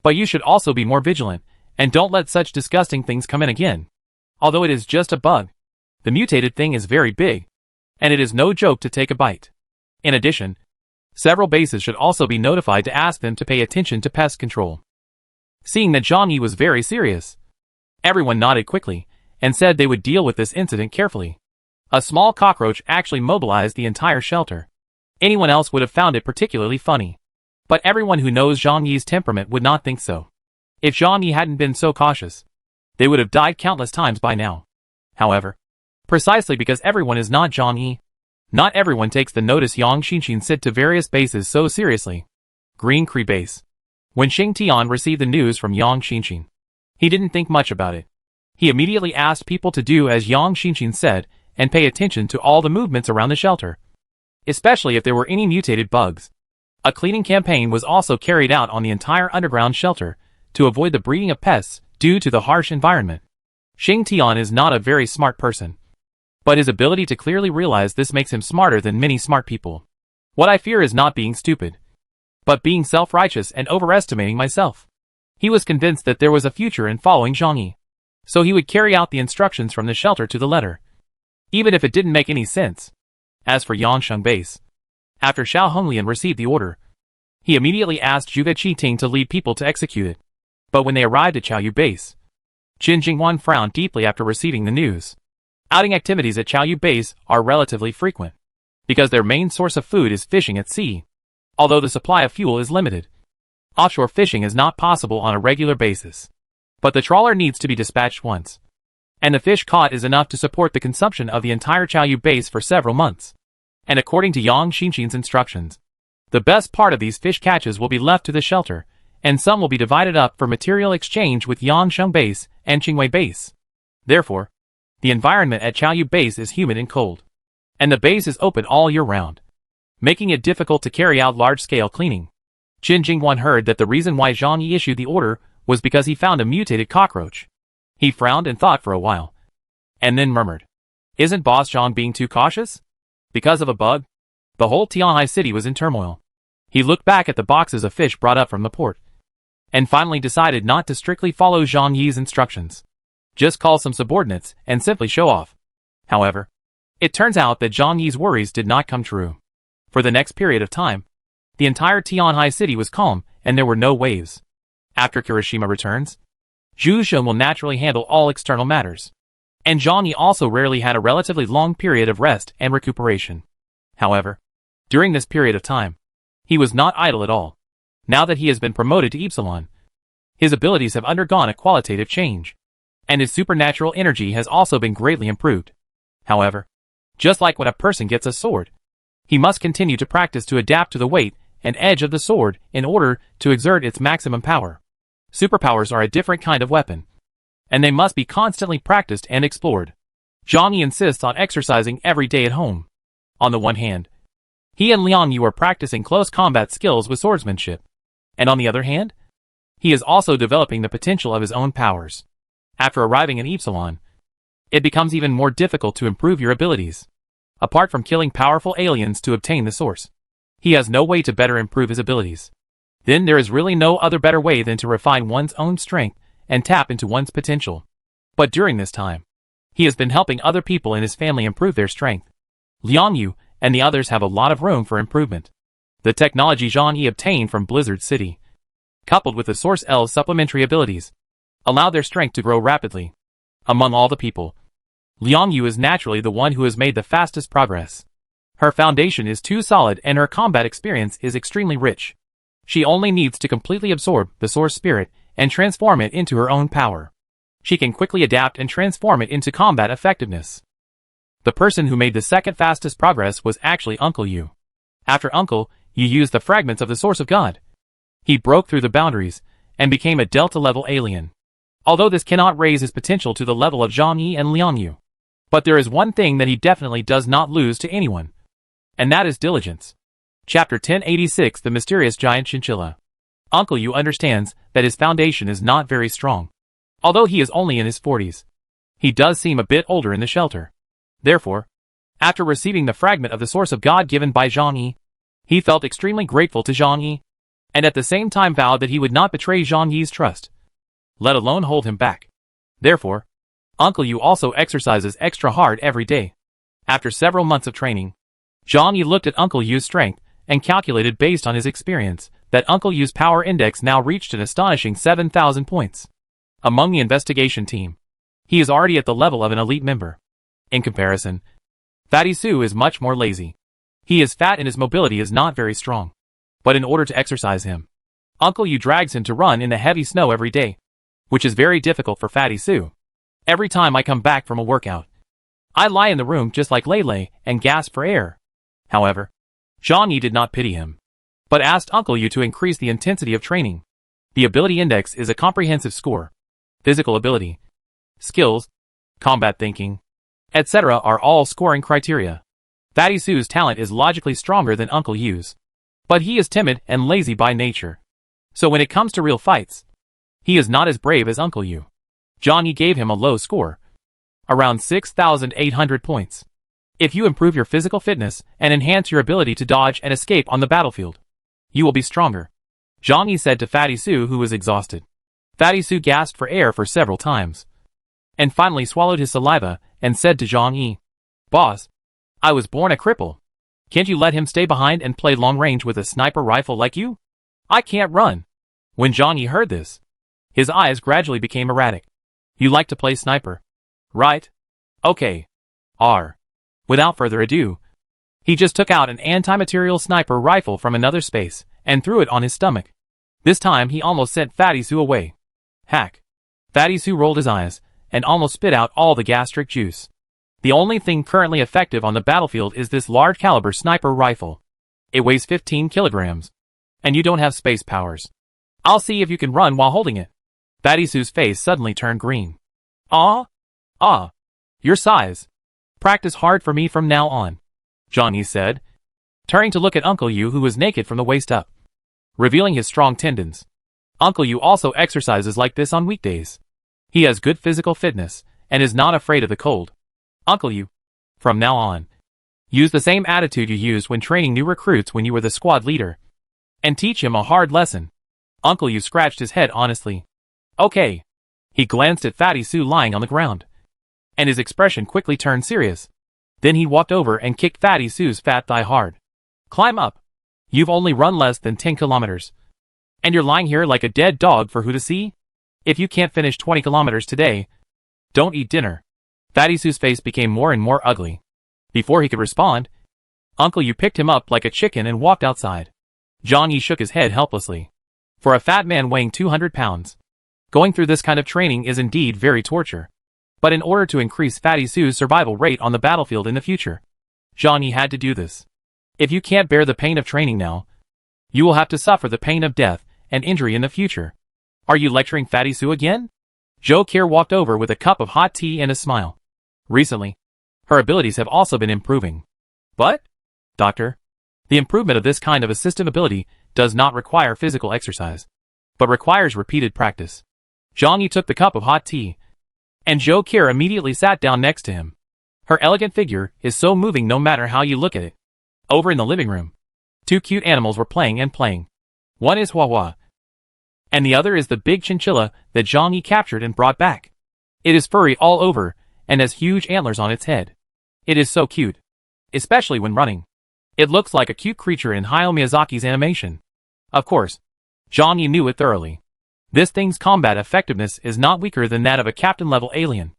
But you should also be more vigilant, and don't let such disgusting things come in again. Although it is just a bug, the mutated thing is very big, and it is no joke to take a bite. In addition, several bases should also be notified to ask them to pay attention to pest control. Seeing that Zhang Yi was very serious, everyone nodded quickly, and said they would deal with this incident carefully. A small cockroach actually mobilized the entire shelter. Anyone else would have found it particularly funny. But everyone who knows Zhang Yi's temperament would not think so. If Zhang Yi hadn't been so cautious, they would have died countless times by now. However, precisely because everyone is not Zhang Yi, not everyone takes the notice Yang Xinxin said to various bases so seriously. Green Cree base. When Xing Tian received the news from Yang Xinxin, he didn't think much about it. He immediately asked people to do as Yang Xinxin said and pay attention to all the movements around the shelter, especially if there were any mutated bugs. A cleaning campaign was also carried out on the entire underground shelter to avoid the breeding of pests due to the harsh environment. Xing Tian is not a very smart person, but his ability to clearly realize this makes him smarter than many smart people. What I fear is not being stupid, but being self-righteous and overestimating myself. He was convinced that there was a future in following Zhang Yi, so he would carry out the instructions from the shelter to the letter, even if it didn't make any sense. As for Yangsheng base, after Xiao Honglian received the order, he immediately asked Zhuge Qiting to lead people to execute it. But when they arrived at Chaoyu base, Qin Jingwan frowned deeply after receiving the news. Outing activities at Chaoyu base are relatively frequent, because their main source of food is fishing at sea. Although the supply of fuel is limited, offshore fishing is not possible on a regular basis. But the trawler needs to be dispatched once, and the fish caught is enough to support the consumption of the entire Chaoyu base for several months. And according to Yang Xinxin's instructions, the best part of these fish catches will be left to the shelter, and some will be divided up for material exchange with Yangsheng base and Qingwei base. Therefore, the environment at Chaoyu base is humid and cold, and the base is open all year round, making it difficult to carry out large-scale cleaning. Qin Jingwan heard that the reason why Zhang Yi issued the order was because he found a mutated cockroach. He frowned and thought for a while, and then murmured, "Isn't Boss Zhang being too cautious? Because of a bug?" The whole Tianhai city was in turmoil. He looked back at the boxes of fish brought up from the port, and finally decided not to strictly follow Zhang Yi's instructions. Just call some subordinates and simply show off. However, it turns out that Zhang Yi's worries did not come true. For the next period of time, the entire Tianhai city was calm and there were no waves. After Kirishima returns, Zhu Shun will naturally handle all external matters. And Zhang Yi also rarely had a relatively long period of rest and recuperation. However, during this period of time, he was not idle at all. Now that he has been promoted to Epsilon, his abilities have undergone a qualitative change. and his supernatural energy has also been greatly improved. However, just like when a person gets a sword, he must continue to practice to adapt to the weight and edge of the sword in order to exert its maximum power. Superpowers are a different kind of weapon, and they must be constantly practiced and explored. Zhang Yi insists on exercising every day at home. On the one hand, he and Liang Yu are practicing close combat skills with swordsmanship, and on the other hand, he is also developing the potential of his own powers. After arriving in Epsilon, it becomes even more difficult to improve your abilities. Apart from killing powerful aliens to obtain the source, he has no way to better improve his abilities. Then there is really no other better way than to refine one's own strength and tap into one's potential. But during this time, he has been helping other people in his family improve their strength. Liang Yu and the others have a lot of room for improvement. The technology Zhang Yi obtained from Blizzard City, coupled with the Source L's supplementary abilities, allow their strength to grow rapidly. Among all the people, Liang Yu is naturally the one who has made the fastest progress. Her foundation is too solid and her combat experience is extremely rich. She only needs to completely absorb the Source Spirit and transform it into her own power. She can quickly adapt and transform it into combat effectiveness. The person who made the second fastest progress was actually Uncle Yu. After Uncle Yu used the fragments of the Source of God, he broke through the boundaries and became a Delta-level alien. Although this cannot raise his potential to the level of Zhang Yi and Liang Yu. But there is one thing that he definitely does not lose to anyone, and that is diligence. Chapter 1086 The Mysterious Giant Chinchilla. Uncle Yu understands that his foundation is not very strong. Although he is only in his 40s, he does seem a bit older in the shelter. Therefore, after receiving the fragment of the Source of God given by Zhang Yi, he felt extremely grateful to Zhang Yi, and at the same time vowed that he would not betray Zhang Yi's trust, let alone hold him back. Therefore, Uncle Yu also exercises extra hard every day. After several months of training, Zhang Yi looked at Uncle Yu's strength and calculated based on his experience that Uncle Yu's power index now reached an astonishing 7,000 points. Among the investigation team, he is already at the level of an elite member. In comparison, Fatty Su is much more lazy. He is fat and his mobility is not very strong. But in order to exercise him, Uncle Yu drags him to run in the heavy snow every day, which is very difficult for Fatty Su. Every time I come back from a workout, I lie in the room just like Lele and gasp for air. However, Zhang Yi did not pity him, but asked Uncle Yu to increase the intensity of training. The ability index is a comprehensive score. Physical ability, skills, combat thinking, etc. are all scoring criteria. Fatty Su's talent is logically stronger than Uncle Yu's, but he is timid and lazy by nature. So when it comes to real fights, he is not as brave as Uncle Yu. Zhang Yi gave him a low score, around 6,800 points. If you improve your physical fitness and enhance your ability to dodge and escape on the battlefield, you will be stronger, Zhang Yi said to Fatty Su, who was exhausted. Fatty Su gasped for air for several times, and finally swallowed his saliva and said to Zhang Yi, "Boss, I was born a cripple. Can't you let him stay behind and play long range with a sniper rifle like you? I can't run." When Zhang Yi heard this, his eyes gradually became erratic. "You like to play sniper, right? Okay. Without further ado, he just took out an anti-material sniper rifle from another space and threw it on his stomach. This time he almost sent Fatty Su away. Hack. Fatty Su rolled his eyes and almost spit out all the gastric juice. The only thing currently effective on the battlefield is this large caliber sniper rifle. It weighs 15 kilograms. And you don't have space powers. I'll see if you can run while holding it." Fatty Su's face suddenly turned green. Your size. Practice hard for me from now on," Zhang Yi said, turning to look at Uncle Yu, who was naked from the waist up, revealing his strong tendons. Uncle Yu also exercises like this on weekdays. He has good physical fitness and is not afraid of the cold. Uncle Yu, from now on, use the same attitude you used when training new recruits when you were the squad leader, and teach him a hard lesson. Uncle Yu scratched his head honestly. Okay. He glanced at Fatty Su lying on the ground, and his expression quickly turned serious. Then he walked over and kicked Fatty Su's fat thigh hard. "Climb up. You've only run less than 10 kilometers. And you're lying here like a dead dog for who to see? If you can't finish 20 kilometers today, don't eat dinner." Fatty Su's face became more and more ugly. Before he could respond, Uncle Yu picked him up like a chicken and walked outside. Zhang Yi shook his head helplessly. For a fat man weighing 200 pounds, Going through this kind of training is indeed very torture. But in order to increase Fatty Sue's survival rate on the battlefield in the future, Zhang Yi had to do this. If you can't bear the pain of training now, you will have to suffer the pain of death and injury in the future. Are you lecturing Fatty Sue again? Zhou Qian walked over with a cup of hot tea and a smile. Recently, her abilities have also been improving. But, Doctor, the improvement of this kind of assistive ability does not require physical exercise, but requires repeated practice. Zhang Yi took the cup of hot tea, and Zhou Qian immediately sat down next to him. Her elegant figure is so moving no matter how you look at it. Over in the living room, two cute animals were playing and playing. One is Hua Hua, and the other is the big chinchilla that Zhang Yi captured and brought back. It is furry all over and has huge antlers on its head. It is so cute, especially when running. It looks like a cute creature in Hayao Miyazaki's animation. Of course, Zhang Yi knew it thoroughly. This thing's combat effectiveness is not weaker than that of a captain-level alien.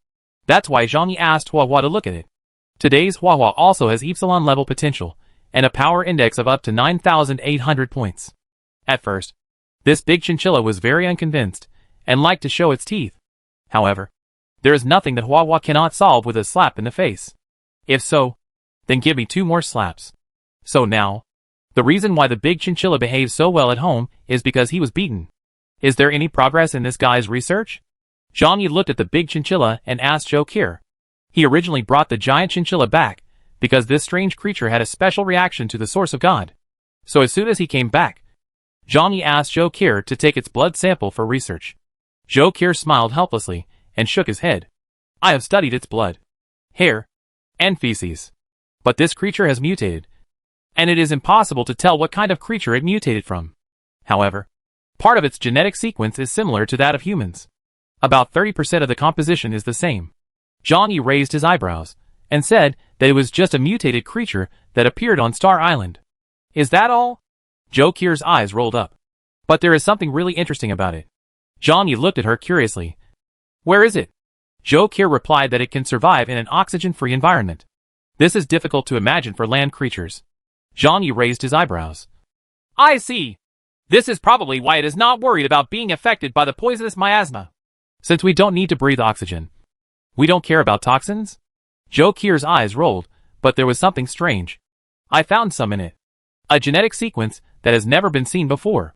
That's why Zhang Yi asked Hua Hua to look at it. Today's Hua Hua also has Epsilon-level potential, and a power index of up to 9,800 points. At first, this big chinchilla was very unconvinced, and liked to show its teeth. However, there is nothing that Hua Hua cannot solve with a slap in the face. If so, then give me 2 more slaps. So now, the reason why the big chinchilla behaves so well at home is because he was beaten. Is there any progress in this guy's research? Zhang Yi looked at the big chinchilla and asked Zhou Qian. He originally brought the giant chinchilla back, because this strange creature had a special reaction to the source of God. So as soon as he came back, Zhang Yi asked Zhou Qian to take its blood sample for research. Zhou Qian smiled helplessly and shook his head. I have studied its blood, hair, and feces. But this creature has mutated, and it is impossible to tell what kind of creature it mutated from. However, part of its genetic sequence is similar to that of humans. About 30% of the composition is the same. Zhang Yi raised his eyebrows and said that it was just a mutated creature that appeared on Star Island. Is that all? Zhou Qian's eyes rolled up. But there is something really interesting about it. Zhang Yi looked at her curiously. Where is it? Zhou Qian replied that it can survive in an oxygen-free environment. This is difficult to imagine for land creatures. Zhang Yi raised his eyebrows. I see. This is probably why it is not worried about being affected by the poisonous miasma. Since we don't need to breathe oxygen, we don't care about toxins? Zhou Qian's eyes rolled, but there was something strange. I found some in it. A genetic sequence that has never been seen before.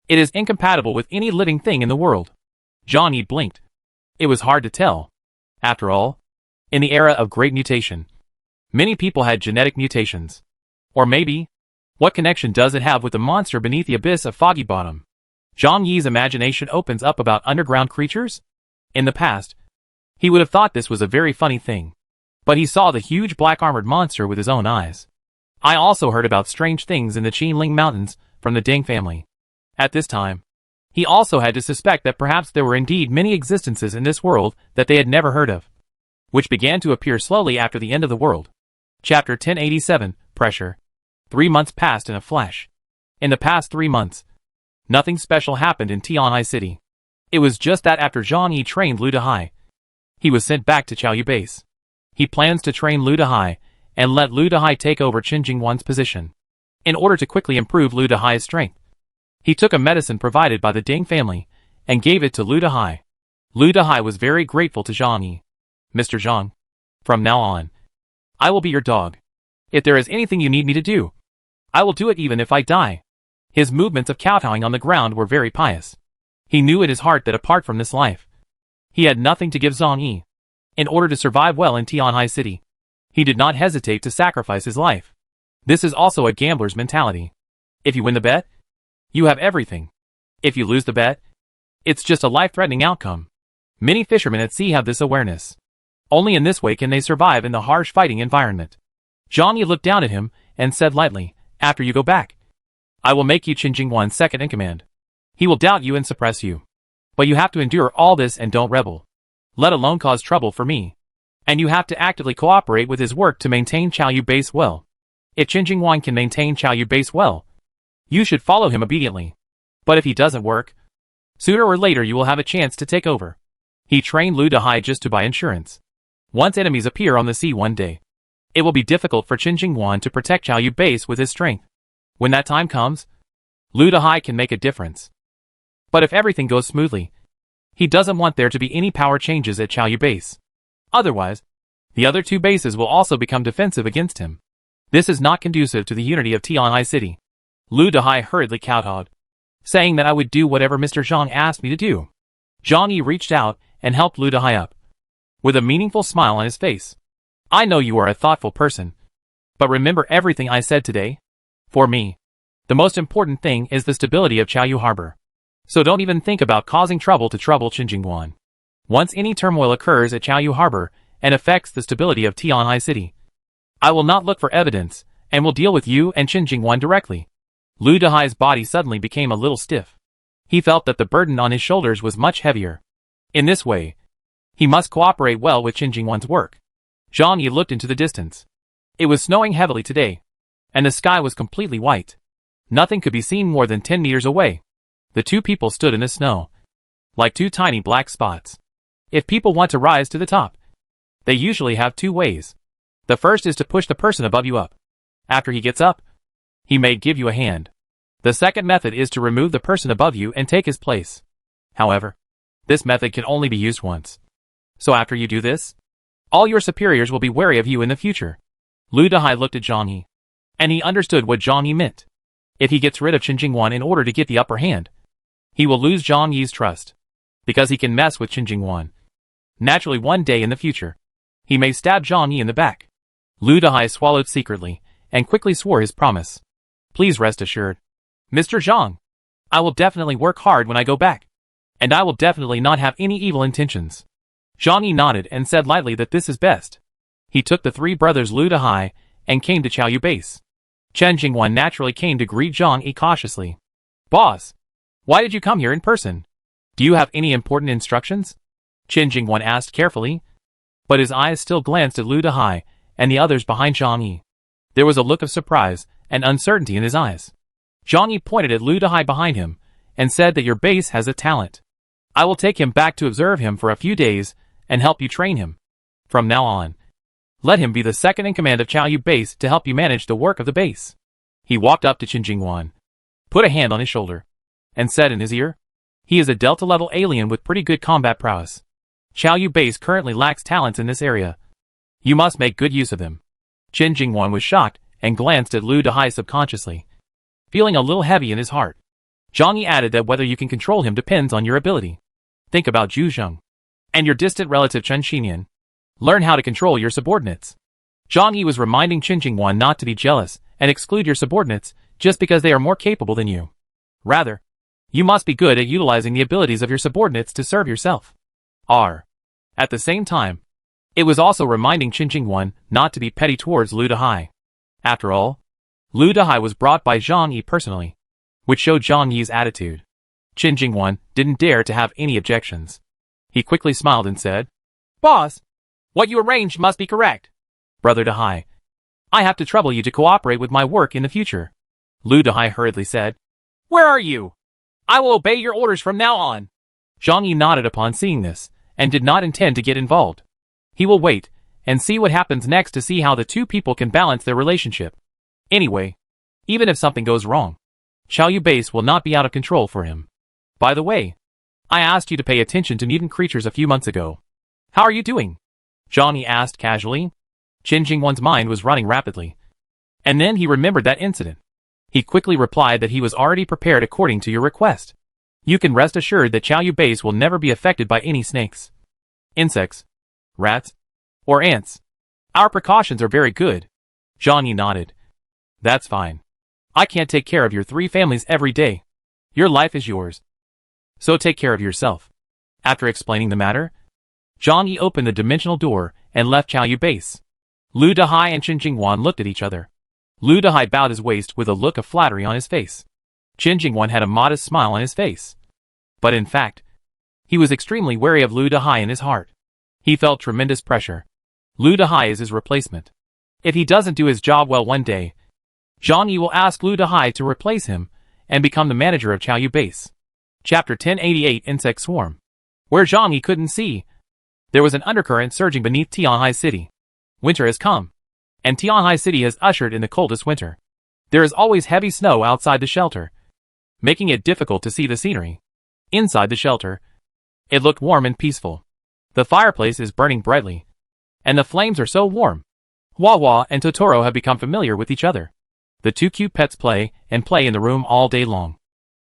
It is incompatible with any living thing in the world. Zhang Yi blinked. It was hard to tell. After all, in the era of great mutation, many people had genetic mutations. Or maybe, what connection does it have with the monster beneath the abyss of Foggy Bottom? Zhang Yi's imagination opens up about underground creatures. In the past, he would have thought this was a very funny thing. But he saw the huge black-armored monster with his own eyes. I also heard about strange things in the Qinling Mountains from the Ding family. At this time, he also had to suspect that perhaps there were indeed many existences in this world that they had never heard of, which began to appear slowly after the end of the world. Chapter 1087, Pressure. 3 months passed in a flash. In the past 3 months, nothing special happened in Tianhai City. It was just that after Zhang Yi trained Lu Dahai, he was sent back to Qiaoyu base. He plans to train Lu Dahai and let Lu Dahai take over Qin Jingwan's position. In order to quickly improve Lu Dahai's strength, he took a medicine provided by the Ding family and gave it to Lu Dahai. Lu Dahai was very grateful to Zhang Yi. Mr. Zhang, from now on, I will be your dog. If there is anything you need me to do, I will do it even if I die. His movements of kowtowing on the ground were very pious. He knew in his heart that apart from this life, he had nothing to give Zhang Yi. In order to survive well in Tianhai City, he did not hesitate to sacrifice his life. This is also a gambler's mentality. If you win the bet, you have everything. If you lose the bet, it's just a life-threatening outcome. Many fishermen at sea have this awareness. Only in this way can they survive in the harsh fighting environment. Zhang Yi looked down at him and said lightly, after you go back, I will make you Qin Jingwan's second in command. He will doubt you and suppress you. But you have to endure all this and don't rebel, let alone cause trouble for me. And you have to actively cooperate with his work to maintain Qiaoyu base well. If Qin Jingwan can maintain Qiaoyu base well, you should follow him obediently. But if he doesn't work, sooner or later you will have a chance to take over. He trained Lu Dahai just to buy insurance. Once enemies appear on the sea one day, it will be difficult for Qin Jingwan to protect Qiaoyu base with his strength. When that time comes, Lu Dahai can make a difference. But if everything goes smoothly, He doesn't want there to be any power changes at Qiaoyu base. Otherwise, the other two bases will also become defensive against him. This is not conducive to the unity of Tianhai City. Lu Dehai hurriedly kowtowed, saying that I would do whatever Mr. Zhang asked me to do. Zhang Yi reached out and helped Lu Dehai up, with a meaningful smile on his face. I know you are a thoughtful person, but remember everything I said today? For me, the most important thing is the stability of Qiaoyu Harbor. So don't even think about causing trouble to trouble Qinjingguan. Once any turmoil occurs at Qiaoyu Harbor and affects the stability of Tianhai City, I will not look for evidence and will deal with you and Qinjingguan directly. Lu Dehai's body suddenly became a little stiff. He felt that the burden on his shoulders was much heavier. In this way, he must cooperate well with Qinjingguan's work. Zhang Yi looked into the distance. It was snowing heavily today, and the sky was completely white. Nothing could be seen more than 10 meters away. The two people stood in the snow, like two tiny black spots. If people want to rise to the top, they usually have two ways. The first is to push the person above you up. After he gets up, he may give you a hand. The second method is to remove the person above you and take his place. However, this method can only be used once. So after you do this, all your superiors will be wary of you in the future. Lu Dehai looked at Zhang Yi, and he understood what Zhang Yi meant. If he gets rid of Qinjingguan in order to get the upper hand, he will lose Zhang Yi's trust, because he can mess with Qinjingguan. Naturally, one day in the future, he may stab Zhang Yi in the back. Lu Dehai swallowed secretly, and quickly swore his promise. Please rest assured, Mr. Zhang, I will definitely work hard when I go back, and I will definitely not have any evil intentions. Zhang Yi nodded and said lightly that this is best. He took the three brothers Lu Dehai and came to Qiaoyu base. Qinjingguan naturally came to greet Zhang Yi cautiously. Boss, why did you come here in person? Do you have any important instructions? Qinjingguan asked carefully, but his eyes still glanced at Lu Dehai and the others behind Zhang Yi. There was a look of surprise and uncertainty in his eyes. Zhang Yi pointed at Lu Dehai behind him and said that your base has a talent. I will take him back to observe him for a few days and help you train him. From now on, let him be the second in command of Qiaoyu base to help you manage the work of the base. He walked up to Qinjingguan, put a hand on his shoulder, and said in his ear, he is a Delta-level alien with pretty good combat prowess. Qiaoyu base currently lacks talents in this area. You must make good use of them. Qinjingguan was shocked and glanced at Lu Dehai subconsciously, feeling a little heavy in his heart. Zhang Yi added that whether you can control him depends on your ability. Think about Zhu Zheng and your distant relative Chen Xinian. Learn how to control your subordinates. Zhang Yi was reminding Qinjingguan not to be jealous and exclude your subordinates just because they are more capable than you. Rather, you must be good at utilizing the abilities of your subordinates to serve yourself. At the same time, it was also reminding Qinjingguan not to be petty towards Lu Dehai. After all, Lu Dehai was brought by Zhang Yi personally, which showed Zhang Yi's attitude. Qinjingguan didn't dare to have any objections. He quickly smiled and said, Boss, what you arranged must be correct. Brother Dehai, I have to trouble you to cooperate with my work in the future. Lu Dehai hurriedly said, Where are you? I will obey your orders from now on. Zhang Yi nodded upon seeing this, and did not intend to get involved. He will wait, and see what happens next to see how the two people can balance their relationship. Anyway, even if something goes wrong, Qiaoyu base will not be out of control for him. By the way, I asked you to pay attention to mutant creatures a few months ago. How are you doing? Zhang Yi asked casually. Qinjingguan's mind was running rapidly, and then he remembered that incident. He quickly replied that he was already prepared according to your request. You can rest assured that Qiaoyu base will never be affected by any snakes, insects, rats, or ants. Our precautions are very good. Zhang Yi nodded. That's fine. I can't take care of your three families every day. Your life is yours. So take care of yourself. After explaining the matter, Zhang Yi opened the dimensional door and left Qiaoyu base. Lu Dehai and Qinjingguan looked at each other. Lu Dehai bowed his waist with a look of flattery on his face. Qinjingguan had a modest smile on his face. But in fact, he was extremely wary of Lu Dehai in his heart. He felt tremendous pressure. Lu Dehai is his replacement. If he doesn't do his job well one day, Zhang Yi will ask Lu Dehai to replace him and become the manager of Qiaoyu base. Chapter 1088 Insect Swarm. Where Zhang Yi couldn't see, there was an undercurrent surging beneath Tianhai City. Winter has come, and Tianhai City has ushered in the coldest winter. There is always heavy snow outside the shelter, making it difficult to see the scenery. Inside the shelter, It looked warm and peaceful. The fireplace is burning brightly, and the flames are so warm. Wawa and Totoro have become familiar with each other. The two cute pets play and play in the room all day long,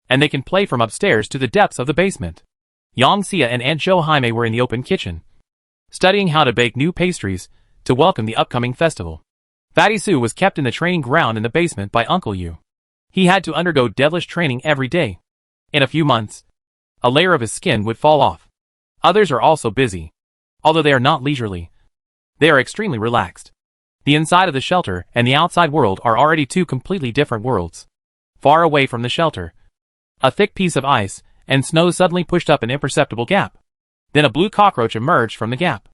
and they can play from upstairs to the depths of the basement. Yang Xia and Aunt Jo Jaime were in the open kitchen, studying how to bake new pastries to welcome the upcoming festival. Fatty Sue was kept in the training ground in the basement by Uncle Yu. He had to undergo devilish training every day. In a few months, a layer of his skin would fall off. Others are also busy. Although they are not leisurely, they are extremely relaxed. The inside of the shelter and the outside world are already two completely different worlds. Far away from the shelter, a thick piece of ice and snow suddenly pushed up an imperceptible gap. Then a blue cockroach emerged from the gap.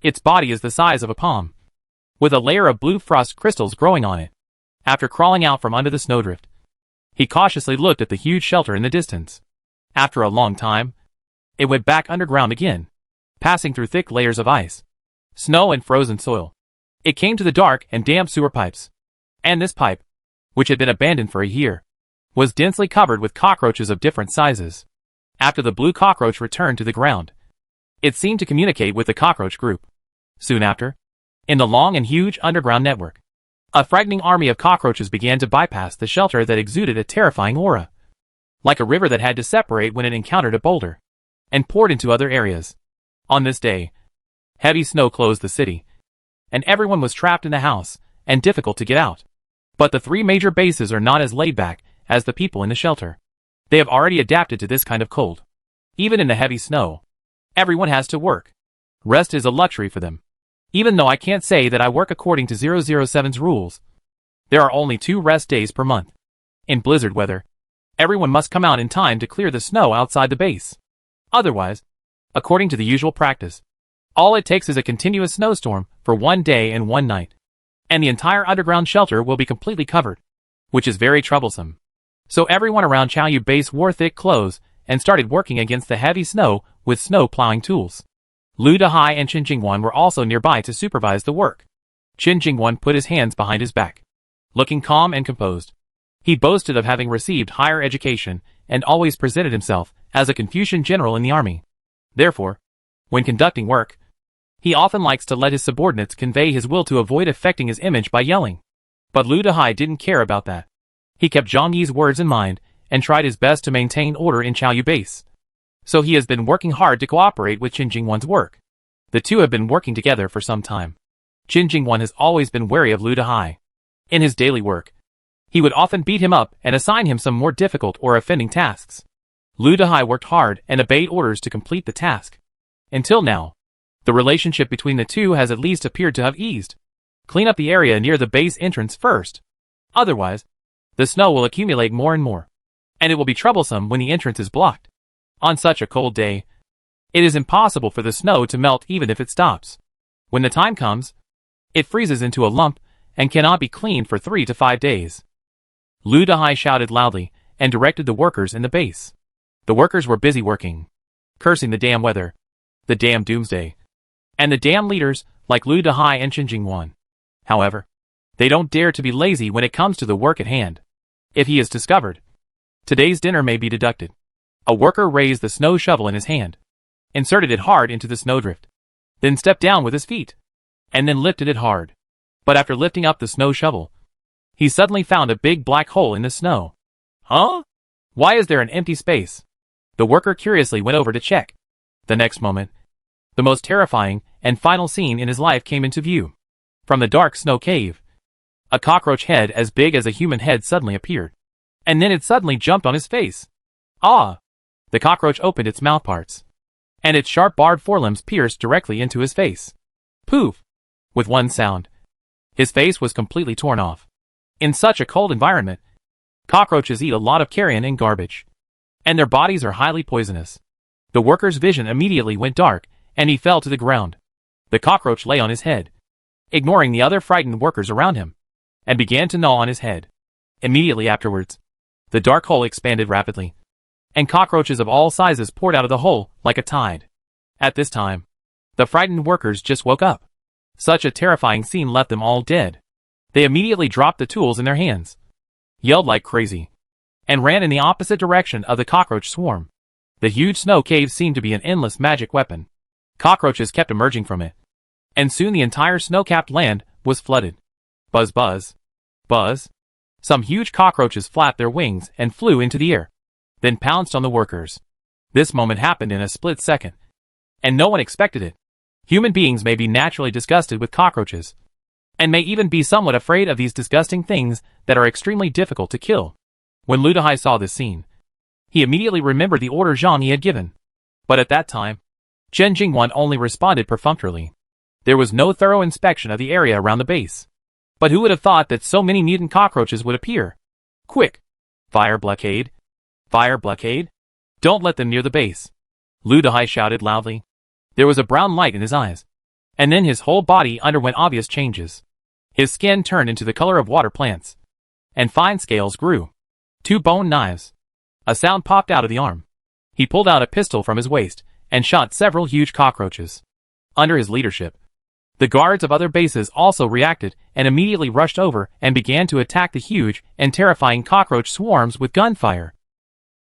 Its body is the size of a palm, with a layer of blue frost crystals growing on it. After crawling out from under the snowdrift, he cautiously looked at the huge shelter in the distance. After a long time, it went back underground again, passing through thick layers of ice, snow and frozen soil. It came to the dark and damp sewer pipes. And this pipe, which had been abandoned for a year, was densely covered with cockroaches of different sizes. After the blue cockroach returned to the ground, it seemed to communicate with the cockroach group. Soon after, in the long and huge underground network, a frightening army of cockroaches began to bypass the shelter that exuded a terrifying aura, like a river that had to separate when it encountered a boulder, and poured into other areas. On this day, heavy snow closed the city, and everyone was trapped in the house, and difficult to get out. But the three major bases are not as laid back as the people in the shelter. They have already adapted to this kind of cold. Even in the heavy snow, everyone has to work. Rest is a luxury for them. Even though I can't say that I work according to 007's rules, there are only 2 rest days per month. In blizzard weather, everyone must come out in time to clear the snow outside the base. Otherwise, according to the usual practice, all it takes is a continuous snowstorm for 1 day and 1 night, and the entire underground shelter will be completely covered, which is very troublesome. So everyone around Chaoyu Base wore thick clothes and started working against the heavy snow with snow plowing tools. Lu Dehai and Qin Jingwan were also nearby to supervise the work. Qin Jingwan put his hands behind his back, looking calm and composed. He boasted of having received higher education and always presented himself as a Confucian general in the army. Therefore, when conducting work, he often likes to let his subordinates convey his will to avoid affecting his image by yelling. But Lu Dehai didn't care about that. He kept Zhang Yi's words in mind and tried his best to maintain order in Chaoyu Base. So he has been working hard to cooperate with Qin Jingwan's work. The two have been working together for some time. Qin Jingwan has always been wary of Lu Dehai. In his daily work, he would often beat him up and assign him some more difficult or offending tasks. Lu Dehai worked hard and obeyed orders to complete the task. Until now, the relationship between the two has at least appeared to have eased. Clean up the area near the base entrance first. Otherwise, the snow will accumulate more and more, and it will be troublesome when the entrance is blocked. On such a cold day, it is impossible for the snow to melt even if it stops. When the time comes, it freezes into a lump and cannot be cleaned for 3 to 5 days. Lu Dehai shouted loudly and directed the workers in the base. The workers were busy working, cursing the damn weather, the damn Doomsday, and the damn leaders like Lu Dehai and Qin Jingwan. However, they don't dare to be lazy when it comes to the work at hand. If he is discovered, today's dinner may be deducted. A worker raised the snow shovel in his hand, inserted it hard into the snowdrift, then stepped down with his feet, and then lifted it hard. But after lifting up the snow shovel, he suddenly found a big black hole in the snow. Huh? Why is there an empty space? The worker curiously went over to check. The next moment, the most terrifying and final scene in his life came into view. From the dark snow cave, a cockroach head as big as a human head suddenly appeared. And then it suddenly jumped on his face. Ah! The cockroach opened its mouthparts, and its sharp barbed forelimbs pierced directly into his face. Poof! With one sound, his face was completely torn off. In such a cold environment, cockroaches eat a lot of carrion and garbage, and their bodies are highly poisonous. The worker's vision immediately went dark, and he fell to the ground. The cockroach lay on his head, ignoring the other frightened workers around him, and began to gnaw on his head. Immediately afterwards, the dark hole expanded rapidly, and cockroaches of all sizes poured out of the hole like a tide. At this time, the frightened workers just woke up. Such a terrifying scene left them all dead. They immediately dropped the tools in their hands, yelled like crazy, and ran in the opposite direction of the cockroach swarm. The huge snow cave seemed to be an endless magic weapon. Cockroaches kept emerging from it. And soon the entire snow-capped land was flooded. Buzz buzz. Buzz. Some huge cockroaches flapped their wings and flew into the air, then pounced on the workers. This moment happened in a split second, and no one expected it. Human beings may be naturally disgusted with cockroaches, and may even be somewhat afraid of these disgusting things that are extremely difficult to kill. When Ludahai saw this scene, he immediately remembered the order Zhang Yi had given. But at that time, Chen Jingwan only responded perfunctorily. There was no thorough inspection of the area around the base. But who would have thought that so many mutant cockroaches would appear? Quick! Fire blockade! Fire blockade! Don't let them near the base! Ludahai shouted loudly. There was a brown light in his eyes, and then his whole body underwent obvious changes. His skin turned into the color of water plants, and fine scales grew. 2 bone knives. A sound popped out of the arm. He pulled out a pistol from his waist and shot several huge cockroaches. Under his leadership, the guards of other bases also reacted and immediately rushed over and began to attack the huge and terrifying cockroach swarms with gunfire.